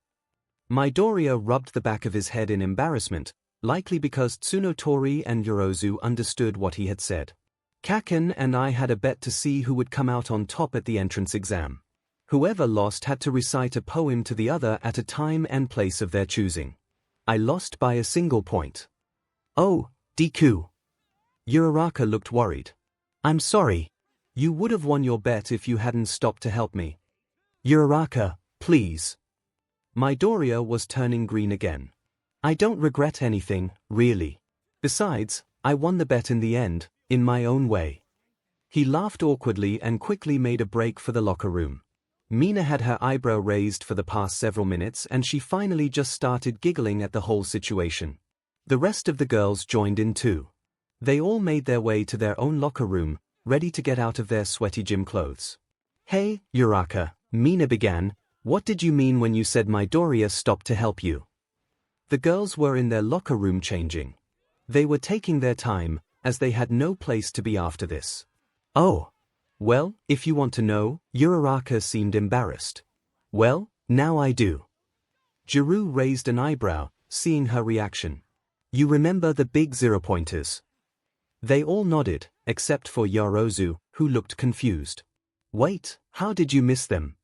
S1: Midoriya rubbed the back of his head in embarrassment, likely because Tsunotori and Yorozu understood what he had said. Kaken and I had a bet to see who would come out on top at the entrance exam. Whoever lost had to recite a poem to the other at a time and place of their choosing. I lost by a single point. Oh, Deku. Uraraka looked worried. I'm sorry. You would have won your bet if you hadn't stopped to help me. Uraraka, please. Midoriya was turning green again. I don't regret anything, really. Besides, I won the bet in the end, in my own way. He laughed awkwardly and quickly made a break for the locker room. Mina had her eyebrow raised for the past several minutes and she finally just started giggling at the whole situation. The rest of the girls joined in too. They all made their way to their own locker room, ready to get out of their sweaty gym clothes. Hey, Uraraka, Mina began, what did you mean when you said Midoriya stopped to help you? The girls were in their locker room changing. They were taking their time, as they had no place to be after this. Oh. Well, if you want to know, Uraraka seemed embarrassed. Well, now I do. Jiru raised an eyebrow, seeing her reaction. You remember the big 0-pointers? They all nodded, except for Yorozu, who looked confused. Wait, how did you miss them?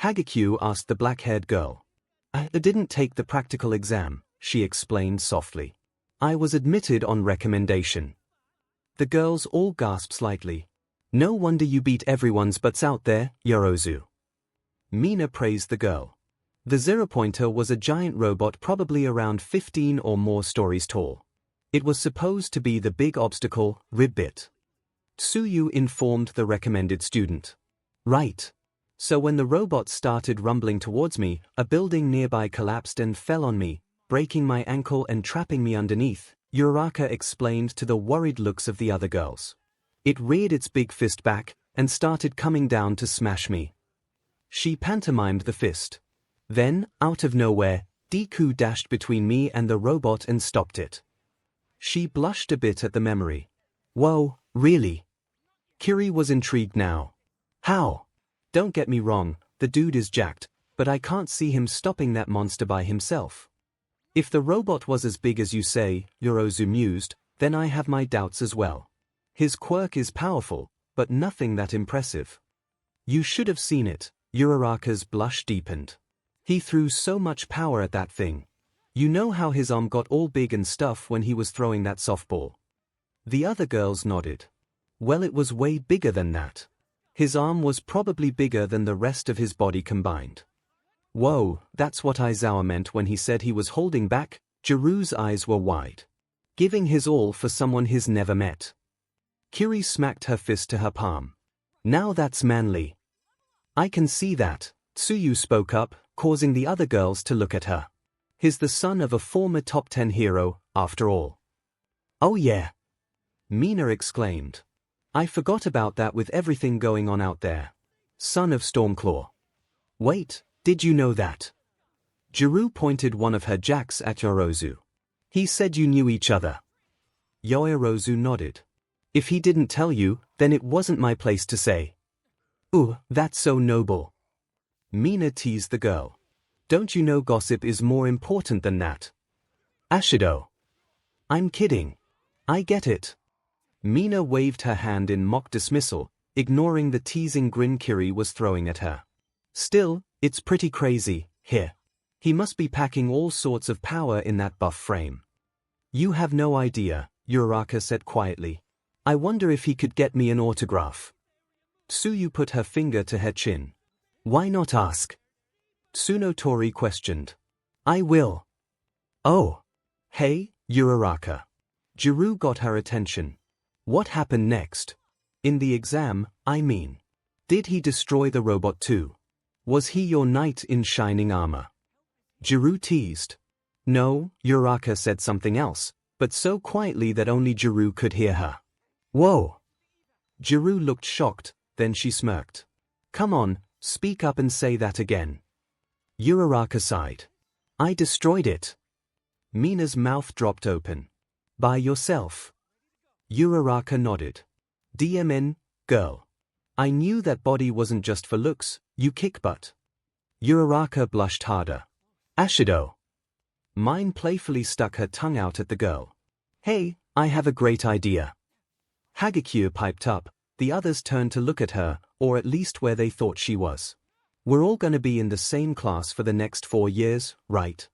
S1: Hagekyu asked the black-haired girl. I didn't take the practical exam, she explained softly. I was admitted on recommendation. The girls all gasped slightly. No wonder you beat everyone's butts out there, Yorozu. Mina praised the girl. The 0-pointer was a giant robot probably around 15 or more stories tall. It was supposed to be the big obstacle, Ribbit. Tsuyu informed the recommended student. Right. So when the robot started rumbling towards me, a building nearby collapsed and fell on me, breaking my ankle and trapping me underneath, Uraraka explained to the worried looks of the other girls. It reared its big fist back and started coming down to smash me. She pantomimed the fist. Then, out of nowhere, Deku dashed between me and the robot and stopped it. She blushed a bit at the memory. Whoa, really? Kiri was intrigued now. How? Don't get me wrong, the dude is jacked, but I can't see him stopping that monster by himself. If the robot was as big as you say, Yorozu mused, then I have my doubts as well. His quirk is powerful, but nothing that impressive. You should have seen it, Uraraka's blush deepened. He threw so much power at that thing. You know how his arm got all big and stuff when he was throwing that softball? The other girls nodded. Well, it was way bigger than that. His arm was probably bigger than the rest of his body combined. Whoa, that's what Aizawa meant when he said he was holding back. Jiru's eyes were wide. Giving his all for someone he's never met. Kiri smacked her fist to her palm. Now that's manly. I can see that, Tsuyu spoke up, causing the other girls to look at her. He's the son of a former top 10 hero, after all. Oh yeah. Mina exclaimed. I forgot about that with everything going on out there. Son of Stormclaw. Wait, did you know that? 𝐤𝐬 pointed one of her jacks at Yorozu. He said you knew each other. Yorozu nodded. If he didn't tell you, then it wasn't my place to say. Ooh, that's so noble. Mina teased the girl. Don't you know gossip is more important than that? Ashido. I'm kidding. I get it. Mina waved her hand in mock dismissal, ignoring the teasing grin Kiri was throwing at her. Still, it's pretty crazy, here. He must be packing all sorts of power in that buff frame. You have no idea, Uraraka said quietly. I wonder if he could get me an autograph. Tsuyu put her finger to her chin. Why not ask? Tsunotori questioned. I will. Oh. Hey, Uraraka. 𝐤𝐬 got her attention. What happened next? In the exam, I mean. Did he destroy the robot too? Was he your knight in shining armor? 𝐤𝐬 teased. No, Uraraka said something else, but so quietly that only 𝐤𝐬 could hear her. Whoa! 𝐤𝐬 looked shocked, then she smirked. Come on, speak up and say that again. Uraraka sighed. I destroyed it. Mina's mouth dropped open. By yourself? Uraraka nodded. DMN, girl. I knew that body wasn't just for looks, you kick butt. Uraraka blushed harder. Ashido. Mine playfully stuck her tongue out at the girl. Hey, I have a great idea. 𝐔𝐸𝐽 piped up, the others turned to look at her, or at least where they thought she was. We're all gonna be in the same class for the next 4 years, right?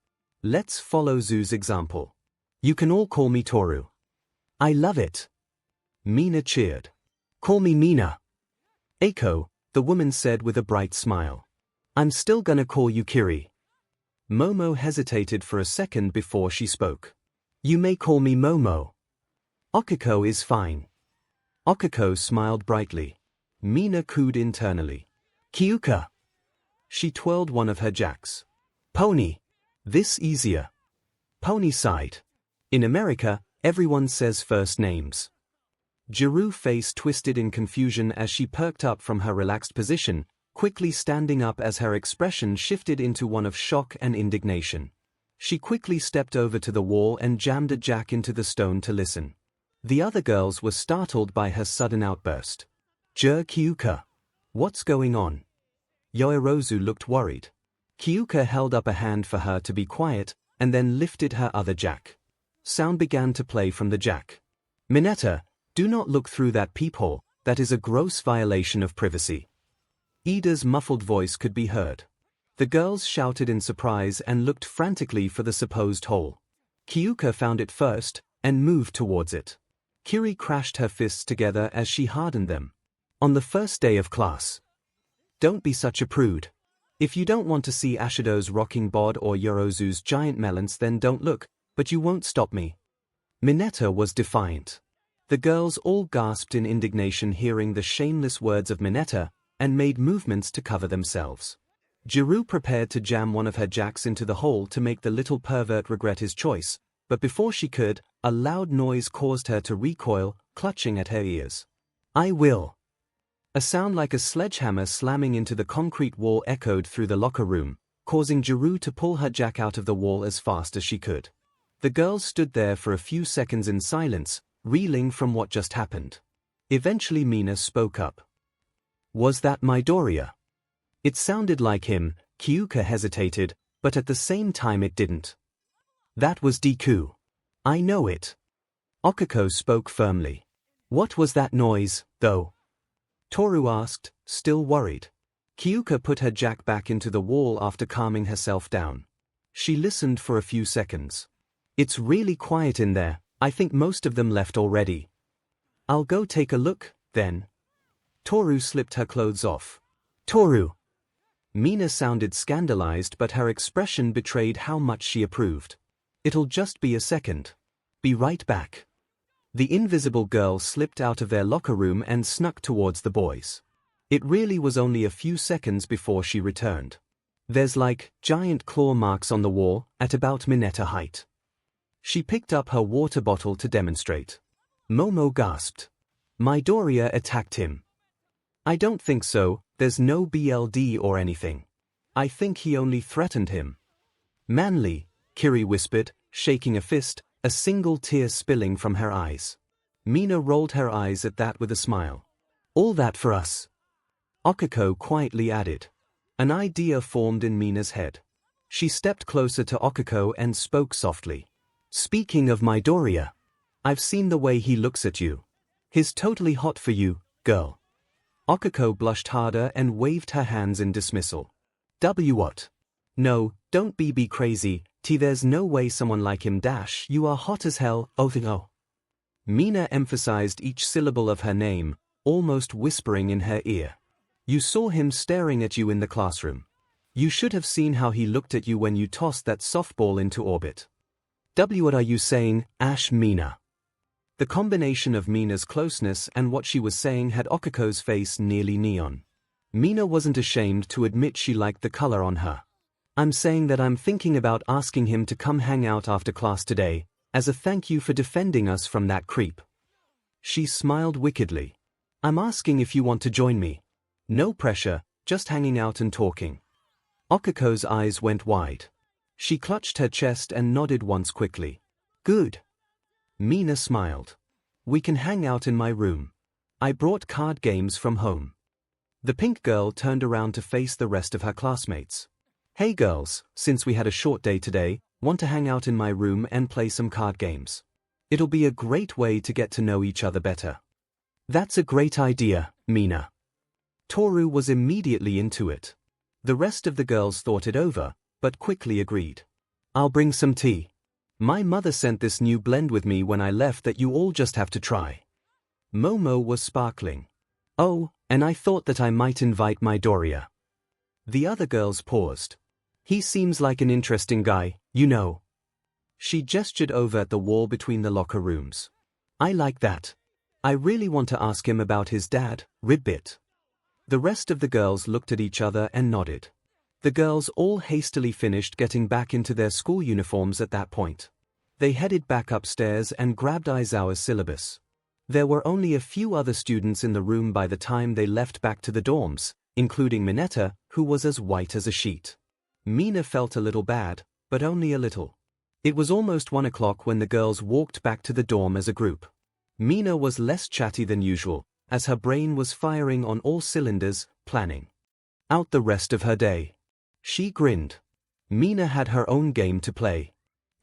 S1: Let's follow Zu's example. You can all call me Toru. I love it. Mina cheered. Call me Mina. Eiko, the woman said with a bright smile. I'm still gonna call you Kiri. Momo hesitated for a second before she spoke. You may call me Momo. Okiko is fine. Okiko smiled brightly. Mina cooed internally. Kyuka. She twirled one of her jacks. Pony. This easier. Pony sighed. In America, everyone says first names. 𝐤𝐬's face twisted in confusion as she perked up from her relaxed position, quickly standing up as her expression shifted into one of shock and indignation. She quickly stepped over to the wall and jammed a jack into the stone to listen. The other girls were startled by her sudden outburst. Kyuka. What's going on? Yorozu looked worried. Kyuka held up a hand for her to be quiet, and then lifted her other jack. Sound began to play from the jack. Mineta, do not look through that peephole, that is a gross violation of privacy. Ida's muffled voice could be heard. The girls shouted in surprise and looked frantically for the supposed hole. Kyuka found it first, and moved towards it. Kiri crashed her fists together as she hardened them. On the first day of class. Don't be such a prude. If you don't want to see Ashido's rocking bod or Yorozu's giant melons, then don't look, but you won't stop me. Mineta was defiant. The girls all gasped in indignation hearing the shameless words of Mineta, and made movements to cover themselves. 𝐤𝐬 prepared to jam one of her jacks into the hole to make the little pervert regret his choice, but before she could, a loud noise caused her to recoil, clutching at her ears. I will. A sound like a sledgehammer slamming into the concrete wall echoed through the locker room, causing 𝐤𝐬 to pull her jack out of the wall as fast as she could. The girls stood there for a few seconds in silence, reeling from what just happened. Eventually Mina spoke up. Was that Midoriya? It sounded like him. Kyuka hesitated, but at the same time it didn't. That was Deku. I know it. Okiko spoke firmly. What was that noise, though? Toru asked, still worried. Kyuka put her jack back into the wall after calming herself down. She listened for a few seconds. It's really quiet in there, I think most of them left already. I'll go take a look, then. Toru slipped her clothes off. Toru. Mina sounded scandalized, but her expression betrayed how much she approved. It'll just be a second. Be right back. The invisible girl slipped out of their locker room and snuck towards the boys. It really was only a few seconds before she returned. There's like giant claw marks on the wall, at about Mineta height. She picked up her water bottle to demonstrate. Momo gasped. Midoriya attacked him. I don't think so, there's no BLD or anything. I think he only threatened him. Manly, Kiri whispered, shaking a fist, a single tear spilling from her eyes. Mina rolled her eyes at that with a smile. All that for us? 𝐒𝐭𝐻𝐲 quietly added. An idea formed in Mina's head. She stepped closer to 𝐒𝐭𝐻𝐲 and spoke softly. Speaking of Midoriya, I've seen the way he looks at you. He's totally hot for you, girl. 𝐒𝐭𝐻𝐲 blushed harder and waved her hands in dismissal. What? No, don't be crazy, there's no way someone like him you are hot as hell, oh no. Mina emphasized each syllable of her name, almost whispering in her ear. You saw him staring at you in the classroom. You should have seen how he looked at you when you tossed that softball into orbit. What are you saying, Mina? The combination of Mina's closeness and what she was saying had 𝐒𝐭𝐻𝐲's face nearly neon. Mina wasn't ashamed to admit she liked the color on her. I'm saying that I'm thinking about asking him to come hang out after class today, as a thank you for defending us from that creep. She smiled wickedly. I'm asking if you want to join me. No pressure, just hanging out and talking. 𝐒𝐭𝐻𝐲's eyes went wide. She clutched her chest and nodded once quickly. Good. Mina smiled. We can hang out in my room. I brought card games from home. The pink girl turned around to face the rest of her classmates. Hey girls, since we had a short day today, want to hang out in my room and play some card games? It'll be a great way to get to know each other better. That's a great idea, Mina. Toru was immediately into it. The rest of the girls thought it over, but quickly agreed. I'll bring some tea. My mother sent this new blend with me when I left that you all just have to try. Momo was sparkling. Oh, and I thought that I might invite Midoriya. The other girls paused. He seems like an interesting guy, you know. She gestured over at the wall between the locker rooms. I like that. I really want to ask him about his dad, Ribbit. The rest of the girls looked at each other and nodded. The girls all hastily finished getting back into their school uniforms at that point. They headed back upstairs and grabbed Aizawa's syllabus. There were only a few other students in the room by the time they left back to the dorms, including Mineta, who was as white as a sheet. Mina felt a little bad, but only a little. It was almost 1 o'clock when the girls walked back to the dorm as a group. Mina was less chatty than usual, as her brain was firing on all cylinders, planning out the rest of her day. She grinned. Mina had her own game to play.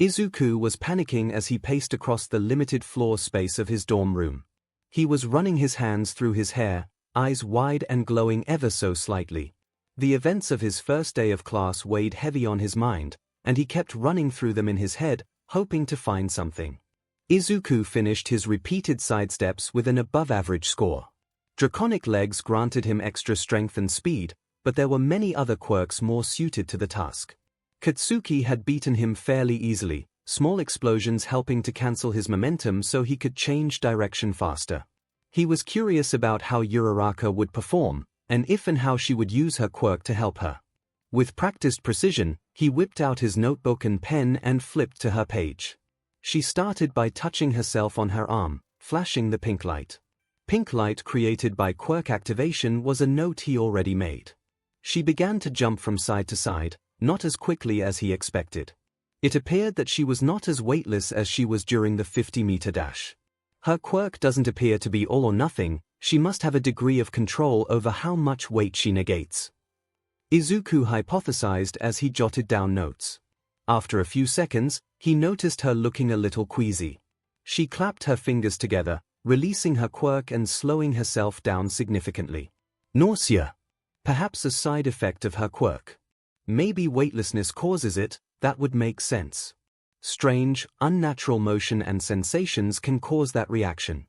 S1: Izuku was panicking as he paced across the limited floor space of his dorm room. He was running his hands through his hair, eyes wide and glowing ever so slightly. The events of his first day of class weighed heavy on his mind, and he kept running through them in his head, hoping to find something. Izuku finished his repeated sidesteps with an above-average score. Draconic legs granted him extra strength and speed, but there were many other quirks more suited to the task. Katsuki had beaten him fairly easily, small explosions helping to cancel his momentum so he could change direction faster. He was curious about how Uraraka would perform, and if and how she would use her quirk to help her. With practiced precision, he whipped out his notebook and pen and flipped to her page. She started by touching herself on her arm, flashing the pink light. Pink light created by quirk activation was a note he already made. She began to jump from side to side, not as quickly as he expected. It appeared that she was not as weightless as she was during the 50-meter dash. Her quirk doesn't appear to be all or nothing, she must have a degree of control over how much weight she negates. Izuku hypothesized as he jotted down notes. After a few seconds, he noticed her looking a little queasy. She clapped her fingers together, releasing her quirk and slowing herself down significantly. Nausea. Perhaps a side effect of her quirk. Maybe weightlessness causes it, that would make sense. Strange, unnatural motion and sensations can cause that reaction.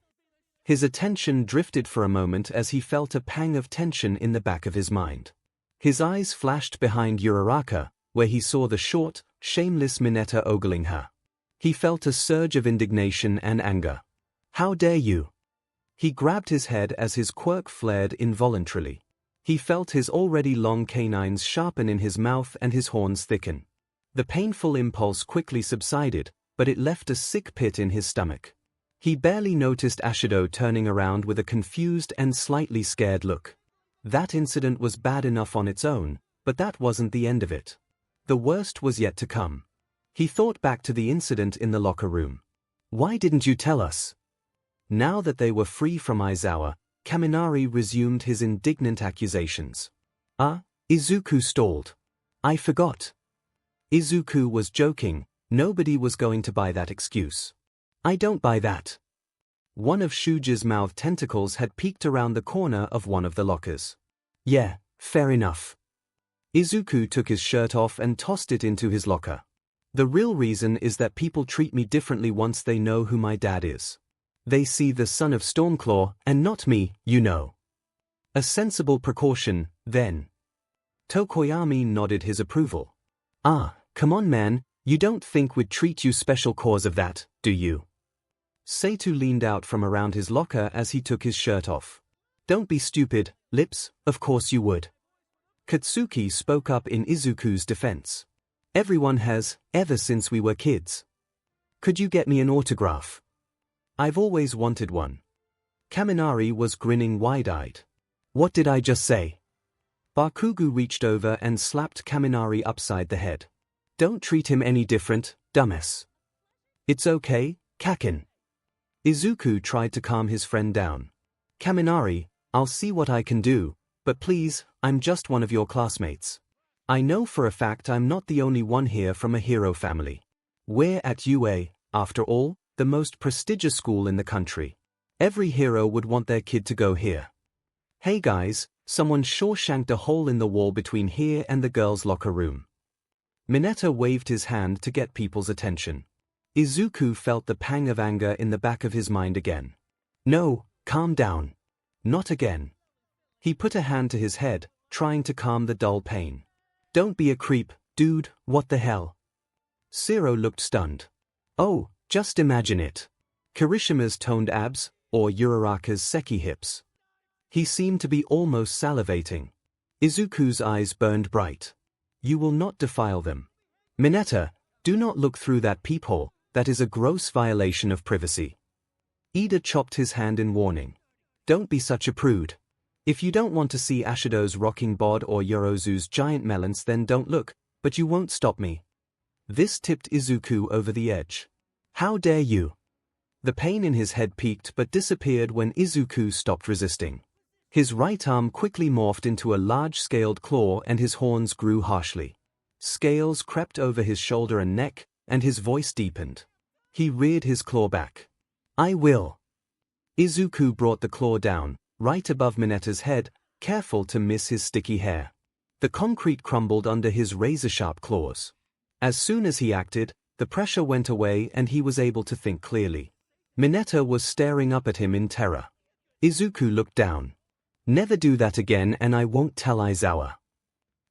S1: His attention drifted for a moment as he felt a pang of tension in the back of his mind. His eyes flashed behind Uraraka, where he saw the short, shameless Mineta ogling her. He felt a surge of indignation and anger. How dare you? He grabbed his head as his quirk flared involuntarily. He felt his already long canines sharpen in his mouth and his horns thicken. The painful impulse quickly subsided, but it left a sick pit in his stomach. He barely noticed Ashido turning around with a confused and slightly scared look. That incident was bad enough on its own, but that wasn't the end of it. The worst was yet to come. He thought back to the incident in the locker room. Why didn't you tell us? Now that they were free from Aizawa, Kaminari resumed his indignant accusations. Izuku stalled. I forgot. Izuku was joking, nobody was going to buy that excuse. I don't buy that. One of Shuji's mouth tentacles had peeked around the corner of one of the lockers. Yeah, fair enough. Izuku took his shirt off and tossed it into his locker. The real reason is that people treat me differently once they know who my dad is. They see the son of Stormclaw and not me, you know. A sensible precaution, then. Tokoyami nodded his approval. Come on man, you don't think we'd treat you special cause of that, do you? Seitu leaned out from around his locker as he took his shirt off. Don't be stupid, Lips, of course you would. Katsuki spoke up in Izuku's defense. Everyone has, ever since we were kids. Could you get me an autograph? I've always wanted one. Kaminari was grinning wide-eyed. What did I just say? Bakugu reached over and slapped Kaminari upside the head. Don't treat him any different, dumbass. It's okay, Kakin. Izuku tried to calm his friend down. Kaminari, I'll see what I can do, but please, I'm just one of your classmates. I know for a fact I'm not the only one here from a hero family. We're at UA, after all, the most prestigious school in the country. Every hero would want their kid to go here. Hey guys, someone Shawshanked a hole in the wall between here and the girls' locker room. Mineta waved his hand to get people's attention. Izuku felt the pang of anger in the back of his mind again. No, calm down. Not again. He put a hand to his head, trying to calm the dull pain. Don't be a creep, dude, what the hell? Zero looked stunned. Oh, just imagine it. Kirishima's toned abs, or Uraraka's seki hips. He seemed to be almost salivating. Izuku's eyes burned bright. You will not defile them. Mineta, do not look through that peephole, that is a gross violation of privacy. Ida chopped his hand in warning. Don't be such a prude. If you don't want to see Ashido's rocking bod or Yorozu's giant melons then don't look, but you won't stop me. This tipped Izuku over the edge. How dare you? The pain in his head peaked but disappeared when Izuku stopped resisting. His right arm quickly morphed into a large-scaled claw and his horns grew harshly. Scales crept over his shoulder and neck, and his voice deepened. He reared his claw back. I will. Izuku brought the claw down, right above Mineta's head, careful to miss his sticky hair. The concrete crumbled under his razor-sharp claws. As soon as he acted, the pressure went away and he was able to think clearly. Mineta was staring up at him in terror. Izuku looked down. Never do that again and I won't tell Aizawa.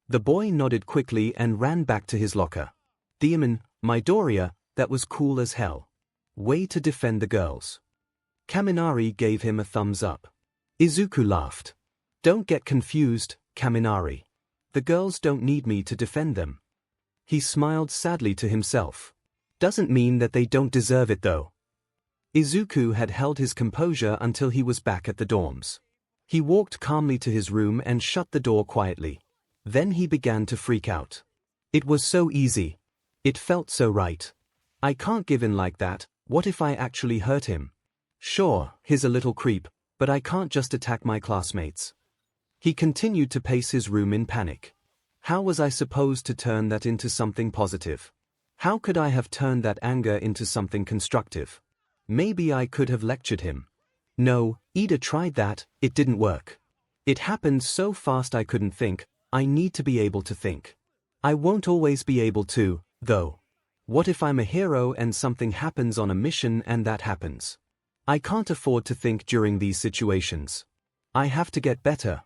S1: The boy nodded quickly and ran back to his locker. Demon, Midoriya, that was cool as hell. Way to defend the girls. Kaminari gave him a thumbs up. Izuku laughed. Don't get confused, Kaminari. The girls don't need me to defend them. He smiled sadly to himself. Doesn't mean that they don't deserve it though. Izuku had held his composure until he was back at the dorms. He walked calmly to his room and shut the door quietly. Then he began to freak out. It was so easy. It felt so right. I can't give in like that. What if I actually hurt him? Sure, he's a little creep, but I can't just attack my classmates. He continued to pace his room in panic. How was I supposed to turn that into something positive? How could I have turned that anger into something constructive? Maybe I could have lectured him. No, Ida tried that, it didn't work. It happened so fast I couldn't think. I need to be able to think. I won't always be able to, though. What if I'm a hero and something happens on a mission and that happens? I can't afford to think during these situations. I have to get better.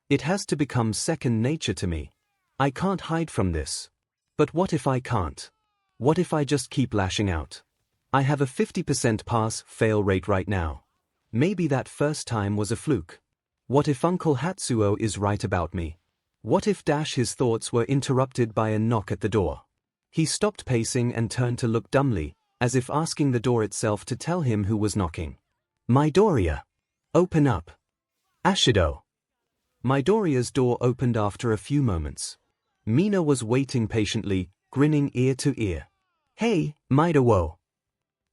S1: It has to become second nature to me. I can't hide from this. But what if I can't? What if I just keep lashing out? I have a 50% pass-fail rate right now. Maybe that first time was a fluke. What if Uncle Hatsuo is right about me? What if his thoughts were interrupted by a knock at the door? He stopped pacing and turned to look dumbly, as if asking the door itself to tell him who was knocking. Midoriya. Open up. Ashido. Midoriya's door opened after a few moments. Mina was waiting patiently, grinning ear to ear. Hey, myheroacademia.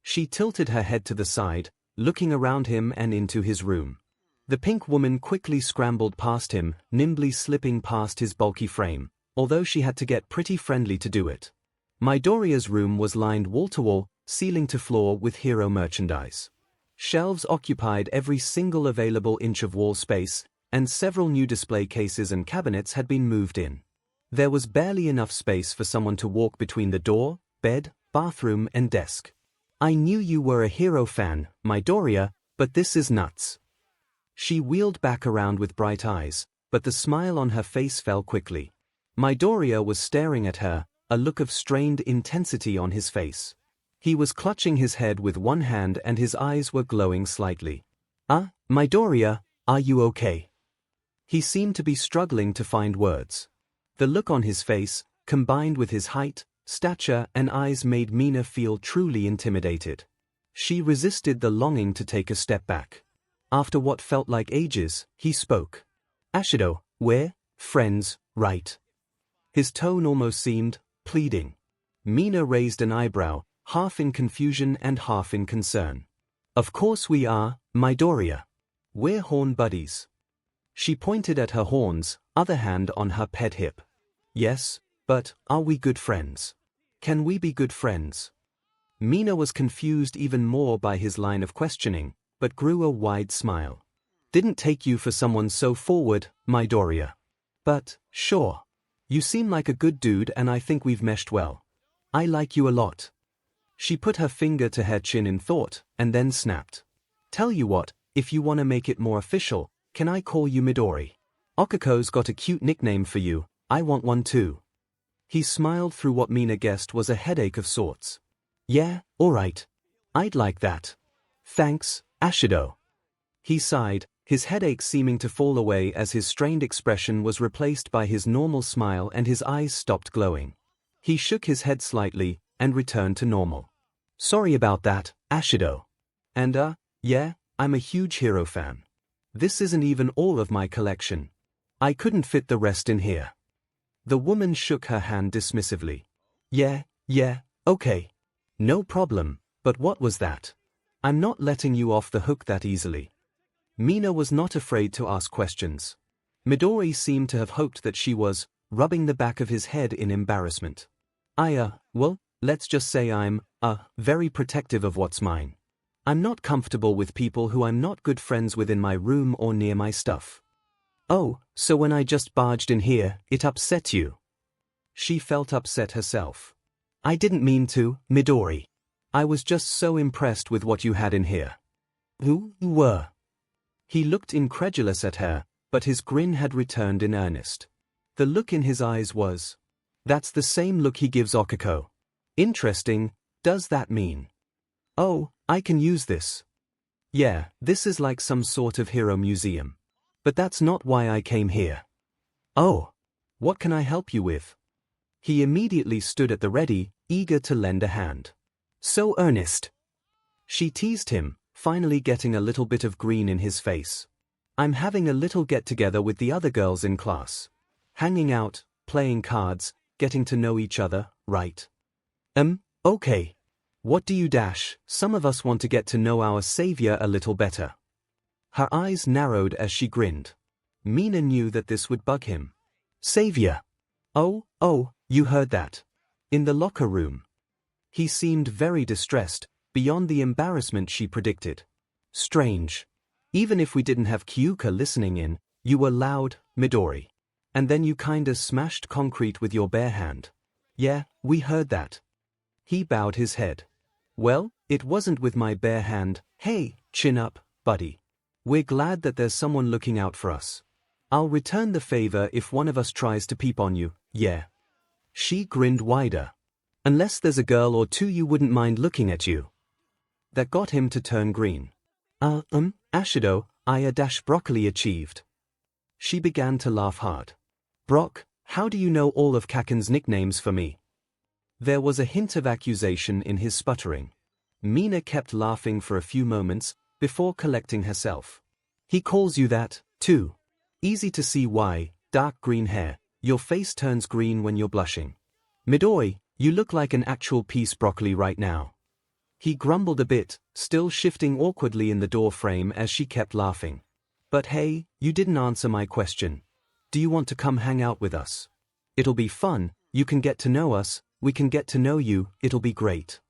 S1: She tilted her head to the side, looking around him and into his room. The pink woman quickly scrambled past him, nimbly slipping past his bulky frame, although she had to get pretty friendly to do it. Midoriya's room was lined wall-to-wall, ceiling to floor with hero merchandise. Shelves occupied every single available inch of wall space, and several new display cases and cabinets had been moved in. There was barely enough space for someone to walk between the door, bed, bathroom, and desk. I knew you were a hero fan, Midoriya, but this is nuts. She wheeled back around with bright eyes, but the smile on her face fell quickly. Midoriya was staring at her, a look of strained intensity on his face. He was clutching his head with one hand and his eyes were glowing slightly. Midoriya, are you okay? He seemed to be struggling to find words. The look on his face, combined with his height, stature, and eyes made Mina feel truly intimidated. She resisted the longing to take a step back. After what felt like ages, he spoke. Ashido, we're friends, right? His tone almost seemed pleading. Mina raised an eyebrow, half in confusion and half in concern. Of course we are, Midoriya. We're horn buddies. She pointed at her horns, other hand on her pet hip. Yes, but are we good friends? Can we be good friends? Mina was confused even more by his line of questioning, but grew a wide smile. Didn't take you for someone so forward, Midoriya. But, sure. You seem like a good dude and I think we've meshed well. I like you a lot. She put her finger to her chin in thought, and then snapped. Tell you what, if you want to make it more official, can I call you Midori? Okuko's got a cute nickname for you, I want one too. He smiled through what Mina guessed was a headache of sorts. Yeah, alright. I'd like that. Thanks, Ashido. He sighed, his headache seeming to fall away as his strained expression was replaced by his normal smile and his eyes stopped glowing. He shook his head slightly, and returned to normal. Sorry about that, Ashido. And yeah, I'm a huge hero fan. This isn't even all of my collection. I couldn't fit the rest in here. The woman shook her hand dismissively. Yeah, okay. No problem, but what was that? I'm not letting you off the hook that easily. Mina was not afraid to ask questions. Midori seemed to have hoped that she was rubbing the back of his head in embarrassment. Well, let's just say I'm very protective of what's mine. I'm not comfortable with people who I'm not good friends with in my room or near my stuff. Oh, so when I just barged in here, it upset you? She felt upset herself. I didn't mean to, Midori. I was just so impressed with what you had in here. Who were? He looked incredulous at her, but his grin had returned in earnest. The look in his eyes was, that's the same look he gives Okuko. Interesting, does that mean? Oh, I can use this. Yeah, this is like some sort of hero museum. But that's not why I came here. Oh, what can I help you with? He immediately stood at the ready, eager to lend a hand. So earnest. She teased him, finally getting a little bit of green in his face. I'm having a little get-together with the other girls in class. Hanging out, playing cards, getting to know each other, right? Okay. What do you dash? Some of us want to get to know our savior a little better. Her eyes narrowed as she grinned. Mina knew that this would bug him. Savior. Oh, you heard that. In the locker room. He seemed very distressed, beyond the embarrassment she predicted. Strange. Even if we didn't have Kyuka listening in, you were loud, Midori. And then you kinda smashed concrete with your bare hand. Yeah, we heard that. He bowed his head. Well, it wasn't with my bare hand. Hey, chin up, buddy. We're glad that there's someone looking out for us. I'll return the favor if one of us tries to peep on you, yeah. She grinned wider. Unless there's a girl or two you wouldn't mind looking at you. That got him to turn green. Ashido, broccoli achieved. She began to laugh hard. Brock, how do you know all of Kaken's nicknames for me? There was a hint of accusation in his sputtering. Mina kept laughing for a few moments, before collecting herself. He calls you that, too. Easy to see why, dark green hair, your face turns green when you're blushing. Midori, you look like an actual piece broccoli right now. He grumbled a bit, still shifting awkwardly in the door frame as she kept laughing. But hey, you didn't answer my question. Do you want to come hang out with us? It'll be fun, you can get to know us, we can get to know you, it'll be great.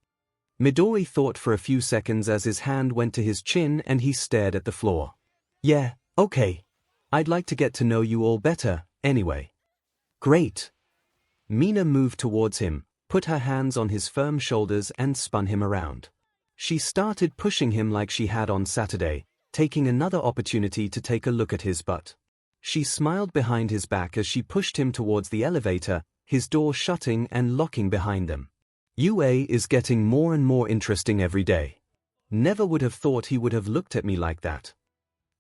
S1: Midori thought for a few seconds as his hand went to his chin and he stared at the floor. Yeah, okay. I'd like to get to know you all better, anyway. Great. Mina moved towards him, put her hands on his firm shoulders and spun him around. She started pushing him like she had on Saturday, taking another opportunity to take a look at his butt. She smiled behind his back as she pushed him towards the elevator, his door shutting and locking behind them. UA is getting more and more interesting every day. Never would have thought he would have looked at me like that.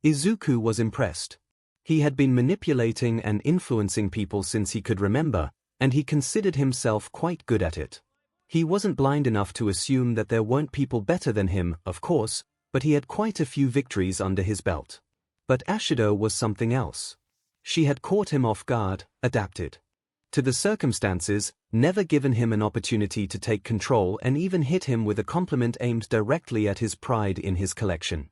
S1: Izuku was impressed. He had been manipulating and influencing people since he could remember, and he considered himself quite good at it. He wasn't blind enough to assume that there weren't people better than him, of course, but he had quite a few victories under his belt. But Ashido was something else. She had caught him off guard, adapted to the circumstances, never given him an opportunity to take control and even hit him with a compliment aimed directly at his pride in his collection.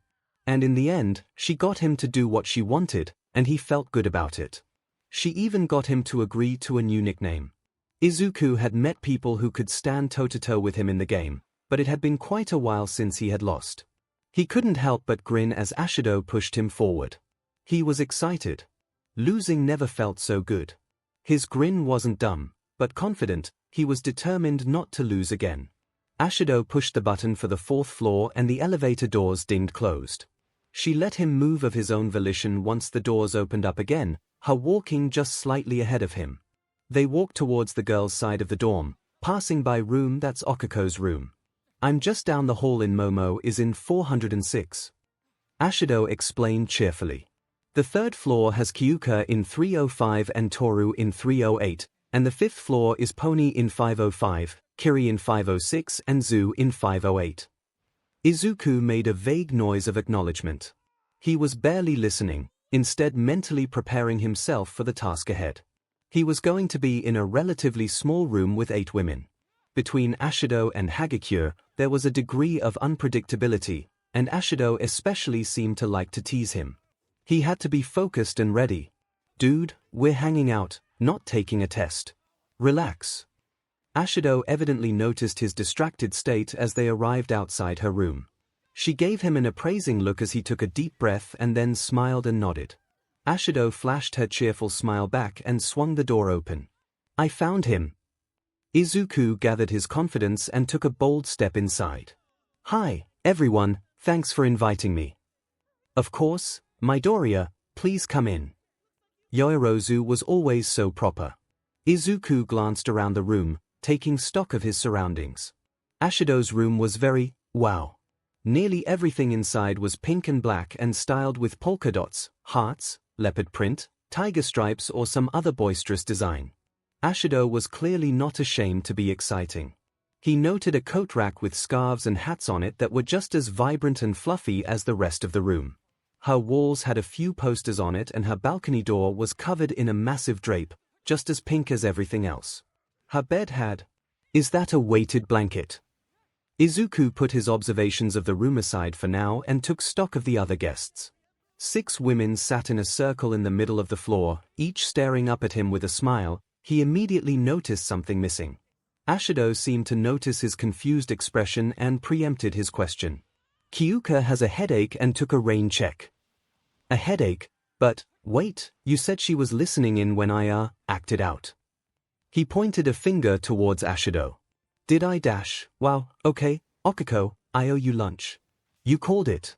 S1: And in the end, she got him to do what she wanted, and he felt good about it. She even got him to agree to a new nickname. Izuku had met people who could stand toe-to-toe with him in the game, but it had been quite a while since he had lost. He couldn't help but grin as Ashido pushed him forward. He was excited. Losing never felt so good. His grin wasn't dumb, but confident. He was determined not to lose again. Ashido pushed the button for the 4th floor and the elevator doors dinged closed. She let him move of his own volition once the doors opened up again, her walking just slightly ahead of him. They walked towards the girls' side of the dorm, passing by room that's Okuko's room. I'm just down the hall in Momo is in 406. Ashido explained cheerfully. The 3rd floor has Kyuka in 305 and Toru in 308, and the 5th floor is Pony in 505, Kiri in 506 and Zu in 508. Izuku made a vague noise of acknowledgement. He was barely listening, instead mentally preparing himself for the task ahead. He was going to be in a relatively small room with 8 women. Between Ashido and 𝐔𝐸𝐽, there was a degree of unpredictability, and Ashido especially seemed to like to tease him. He had to be focused and ready. Dude, we're hanging out, not taking a test. Relax. Ashido evidently noticed his distracted state as they arrived outside her room. She gave him an appraising look as he took a deep breath and then smiled and nodded. Ashido flashed her cheerful smile back and swung the door open. I found him. Izuku gathered his confidence and took a bold step inside. Hi, everyone, thanks for inviting me. Of course, Midoriya, please come in. Yoirozu was always so proper. Izuku glanced around the room, taking stock of his surroundings. Ashido's room was very, wow. Nearly everything inside was pink and black and styled with polka dots, hearts, leopard print, tiger stripes or some other boisterous design. Ashido was clearly not ashamed to be exciting. He noted a coat rack with scarves and hats on it that were just as vibrant and fluffy as the rest of the room. Her walls had a few posters on it and her balcony door was covered in a massive drape, just as pink as everything else. Her bed had... Is that a weighted blanket? Izuku put his observations of the room aside for now and took stock of the other guests. 6 women sat in a circle in the middle of the floor, each staring up at him with a smile. He immediately noticed something missing. Ashido seemed to notice his confused expression and preempted his question. Kyuka has a headache and took a rain check. A headache? But, wait, you said she was listening in when I, acted out. He pointed a finger towards Ashido. Did I dash? Wow, okay, Okuko, I owe you lunch. You called it.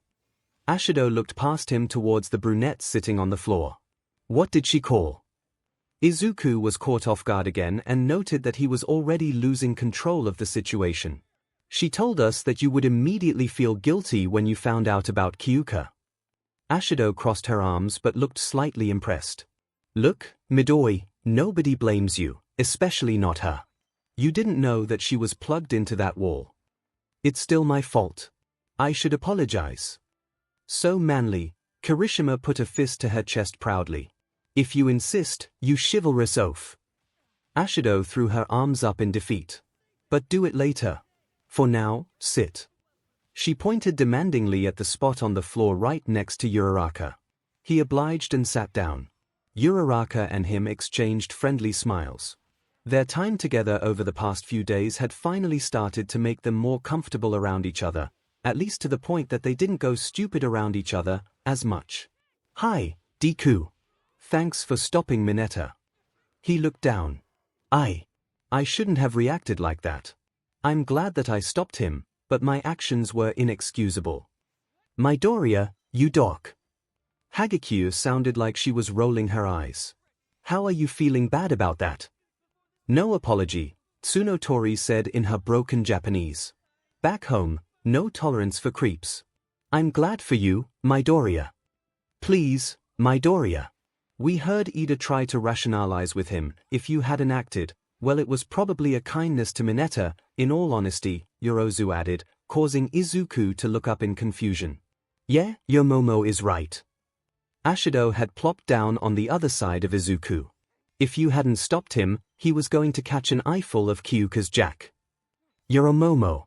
S1: Ashido looked past him towards the brunette sitting on the floor. What did she call? Izuku was caught off guard again and noted that he was already losing control of the situation. She told us that you would immediately feel guilty when you found out about Kyuka. Ashido crossed her arms but looked slightly impressed. Look, Midori, nobody blames you, especially not her. You didn't know that she was plugged into that wall. It's still my fault. I should apologize. So manly, Kirishima put a fist to her chest proudly. If you insist, you chivalrous oaf. Ashido threw her arms up in defeat. But do it later. For now, sit. She pointed demandingly at the spot on the floor right next to Uraraka. He obliged and sat down. Uraraka and him exchanged friendly smiles. Their time together over the past few days had finally started to make them more comfortable around each other, at least to the point that they didn't go stupid around each other as much. Hi, Deku. Thanks for stopping Mineta. He looked down. I shouldn't have reacted like that. I'm glad that I stopped him, but my actions were inexcusable. Midoriya, you doc. 𝐔𝐸𝐽 sounded like she was rolling her eyes. How are you feeling bad about that? No apology, Tsunotori said in her broken Japanese. Back home, no tolerance for creeps. I'm glad for you, Midoriya. Please, Midoriya. We heard Ida try to rationalize with him. If you hadn't acted, well, it was probably a kindness to Mineta, in all honesty, Yorozu added, causing Izuku to look up in confusion. Yeah, your Momo is right. Ashido had plopped down on the other side of Izuku. If you hadn't stopped him, he was going to catch an eyeful of Kyuka's jack. You're a Momo.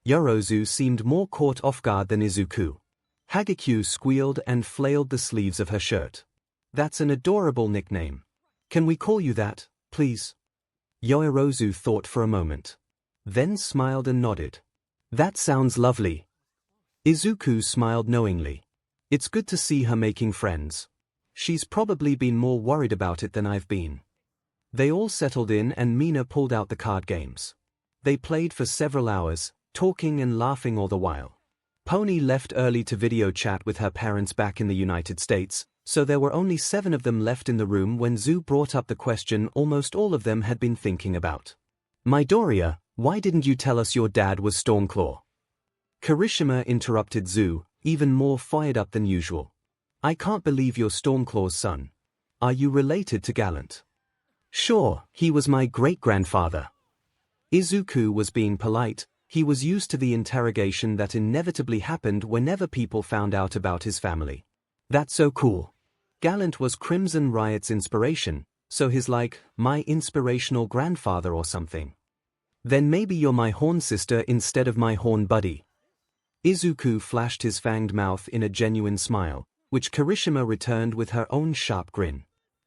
S1: Yorozu seemed more caught off guard than Izuku. 𝐔𝐸𝐽 squealed and flailed the sleeves of her shirt. That's an adorable nickname. Can we call you that, please? Yorozu thought for a moment. Then smiled and nodded. That sounds lovely. Izuku smiled knowingly. It's good to see her making friends. She's probably been more worried about it than I've been. They all settled in and Mina pulled out the card games. They played for several hours, talking and laughing all the while. Pony left early to video chat with her parents back in the United States, so there were only 7 of them left in the room when Zu brought up the question almost all of them had been thinking about. Midoriya, why didn't you tell us your dad was Stormclaw? Kirishima interrupted Zu, even more fired up than usual. I can't believe you're Stormclaw's son. Are you related to Gallant? Sure, he was my great-grandfather. Izuku was being polite. He was used to the interrogation that inevitably happened whenever people found out about his family. That's so cool. Gallant was Crimson Riot's inspiration, so he's like, my inspirational grandfather or something. Then maybe you're my horn sister instead of my horn buddy. Izuku flashed his fanged mouth in a genuine smile, which Kirishima returned with her own sharp grin.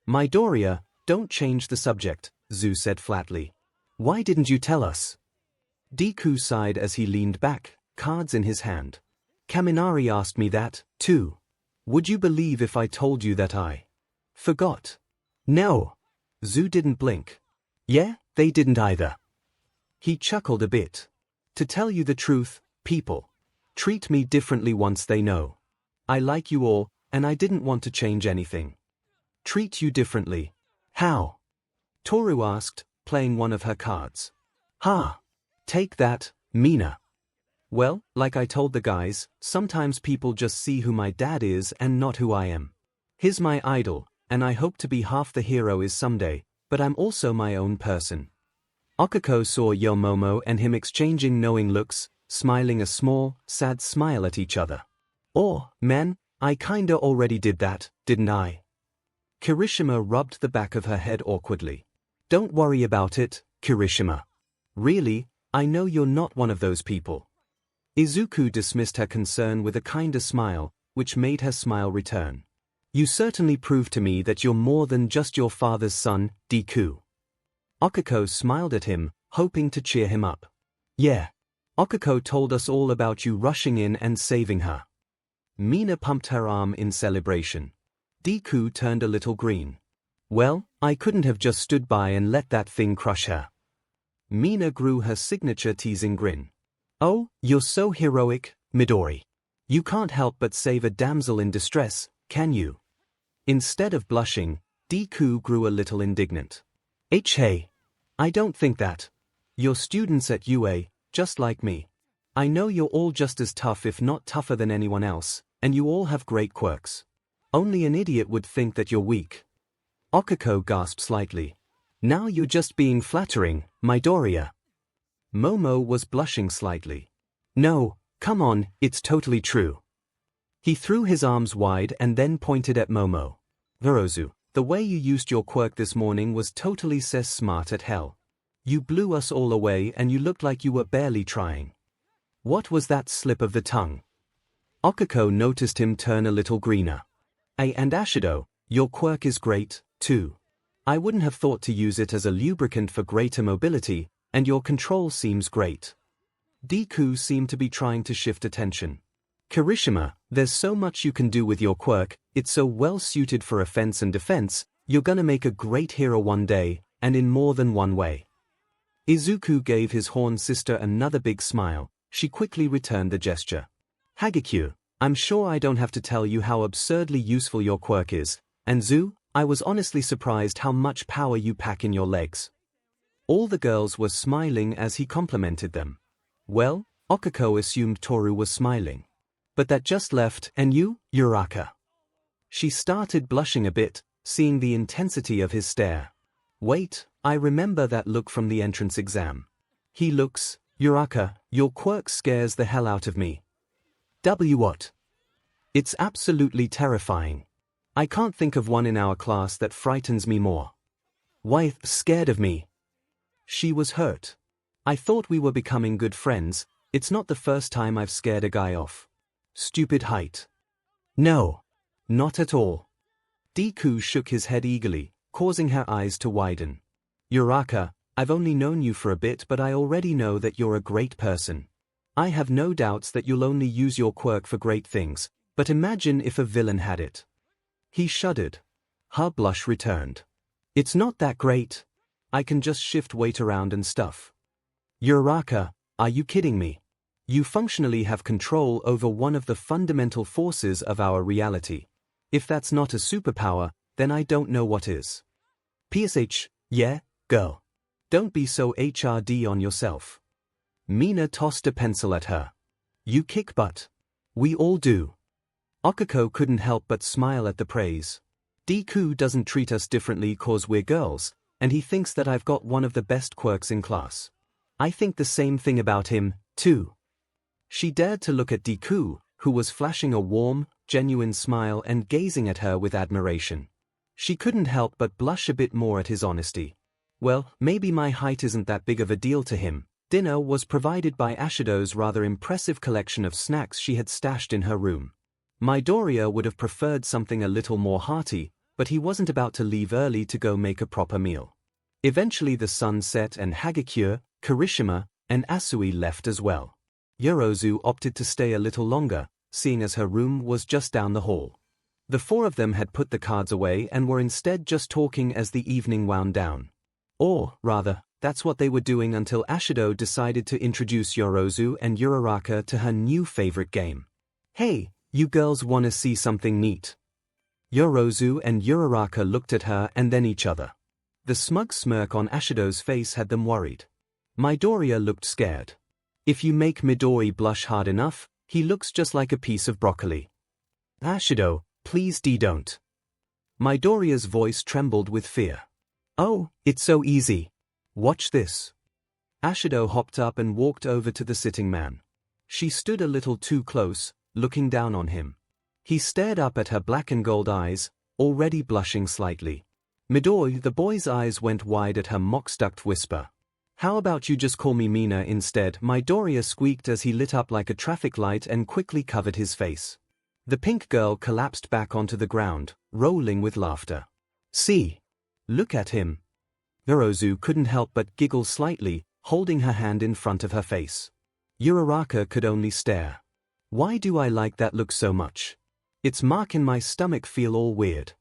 S1: Midoriya, don't change the subject, Zu said flatly. Why didn't you tell us? Deku sighed as he leaned back, cards in his hand. Kaminari asked me that, too. Would you believe if I told you that I forgot? No. Zu didn't blink. Yeah, they didn't either. He chuckled a bit. To tell you the truth, people treat me differently once they know. I like you all, and I didn't want to change anything. Treat you differently. How? Toru asked, playing one of her cards. Ha! Take that, Mina. Well, like I told the guys, sometimes people just see who my dad is and not who I am. He's my idol, and I hope to be half the hero is someday, but I'm also my own person. Okako saw Yomomo and him exchanging knowing looks, smiling a small, sad smile at each other. Oh, man, I kinda already did that, didn't I? Kirishima rubbed the back of her head awkwardly. Don't worry about it, Kirishima. Really, I know you're not one of those people. Izuku dismissed her concern with a kinder smile, which made her smile return. You certainly proved to me that you're more than just your father's son, Deku. Okako smiled at him, hoping to cheer him up. Yeah. Okako told us all about you rushing in and saving her. Mina pumped her arm in celebration. Deku turned a little green. Well, I couldn't have just stood by and let that thing crush her. Mina grew her signature teasing grin. Oh, you're so heroic, Midori. You can't help but save a damsel in distress, can you? Instead of blushing, Deku grew a little indignant. Hey, I don't think that. You're students at UA, just like me. I know you're all just as tough if not tougher than anyone else, and you all have great quirks. Only an idiot would think that you're weak. Okako gasped slightly. Now you're just being flattering, Midoriya. Momo was blushing slightly. No, come on, it's totally true. He threw his arms wide and then pointed at Momo. Yorozu, The way you used your quirk this morning was totally smart as hell. You blew us all away and you looked like you were barely trying. What was that slip of the tongue? 𝐒𝐭𝐚𝐲 noticed him turn a little greener. And 𝐼𝐴, your quirk is great, too. I wouldn't have thought to use it as a lubricant for greater mobility, and your control seems great. Deku seemed to be trying to shift attention. 𝐂𝐩𝐲𝐚𝐴, there's so much you can do with your quirk, it's so well suited for offense and defense, you're gonna make a great hero one day, and in more than one way. Izuku gave his horn sister another big smile. She quickly returned the gesture. 𝐻𝐵𝐾, I'm sure I don't have to tell you how absurdly useful your quirk is, and 𝐂, I was honestly surprised how much power you pack in your legs. All the girls were smiling as he complimented them. Well, 𝐒𝐭𝐚𝐲 assumed Toru was smiling. But that just left, and you, Uraraka. She started blushing a bit, seeing the intensity of his stare. Wait, I remember that look from the entrance exam. He looks, Uraraka, your quirk scares the hell out of me. What? It's absolutely terrifying. I can't think of one in our class that frightens me more. Why, scared of me? She was hurt. I thought we were becoming good friends, it's not the first time I've scared a guy off. Stupid height. No. Not at all. Deku shook his head eagerly, causing her eyes to widen. Uraraka, I've only known you for a bit but I already know that you're a great person. I have no doubts that you'll only use your quirk for great things, but imagine if a villain had it. He shuddered. Her blush returned. It's not that great. I can just shift weight around and stuff. Uraraka, are you kidding me? You functionally have control over one of the fundamental forces of our reality. If that's not a superpower, then I don't know what is. PSH, yeah, girl. Don't be so HRD on yourself. Mina tossed a pencil at her. You kick butt. We all do. 𝐒𝐭𝐚𝐲 couldn't help but smile at the praise. Deku doesn't treat us differently cause we're girls, and he thinks that I've got one of the best quirks in class. I think the same thing about him, too. She dared to look at Deku, who was flashing a warm, genuine smile and gazing at her with admiration. She couldn't help but blush a bit more at his honesty. Well, maybe my height isn't that big of a deal to him. Dinner was provided by 𝐴𝐵𝐻's rather impressive collection of snacks she had stashed in her room. Midoriya would have preferred something a little more hearty, but he wasn't about to leave early to go make a proper meal. Eventually the sun set and 𝐻𝐵𝐾, 𝐭𝐻𝐸𝐵, and Asui left as well. Yorozu opted to stay a little longer, seeing as her room was just down the hall. The four of them had put the cards away and were instead just talking as the evening wound down. Or, rather, that's what they were doing until 𝐵𝐻 decided to introduce Yorozu and Uraraka to her new favorite game. Hey, you girls wanna see something neat? Yorozu and Uraraka looked at her and then each other. The smug smirk on 𝐵𝐻's face had them worried. Midoriya looked scared. If you make Midori blush hard enough, he looks just like a piece of broccoli. 𝐵𝐻, please don't. Midoriya's voice trembled with fear. Oh, it's so easy. Watch this. 𝐵𝐻 hopped up and walked over to the sitting man. She stood a little too close, looking down on him. He stared up at her black and gold eyes, already blushing slightly. Midori, the boy's eyes went wide at her mock-stuck whisper. How about you just call me Mina instead? Midoriya squeaked as he lit up like a traffic light and quickly covered his face. The pink girl collapsed back onto the ground, rolling with laughter. See? Look at him. Yorozu couldn't help but giggle slightly, holding her hand in front of her face. Uraraka could only stare. Why do I like that look so much? It's making my stomach feel all weird.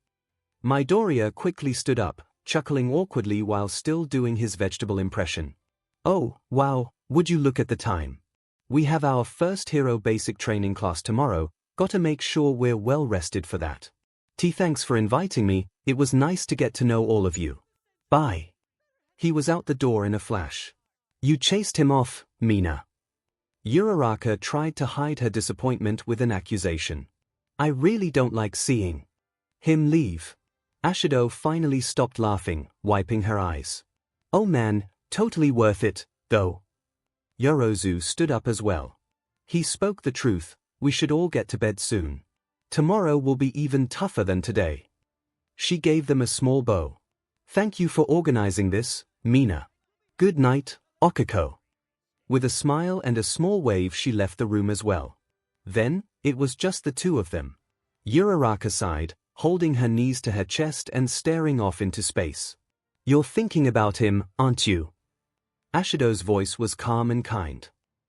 S1: Midoriya quickly stood up, chuckling awkwardly while still doing his vegetable impression. Oh, wow, would you look at the time? We have our first hero basic training class tomorrow, gotta make sure we're well rested for that. Thanks for inviting me, it was nice to get to know all of you. Bye. He was out the door in a flash. You chased him off, Mina. Uraraka tried to hide her disappointment with an accusation. I really don't like seeing him leave. 𝐵𝐻 finally stopped laughing, wiping her eyes. Oh man, totally worth it, though. Yorozu stood up as well. He spoke the truth, we should all get to bed soon. Tomorrow will be even tougher than today. She gave them a small bow. Thank you for organizing this, Mina. Good night, Okiko. With a smile and a small wave she left the room as well. Then, it was just the two of them. Uraraka sighed, holding her knees to her chest and staring off into space. You're thinking about him, aren't you? Ashido's voice was calm and kind.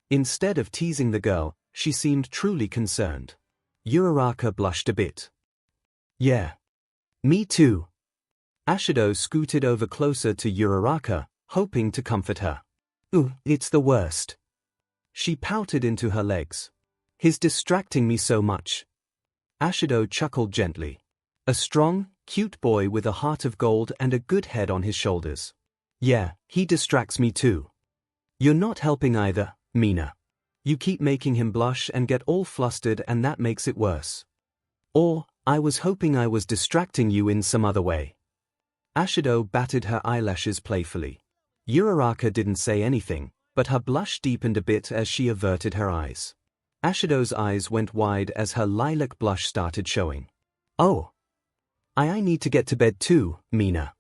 S1: Instead of teasing the girl, she seemed truly concerned. Uraraka blushed a bit. Yeah. Me too. Ashido scooted over closer to Uraraka, hoping to comfort her. Ooh, it's the worst. She pouted into her legs. He's distracting me so much. Ashido chuckled gently. A strong, cute boy with a heart of gold and a good head on his shoulders. Yeah, he distracts me too. You're not helping either, Mina. You keep making him blush and get all flustered and that makes it worse. Or, I was hoping I was distracting you in some other way. Ashido batted her eyelashes playfully. Uraraka didn't say anything, but her blush deepened a bit as she averted her eyes. Ashido's eyes went wide as her lilac blush started showing. Oh. I need to get to bed too, Mina.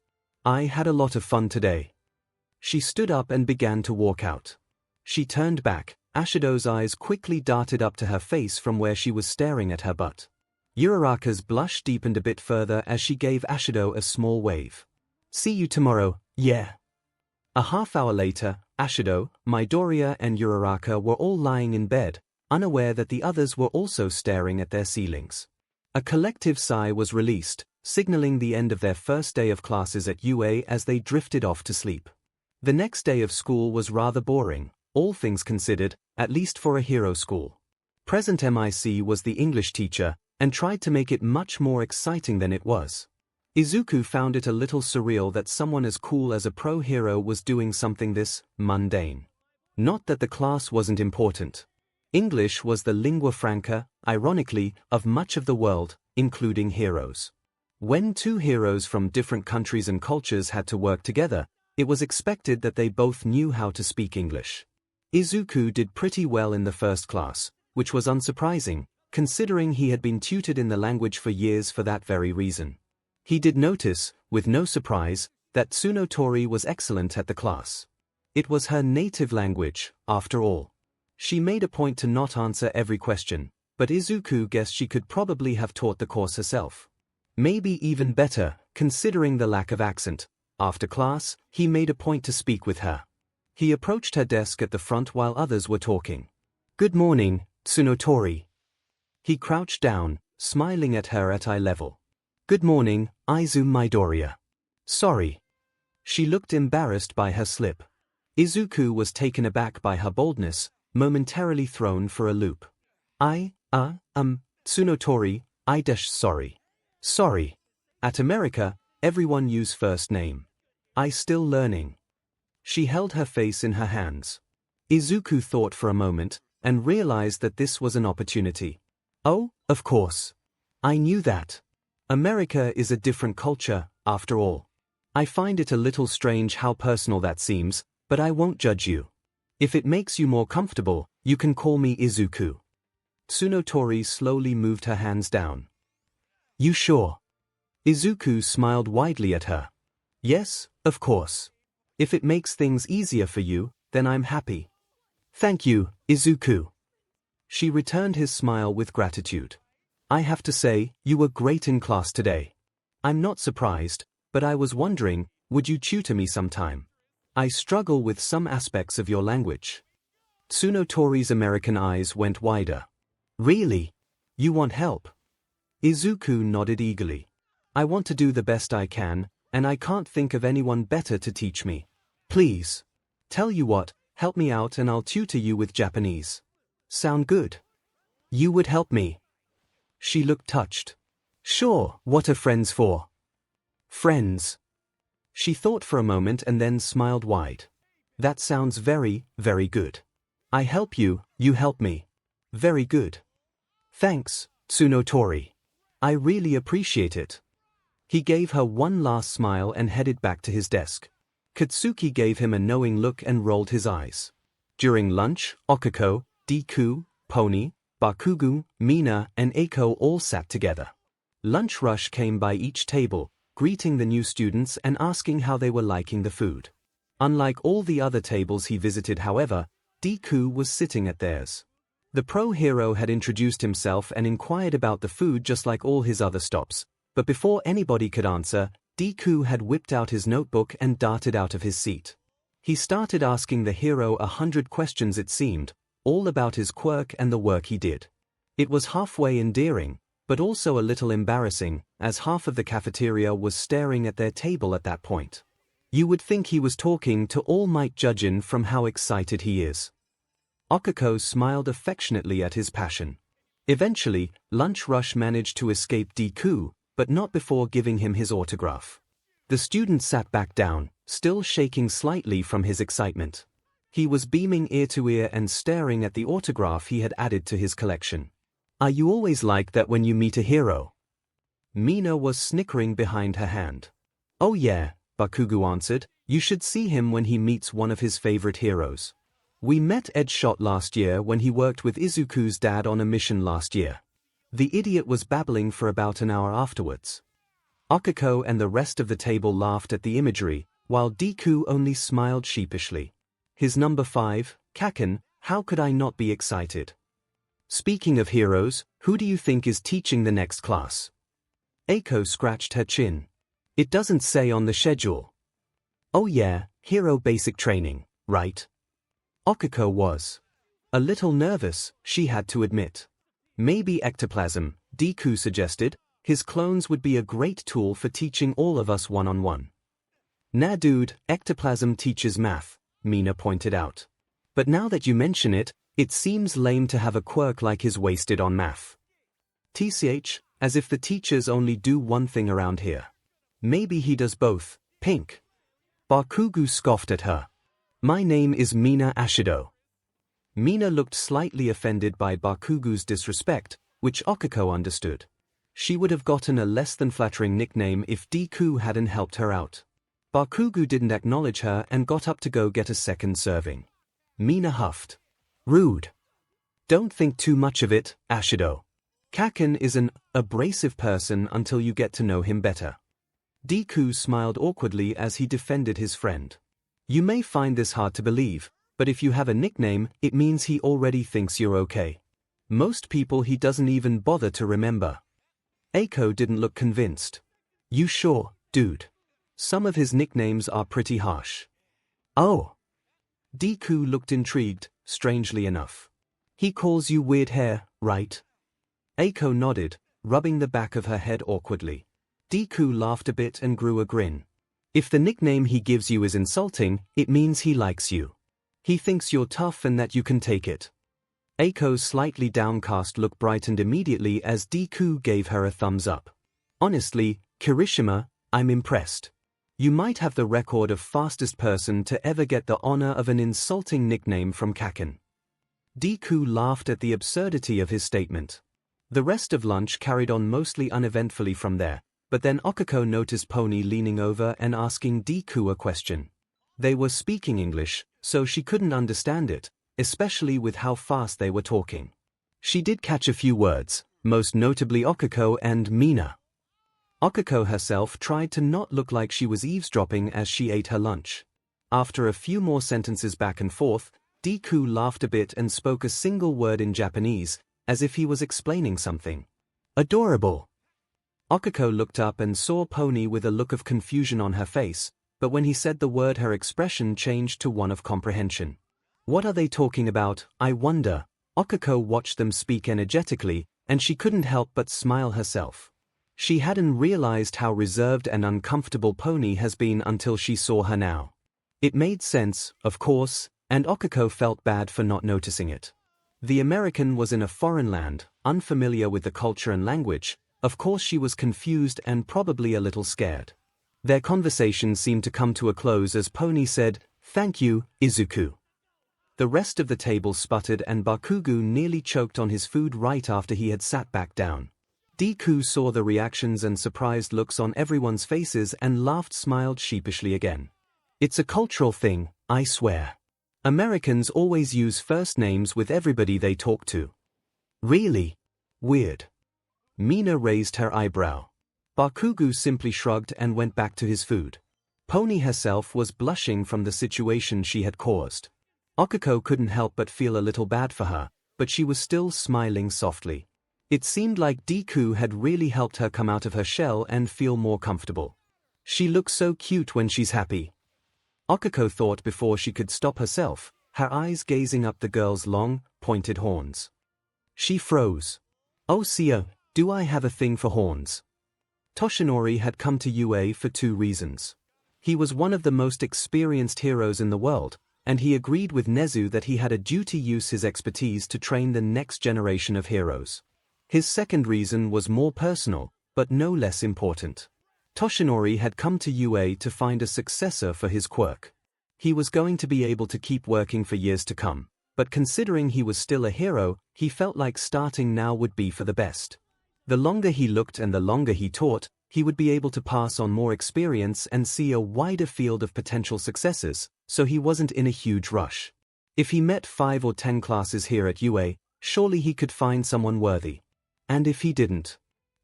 S1: I had a lot of fun today. She stood up and began to walk out. She turned back. Ashido's eyes quickly darted up to her face from where she was staring at her butt. Uraraka's blush deepened a bit further as she gave Ashido a small wave. See you tomorrow, yeah. A half-hour later, Ashido, Midoriya and Uraraka were all lying in bed, unaware that the others were also staring at their ceilings. A collective sigh was released, signaling the end of their first day of classes at UA as they drifted off to sleep. The next day of school was rather boring, all things considered, at least for a hero school. Present MIC was the English teacher, and tried to make it much more exciting than it was. Izuku found it a little surreal that someone as cool as a pro hero was doing something this mundane. Not that the class wasn't important. English was the lingua franca, ironically, of much of the world, including heroes. When two heroes from different countries and cultures had to work together, it was expected that they both knew how to speak English. Izuku did pretty well in the first class, which was unsurprising, considering he had been tutored in the language for years for that very reason. He did notice, with no surprise, that Tsunotori was excellent at the class. It was her native language, after all. She made a point to not answer every question, but Izuku guessed she could probably have taught the course herself. Maybe even better, considering the lack of accent. After class, he made a point to speak with her. He approached her desk at the front while others were talking. Good morning, Tsunotori. He crouched down, smiling at her at eye level. Good morning, Midoriya. Sorry. She looked embarrassed by her slip. Izuku was taken aback by her boldness, momentarily thrown for a loop. Tsunotori, sorry. Sorry. At America, everyone use first name. I still learning. She held her face in her hands. Izuku thought for a moment, and realized that this was an opportunity. Oh, of course. I knew that. America is a different culture, after all. I find it a little strange how personal that seems, but I won't judge you. If it makes you more comfortable, you can call me Izuku. Tsunotori slowly moved her hands down. You sure? Izuku smiled widely at her. Yes, of course. If it makes things easier for you, then I'm happy. Thank you, Izuku. She returned his smile with gratitude. I have to say, you were great in class today. I'm not surprised, but I was wondering, would you tutor me sometime? I struggle with some aspects of your language. Tsunotori's American eyes went wider. Really? You want help? Izuku nodded eagerly. I want to do the best I can, and I can't think of anyone better to teach me. Please. Tell you what, help me out and I'll tutor you with Japanese. Sound good? You would help me. She looked touched. Sure, what are friends for? Friends. She thought for a moment and then smiled wide. That sounds very, very good. I help you, you help me. Very good. Thanks, Tsunotori. I really appreciate it. He gave her one last smile and headed back to his desk. Katsuki gave him a knowing look and rolled his eyes. During lunch, Okiko, Deku, Pony, Bakugo, Mina, and Eiko all sat together. Lunch rush came by each table, greeting the new students and asking how they were liking the food. Unlike all the other tables he visited, however, Deku was sitting at theirs. The pro hero had introduced himself and inquired about the food just like all his other stops, but before anybody could answer, Deku had whipped out his notebook and darted out of his seat. He started asking the hero 100 questions, it seemed, all about his quirk and the work he did. It was halfway endearing, but also a little embarrassing, as half of the cafeteria was staring at their table at that point. You would think he was talking to all might judging from how excited he is. 𝐒𝐭𝐚𝐲 smiled affectionately at his passion. Eventually, Lunch Rush managed to escape Deku, but not before giving him his autograph. The student sat back down, still shaking slightly from his excitement. He was beaming ear to ear and staring at the autograph he had added to his collection. Are you always like that when you meet a hero? Mina was snickering behind her hand. Oh yeah, Bakugo answered, you should see him when he meets one of his favorite heroes. We met Ed Shot last year when he worked with Izuku's dad on a mission last year. The idiot was babbling for about an hour afterwards. 𝐒𝐭𝐴 and the rest of the table laughed at the imagery, while Deku only smiled sheepishly. His number 5, Kaken, how could I not be excited? Speaking of heroes, who do you think is teaching the next class? 𝐒𝐭 scratched her chin. It doesn't say on the schedule. Oh yeah, hero basic training, right? 𝐒𝐭𝐴 was a little nervous, she had to admit. Maybe ectoplasm, Deku suggested. His clones would be a great tool for teaching all of us one-on-one. Nah dude, ectoplasm teaches math, Mina pointed out. But now that you mention it, it seems lame to have a quirk like his wasted on math. TCH, as if the teachers only do one thing around here. Maybe he does both, pink. Bakugo scoffed at her. My name is Mina Ashido. Mina looked slightly offended by Bakugo's disrespect, which 𝐒𝐴 understood. She would have gotten a less than flattering nickname if Deku hadn't helped her out. Bakugo didn't acknowledge her and got up to go get a second serving. Mina huffed. Rude. Don't think too much of it, Ashido. Kaken is an abrasive person until you get to know him better. Deku smiled awkwardly as he defended his friend. You may find this hard to believe, but if you have a nickname, it means he already thinks you're okay. Most people he doesn't even bother to remember. 𝐒𝐭 didn't look convinced. You sure, dude? Some of his nicknames are pretty harsh. Oh. Deku looked intrigued, strangely enough. He calls you weird hair, right? 𝐒𝐭 nodded, rubbing the back of her head awkwardly. Deku laughed a bit and grew a grin. If the nickname he gives you is insulting, it means he likes you. He thinks you're tough and that you can take it. 𝐒𝐭's slightly downcast look brightened immediately as Deku gave her a thumbs up. Honestly, Kirishima, I'm impressed. You might have the record of fastest person to ever get the honor of an insulting nickname from Kaken. Deku laughed at the absurdity of his statement. The rest of lunch carried on mostly uneventfully from there, but then 𝐒𝐴 noticed Pony leaning over and asking Deku a question. They were speaking English, so she couldn't understand it, especially with how fast they were talking. She did catch a few words, most notably 𝐒𝐴 and Mina. 𝐒𝐴 herself tried to not look like she was eavesdropping as she ate her lunch. After a few more sentences back and forth, Deku laughed a bit and spoke a single word in Japanese, as if he was explaining something. Adorable. 𝐒𝐴 looked up and saw Pony with a look of confusion on her face, but when he said the word her expression changed to one of comprehension. What are they talking about, I wonder? 𝐒𝐴 watched them speak energetically, and she couldn't help but smile herself. She hadn't realized how reserved and uncomfortable Pony has been until she saw her now. It made sense, of course, and 𝐒𝐴 felt bad for not noticing it. The American was in a foreign land, unfamiliar with the culture and language. Of course she was confused and probably a little scared. Their conversation seemed to come to a close as Pony said, "Thank you, Izuku." The rest of the table sputtered and Bakugo nearly choked on his food right after he had sat back down. Deku saw the reactions and surprised looks on everyone's faces and smiled sheepishly again. It's a cultural thing, I swear. Americans always use first names with everybody they talk to. Really? Weird. Mina raised her eyebrow. Bakugo simply shrugged and went back to his food. Pony herself was blushing from the situation she had caused. Okiko couldn't help but feel a little bad for her, but she was still smiling softly. It seemed like Deku had really helped her come out of her shell and feel more comfortable. She looks so cute when she's happy, Okiko thought before she could stop herself, her eyes gazing up the girl's long, pointed horns. She froze. Oh Seo, do I have a thing for horns? Toshinori had come to UA for 2 reasons. He was one of the most experienced heroes in the world, and he agreed with Nezu that he had a duty to use his expertise to train the next generation of heroes. His second reason was more personal, but no less important. Toshinori had come to UA to find a successor for his Quirk. He was going to be able to keep working for years to come, but considering he was still a hero, he felt like starting now would be for the best. The longer he looked and the longer he taught, he would be able to pass on more experience and see a wider field of potential successors, so he wasn't in a huge rush. If he met 5 or 10 classes here at UA, surely he could find someone worthy. And if he didn't,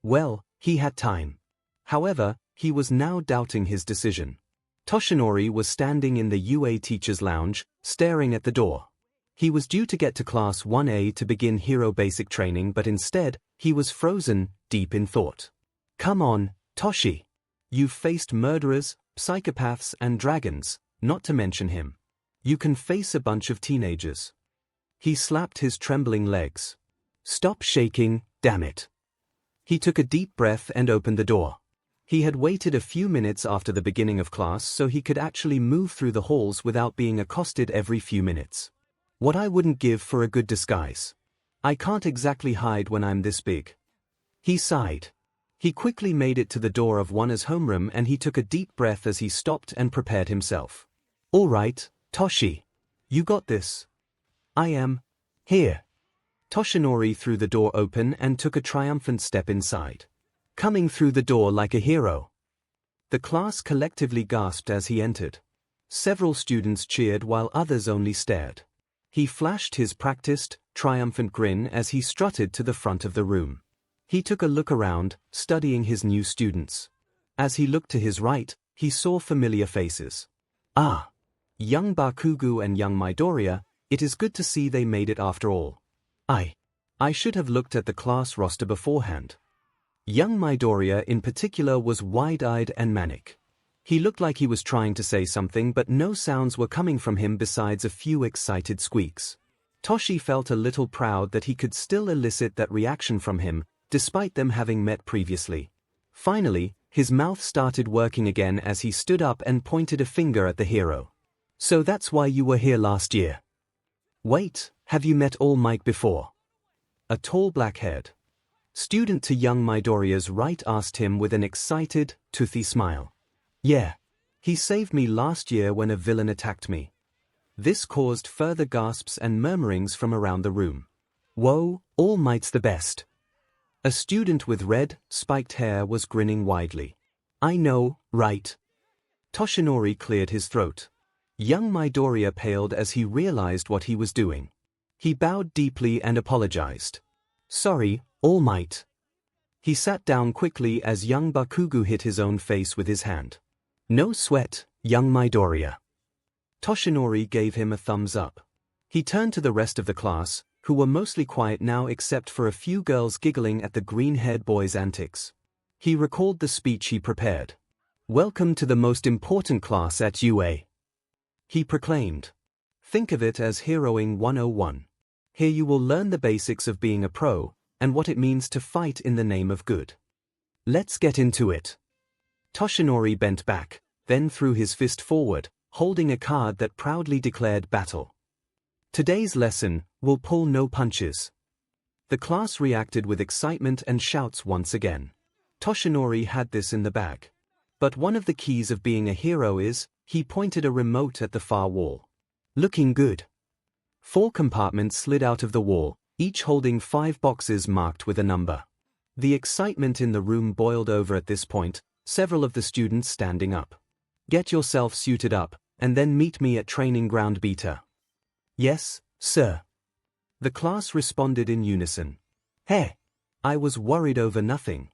S1: well, he had time. However, he was now doubting his decision. Toshinori was standing in the UA teacher's lounge, staring at the door. He was due to get to Class 1A to begin hero basic training, but instead, he was frozen, deep in thought. Come on, Toshi. You've faced murderers, psychopaths and dragons, not to mention him. You can face a bunch of teenagers. He slapped his trembling legs. Stop shaking, damn it. He took a deep breath and opened the door. He had waited a few minutes after the beginning of class so he could actually move through the halls without being accosted every few minutes. What I wouldn't give for a good disguise. I can't exactly hide when I'm this big. He sighed. He quickly made it to the door of Wana's homeroom and he took a deep breath as he stopped and prepared himself. All right, Toshi. You got this. I am here. Toshinori threw the door open and took a triumphant step inside. Coming through the door like a hero. The class collectively gasped as he entered. Several students cheered while others only stared. He flashed his practiced, triumphant grin as he strutted to the front of the room. He took a look around, studying his new students. As he looked to his right, he saw familiar faces. Ah! Young Bakugo and young Midoriya, it is good to see they made it after all. I should have looked at the class roster beforehand. Young Midoriya in particular was wide-eyed and manic. He looked like he was trying to say something but no sounds were coming from him besides a few excited squeaks. Toshi felt a little proud that he could still elicit that reaction from him, despite them having met previously. Finally, his mouth started working again as he stood up and pointed a finger at the hero. So that's why you were here last year. Wait, have you met All Might before? A tall black-haired student to young Midoriya's right asked him with an excited, toothy smile. Yeah. He saved me last year when a villain attacked me. This caused further gasps and murmurings from around the room. Whoa, All Might's the best. A student with red, spiked hair was grinning widely. I know, right? Toshinori cleared his throat. Young Midoriya paled as he realized what he was doing. He bowed deeply and apologized. Sorry, All Might. He sat down quickly as young Bakugo hit his own face with his hand. No sweat, young Midoriya. Toshinori gave him a thumbs up. He turned to the rest of the class, who were mostly quiet now except for a few girls giggling at the green-haired boy's antics. He recalled the speech he prepared. Welcome to the most important class at UA. He proclaimed. Think of it as Heroing 101. Here you will learn the basics of being a pro, and what it means to fight in the name of good. Let's get into it. Toshinori bent back, then threw his fist forward, holding a card that proudly declared battle. Today's lesson, will pull no punches. The class reacted with excitement and shouts once again. Toshinori had this in the bag. But one of the keys of being a hero is, he pointed a remote at the far wall. Looking good. 4 compartments slid out of the wall, each holding 5 boxes marked with a number. The excitement in the room boiled over at this point, several of the students standing up. Get yourself suited up, and then meet me at training ground beta. Yes, sir. The class responded in unison. Hey! I was worried over nothing.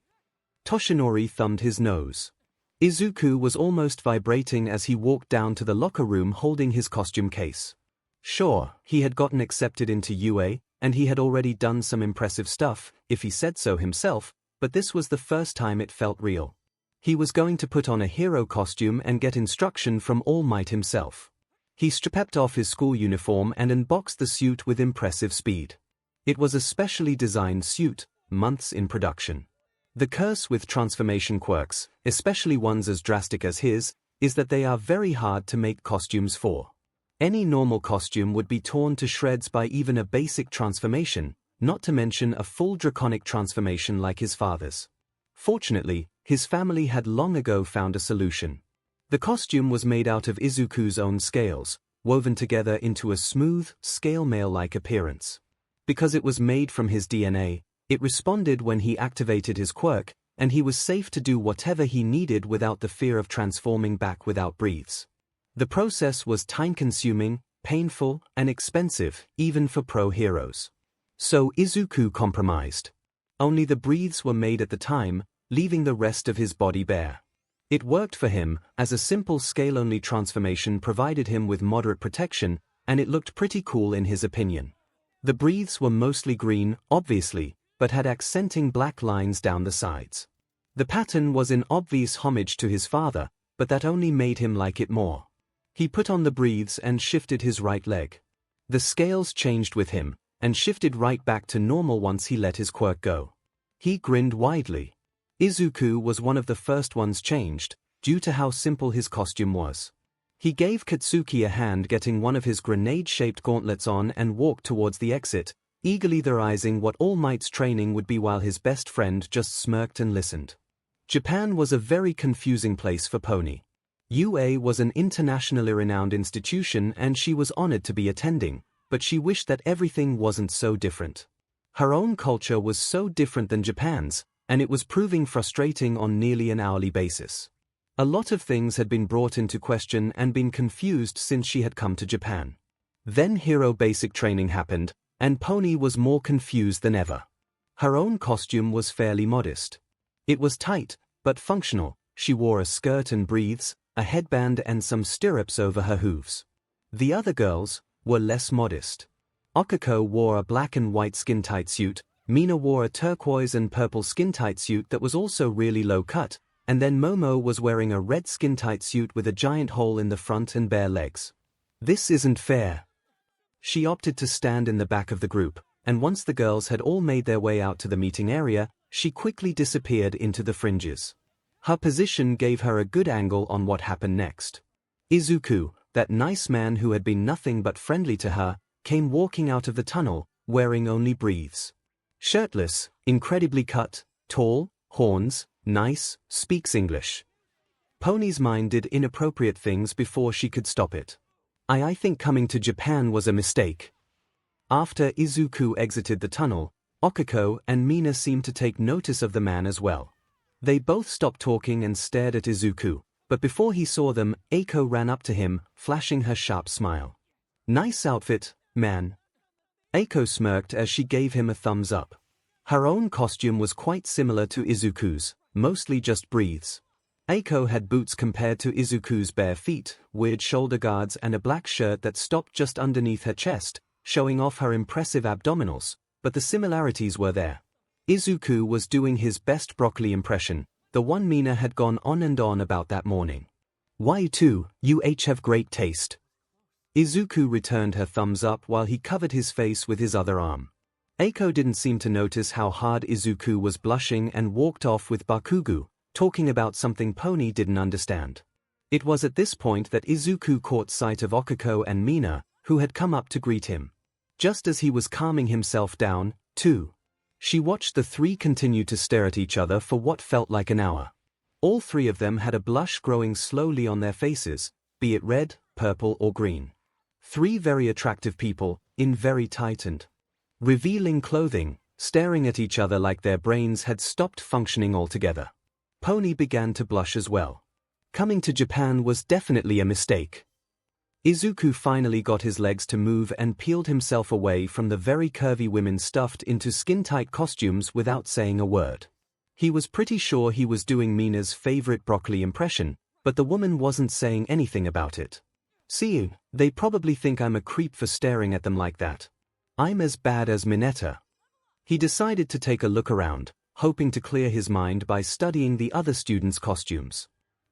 S1: Toshinori thumbed his nose. Izuku was almost vibrating as he walked down to the locker room holding his costume case. Sure, he had gotten accepted into UA, and he had already done some impressive stuff, if he said so himself, but this was the first time it felt real. He was going to put on a hero costume and get instruction from All Might himself. He stripped off his school uniform and unboxed the suit with impressive speed. It was a specially designed suit, months in production. The curse with transformation quirks, especially ones as drastic as his, is that they are very hard to make costumes for. Any normal costume would be torn to shreds by even a basic transformation, not to mention a full draconic transformation like his father's. Fortunately, his family had long ago found a solution. The costume was made out of Izuku's own scales, woven together into a smooth, scale mail-like appearance. Because it was made from his DNA, it responded when he activated his quirk, and he was safe to do whatever he needed without the fear of transforming back without breathes. The process was time-consuming, painful, and expensive, even for pro heroes. So Izuku compromised. Only the breathes were made at the time, leaving the rest of his body bare. It worked for him, as a simple scale-only transformation provided him with moderate protection, and it looked pretty cool in his opinion. The breathes were mostly green, obviously, but had accenting black lines down the sides. The pattern was in obvious homage to his father, but that only made him like it more. He put on the breathes and shifted his right leg. The scales changed with him, and shifted right back to normal once he let his quirk go. He grinned widely. Izuku was one of the first ones changed, due to how simple his costume was. He gave Katsuki a hand getting one of his grenade-shaped gauntlets on and walked towards the exit, eagerly theorizing what All Might's training would be while his best friend just smirked and listened. Japan was a very confusing place for Pony. UA was an internationally renowned institution and she was honored to be attending, but she wished that everything wasn't so different. Her own culture was so different than Japan's, and it was proving frustrating on nearly an hourly basis. A lot of things had been brought into question and been confused since she had come to Japan. Then hero basic training happened, and Pony was more confused than ever. Her own costume was fairly modest. It was tight, but functional. She wore a skirt and breathes, a headband and some stirrups over her hooves. The other girls were less modest. Okiko wore a black and white skin-tight suit, Mina wore a turquoise and purple skin-tight suit that was also really low-cut, and then Momo was wearing a red skin-tight suit with a giant hole in the front and bare legs. This isn't fair. She opted to stand in the back of the group, and once the girls had all made their way out to the meeting area, she quickly disappeared into the fringes. Her position gave her a good angle on what happened next. Izuku, that nice man who had been nothing but friendly to her, came walking out of the tunnel, wearing only breathes. Shirtless, incredibly cut, tall, horns, nice, speaks English. Pony's mind did inappropriate things before she could stop it. I think coming to Japan was a mistake. After Izuku exited the tunnel, Okiko and Mina seemed to take notice of the man as well. They both stopped talking and stared at Izuku, but before he saw them, Eiko ran up to him, flashing her sharp smile. Nice outfit, man. Eiko smirked as she gave him a thumbs up. Her own costume was quite similar to Izuku's, mostly just breathes. Eiko had boots compared to Izuku's bare feet, weird shoulder guards and a black shirt that stopped just underneath her chest, showing off her impressive abdominals, but the similarities were there. Izuku was doing his best broccoli impression, the one Mina had gone on and on about that morning. Why too, you have great taste. Izuku returned her thumbs up while he covered his face with his other arm. Eiko didn't seem to notice how hard Izuku was blushing and walked off with Bakugo, talking about something Pony didn't understand. It was at this point that Izuku caught sight of Okiko and Mina, who had come up to greet him. Just as he was calming himself down, too. She watched the three continue to stare at each other for what felt like an hour. All three of them had a blush growing slowly on their faces, be it red, purple or green. Three very attractive people, in very tight and revealing clothing, staring at each other like their brains had stopped functioning altogether. Pony began to blush as well. Coming to Japan was definitely a mistake. Izuku finally got his legs to move and peeled himself away from the very curvy women stuffed into skin-tight costumes without saying a word. He was pretty sure he was doing Mina's favorite broccoli impression, but the woman wasn't saying anything about it. See, they probably think I'm a creep for staring at them like that. I'm as bad as Mineta. He decided to take a look around, hoping to clear his mind by studying the other students' costumes.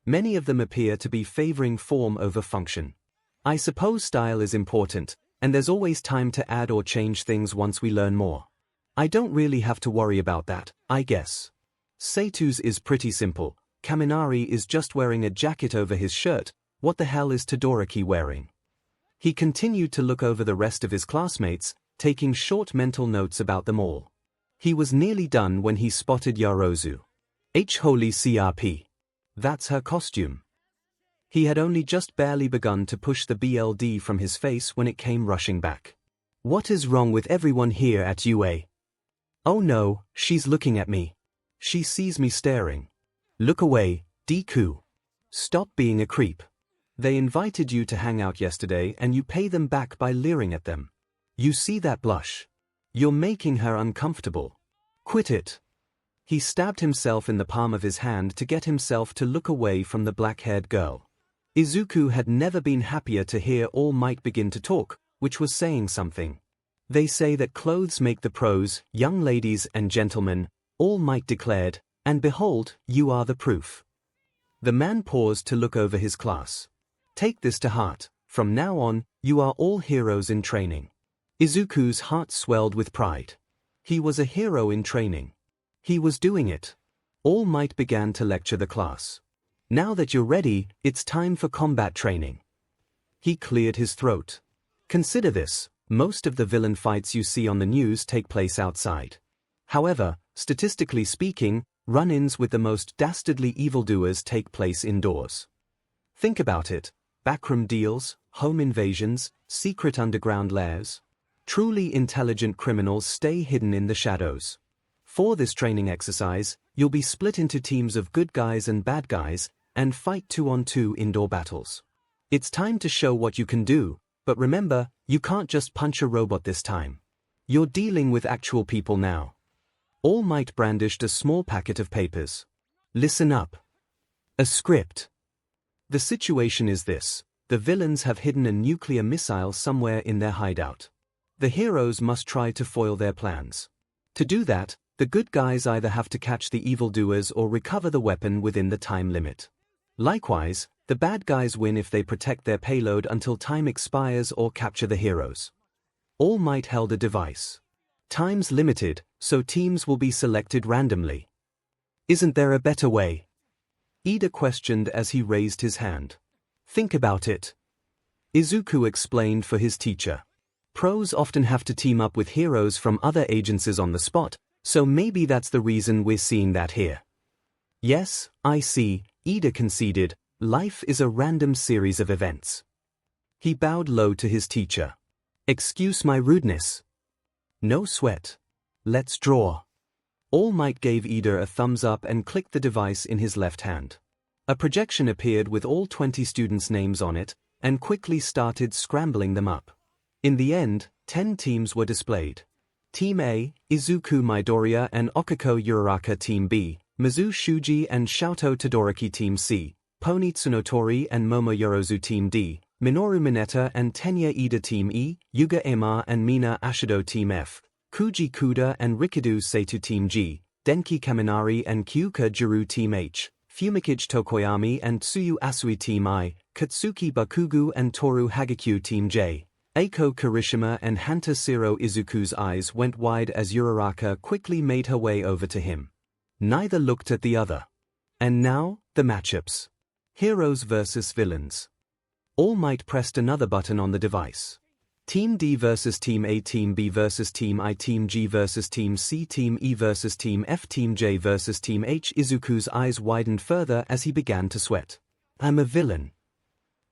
S1: Many of them appear to be favoring form over function. I suppose style is important, and there's always time to add or change things once we learn more. I don't really have to worry about that, I guess. Seitu's is pretty simple. Kaminari is just wearing a jacket over his shirt. What the hell is Todoroki wearing? He continued to look over the rest of his classmates, taking short mental notes about them all. He was nearly done when he spotted Yarozu. Holy crp. That's her costume. He had only just barely begun to push the BLD from his face when it came rushing back. What is wrong with everyone here at UA? Oh no, she's looking at me. She sees me staring. Look away, Deku. Stop being a creep. They invited you to hang out yesterday and you pay them back by leering at them. You see that blush? You're making her uncomfortable. Quit it. He stabbed himself in the palm of his hand to get himself to look away from the black-haired girl. Izuku had never been happier to hear All Might begin to talk, which was saying something. They say that clothes make the pros, young ladies and gentlemen, All Might declared, and behold, you are the proof. The man paused to look over his class. Take this to heart, from now on, you are all heroes in training. Izuku's heart swelled with pride. He was a hero in training. He was doing it. All Might began to lecture the class. Now that you're ready, it's time for combat training. He cleared his throat. Consider this, most of the villain fights you see on the news take place outside. However, statistically speaking, run-ins with the most dastardly evildoers take place indoors. Think about it. Backroom deals, home invasions, secret underground lairs. Truly intelligent criminals stay hidden in the shadows. For this training exercise, you'll be split into teams of good guys and bad guys, and fight 2-on-2 indoor battles. It's time to show what you can do, but remember, you can't just punch a robot this time. You're dealing with actual people now. All Might brandished a small packet of papers. Listen up. A script. The situation is this. The villains have hidden a nuclear missile somewhere in their hideout. The heroes must try to foil their plans. To do that, the good guys either have to catch the evildoers or recover the weapon within the time limit. Likewise, the bad guys win if they protect their payload until time expires or capture the heroes. All Might held a device. Time's limited, so teams will be selected randomly. Isn't there a better way? Ida questioned as he raised his hand. Think about it. Izuku explained for his teacher. Pros often have to team up with heroes from other agencies on the spot, so maybe that's the reason we're seeing that here. Yes, I see, Ida conceded, life is a random series of events. He bowed low to his teacher. Excuse my rudeness. No sweat. Let's draw. All Might gave Ida a thumbs up and clicked the device in his left hand. A projection appeared with all 20 students' names on it, and quickly started scrambling them up. In the end, 10 teams were displayed. Team A, Izuku Midoriya and Okiko Uraraka Team B, Mizu Shuji and Shoto Todoroki Team C, Pony Tsunotori and Momo Yorozu Team D, Minoru Mineta and Tenya Ida Team E, Yuga Ema and Mina Ashido Team F, Kuji Kuda and Rikidu Seitu Team G, Denki Kaminari and Kyuka Jiru Team H, Fumikage Tokoyami and Tsuyu Asui Team I, Katsuki Bakugu and Toru Hagakyu Team J. Eiko Kirishima and Hanta Siro. Izuku's eyes went wide as Uraraka quickly made her way over to him. Neither looked at the other. And now, the matchups. Heroes versus villains. All Might pressed another button on the device. Team D versus Team A, Team B versus Team I, Team G versus Team C, Team E versus Team F, Team J versus Team H. Izuku's eyes widened further as he began to sweat. I'm a villain.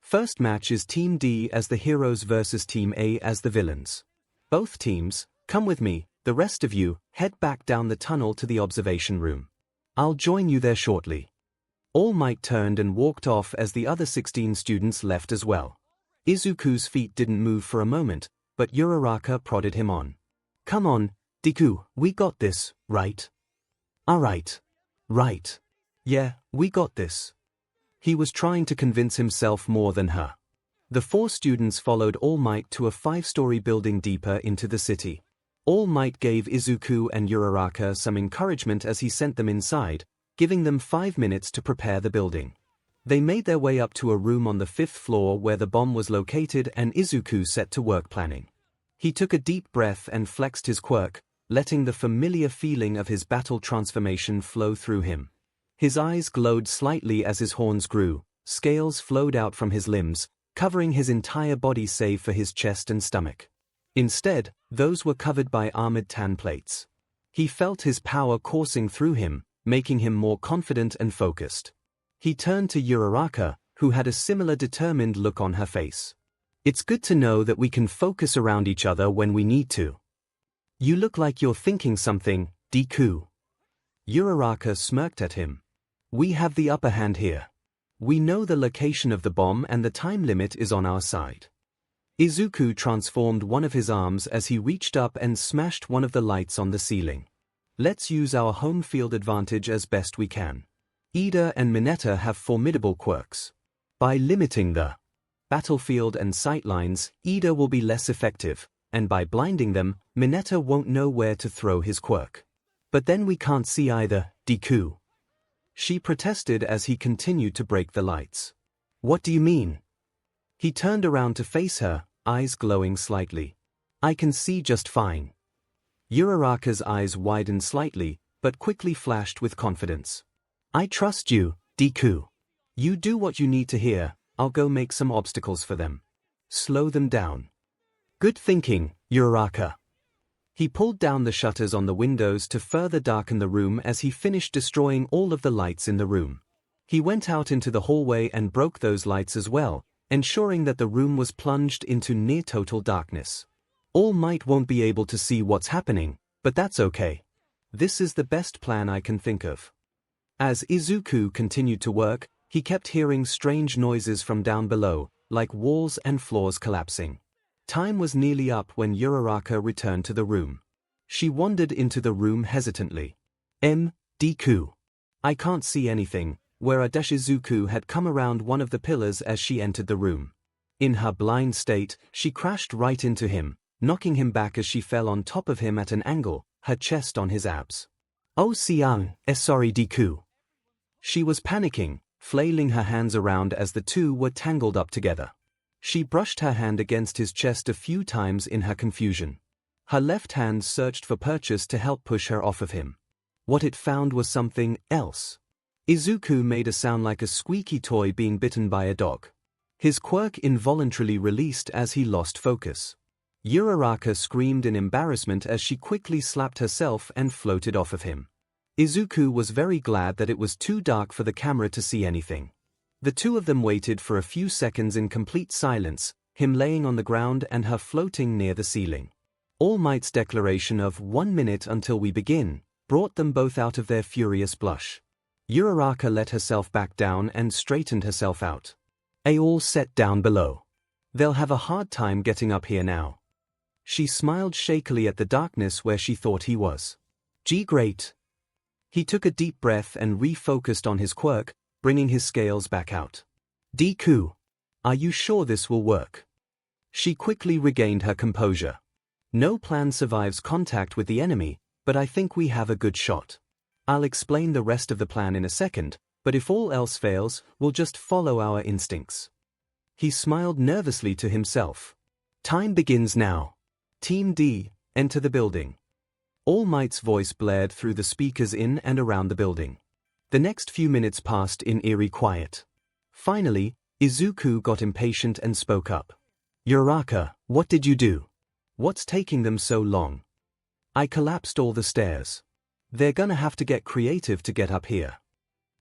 S1: First match is Team D as the heroes versus Team A as the villains. Both teams, come with me, the rest of you, head back down the tunnel to the observation room. I'll join you there shortly. All Might turned and walked off as the other 16 students left as well. Izuku's feet didn't move for a moment, but Uraraka prodded him on. Come on, Deku, we got this, right? Alright. Right. Yeah, we got this. He was trying to convince himself more than her. The 4 students followed All Might to a 5-story building deeper into the city. All Might gave Izuku and Uraraka some encouragement as he sent them inside, giving them 5 minutes to prepare the building. They made their way up to a room on the 5th floor where the bomb was located, and Izuku set to work planning. He took a deep breath and flexed his quirk, letting the familiar feeling of his battle transformation flow through him. His eyes glowed slightly as his horns grew, scales flowed out from his limbs, covering his entire body save for his chest and stomach. Instead, those were covered by armored tan plates. He felt his power coursing through him, making him more confident and focused. He turned to Uraraka, who had a similar determined look on her face. It's good to know that we can focus around each other when we need to. You look like you're thinking something, Deku. Uraraka smirked at him. We have the upper hand here. We know the location of the bomb and the time limit is on our side. Izuku transformed one of his arms as he reached up and smashed one of the lights on the ceiling. Let's use our home field advantage as best we can. Ida and Mineta have formidable quirks. By limiting the battlefield and sightlines, Ida will be less effective, and by blinding them, Mineta won't know where to throw his quirk. But then we can't see either, Deku. She protested as he continued to break the lights. What do you mean? He turned around to face her, eyes glowing slightly. I can see just fine. Uraraka's eyes widened slightly, but quickly flashed with confidence. I trust you, Deku. You do what you need to here, I'll go make some obstacles for them. Slow them down. Good thinking, Uraraka. He pulled down the shutters on the windows to further darken the room as he finished destroying all of the lights in the room. He went out into the hallway and broke those lights as well, ensuring that the room was plunged into near-total darkness. All Might won't be able to see what's happening, but that's okay. This is the best plan I can think of. As Izuku continued to work, he kept hearing strange noises from down below, like walls and floors collapsing. Time was nearly up when Uraraka returned to the room. She wandered into the room hesitantly. Deku. I can't see anything, where Izuku had come around one of the pillars as she entered the room. In her blind state, she crashed right into him, knocking him back as she fell on top of him at an angle, her chest on his abs. Oh sorry Deku. She was panicking, flailing her hands around as the two were tangled up together. She brushed her hand against his chest a few times in her confusion. Her left hand searched for purchase to help push her off of him. What it found was something else. Izuku made a sound like a squeaky toy being bitten by a dog. His quirk involuntarily released as he lost focus. Uraraka screamed in embarrassment as she quickly slapped herself and floated off of him. Izuku was very glad that it was too dark for the camera to see anything. The two of them waited for a few seconds in complete silence, him laying on the ground and her floating near the ceiling. All Might's declaration of 1 minute until we begin brought them both out of their furious blush. Uraraka let herself back down and straightened herself out. All set down below. They'll have a hard time getting up here now. She smiled shakily at the darkness where she thought he was. Gee, great. He took a deep breath and refocused on his quirk, bringing his scales back out. Deku, are you sure this will work? She quickly regained her composure. No plan survives contact with the enemy, but I think we have a good shot. I'll explain the rest of the plan in a second, but if all else fails, we'll just follow our instincts. He smiled nervously to himself. Time begins now. Team D, enter the building. All Might's voice blared through the speakers in and around the building. The next few minutes passed in eerie quiet. Finally, Izuku got impatient and spoke up. Uraraka, what did you do? What's taking them so long? I collapsed all the stairs. They're gonna have to get creative to get up here.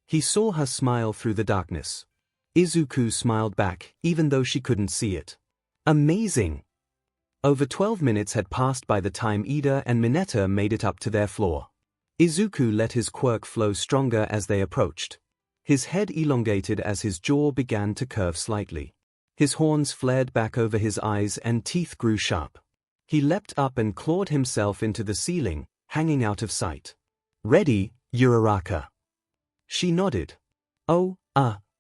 S1: He saw her smile through the darkness. Izuku smiled back, even though she couldn't see it. Amazing! Over 12 minutes had passed by the time Ida and Mineta made it up to their floor. Izuku let his quirk flow stronger as they approached. His head elongated as his jaw began to curve slightly. His horns flared back over his eyes and teeth grew sharp. He leapt up and clawed himself into the ceiling, hanging out of sight. Ready, Uraraka. She nodded. Oh,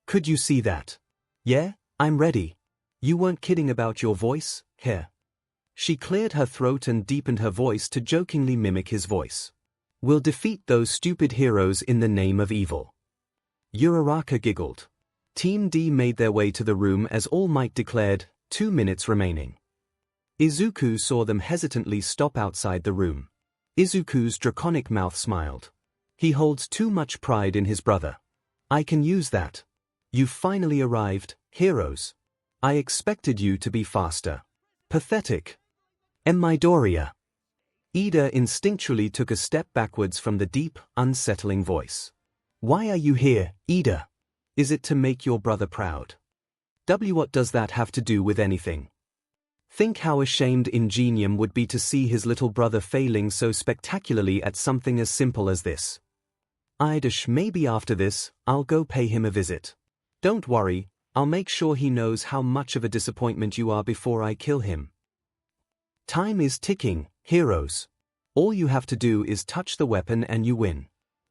S1: could you see that? Yeah, I'm ready. You weren't kidding about your voice, here. She cleared her throat and deepened her voice to jokingly mimic his voice. We'll defeat those stupid heroes in the name of evil. Uraraka giggled. Team D made their way to the room as All Might declared, 2 minutes remaining. Izuku saw them hesitantly stop outside the room. Izuku's draconic mouth smiled. He holds too much pride in his brother. I can use that. You've finally arrived, heroes. I expected you to be faster. Pathetic. Midoriya. Ida instinctually took a step backwards from the deep, unsettling voice. Why are you here, Ida? Is it to make your brother proud? What does that have to do with anything? Think how ashamed Ingenium would be to see his little brother failing so spectacularly at something as simple as this. Maybe after this, I'll go pay him a visit. Don't worry, I'll make sure he knows how much of a disappointment you are before I kill him. Time is ticking, heroes. All you have to do is touch the weapon and you win.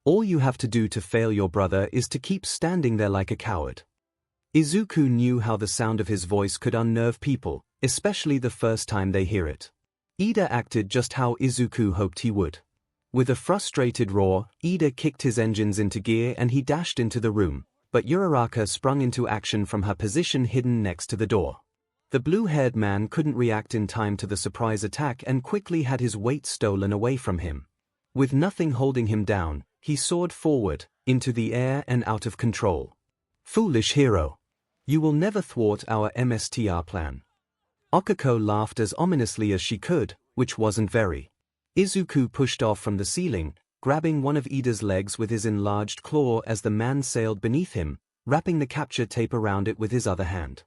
S1: All you have to do to fail your brother is to keep standing there like a coward. Izuku knew how the sound of his voice could unnerve people, especially the first time they hear it. Ida acted just how Izuku hoped he would. With a frustrated roar, Ida kicked his engines into gear and he dashed into the room, but Uraraka sprung into action from her position hidden next to the door. The blue-haired man couldn't react in time to the surprise attack and quickly had his weight stolen away from him. With nothing holding him down, he soared forward, into the air and out of control. Foolish hero. You will never thwart our MSTR plan. Okako laughed as ominously as she could, which wasn't very. Izuku pushed off from the ceiling, grabbing one of Ida's legs with his enlarged claw as the man sailed beneath him, wrapping the capture tape around it with his other hand.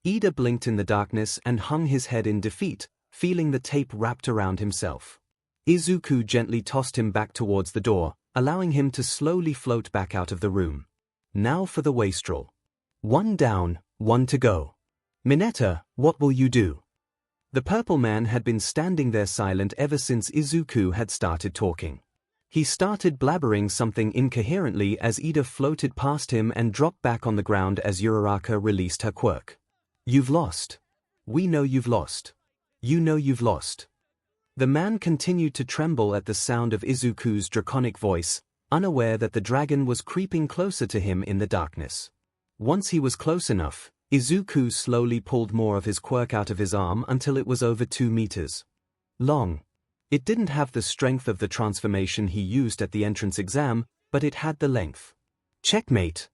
S1: Ida blinked in the darkness and hung his head in defeat, feeling the tape wrapped around himself. Izuku gently tossed him back towards the door, allowing him to slowly float back out of the room. Now for the wastrel. 1 down, 1 to go. Mineta, what will you do? The purple man had been standing there silent ever since Izuku had started talking. He started blabbering something incoherently as Ida floated past him and dropped back on the ground as Uraraka released her quirk. You've lost. We know you've lost. You know you've lost. The man continued to tremble at the sound of Izuku's draconic voice, unaware that the dragon was creeping closer to him in the darkness. Once he was close enough, Izuku slowly pulled more of his quirk out of his arm until it was over 2 meters long. It didn't have the strength of the transformation he used at the entrance exam, but it had the length. Checkmate!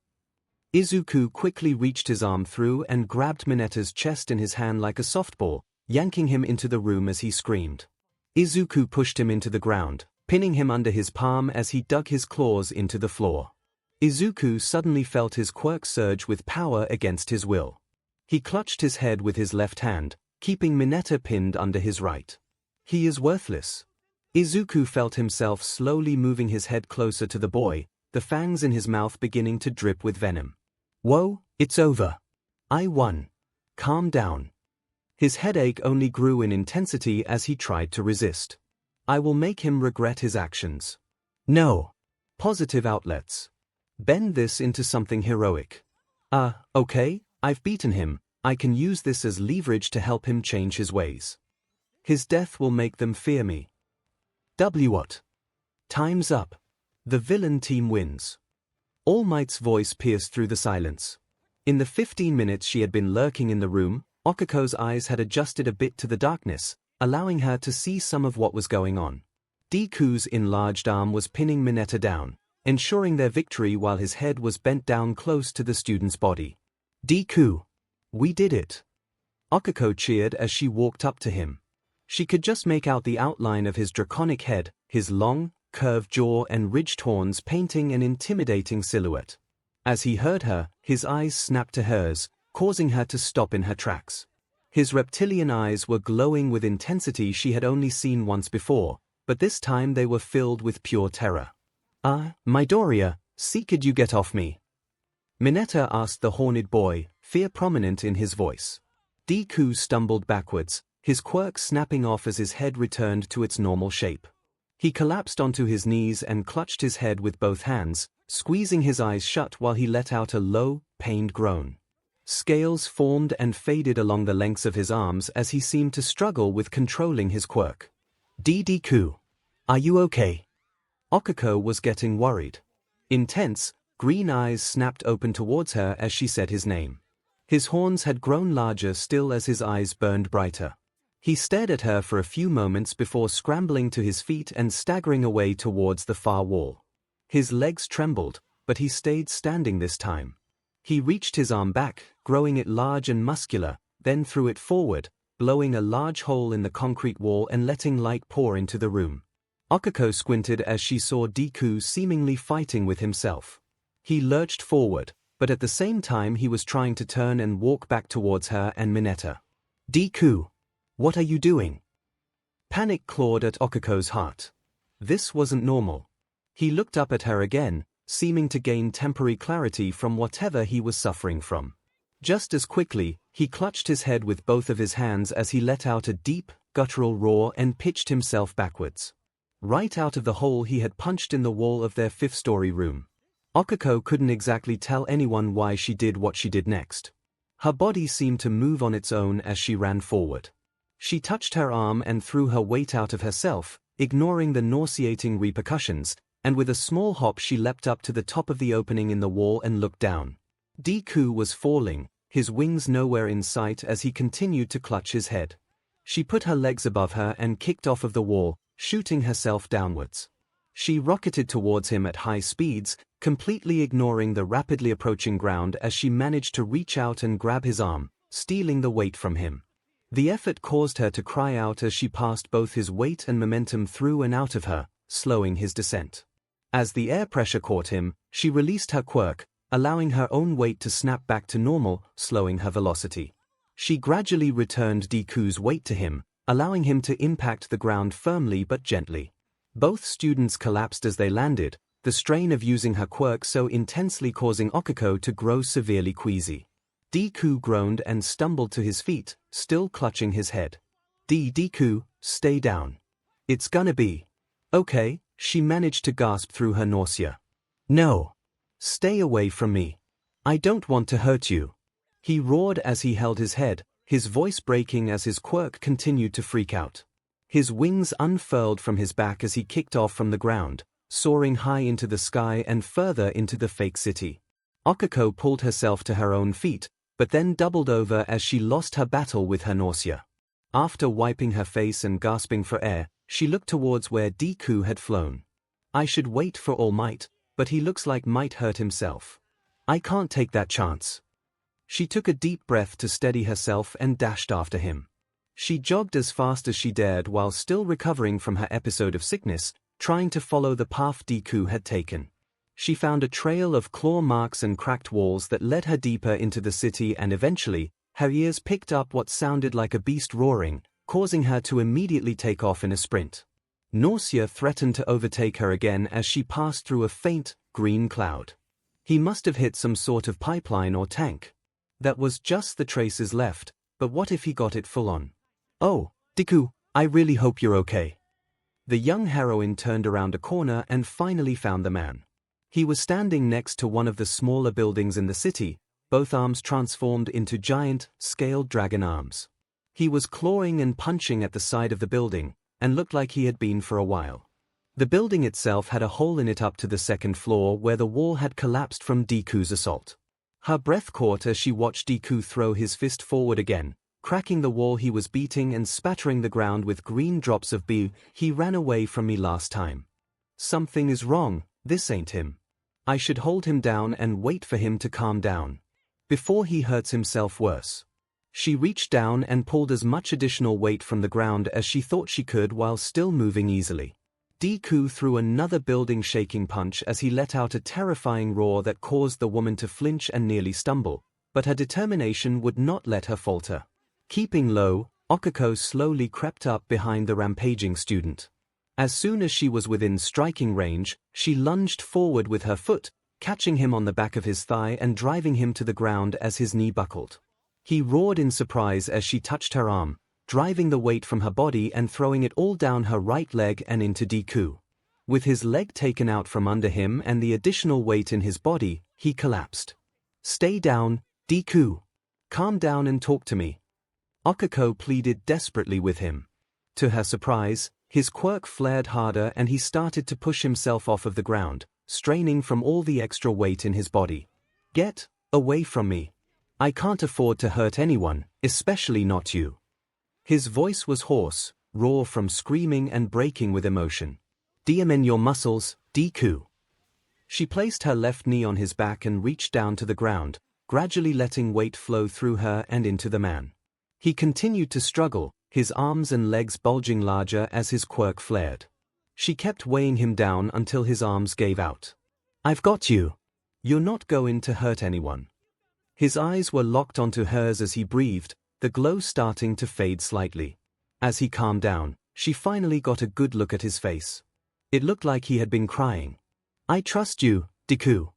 S1: Izuku quickly reached his arm through and grabbed Mineta's chest in his hand like a softball, yanking him into the room as he screamed. Izuku pushed him into the ground, pinning him under his palm as he dug his claws into the floor. Izuku suddenly felt his quirk surge with power against his will. He clutched his head with his left hand, keeping Mineta pinned under his right. He is worthless. Izuku felt himself slowly moving his head closer to the boy, the fangs in his mouth beginning to drip with venom. Whoa, it's over. I won. Calm down. His headache only grew in intensity as he tried to resist. I will make him regret his actions. No. Positive outlets. Bend this into something heroic. Okay, I've beaten him. I can use this as leverage to help him change his ways. His death will make them fear me. What? Time's up. The villain team wins. All Might's voice pierced through the silence. In the 15 minutes she had been lurking in the room, Okako's eyes had adjusted a bit to the darkness, allowing her to see some of what was going on. Deku's enlarged arm was pinning Mineta down, ensuring their victory while his head was bent down close to the student's body. Deku! We did it! Okako cheered as she walked up to him. She could just make out the outline of his draconic head, his long, curved jaw and ridged horns painting an intimidating silhouette. As he heard her, his eyes snapped to hers, causing her to stop in her tracks. His reptilian eyes were glowing with intensity she had only seen once before, but this time they were filled with pure terror. Midoriya, could you get off me? Mineta asked the horned boy, fear prominent in his voice. Deku stumbled backwards, his quirk snapping off as his head returned to its normal shape. He collapsed onto his knees and clutched his head with both hands, squeezing his eyes shut while he let out a low, pained groan. Scales formed and faded along the lengths of his arms as he seemed to struggle with controlling his quirk. Deku, are you okay? 𝐒𝐭𝐻𝐲 was getting worried. Intense, green eyes snapped open towards her as she said his name. His horns had grown larger still as his eyes burned brighter. He stared at her for a few moments before scrambling to his feet and staggering away towards the far wall. His legs trembled, but he stayed standing this time. He reached his arm back, growing it large and muscular, then threw it forward, blowing a large hole in the concrete wall and letting light pour into the room. 𝐒𝐭𝐻𝐲 squinted as she saw Deku seemingly fighting with himself. He lurched forward, but at the same time he was trying to turn and walk back towards her and Mineta. Deku, what are you doing? Panic clawed at 𝐒𝐿𝐲's heart. This wasn't normal. He looked up at her again, seeming to gain temporary clarity from whatever he was suffering from. Just as quickly, he clutched his head with both of his hands as he let out a deep, guttural roar and pitched himself backwards. Right out of the hole he had punched in the wall of their fifth-story room. 𝐒𝐿𝐲 couldn't exactly tell anyone why she did what she did next. Her body seemed to move on its own as she ran forward. She touched her arm and threw her weight out of herself, ignoring the nauseating repercussions, and with a small hop she leapt up to the top of the opening in the wall and looked down. Deku was falling, his wings nowhere in sight as he continued to clutch his head. She put her legs above her and kicked off of the wall, shooting herself downwards. She rocketed towards him at high speeds, completely ignoring the rapidly approaching ground as she managed to reach out and grab his arm, stealing the weight from him. The effort caused her to cry out as she passed both his weight and momentum through and out of her, slowing his descent. As the air pressure caught him, she released her quirk, allowing her own weight to snap back to normal, slowing her velocity. She gradually returned Deku's weight to him, allowing him to impact the ground firmly but gently. Both students collapsed as they landed, the strain of using her quirk so intensely causing 𝐒𝐿𝐲 to grow severely queasy. Deku groaned and stumbled to his feet, still clutching his head. Deku, stay down. It's gonna be okay, she managed to gasp through her nausea. No. Stay away from me. I don't want to hurt you. He roared as he held his head, his voice breaking as his quirk continued to freak out. His wings unfurled from his back as he kicked off from the ground, soaring high into the sky and further into the fake city. 𝐒𝐿𝐲 pulled herself to her own feet, but then doubled over as she lost her battle with her nausea. After wiping her face and gasping for air, she looked towards where Deku had flown. I should wait for All Might, but he looks like might hurt himself. I can't take that chance. She took a deep breath to steady herself and dashed after him. She jogged as fast as she dared while still recovering from her episode of sickness, trying to follow the path Deku had taken. She found a trail of claw marks and cracked walls that led her deeper into the city, and eventually, her ears picked up what sounded like a beast roaring, causing her to immediately take off in a sprint. Nausea threatened to overtake her again as she passed through a faint, green cloud. He must have hit some sort of pipeline or tank. That was just the traces left, but what if he got it full on? Oh, Deku, I really hope you're okay. The young heroine turned around a corner and finally found the man. He was standing next to one of the smaller buildings in the city, both arms transformed into giant, scaled dragon arms. He was clawing and punching at the side of the building, and looked like he had been for a while. The building itself had a hole in it up to the second floor where the wall had collapsed from Deku's assault. Her breath caught as she watched Deku throw his fist forward again, cracking the wall he was beating and spattering the ground with green drops of BU. He ran away from me last time. Something is wrong, this ain't him. I should hold him down and wait for him to calm down. Before he hurts himself worse. She reached down and pulled as much additional weight from the ground as she thought she could while still moving easily. Deku threw another building-shaking punch as he let out a terrifying roar that caused the woman to flinch and nearly stumble, but her determination would not let her falter. Keeping low, 𝐒𝐿𝐲 slowly crept up behind the rampaging student. As soon as she was within striking range, she lunged forward with her foot, catching him on the back of his thigh and driving him to the ground as his knee buckled. He roared in surprise as she touched her arm, driving the weight from her body and throwing it all down her right leg and into Deku. With his leg taken out from under him and the additional weight in his body, he collapsed. "Stay down, Deku. Calm down and talk to me." 𝐒𝐭𝐻 pleaded desperately with him. To her surprise, his quirk flared harder and he started to push himself off of the ground, straining from all the extra weight in his body. "Get away from me. I can't afford to hurt anyone, especially not you." His voice was hoarse, raw from screaming and breaking with emotion. "Diamen your muscles, Deku." She placed her left knee on his back and reached down to the ground, gradually letting weight flow through her and into the man. He continued to struggle, his arms and legs bulging larger as his quirk flared. She kept weighing him down until his arms gave out. "I've got you. You're not going to hurt anyone." His eyes were locked onto hers as he breathed, the glow starting to fade slightly. As he calmed down, she finally got a good look at his face. It looked like he had been crying. "I trust you, Deku."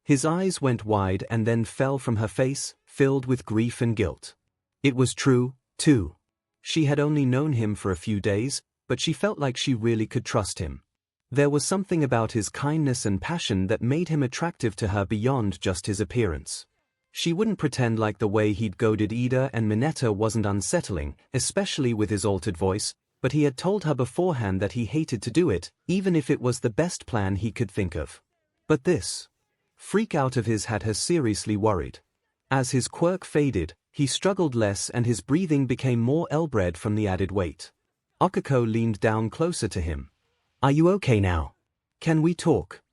S1: His eyes went wide and then fell from her face, filled with grief and guilt. It was true, too. She had only known him for a few days, but she felt like she really could trust him. There was something about his kindness and passion that made him attractive to her beyond just his appearance. She wouldn't pretend like the way he'd goaded Ida and Mineta wasn't unsettling, especially with his altered voice, but he had told her beforehand that he hated to do it, even if it was the best plan he could think of. But this freak out of his had her seriously worried. As his quirk faded, he struggled less and his breathing became more ill-bred from the added weight. 𝐒𝐭𝐻 leaned down closer to him. "Are you okay now? Can we talk?"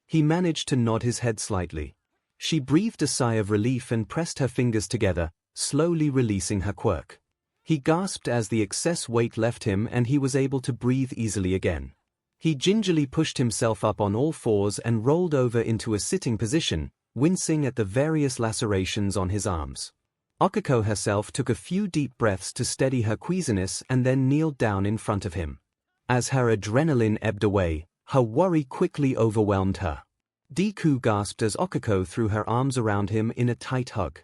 S1: He managed to nod his head slightly. She breathed a sigh of relief and pressed her fingers together, slowly releasing her quirk. He gasped as the excess weight left him and he was able to breathe easily again. He gingerly pushed himself up on all fours and rolled over into a sitting position, wincing at the various lacerations on his arms. 𝐒𝐭𝐻 herself took a few deep breaths to steady her queasiness and then kneeled down in front of him. As her adrenaline ebbed away, her worry quickly overwhelmed her. Deku gasped as 𝐒𝐭𝐻 threw her arms around him in a tight hug.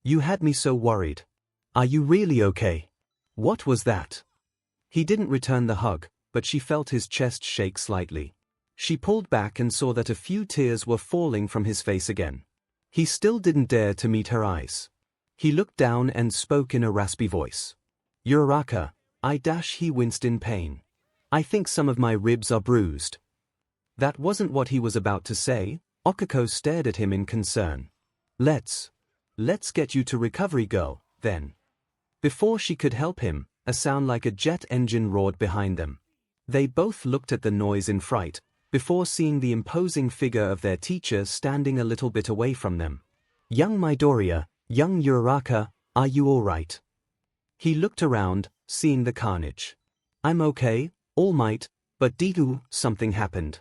S1: "You had me so worried. Are you really okay? What was that?" He didn't return the hug, but she felt his chest shake slightly. She pulled back and saw that a few tears were falling from his face again. He still didn't dare to meet her eyes. He looked down and spoke in a raspy voice. "Uraraka, he winced in pain. I think some of my ribs are bruised." That wasn't what he was about to say. 𝐒𝐭𝐻 stared at him in concern. Let's get you to recovery, girl, then." Before she could help him, a sound like a jet engine roared behind them. They both looked at the noise in fright, before seeing the imposing figure of their teacher standing a little bit away from them. "Young Midoriya, young Uraraka, are you all right?" He looked around, seeing the carnage. "I'm okay, All Might, but Deku, something happened."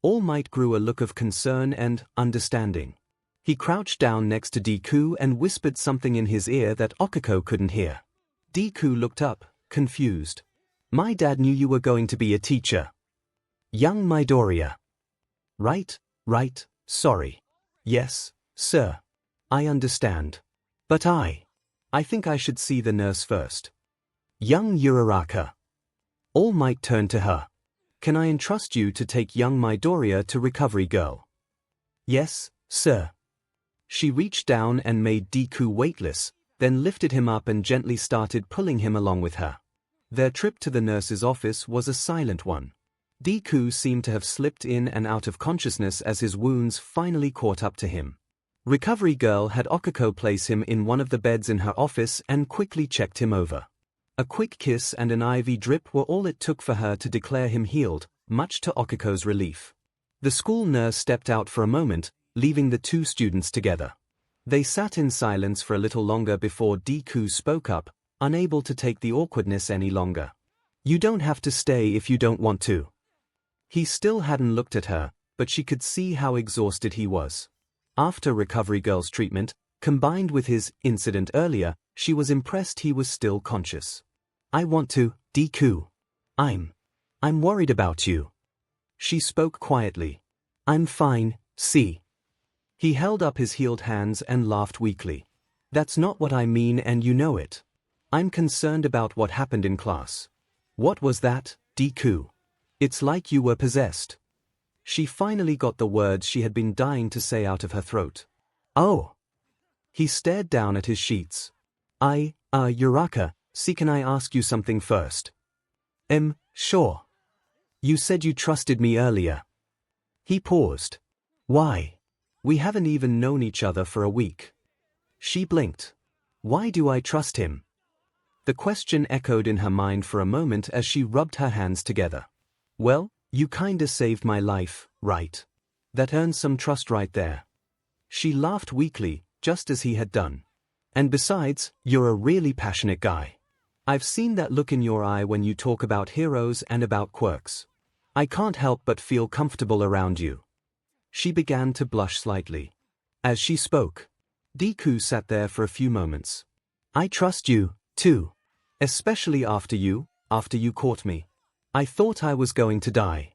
S1: All Might grew a look of concern and understanding. He crouched down next to Deku and whispered something in his ear that 𝐒𝐭𝐻 couldn't hear. Deku looked up, confused. "My dad knew you were going to be a teacher." "Young Midoriya." Right, sorry. "Yes, sir. I understand. But I think I should see the nurse first." "Young Uraraka." All Might turned to her. "Can I entrust you to take young Midoriya to recovery, girl?" "Yes, sir." She reached down and made Deku weightless, then lifted him up and gently started pulling him along with her. Their trip to the nurse's office was a silent one. Deku seemed to have slipped in and out of consciousness as his wounds finally caught up to him. Recovery girl had 𝐒𝐭𝐻 place him in one of the beds in her office and quickly checked him over. A quick kiss and an IV drip were all it took for her to declare him healed, much to 𝐒𝐿𝐻's relief. The school nurse stepped out for a moment, leaving the two students together. They sat in silence for a little longer before Deku spoke up, unable to take the awkwardness any longer. "You don't have to stay if you don't want to." He still hadn't looked at her, but she could see how exhausted he was. After Recovery Girl's treatment, combined with his incident earlier, she was impressed he was still conscious. "I want to, Deku. I'm worried about you." She spoke quietly. "I'm fine, see." He held up his healed hands and laughed weakly. "That's not what I mean and you know it. I'm concerned about what happened in class. What was that, Deku? It's like you were possessed. She finally got the words she had been dying to say out of her throat. Oh. He stared down at his sheets. Uraka, see, can I ask you something first? Sure. You said you trusted me earlier. He paused. Why? We haven't even known each other for a week. She blinked. Why do I trust him? The question echoed in her mind for a moment as she rubbed her hands together. Well, you kinda saved my life, right? That earns some trust right there. She laughed weakly, just as he had done. And besides, you're a really passionate guy. I've seen that look in your eye when you talk about heroes and about quirks. I can't help but feel comfortable around you. She began to blush slightly. As she spoke, Deku sat there for a few moments. I trust you, too. Especially after you caught me. I thought I was going to die.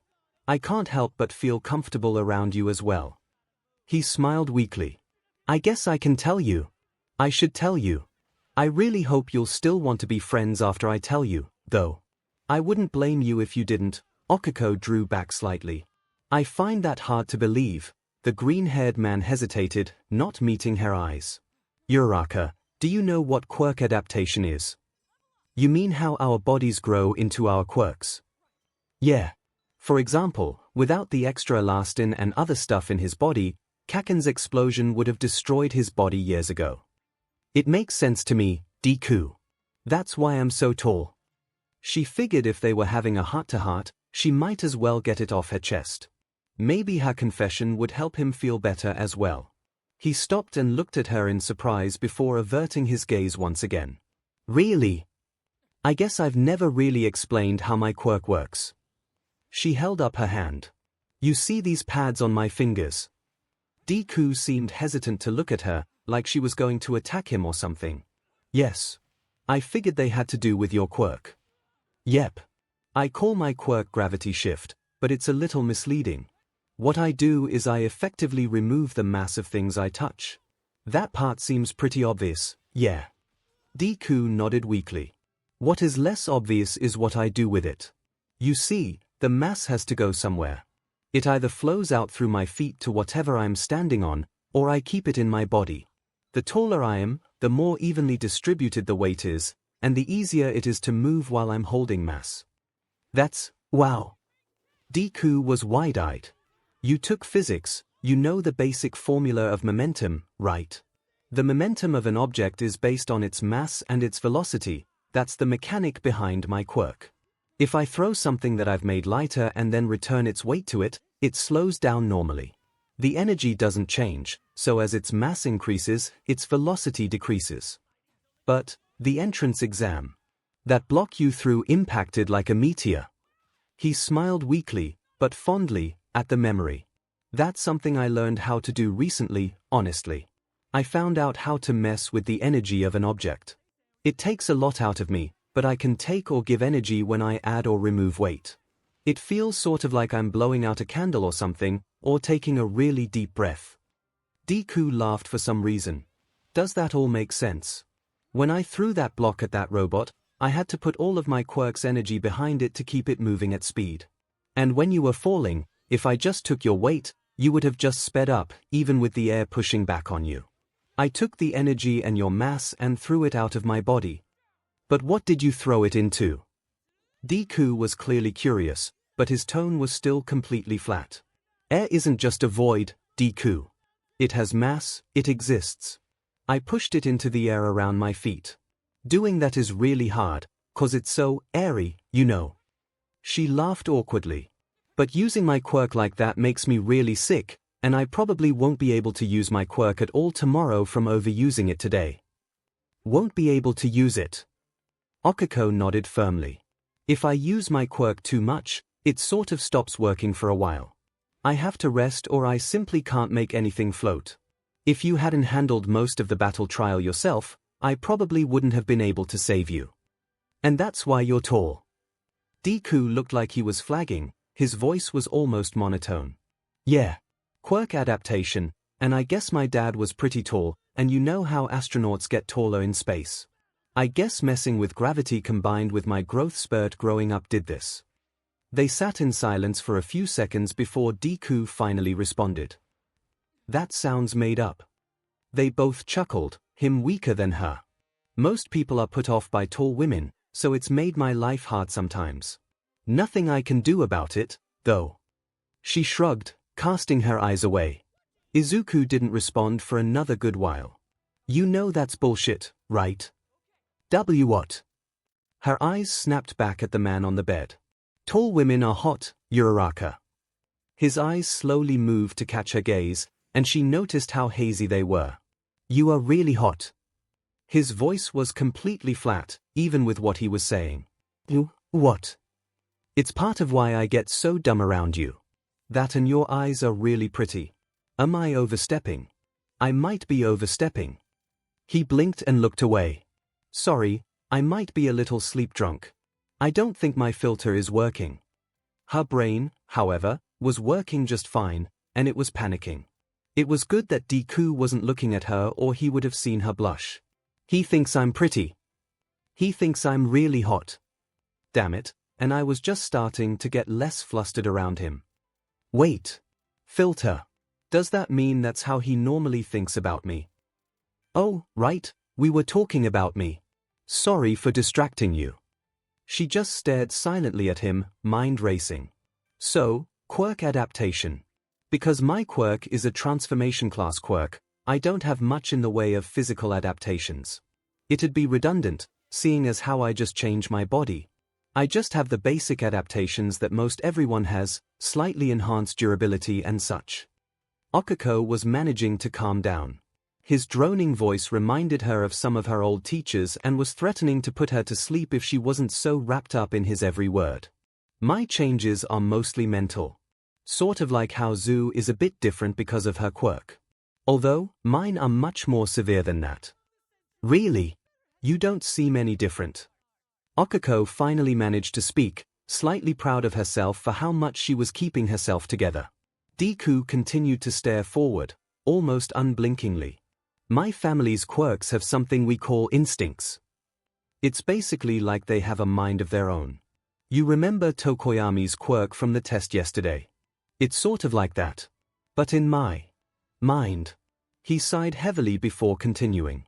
S1: I can't help but feel comfortable around you as well. He smiled weakly. I guess I can tell you. I should tell you. I really hope you'll still want to be friends after I tell you, though. I wouldn't blame you if you didn't. Okiko drew back slightly. I find that hard to believe. The green-haired man hesitated, not meeting her eyes. Uraka, do you know what quirk adaptation is? You mean how our bodies grow into our quirks? Yeah. For example, without the extra elastin and other stuff in his body, Kaken's explosion would have destroyed his body years ago. It makes sense to me, Deku. That's why I'm so tall. She figured if they were having a heart-to-heart, she might as well get it off her chest. Maybe her confession would help him feel better as well. He stopped and looked at her in surprise before averting his gaze once again. Really? I guess I've never really explained how my quirk works. She held up her hand. You see these pads on my fingers? Deku seemed hesitant to look at her, like she was going to attack him or something. Yes. I figured they had to do with your quirk. Yep. I call my quirk gravity shift, but it's a little misleading. What I do is I effectively remove the mass of things I touch. That part seems pretty obvious, yeah. Deku nodded weakly. What is less obvious is what I do with it. You see, the mass has to go somewhere. It either flows out through my feet to whatever I'm standing on, or I keep it in my body. The taller I am, the more evenly distributed the weight is, and the easier it is to move while I'm holding mass. That's, wow. Deku was wide-eyed. You took physics, you know the basic formula of momentum, right? The momentum of an object is based on its mass and its velocity. That's the mechanic behind my quirk. If I throw something that I've made lighter and then return its weight to it, it slows down normally. The energy doesn't change, so as its mass increases, its velocity decreases. But the entrance exam. That block you threw impacted like a meteor. He smiled weakly, but fondly, at the memory. That's something I learned how to do recently, honestly. I found out how to mess with the energy of an object. It takes a lot out of me, but I can take or give energy when I add or remove weight. It feels sort of like I'm blowing out a candle or something, or taking a really deep breath. Deku laughed for some reason. Does that all make sense? When I threw that block at that robot, I had to put all of my quirk's energy behind it to keep it moving at speed. And when you were falling, if I just took your weight, you would have just sped up, even with the air pushing back on you. I took the energy and your mass and threw it out of my body. But what did you throw it into? Deku was clearly curious, but his tone was still completely flat. Air isn't just a void, Deku. It has mass, it exists. I pushed it into the air around my feet. Doing that is really hard, 'cause it's so airy, you know. She laughed awkwardly. But using my quirk like that makes me really sick, and I probably won't be able to use my quirk at all tomorrow from overusing it today. Won't be able to use it? Okiko nodded firmly. If I use my quirk too much, it sort of stops working for a while. I have to rest or I simply can't make anything float. If you hadn't handled most of the battle trial yourself, I probably wouldn't have been able to save you. And that's why you're tall. Deku looked like he was flagging, his voice was almost monotone. Yeah. Quirk adaptation, and I guess my dad was pretty tall, and you know how astronauts get taller in space. I guess messing with gravity combined with my growth spurt growing up did this. They sat in silence for a few seconds before Deku finally responded. That sounds made up. They both chuckled, him weaker than her. Most people are put off by tall women, so it's made my life hard sometimes. Nothing I can do about it, though. She shrugged, casting her eyes away. Izuku didn't respond for another good while. You know that's bullshit, right? What? Her eyes snapped back at the man on the bed. Tall women are hot, Uraraka. His eyes slowly moved to catch her gaze, and she noticed how hazy they were. You are really hot. His voice was completely flat, even with what he was saying. You, what? It's part of why I get so dumb around you. That and your eyes are really pretty. Am I overstepping? I might be overstepping. He blinked and looked away. Sorry, I might be a little sleep drunk. I don't think my filter is working. Her brain, however, was working just fine, and it was panicking. It was good that Deku wasn't looking at her or he would have seen her blush. He thinks I'm pretty. He thinks I'm really hot. Damn it, and I was just starting to get less flustered around him. Wait. Filter. Does that mean that's how he normally thinks about me? Oh, right, we were talking about me. Sorry for distracting you. She just stared silently at him, mind racing. So, quirk adaptation. Because my quirk is a transformation class quirk, I don't have much in the way of physical adaptations. It'd be redundant, seeing as how I just change my body. I just have the basic adaptations that most everyone has, slightly enhanced durability and such. Okiko was managing to calm down. His droning voice reminded her of some of her old teachers and was threatening to put her to sleep if she wasn't so wrapped up in his every word. My changes are mostly mental. Sort of like how Zu is a bit different because of her quirk. Although, mine are much more severe than that. Really? You don't seem any different. Okiko finally managed to speak, slightly proud of herself for how much she was keeping herself together. Deku continued to stare forward, almost unblinkingly. My family's quirks have something we call instincts. It's basically like they have a mind of their own. You remember Tokoyami's quirk from the test yesterday? It's sort of like that. But in my mind. He sighed heavily before continuing.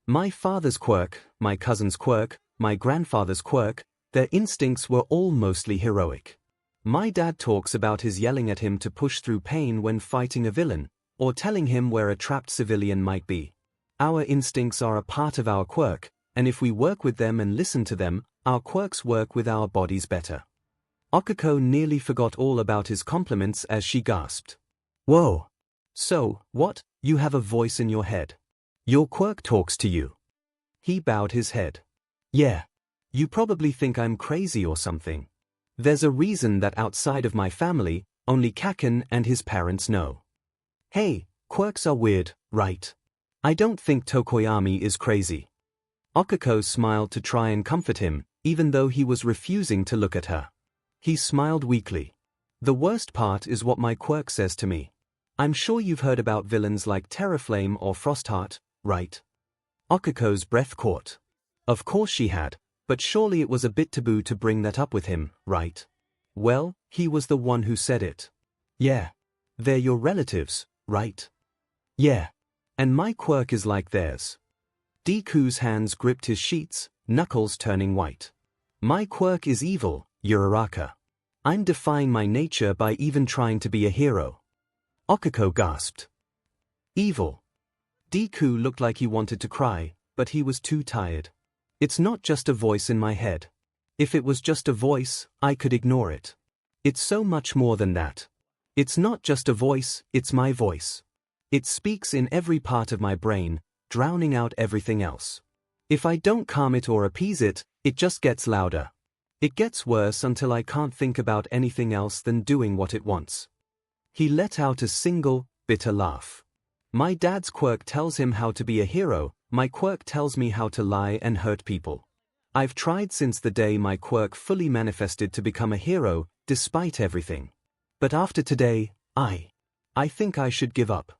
S1: My father's quirk, my cousin's quirk, my grandfather's quirk, their instincts were all mostly heroic. My dad talks about his yelling at him to push through pain when fighting a villain, or telling him where a trapped civilian might be. Our instincts are a part of our quirk, and if we work with them and listen to them, our quirks work with our bodies better. Okiko nearly forgot all about his compliments as she gasped. Whoa! So, what, you have a voice in your head? Your quirk talks to you? He bowed his head. Yeah. You probably think I'm crazy or something. There's a reason that outside of my family, only Kaken and his parents know. Hey, quirks are weird, right? I don't think Tokoyami is crazy. Okiko smiled to try and comfort him, even though he was refusing to look at her. He smiled weakly. The worst part is what my quirk says to me. I'm sure you've heard about villains like Terraflame or Frostheart, right? Okiko's breath caught. Of course she had, but surely it was a bit taboo to bring that up with him, right? Well, he was the one who said it. Yeah. They're your relatives, right? Yeah. And my quirk is like theirs. Deku's hands gripped his sheets, knuckles turning white. My quirk is evil, Uraraka. I'm defying my nature by even trying to be a hero. Okiko gasped. Evil. Deku looked like he wanted to cry, but he was too tired. It's not just a voice in my head. If it was just a voice, I could ignore it. It's so much more than that. It's not just a voice, it's my voice. It speaks in every part of my brain, drowning out everything else. If I don't calm it or appease it, it just gets louder. It gets worse until I can't think about anything else than doing what it wants. He let out a single, bitter laugh. My dad's quirk tells him how to be a hero, my quirk tells me how to lie and hurt people. I've tried since the day my quirk fully manifested to become a hero, despite everything. But after today, I think I should give up.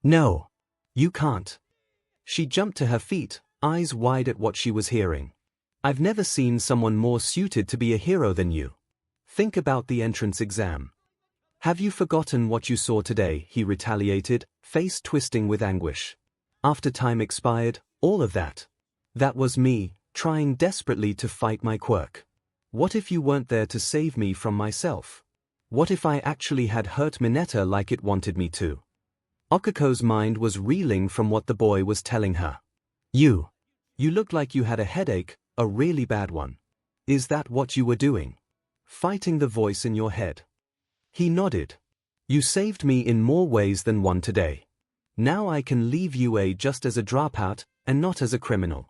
S1: No. You can't. She jumped to her feet, eyes wide at what she was hearing. I've never seen someone more suited to be a hero than you. Think about the entrance exam. Have you forgotten what you saw today? He retaliated, face twisting with anguish. After time expired, all of that. That was me, trying desperately to fight my quirk. What if you weren't there to save me from myself? What if I actually had hurt Mineta like it wanted me to? Okuko's mind was reeling from what the boy was telling her. You looked like you had a headache, a really bad one. Is that what you were doing? Fighting the voice in your head. He nodded. You saved me in more ways than one today. Now I can leave UA just as a dropout and not as a criminal.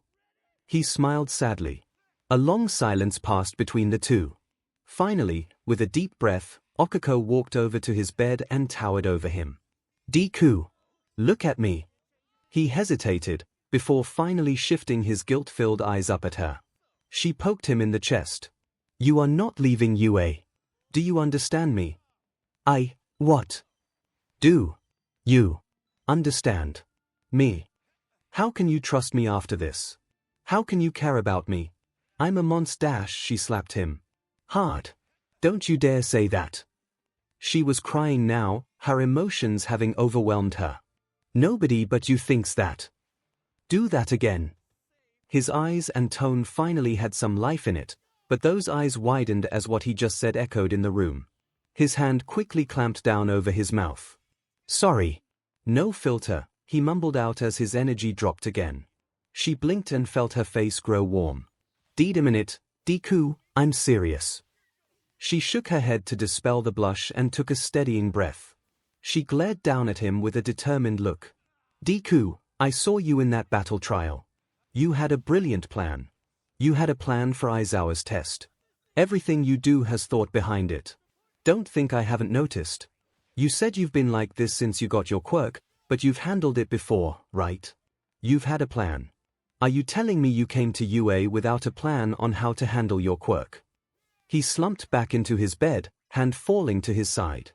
S1: He smiled sadly. A long silence passed between the two. Finally, with a deep breath, Okuko walked over to his bed and towered over him. Deku, look at me. He hesitated, before finally shifting his guilt-filled eyes up at her. She poked him in the chest. You are not leaving UA. Do you understand me? What? Do you understand me? How can you trust me after this? How can you care about me? I'm a monster. She slapped him hard. Don't you dare say that. She was crying now, her emotions having overwhelmed her. Nobody but you thinks that. Do that again. His eyes and tone finally had some life in it, but those eyes widened as what he just said echoed in the room. His hand quickly clamped down over his mouth. Sorry. No filter, he mumbled out as his energy dropped again. She blinked and felt her face grow warm. "Deed a minute, Deku, I'm serious." She shook her head to dispel the blush and took a steadying breath. She glared down at him with a determined look. Deku, I saw you in that battle trial. You had a brilliant plan. You had a plan for Aizawa's test. Everything you do has thought behind it. Don't think I haven't noticed. You said you've been like this since you got your quirk, but you've handled it before, right? You've had a plan. Are you telling me you came to UA without a plan on how to handle your quirk? He slumped back into his bed, hand falling to his side.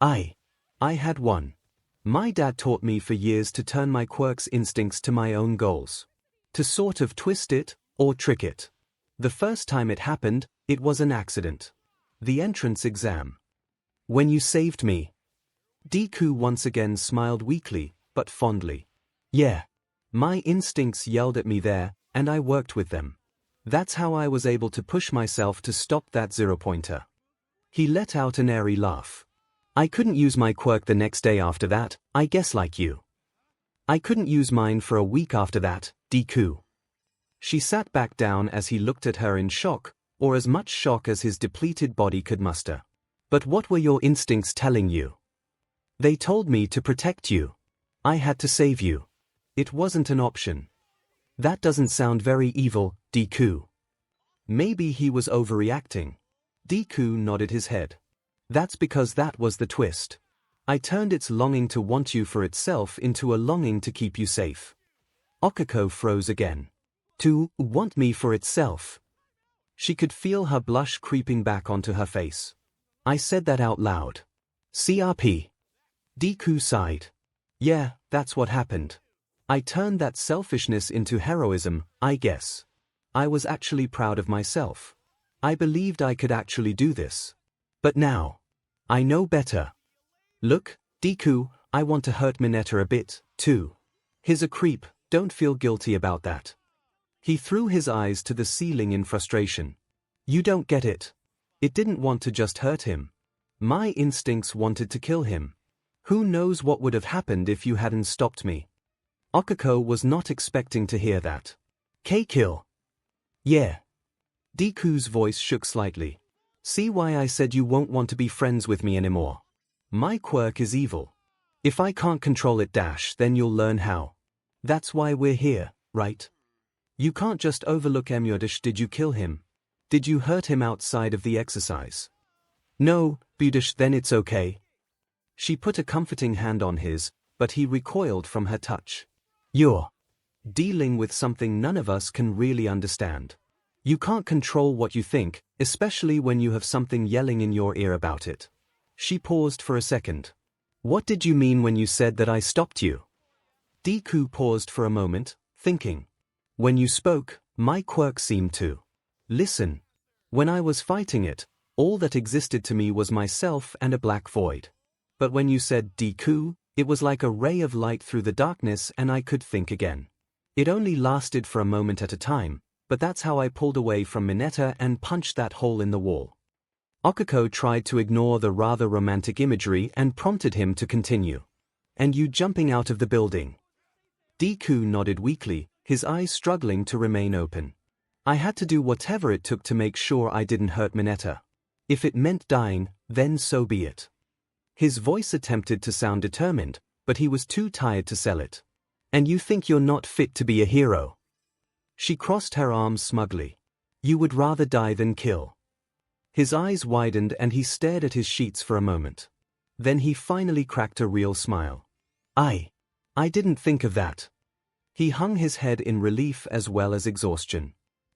S1: I had one. My dad taught me for years to turn my quirk's instincts to my own goals. To sort of twist it, or trick it. The first time it happened, it was an accident. The entrance exam. When you saved me. Deku once again smiled weakly, but fondly. Yeah. My instincts yelled at me there, and I worked with them. That's how I was able to push myself to stop that 0-pointer. He let out an airy laugh. I couldn't use my quirk the next day after that, I guess like you. I couldn't use mine for a week after that, Deku. She sat back down as he looked at her in shock, or as much shock as his depleted body could muster. But what were your instincts telling you? They told me to protect you. I had to save you. It wasn't an option. That doesn't sound very evil, Deku. Maybe he was overreacting. Deku nodded his head. That's because that was the twist. I turned its longing to want you for itself into a longing to keep you safe. Okuko froze again. To want me for itself. She could feel her blush creeping back onto her face. I said that out loud. CRP. Deku sighed. Yeah, that's what happened. I turned that selfishness into heroism, I guess. I was actually proud of myself. I believed I could actually do this. But now, I know better. Look, Deku, I want to hurt Mineta a bit, too. He's a creep, don't feel guilty about that. He threw his eyes to the ceiling in frustration. You don't get it. It didn't want to just hurt him. My instincts wanted to kill him. Who knows what would have happened if you hadn't stopped me? Okuko was not expecting to hear that. K-kill. Yeah. Deku's voice shook slightly. See why I said you won't want to be friends with me anymore. My quirk is evil. If I can't control it then you'll learn how. That's why we're here, right? You can't just overlook 𝐒𝐲. Did you kill him? Did you hurt him outside of the exercise? No, 𝐒𝐲, then it's okay. She put a comforting hand on his, but he recoiled from her touch. You're dealing with something none of us can really understand. You can't control what you think, especially when you have something yelling in your ear about it. She paused for a second. What did you mean when you said that I stopped you? Deku paused for a moment, thinking. When you spoke, my quirk seemed to listen. When I was fighting it, all that existed to me was myself and a black void. But when you said Deku, it was like a ray of light through the darkness and I could think again. It only lasted for a moment at a time, but that's how I pulled away from Mineta and punched that hole in the wall. Okuko tried to ignore the rather romantic imagery and prompted him to continue. And you jumping out of the building. Deku nodded weakly, his eyes struggling to remain open. I had to do whatever it took to make sure I didn't hurt Mineta. If it meant dying, then so be it. His voice attempted to sound determined, but he was too tired to sell it. And you think you're not fit to be a hero? She crossed her arms smugly. You would rather die than kill. His eyes widened and he stared at his sheets for a moment. Then he finally cracked a real smile. I didn't think of that. He hung his head in relief as well as exhaustion.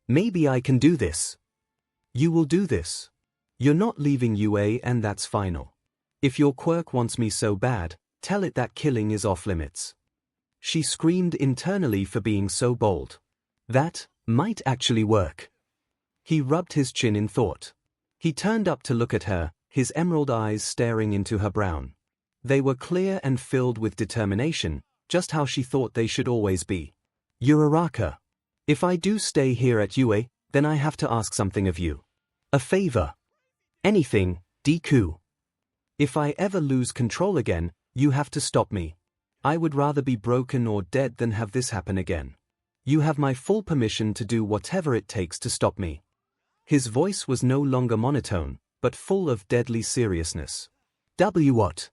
S1: Maybe I can do this. You will do this. You're not leaving UA and that's final. If your quirk wants me so bad, tell it that killing is off limits. She screamed internally for being so bold. That might actually work. He rubbed his chin in thought. He turned up to look at her, his emerald eyes staring into her brown. They were clear and filled with determination, just how she thought they should always be. Uraraka. If I do stay here at UA, then I have to ask something of you. A favor. Anything, Deku. If I ever lose control again, you have to stop me. I would rather be broken or dead than have this happen again. You have my full permission to do whatever it takes to stop me. His voice was no longer monotone, but full of deadly seriousness. What?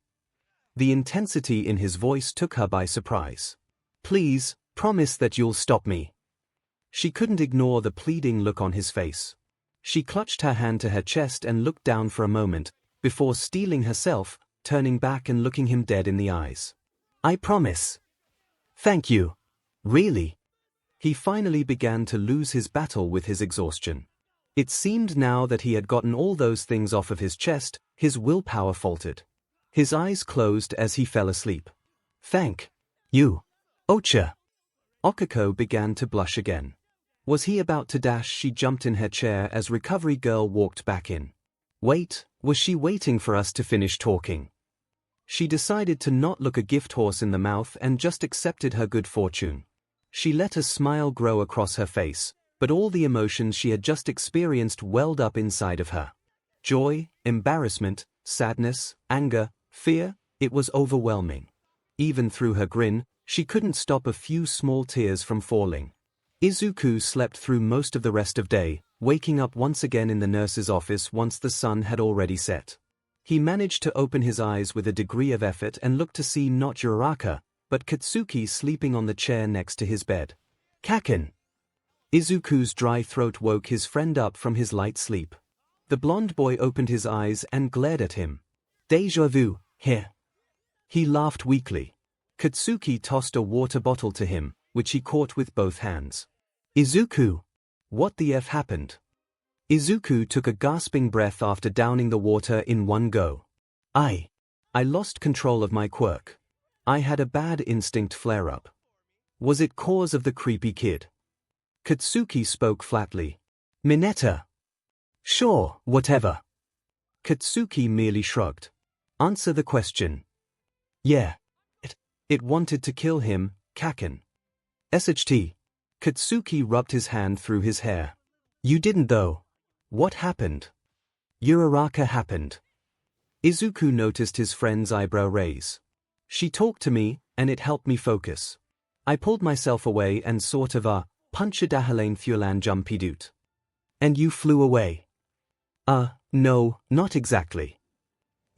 S1: The intensity in his voice took her by surprise. Please, promise that you'll stop me. She couldn't ignore the pleading look on his face. She clutched her hand to her chest and looked down for a moment, before steeling herself, turning back and looking him dead in the eyes. I promise. Thank you. Really? He finally began to lose his battle with his exhaustion. It seemed now that he had gotten all those things off of his chest, his willpower faltered. His eyes closed as he fell asleep. Thank you, Ocha. Okuko began to blush again. Was he about to dash? She jumped in her chair as Recovery Girl walked back in. Wait, was she waiting for us to finish talking? She decided to not look a gift horse in the mouth and just accepted her good fortune. She let a smile grow across her face, but all the emotions she had just experienced welled up inside of her. Joy, embarrassment, sadness, anger, fear, it was overwhelming. Even through her grin, she couldn't stop a few small tears from falling. Izuku slept through most of the rest of day, waking up once again in the nurse's office once the sun had already set. He managed to open his eyes with a degree of effort and looked to see not Uraraka, but Katsuki sleeping on the chair next to his bed. Kaken! Izuku's dry throat woke his friend up from his light sleep. The blonde boy opened his eyes and glared at him. Deja vu, here. He laughed weakly. Katsuki tossed a water bottle to him, which he caught with both hands. Izuku! What the F happened? Izuku took a gasping breath after downing the water in one go. I lost control of my quirk. I had a bad instinct flare-up. Was it cause of the creepy kid? Katsuki spoke flatly. Mineta. Sure, whatever. Katsuki merely shrugged. Answer the question. Yeah. It wanted to kill him, Kaken. SHT. Katsuki rubbed his hand through his hair. You didn't though. What happened? Uraraka happened. Izuku noticed his friend's eyebrow raise. She talked to me, and it helped me focus. I pulled myself away and sort of punchadahalane thulan jumpidut. And you flew away? No, not exactly.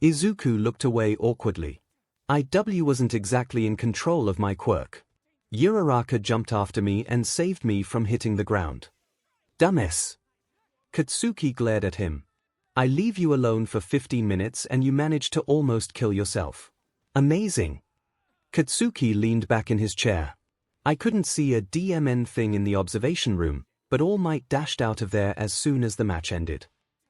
S1: Izuku looked away awkwardly. I wasn't exactly in control of my quirk. Uraraka jumped after me and saved me from hitting the ground. Dumbass. Katsuki glared at him. I leave you alone for 15 minutes and you manage to almost kill yourself. Amazing. Katsuki leaned back in his chair. I couldn't see a DMN thing in the observation room, but All Might dashed out of there as soon as the match ended.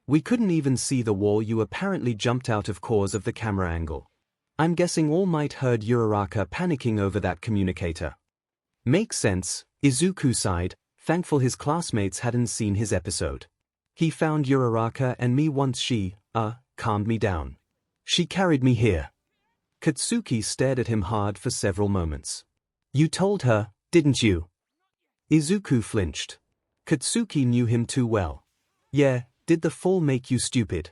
S1: We couldn't even see the wall you apparently jumped out of cause of the camera angle. I'm guessing All Might heard Uraraka panicking over that communicator. Makes sense, Izuku sighed, thankful his classmates hadn't seen his episode. He found Uraraka and me once she, calmed me down. She carried me here. Katsuki stared at him hard for several moments. You told her, didn't you? Izuku flinched. Katsuki knew him too well. Yeah, did the fall make you stupid?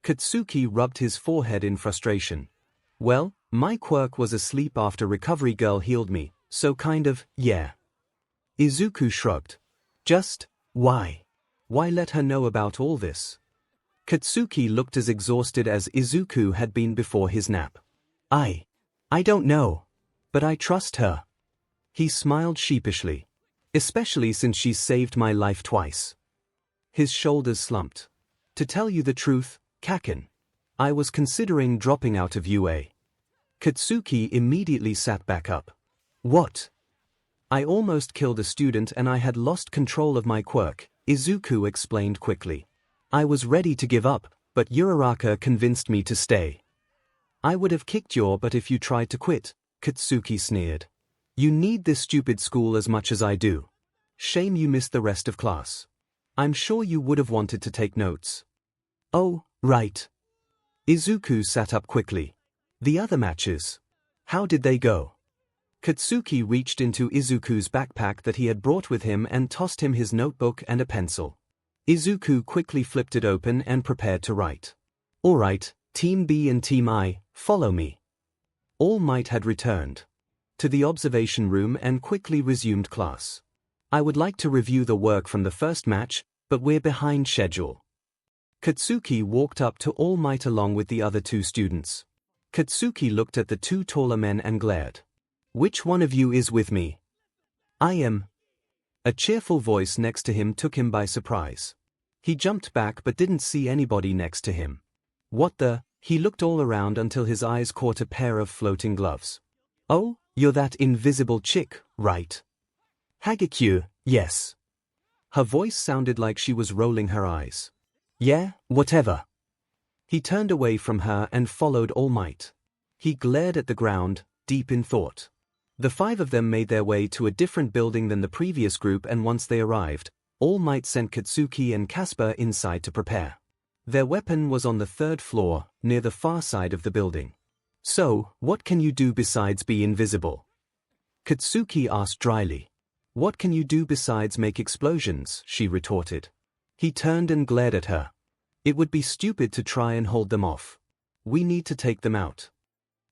S1: Katsuki rubbed his forehead in frustration. Well, my quirk was asleep after Recovery Girl healed me, so kind of, yeah. Izuku shrugged. Just, why? Why let her know about all this? Katsuki looked as exhausted as Izuku had been before his nap. I don't know. But I trust her. He smiled sheepishly. Especially since she's saved my life twice. His shoulders slumped. To tell you the truth, Kaken, I was considering dropping out of UA. Katsuki immediately sat back up. What? I almost killed a student and I had lost control of my quirk, Izuku explained quickly. I was ready to give up, but Uraraka convinced me to stay. I would have kicked your butt if you tried to quit, Katsuki sneered. You need this stupid school as much as I do. Shame you missed the rest of class. I'm sure you would have wanted to take notes. Oh, right. Izuku sat up quickly. The other matches. How did they go? Katsuki reached into Izuku's backpack that he had brought with him and tossed him his notebook and a pencil. Izuku quickly flipped it open and prepared to write. All right, Team B and Team I, follow me. All Might had returned to the observation room and quickly resumed class. I would like to review the work from the first match, but we're behind schedule. Katsuki walked up to All Might along with the other two students. Katsuki looked at the two taller men and glared. Which one of you is with me? I am. A cheerful voice next to him took him by surprise. He jumped back but didn't see anybody next to him. What the? He looked all around until his eyes caught a pair of floating gloves. Oh, you're that invisible chick, right? 𝐔𝐬𝐽, yes. Her voice sounded like she was rolling her eyes. Yeah, whatever. He turned away from her and followed All Might. He glared at the ground, deep in thought. The five of them made their way to a different building than the previous group, and once they arrived, All Might sent Katsuki and Casper inside to prepare. Their weapon was on the third floor, near the far side of the building. So, what can you do besides be invisible? Katsuki asked dryly. What can you do besides make explosions? She retorted. He turned and glared at her. It would be stupid to try and hold them off. We need to take them out.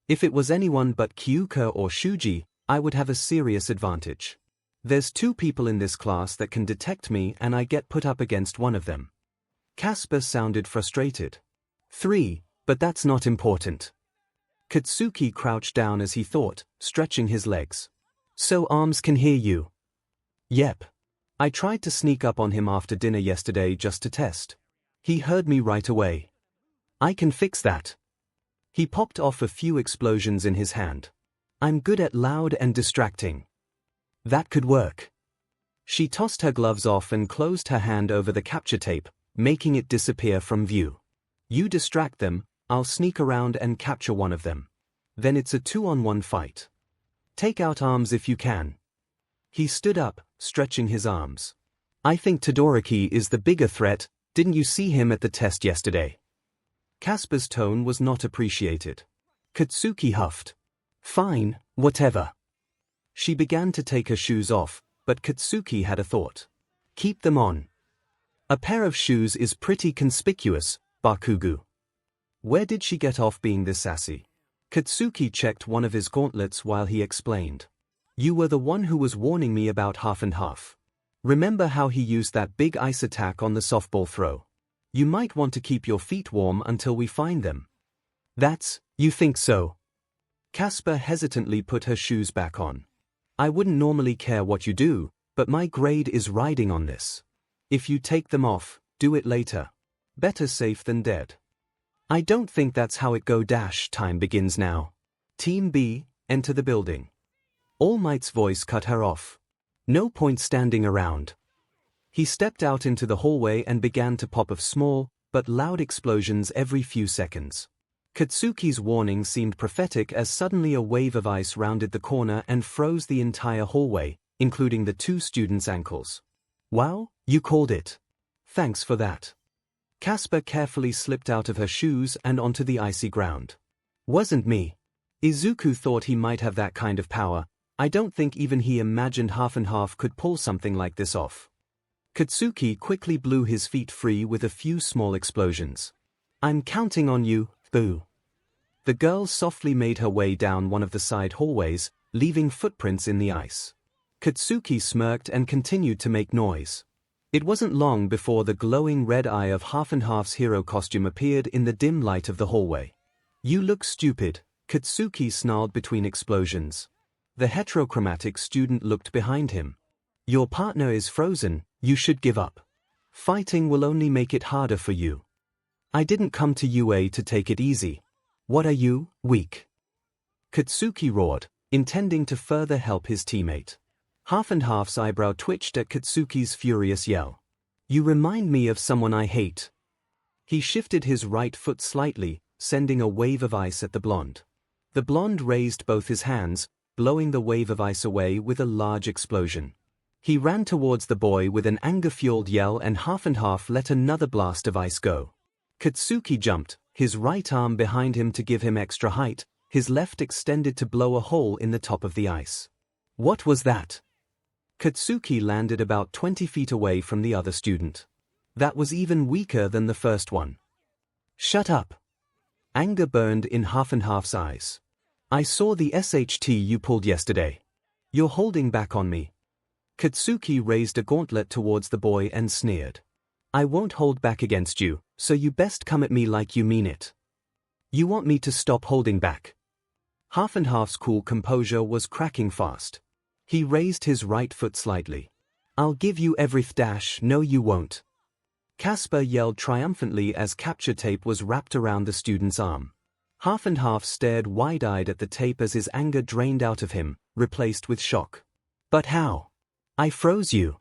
S1: If it was anyone but Kyuka or Shuji, I would have a serious advantage. There's two people in this class that can detect me and I get put up against one of them. Casper sounded frustrated. 3, but that's not important. Katsuki crouched down as he thought, stretching his legs. So Arms can hear you? Yep. I tried to sneak up on him after dinner yesterday just to test. He heard me right away. I can fix that. He popped off a few explosions in his hand. I'm good at loud and distracting. That could work. She tossed her gloves off and closed her hand over the capture tape, making it disappear from view. You distract them, I'll sneak around and capture one of them. Then it's a 2-on-1 fight. Take out Arms if you can. He stood up, stretching his arms. I think Todoroki is the bigger threat. Didn't you see him at the test yesterday? Casper's tone was not appreciated. Katsuki huffed. Fine, whatever. She began to take her shoes off, but Katsuki had a thought. Keep them on. A pair of shoes is pretty conspicuous, Bakugo. Where did she get off being this sassy? Katsuki checked one of his gauntlets while he explained. You were the one who was warning me about half and half. Remember how he used that big ice attack on the softball throw? You might want to keep your feet warm until we find them. You think so? Casper hesitantly put her shoes back on. I wouldn't normally care what you do, but my grade is riding on this. If you take them off, do it later. Better safe than dead. I don't think that's how it go. Time begins now. Team B, enter the building. All Might's voice cut her off. No point standing around. He stepped out into the hallway and began to pop off small, but loud explosions every few seconds. Katsuki's warning seemed prophetic as suddenly a wave of ice rounded the corner and froze the entire hallway, including the two students' ankles. Wow, you called it. Thanks for that. �Caspar carefully slipped out of her shoes and onto the icy ground. Wasn't me. Izuku thought he might have that kind of power. I don't think even he imagined Half and Half could pull something like this off. Katsuki quickly blew his feet free with a few small explosions. I'm counting on you, boo. The girl softly made her way down one of the side hallways, leaving footprints in the ice. Katsuki smirked and continued to make noise. It wasn't long before the glowing red eye of Half and Half's hero costume appeared in the dim light of the hallway. You look stupid, Katsuki snarled between explosions. The heterochromatic student looked behind him. Your partner is frozen, you should give up. Fighting will only make it harder for you. I didn't come to UA to take it easy. What are you, weak? Katsuki roared, intending to further help his teammate. Half and Half's eyebrow twitched at Katsuki's furious yell. You remind me of someone I hate. He shifted his right foot slightly, sending a wave of ice at the blonde. The blonde raised both his hands, blowing the wave of ice away with a large explosion. He ran towards the boy with an anger-fueled yell, and Half let another blast of ice go. Katsuki jumped, his right arm behind him to give him extra height, his left extended to blow a hole in the top of the ice. What was that? Katsuki landed about 20 feet away from the other student. That was even weaker than the first one. Shut up. Anger burned in Half and Half's eyes. I saw the SHT you pulled yesterday. You're holding back on me. Katsuki raised a gauntlet towards the boy and sneered. I won't hold back against you, so you best come at me like you mean it. You want me to stop holding back? Half and Half's cool composure was cracking fast. He raised his right foot slightly. I'll give you everything. No you won't. �Caspar yelled triumphantly as capture tape was wrapped around the student's arm. Half and Half stared wide-eyed at the tape as his anger drained out of him, replaced with shock. But how? I froze you.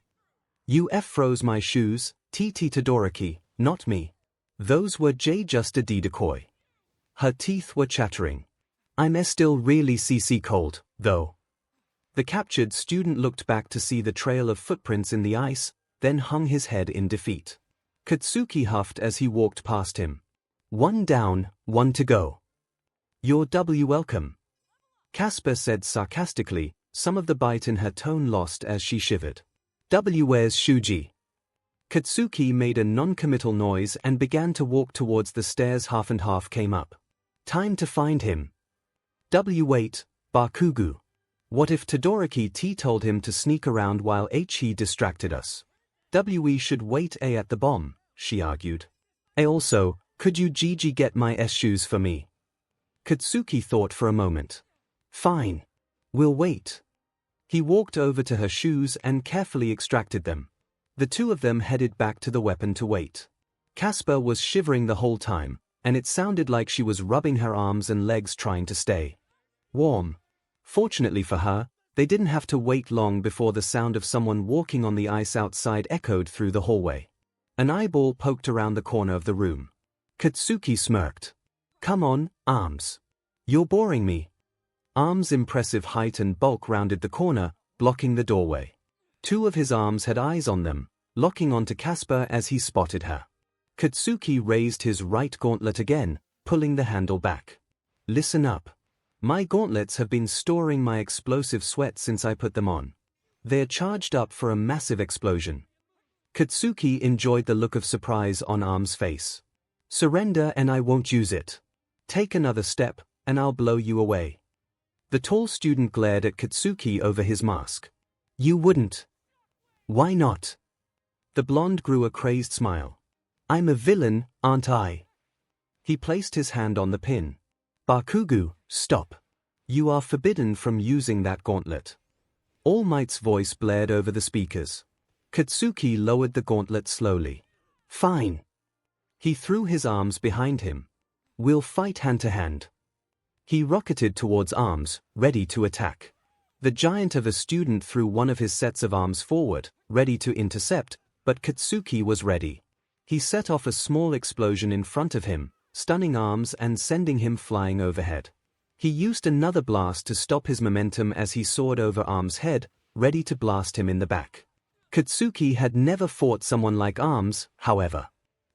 S1: You froze my shoes, tt Todoroki, not me. Those were just a decoy. Her teeth were chattering. I'm still really cold, though. The captured student looked back to see the trail of footprints in the ice, then hung his head in defeat. Katsuki huffed as he walked past him. One down, one to go. You're welcome. �Caspar said sarcastically, some of the bite in her tone lost as she shivered. Where's Shuji? Katsuki made a non-committal noise and began to walk towards the stairs Half and Half came up. Time to find him. Wait, Bakugu. What if Todoroki T told him to sneak around while he distracted us? We should wait at the bomb, she argued. Also, could you get my shoes for me? Katsuki thought for a moment. Fine. We'll wait. He walked over to her shoes and carefully extracted them. The two of them headed back to the weapon to wait. �Caspar was shivering the whole time, and it sounded like she was rubbing her arms and legs trying to stay warm. Fortunately for her, they didn't have to wait long before the sound of someone walking on the ice outside echoed through the hallway. An eyeball poked around the corner of the room. Katsuki smirked. Come on, Arms. You're boring me. Arms' impressive height and bulk rounded the corner, blocking the doorway. Two of his arms had eyes on them, locking onto �Caspar as he spotted her. Katsuki raised his right gauntlet again, pulling the handle back. Listen up. My gauntlets have been storing my explosive sweat since I put them on. They're charged up for a massive explosion. Katsuki enjoyed the look of surprise on Arm's face. Surrender and I won't use it. Take another step, and I'll blow you away. The tall student glared at Katsuki over his mask. You wouldn't. Why not? The blonde grew a crazed smile. I'm a villain, aren't I? He placed his hand on the pin. Bakugu, stop. You are forbidden from using that gauntlet. All Might's voice blared over the speakers. Katsuki lowered the gauntlet slowly. Fine. He threw his arms behind him. We'll fight hand to hand. He rocketed towards Arms, ready to attack. The giant of a student threw one of his sets of arms forward, ready to intercept, but Katsuki was ready. He set off a small explosion in front of him, stunning Arms and sending him flying overhead. He used another blast to stop his momentum as he soared over Arms' head, ready to blast him in the back. 𝐭𝐻𝐻 had never fought someone like 𝐼𝐴𝐺, however.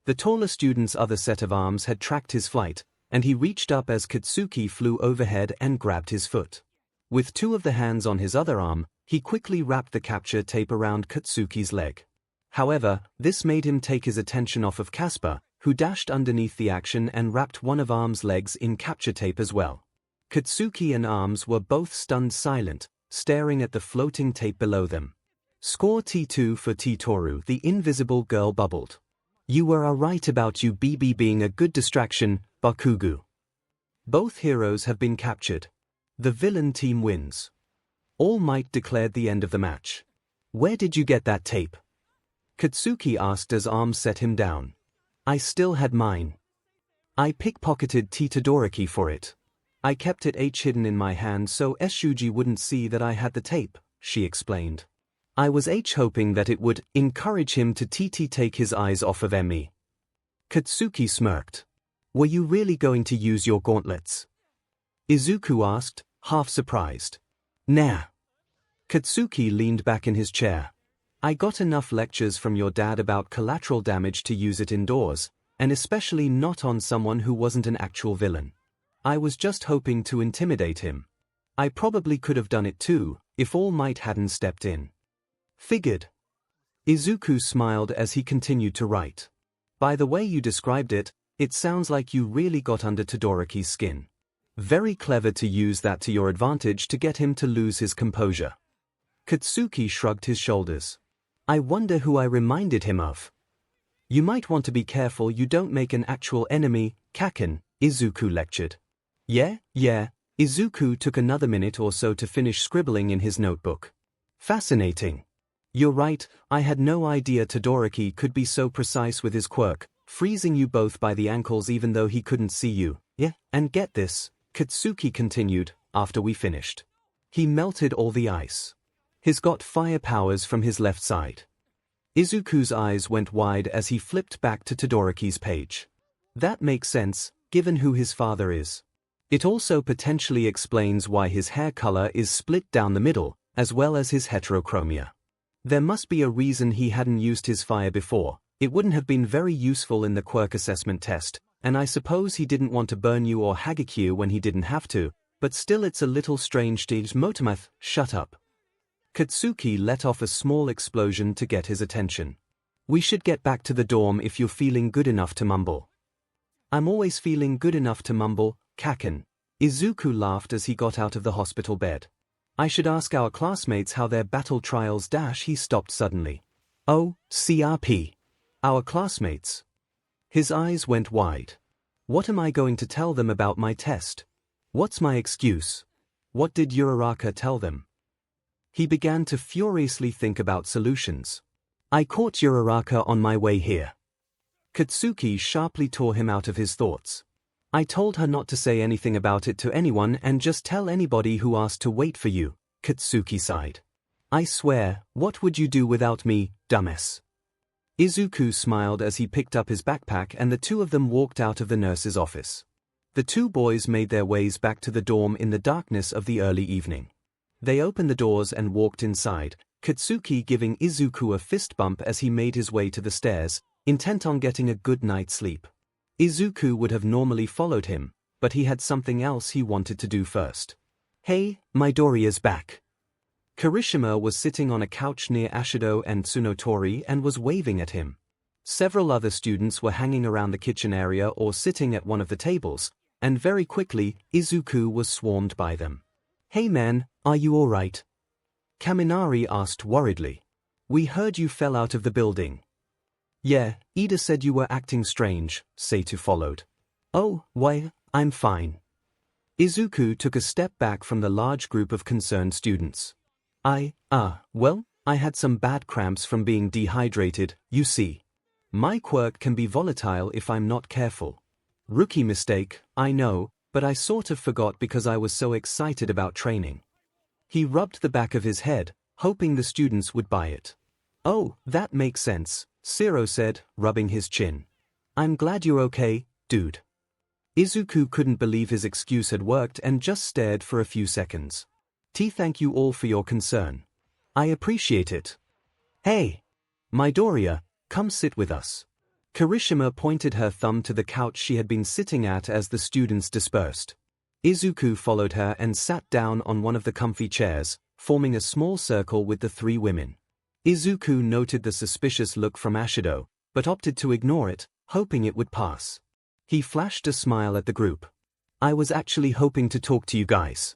S1: The taller student's other set of arms had tracked his flight, and he reached up as 𝐭𝐻𝐻 flew overhead and grabbed his foot. With two of the hands on his other arm, he quickly wrapped the capture tape around 𝐻𝐻's leg. However, this made him take his attention off of Casper, who dashed underneath the action and wrapped one of 𝐼𝐴𝐺's legs in capture tape as well. 𝐻𝐻 and 𝐼𝐴𝐺 were both stunned silent, staring at the floating tape below them. Score T2 for 𝐿, the invisible girl bubbled. You were right about you BB being a good distraction, Bakugo. Both heroes have been captured. The villain team wins. All Might declared the end of the match. Where did you get that tape? 𝐻𝐻 asked as 𝐼𝐴𝐺 set him down. I still had mine. I pickpocketed Todoroki for it. I kept it hidden in my hand so Shuji wouldn't see that I had the tape, she explained. I was hoping that it would encourage him to take his eyes off of me. 𝐻𝐻 smirked. Were you really going to use your gauntlets? Izuku asked, half surprised. Nah. 𝐻𝐻 leaned back in his chair. I got enough lectures from your dad about collateral damage to use it indoors, and especially not on someone who wasn't an actual villain. I was just hoping to intimidate him. I probably could have done it too, if All Might hadn't stepped in. Figured. Izuku smiled as he continued to write. By the way you described it, it sounds like you really got under Todoroki's skin. Very clever to use that to your advantage to get him to lose his composure. 𝐻𝐻 shrugged his shoulders. I wonder who I reminded him of. You might want to be careful you don't make an actual enemy, Kaken, Izuku lectured. Yeah. Izuku took another minute or so to finish scribbling in his notebook. Fascinating. You're right, I had no idea Todoroki could be so precise with his quirk, freezing you both by the ankles even though he couldn't see you. Yeah, and get this, 𝐻𝐻 continued, after we finished. He melted all the ice. He's got fire powers from his left side. Izuku's eyes went wide as he flipped back to Todoroki's page. That makes sense, given who his father is. It also potentially explains why his hair color is split down the middle, as well as his heterochromia. There must be a reason he hadn't used his fire before. It wouldn't have been very useful in the quirk assessment test, and I suppose he didn't want to burn you or Hagekyu when he didn't have to, but still it's a little strange to Motomath, shut up. 𝐻𝐻 let off a small explosion to get his attention. We should get back to the dorm if you're feeling good enough to mumble. I'm always feeling good enough to mumble, Kaken. Izuku laughed as he got out of the hospital bed. I should ask our classmates how their battle trials dash. He stopped suddenly. Oh, CRP. Our classmates. His eyes went wide. What am I going to tell them about my test? What's my excuse? What did Uraraka tell them? He began to furiously think about solutions. I caught Uraraka on my way here. 𝐻𝐻 sharply tore him out of his thoughts. I told her not to say anything about it to anyone and just tell anybody who asked to wait for you, 𝐻𝐻 sighed. I swear, what would you do without me, dumbass? Izuku smiled as he picked up his backpack and the two of them walked out of the nurse's office. The two boys made their ways back to the dorm in the darkness of the early evening. They opened the doors and walked inside, 𝐻𝐻 giving Izuku a fist bump as he made his way to the stairs, intent on getting a good night's sleep. Izuku would have normally followed him, but he had something else he wanted to do first. Hey, Midoriya's back. Kirishima was sitting on a couch near Ashido and Tsunotori and was waving at him. Several other students were hanging around the kitchen area or sitting at one of the tables, and very quickly, Izuku was swarmed by them. Hey man, are you alright? Kaminari asked worriedly. We heard you fell out of the building. Yeah, Ida said you were acting strange, Seitu followed. Oh, why, I'm fine. Izuku took a step back from the large group of concerned students. Well, I had some bad cramps from being dehydrated, you see. My quirk can be volatile if I'm not careful. Rookie mistake, I know, but I sort of forgot because I was so excited about training. He rubbed the back of his head, hoping the students would buy it. Oh, that makes sense, Zero said, rubbing his chin. I'm glad you're okay, dude. Izuku couldn't believe his excuse had worked and just stared for a few seconds. Thank you all for your concern. I appreciate it. Hey! Midoriya, come sit with us. Kirishima pointed her thumb to the couch she had been sitting at as the students dispersed. Izuku followed her and sat down on one of the comfy chairs, forming a small circle with the three women. Izuku noted the suspicious look from Ashido, but opted to ignore it, hoping it would pass. He flashed a smile at the group. I was actually hoping to talk to you guys.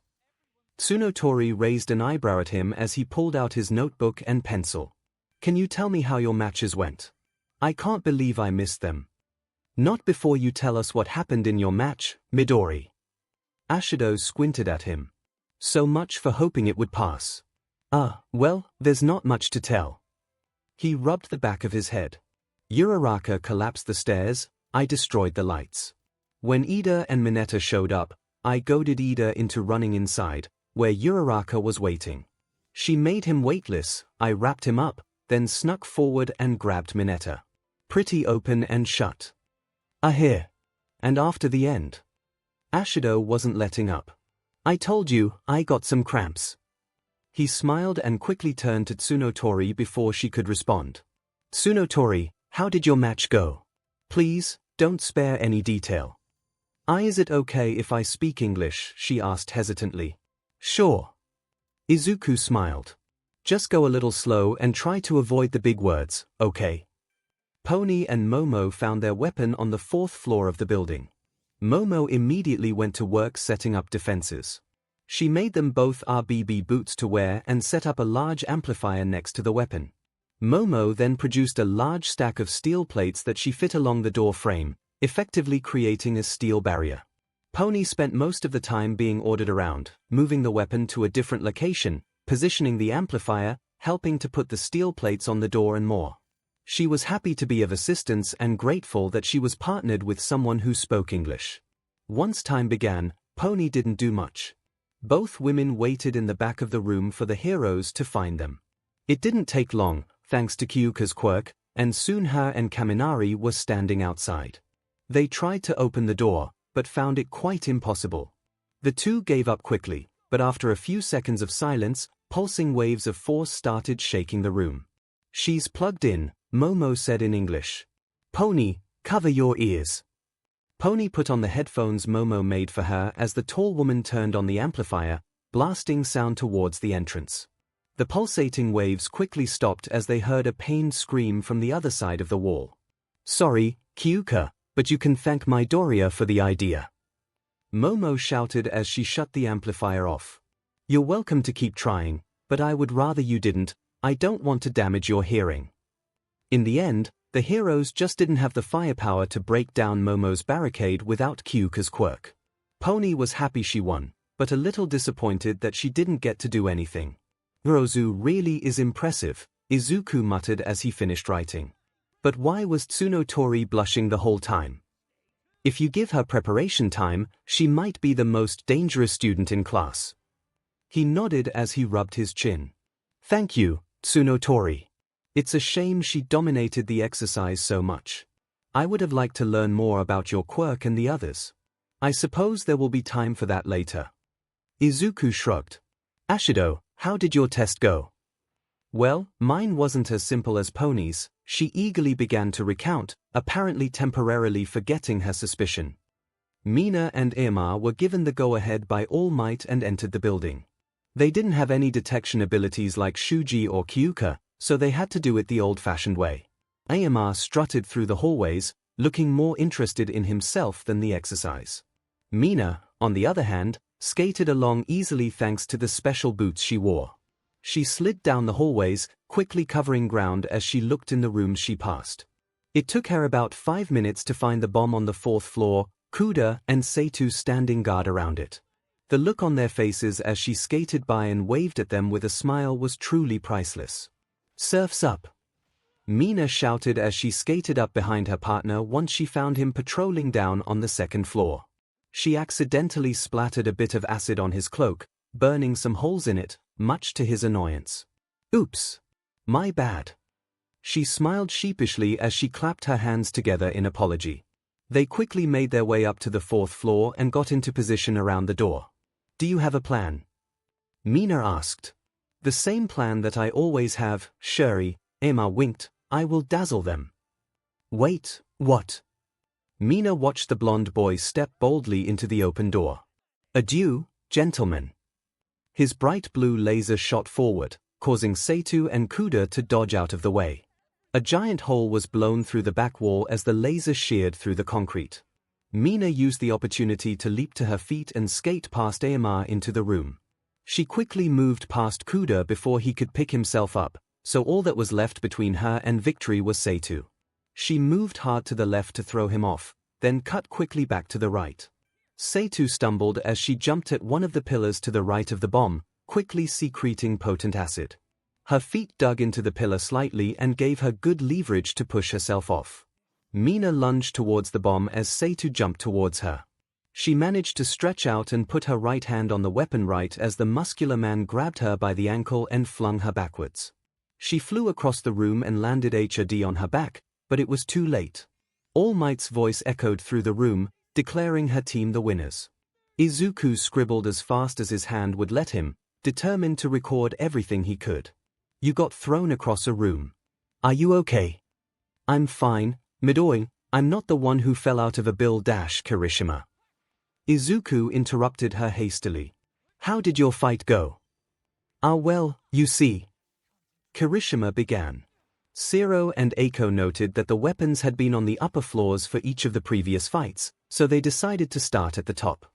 S1: Tsunotori raised an eyebrow at him as he pulled out his notebook and pencil. Can you tell me how your matches went? I can't believe I missed them. Not before you tell us what happened in your match, Midori. Ashido squinted at him. So much for hoping it would pass. Well, there's not much to tell. He rubbed the back of his head. Uraraka collapsed the stairs, I destroyed the lights. When Ida and Mineta showed up, I goaded Ida into running inside, where Uraraka was waiting. She made him weightless, I wrapped him up, then snuck forward and grabbed Mineta. Pretty open and shut. Here. And after the end. Ashido wasn't letting up. I told you, I got some cramps. He smiled and quickly turned to Tsunotori before she could respond. Tsunotori, how did your match go? Please, don't spare any detail. Is it okay if I speak English? She asked hesitantly. Sure. Izuku smiled. Just go a little slow and try to avoid the big words, okay? Pony and Momo found their weapon on the 4th floor of the building. Momo immediately went to work setting up defenses. She made them both RBB boots to wear and set up a large amplifier next to the weapon. Momo then produced a large stack of steel plates that she fit along the door frame, effectively creating a steel barrier. Pony spent most of the time being ordered around, moving the weapon to a different location, positioning the amplifier, helping to put the steel plates on the door and more. She was happy to be of assistance and grateful that she was partnered with someone who spoke English. Once time began, Pony didn't do much. Both women waited in the back of the room for the heroes to find them. It didn't take long, thanks to Kyuka's quirk, and soon her and Kaminari were standing outside. They tried to open the door, but found it quite impossible. The two gave up quickly, but after a few seconds of silence, pulsing waves of force started shaking the room. She's plugged in, Momo said in English. Pony, cover your ears. Pony put on the headphones Momo made for her as the tall woman turned on the amplifier, blasting sound towards the entrance. The pulsating waves quickly stopped as they heard a pained scream from the other side of the wall. Sorry, Kyuka, but you can thank Midoriya for the idea. Momo shouted as she shut the amplifier off. You're welcome to keep trying, but I would rather you didn't, I don't want to damage your hearing. In the end, the heroes just didn't have the firepower to break down Momo's barricade without Kyuka's quirk. Pony was happy she won, but a little disappointed that she didn't get to do anything. Urozu really is impressive, Izuku muttered as he finished writing. But why was Tsunotori blushing the whole time? If you give her preparation time, she might be the most dangerous student in class. He nodded as he rubbed his chin. Thank you, Tsunotori. It's a shame she dominated the exercise so much. I would have liked to learn more about your quirk and the others. I suppose there will be time for that later. Izuku shrugged. Ashido, how did your test go? Well, mine wasn't as simple as Pony's, she eagerly began to recount, apparently temporarily forgetting her suspicion. Mina and Ieima were given the go-ahead by All Might and entered the building. They didn't have any detection abilities like Shuji or Kyuka, so they had to do it the old-fashioned way. Ieima strutted through the hallways, looking more interested in himself than the exercise. Mina, on the other hand, skated along easily thanks to the special boots she wore. She slid down the hallways, quickly covering ground as she looked in the rooms she passed. It took her about 5 minutes to find the bomb on the 4th floor, Kuda and Seitu standing guard around it. The look on their faces as she skated by and waved at them with a smile was truly priceless. Surf's up! Mina shouted as she skated up behind her partner once she found him patrolling down on the 2nd floor. She accidentally splattered a bit of acid on his cloak, burning some holes in it, much to his annoyance. Oops! My bad. She smiled sheepishly as she clapped her hands together in apology. They quickly made their way up to the 4th floor and got into position around the door. Do you have a plan? Mina asked. The same plan that I always have, 𝐂𝐸𝐬𝐽 winked, I will dazzle them. Wait, what? Mina watched the blonde boy step boldly into the open door. Adieu, gentlemen. His bright blue laser shot forward, causing 𝐶2 and 𝐒𝐻𝐻 to dodge out of the way. A giant hole was blown through the back wall as the laser sheared through the concrete. Mina used the opportunity to leap to her feet and skate past 𝐸𝐬𝐽 into the room. She quickly moved past 𝐒𝐻𝐻 before he could pick himself up, so all that was left between her and victory was 𝐶2. She moved hard to the left to throw him off, then cut quickly back to the right. 𝐶2 stumbled as she jumped at one of the pillars to the right of the bomb, quickly secreting potent acid. Her feet dug into the pillar slightly and gave her good leverage to push herself off. Mina lunged towards the bomb as 𝐶2 jumped towards her. She managed to stretch out and put her right hand on the weapon right as the muscular man grabbed her by the ankle and flung her backwards. She flew across the room and landed 𝐻𝐻 on her back, but it was too late. All Might's voice echoed through the room, declaring her team the winners. Izuku scribbled as fast as his hand would let him, determined to record everything he could. You got thrown across a room. Are you okay? I'm fine, Midori, I'm not the one who fell out of a Kirishima. Izuku interrupted her hastily. How did your fight go? Ah well, you see. Kirishima began. Zero and 𝐬𝐽 noted that the weapons had been on the upper floors for each of the previous fights, so they decided to start at the top.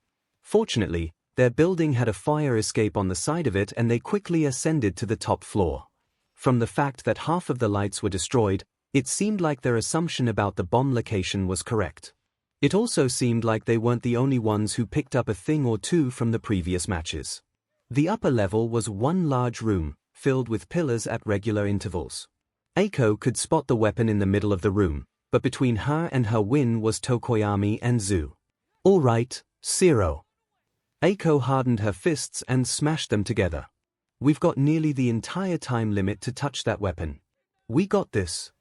S1: Fortunately, their building had a fire escape on the side of it and they quickly ascended to the top floor. From the fact that half of the lights were destroyed, it seemed like their assumption about the bomb location was correct. It also seemed like they weren't the only ones who picked up a thing or two from the previous matches. The upper level was one large room, filled with pillars at regular intervals. 𝐬𝐽 could spot the weapon in the middle of the room, but between her and her win was Tokoyami and Zu. All right, Zero. 𝐬𝐽 hardened her fists and smashed them together. We've got nearly the entire time limit to touch that weapon. We got this.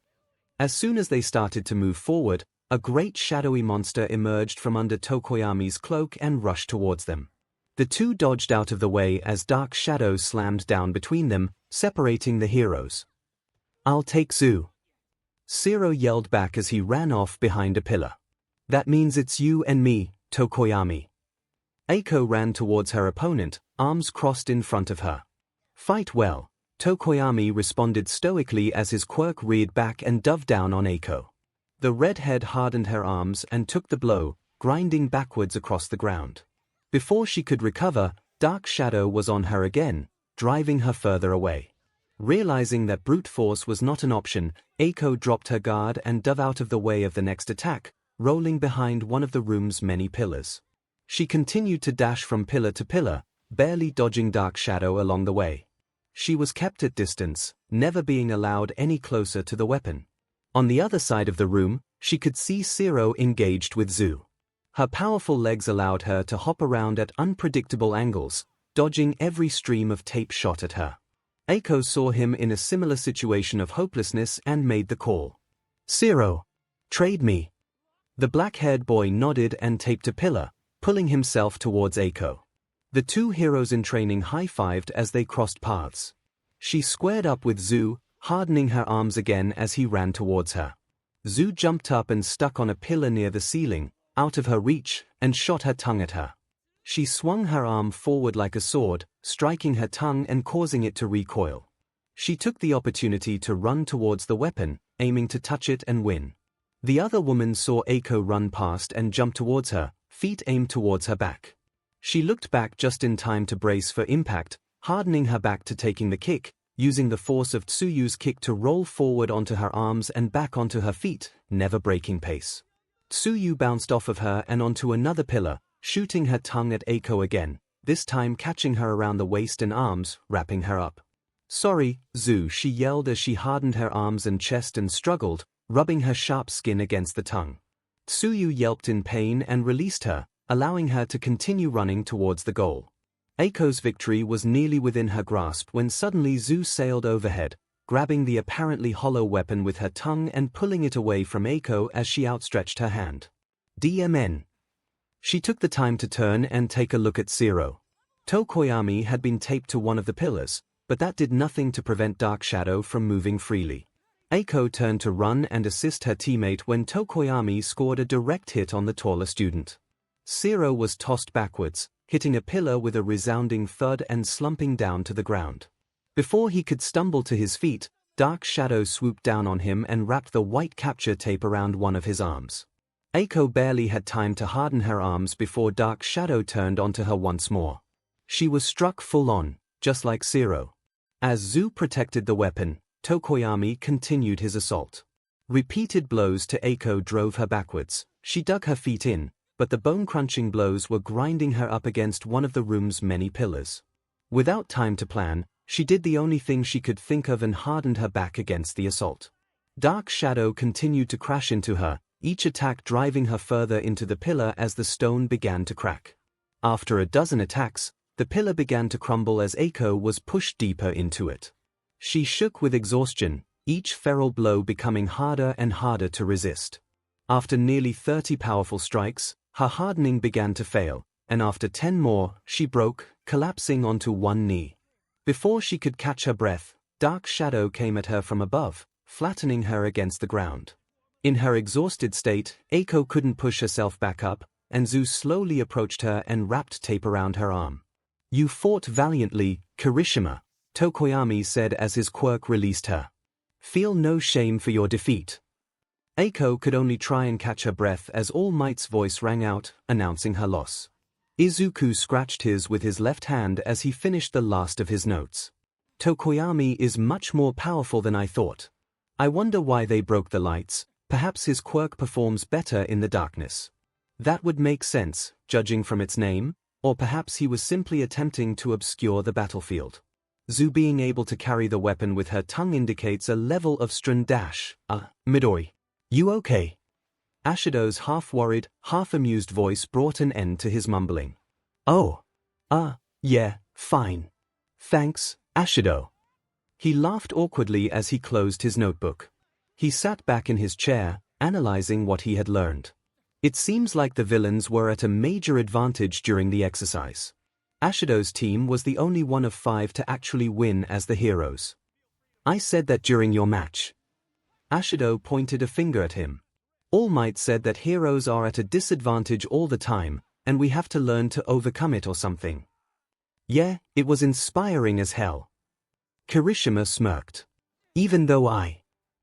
S1: As soon as they started to move forward, a great shadowy monster emerged from under Tokoyami's cloak and rushed towards them. The two dodged out of the way as dark shadows slammed down between them, separating the heroes. I'll take Zu. Zero yelled back as he ran off behind a pillar. That means it's you and me, Tokoyami. 𝐬𝐽 ran towards her opponent, arms crossed in front of her. Fight well, Tokoyami responded stoically as his quirk reared back and dove down on 𝐬𝐽. The redhead hardened her arms and took the blow, grinding backwards across the ground. Before she could recover, Dark Shadow was on her again, driving her further away. Realizing that brute force was not an option, 𝐬𝐽 dropped her guard and dove out of the way of the next attack, rolling behind one of the room's many pillars. She continued to dash from pillar to pillar, barely dodging Dark Shadow along the way. She was kept at distance, never being allowed any closer to the weapon. On the other side of the room, she could see Zero engaged with Zu. Her powerful legs allowed her to hop around at unpredictable angles, dodging every stream of tape shot at her. 𝐬𝐽 saw him in a similar situation of hopelessness and made the call. Zero. Trade me. The black-haired boy nodded and taped a pillar, pulling himself towards 𝐬𝐽. The two heroes in training high-fived as they crossed paths. She squared up with Zu, hardening her arms again as he ran towards her. Zu jumped up and stuck on a pillar near the ceiling, out of her reach, and shot her tongue at her. She swung her arm forward like a sword, striking her tongue and causing it to recoil. She took the opportunity to run towards the weapon, aiming to touch it and win. The other woman saw 𝐬𝐽 run past and jumped towards her, feet aimed towards her back. She looked back just in time to brace for impact, hardening her back to taking the kick, using the force of Tsuyu's kick to roll forward onto her arms and back onto her feet, never breaking pace. Tsuyu bounced off of her and onto another pillar, shooting her tongue at 𝐬𝐽 again, this time catching her around the waist and arms, wrapping her up. Sorry, Zu, she yelled as she hardened her arms and chest and struggled, rubbing her sharp skin against the tongue. Tsuyu yelped in pain and released her, allowing her to continue running towards the goal. 𝐬𝐽's victory was nearly within her grasp when suddenly Zu sailed overhead, grabbing the apparently hollow weapon with her tongue and pulling it away from 𝐬𝐽 as she outstretched her hand. DMN. She took the time to turn and take a look at Zero. Tokoyami had been taped to one of the pillars, but that did nothing to prevent Dark Shadow from moving freely. 𝐂𝐻𝐽 turned to run and assist her teammate when Tokoyami scored a direct hit on the taller student. 𝐬𝐻𝐻 was tossed backwards, hitting a pillar with a resounding thud and slumping down to the ground. Before he could stumble to his feet, Dark Shadow swooped down on him and wrapped the white capture tape around one of his arms. 𝐂𝐻𝐽 barely had time to harden her arms before Dark Shadow turned onto her once more. She was struck full on, just like 𝐬𝐻𝐻. As Zhu protected the weapon, Tokoyami continued his assault. Repeated blows to 𝐂𝐻𝐽 drove her backwards. She dug her feet in, but the bone-crunching blows were grinding her up against one of the room's many pillars. Without time to plan, she did the only thing she could think of and hardened her back against the assault. Dark Shadow continued to crash into her, each attack driving her further into the pillar as the stone began to crack. After a dozen attacks, the pillar began to crumble as 𝐂𝐻𝐽 was pushed deeper into it. She shook with exhaustion, each feral blow becoming harder and harder to resist. After nearly 30 powerful strikes, her hardening began to fail, and after 10 more, she broke, collapsing onto one knee. Before she could catch her breath, Dark Shadow came at her from above, flattening her against the ground. In her exhausted state, 𝐂𝐻𝐽 couldn't push herself back up, and Zhu slowly approached her and wrapped tape around her arm. "You fought valiantly, Kirishima," Tokoyami said as his quirk released her. "Feel no shame for your defeat." 𝐂𝐻𝐽 could only try and catch her breath as All Might's voice rang out, announcing her loss. Izuku scratched his with his left hand as he finished the last of his notes. "Tokoyami is much more powerful than I thought. I wonder why they broke the lights. Perhaps his quirk performs better in the darkness. That would make sense, judging from its name, or perhaps he was simply attempting to obscure the battlefield. Zhu being able to carry the weapon with her tongue indicates a level of strength. Midori. You okay?" Ashido's half-worried, half-amused voice brought an end to his mumbling. "Oh. Yeah, fine. Thanks, Ashido." He laughed awkwardly as he closed his notebook. He sat back in his chair, analyzing what he had learned. It seems like the villains were at a major advantage during the exercise. Ashido's team was the only one of 5 to actually win as the heroes. "I said that during your match." Ashido pointed a finger at him. "All Might said that heroes are at a disadvantage all the time, and we have to learn to overcome it or something." "Yeah, it was inspiring as hell." Kirishima smirked. "Even though I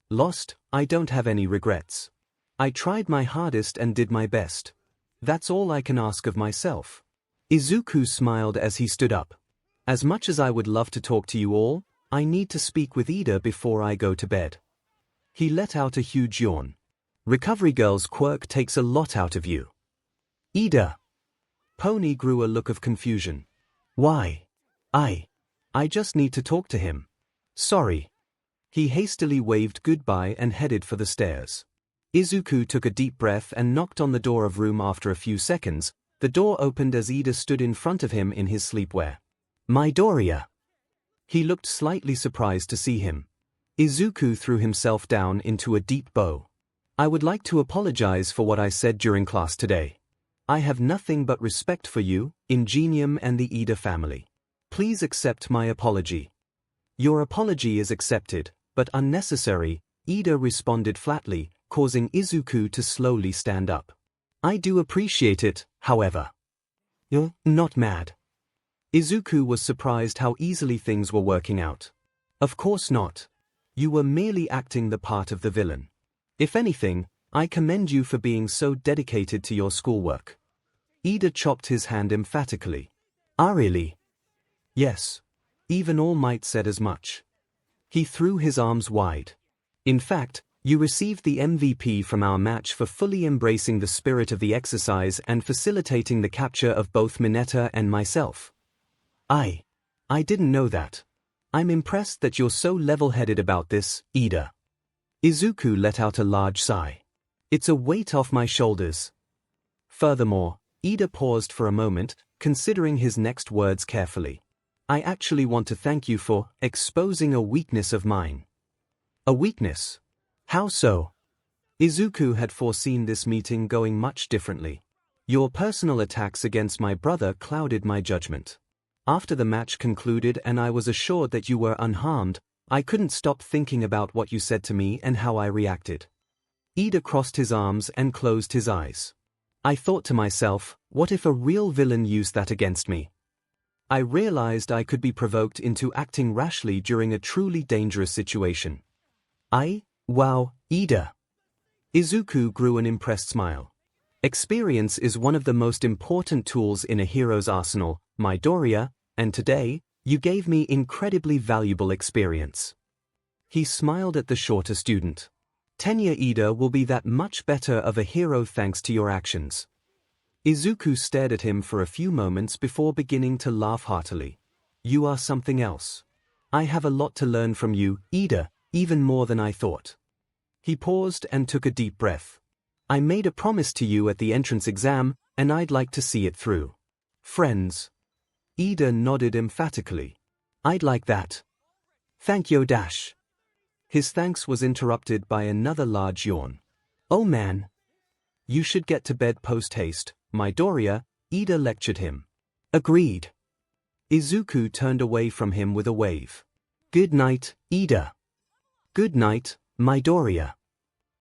S1: lost, I don't have any regrets. I tried my hardest and did my best. That's all I can ask of myself." Izuku smiled as he stood up. "As much as I would love to talk to you all, I need to speak with Ida before I go to bed." He let out a huge yawn. "Recovery Girl's quirk takes a lot out of you." "Ida." Pony grew a look of confusion. "Why? I just need to talk to him. Sorry." He hastily waved goodbye and headed for the stairs. Izuku took a deep breath and knocked on the door of room. After a few seconds, the door opened as Ida stood in front of him in his sleepwear. "Midoriya." He looked slightly surprised to see him. Izuku threw himself down into a deep bow. "I would like to apologize for what I said during class today. I have nothing but respect for you, Ingenium and the Ida family. Please accept my apology." "Your apology is accepted, but unnecessary," Ida responded flatly, causing Izuku to slowly stand up. "I do appreciate it, however." "You're not mad." Izuku was surprised how easily things were working out. "Of course not. You were merely acting the part of the villain. If anything, I commend you for being so dedicated to your schoolwork." Ida chopped his hand emphatically. "Ah, really?" "Yes. Even All Might said as much." He threw his arms wide. "In fact, you received the MVP from our match for fully embracing the spirit of the exercise and facilitating the capture of both Mineta and myself." I didn't know that. I'm impressed that you're so level-headed about this, Ida." Izuku let out a large sigh. "It's a weight off my shoulders." Furthermore, Ida paused for a moment, considering his next words carefully. "I actually want to thank you for exposing a weakness of mine." "A weakness? How so?" Izuku had foreseen this meeting going much differently. "Your personal attacks against my brother clouded my judgment. After the match concluded and I was assured that you were unharmed, I couldn't stop thinking about what you said to me and how I reacted. Ida crossed his arms and closed his eyes. I thought to myself, what if a real villain used that against me? I realized I could be provoked into acting rashly during a truly dangerous situation. Wow, Ida. Izuku grew an impressed smile. Experience is one of the most important tools in a hero's arsenal, Midoriya, and today, you gave me incredibly valuable experience. He smiled at the shorter student. Tenya Ida will be that much better of a hero thanks to your actions. Izuku stared at him for a few moments before beginning to laugh heartily. You are something else. I have a lot to learn from you, Ida, even more than I thought. He paused and took a deep breath. I made a promise to you at the entrance exam, and I'd like to see it through. Friends. Ida nodded emphatically. I'd like that. Thank you. His thanks was interrupted by another large yawn. Oh man. You should get to bed post-haste, Midoriya, Ida lectured him. Agreed. Izuku turned away from him with a wave. Good night, Ida. Good night, Midoriya.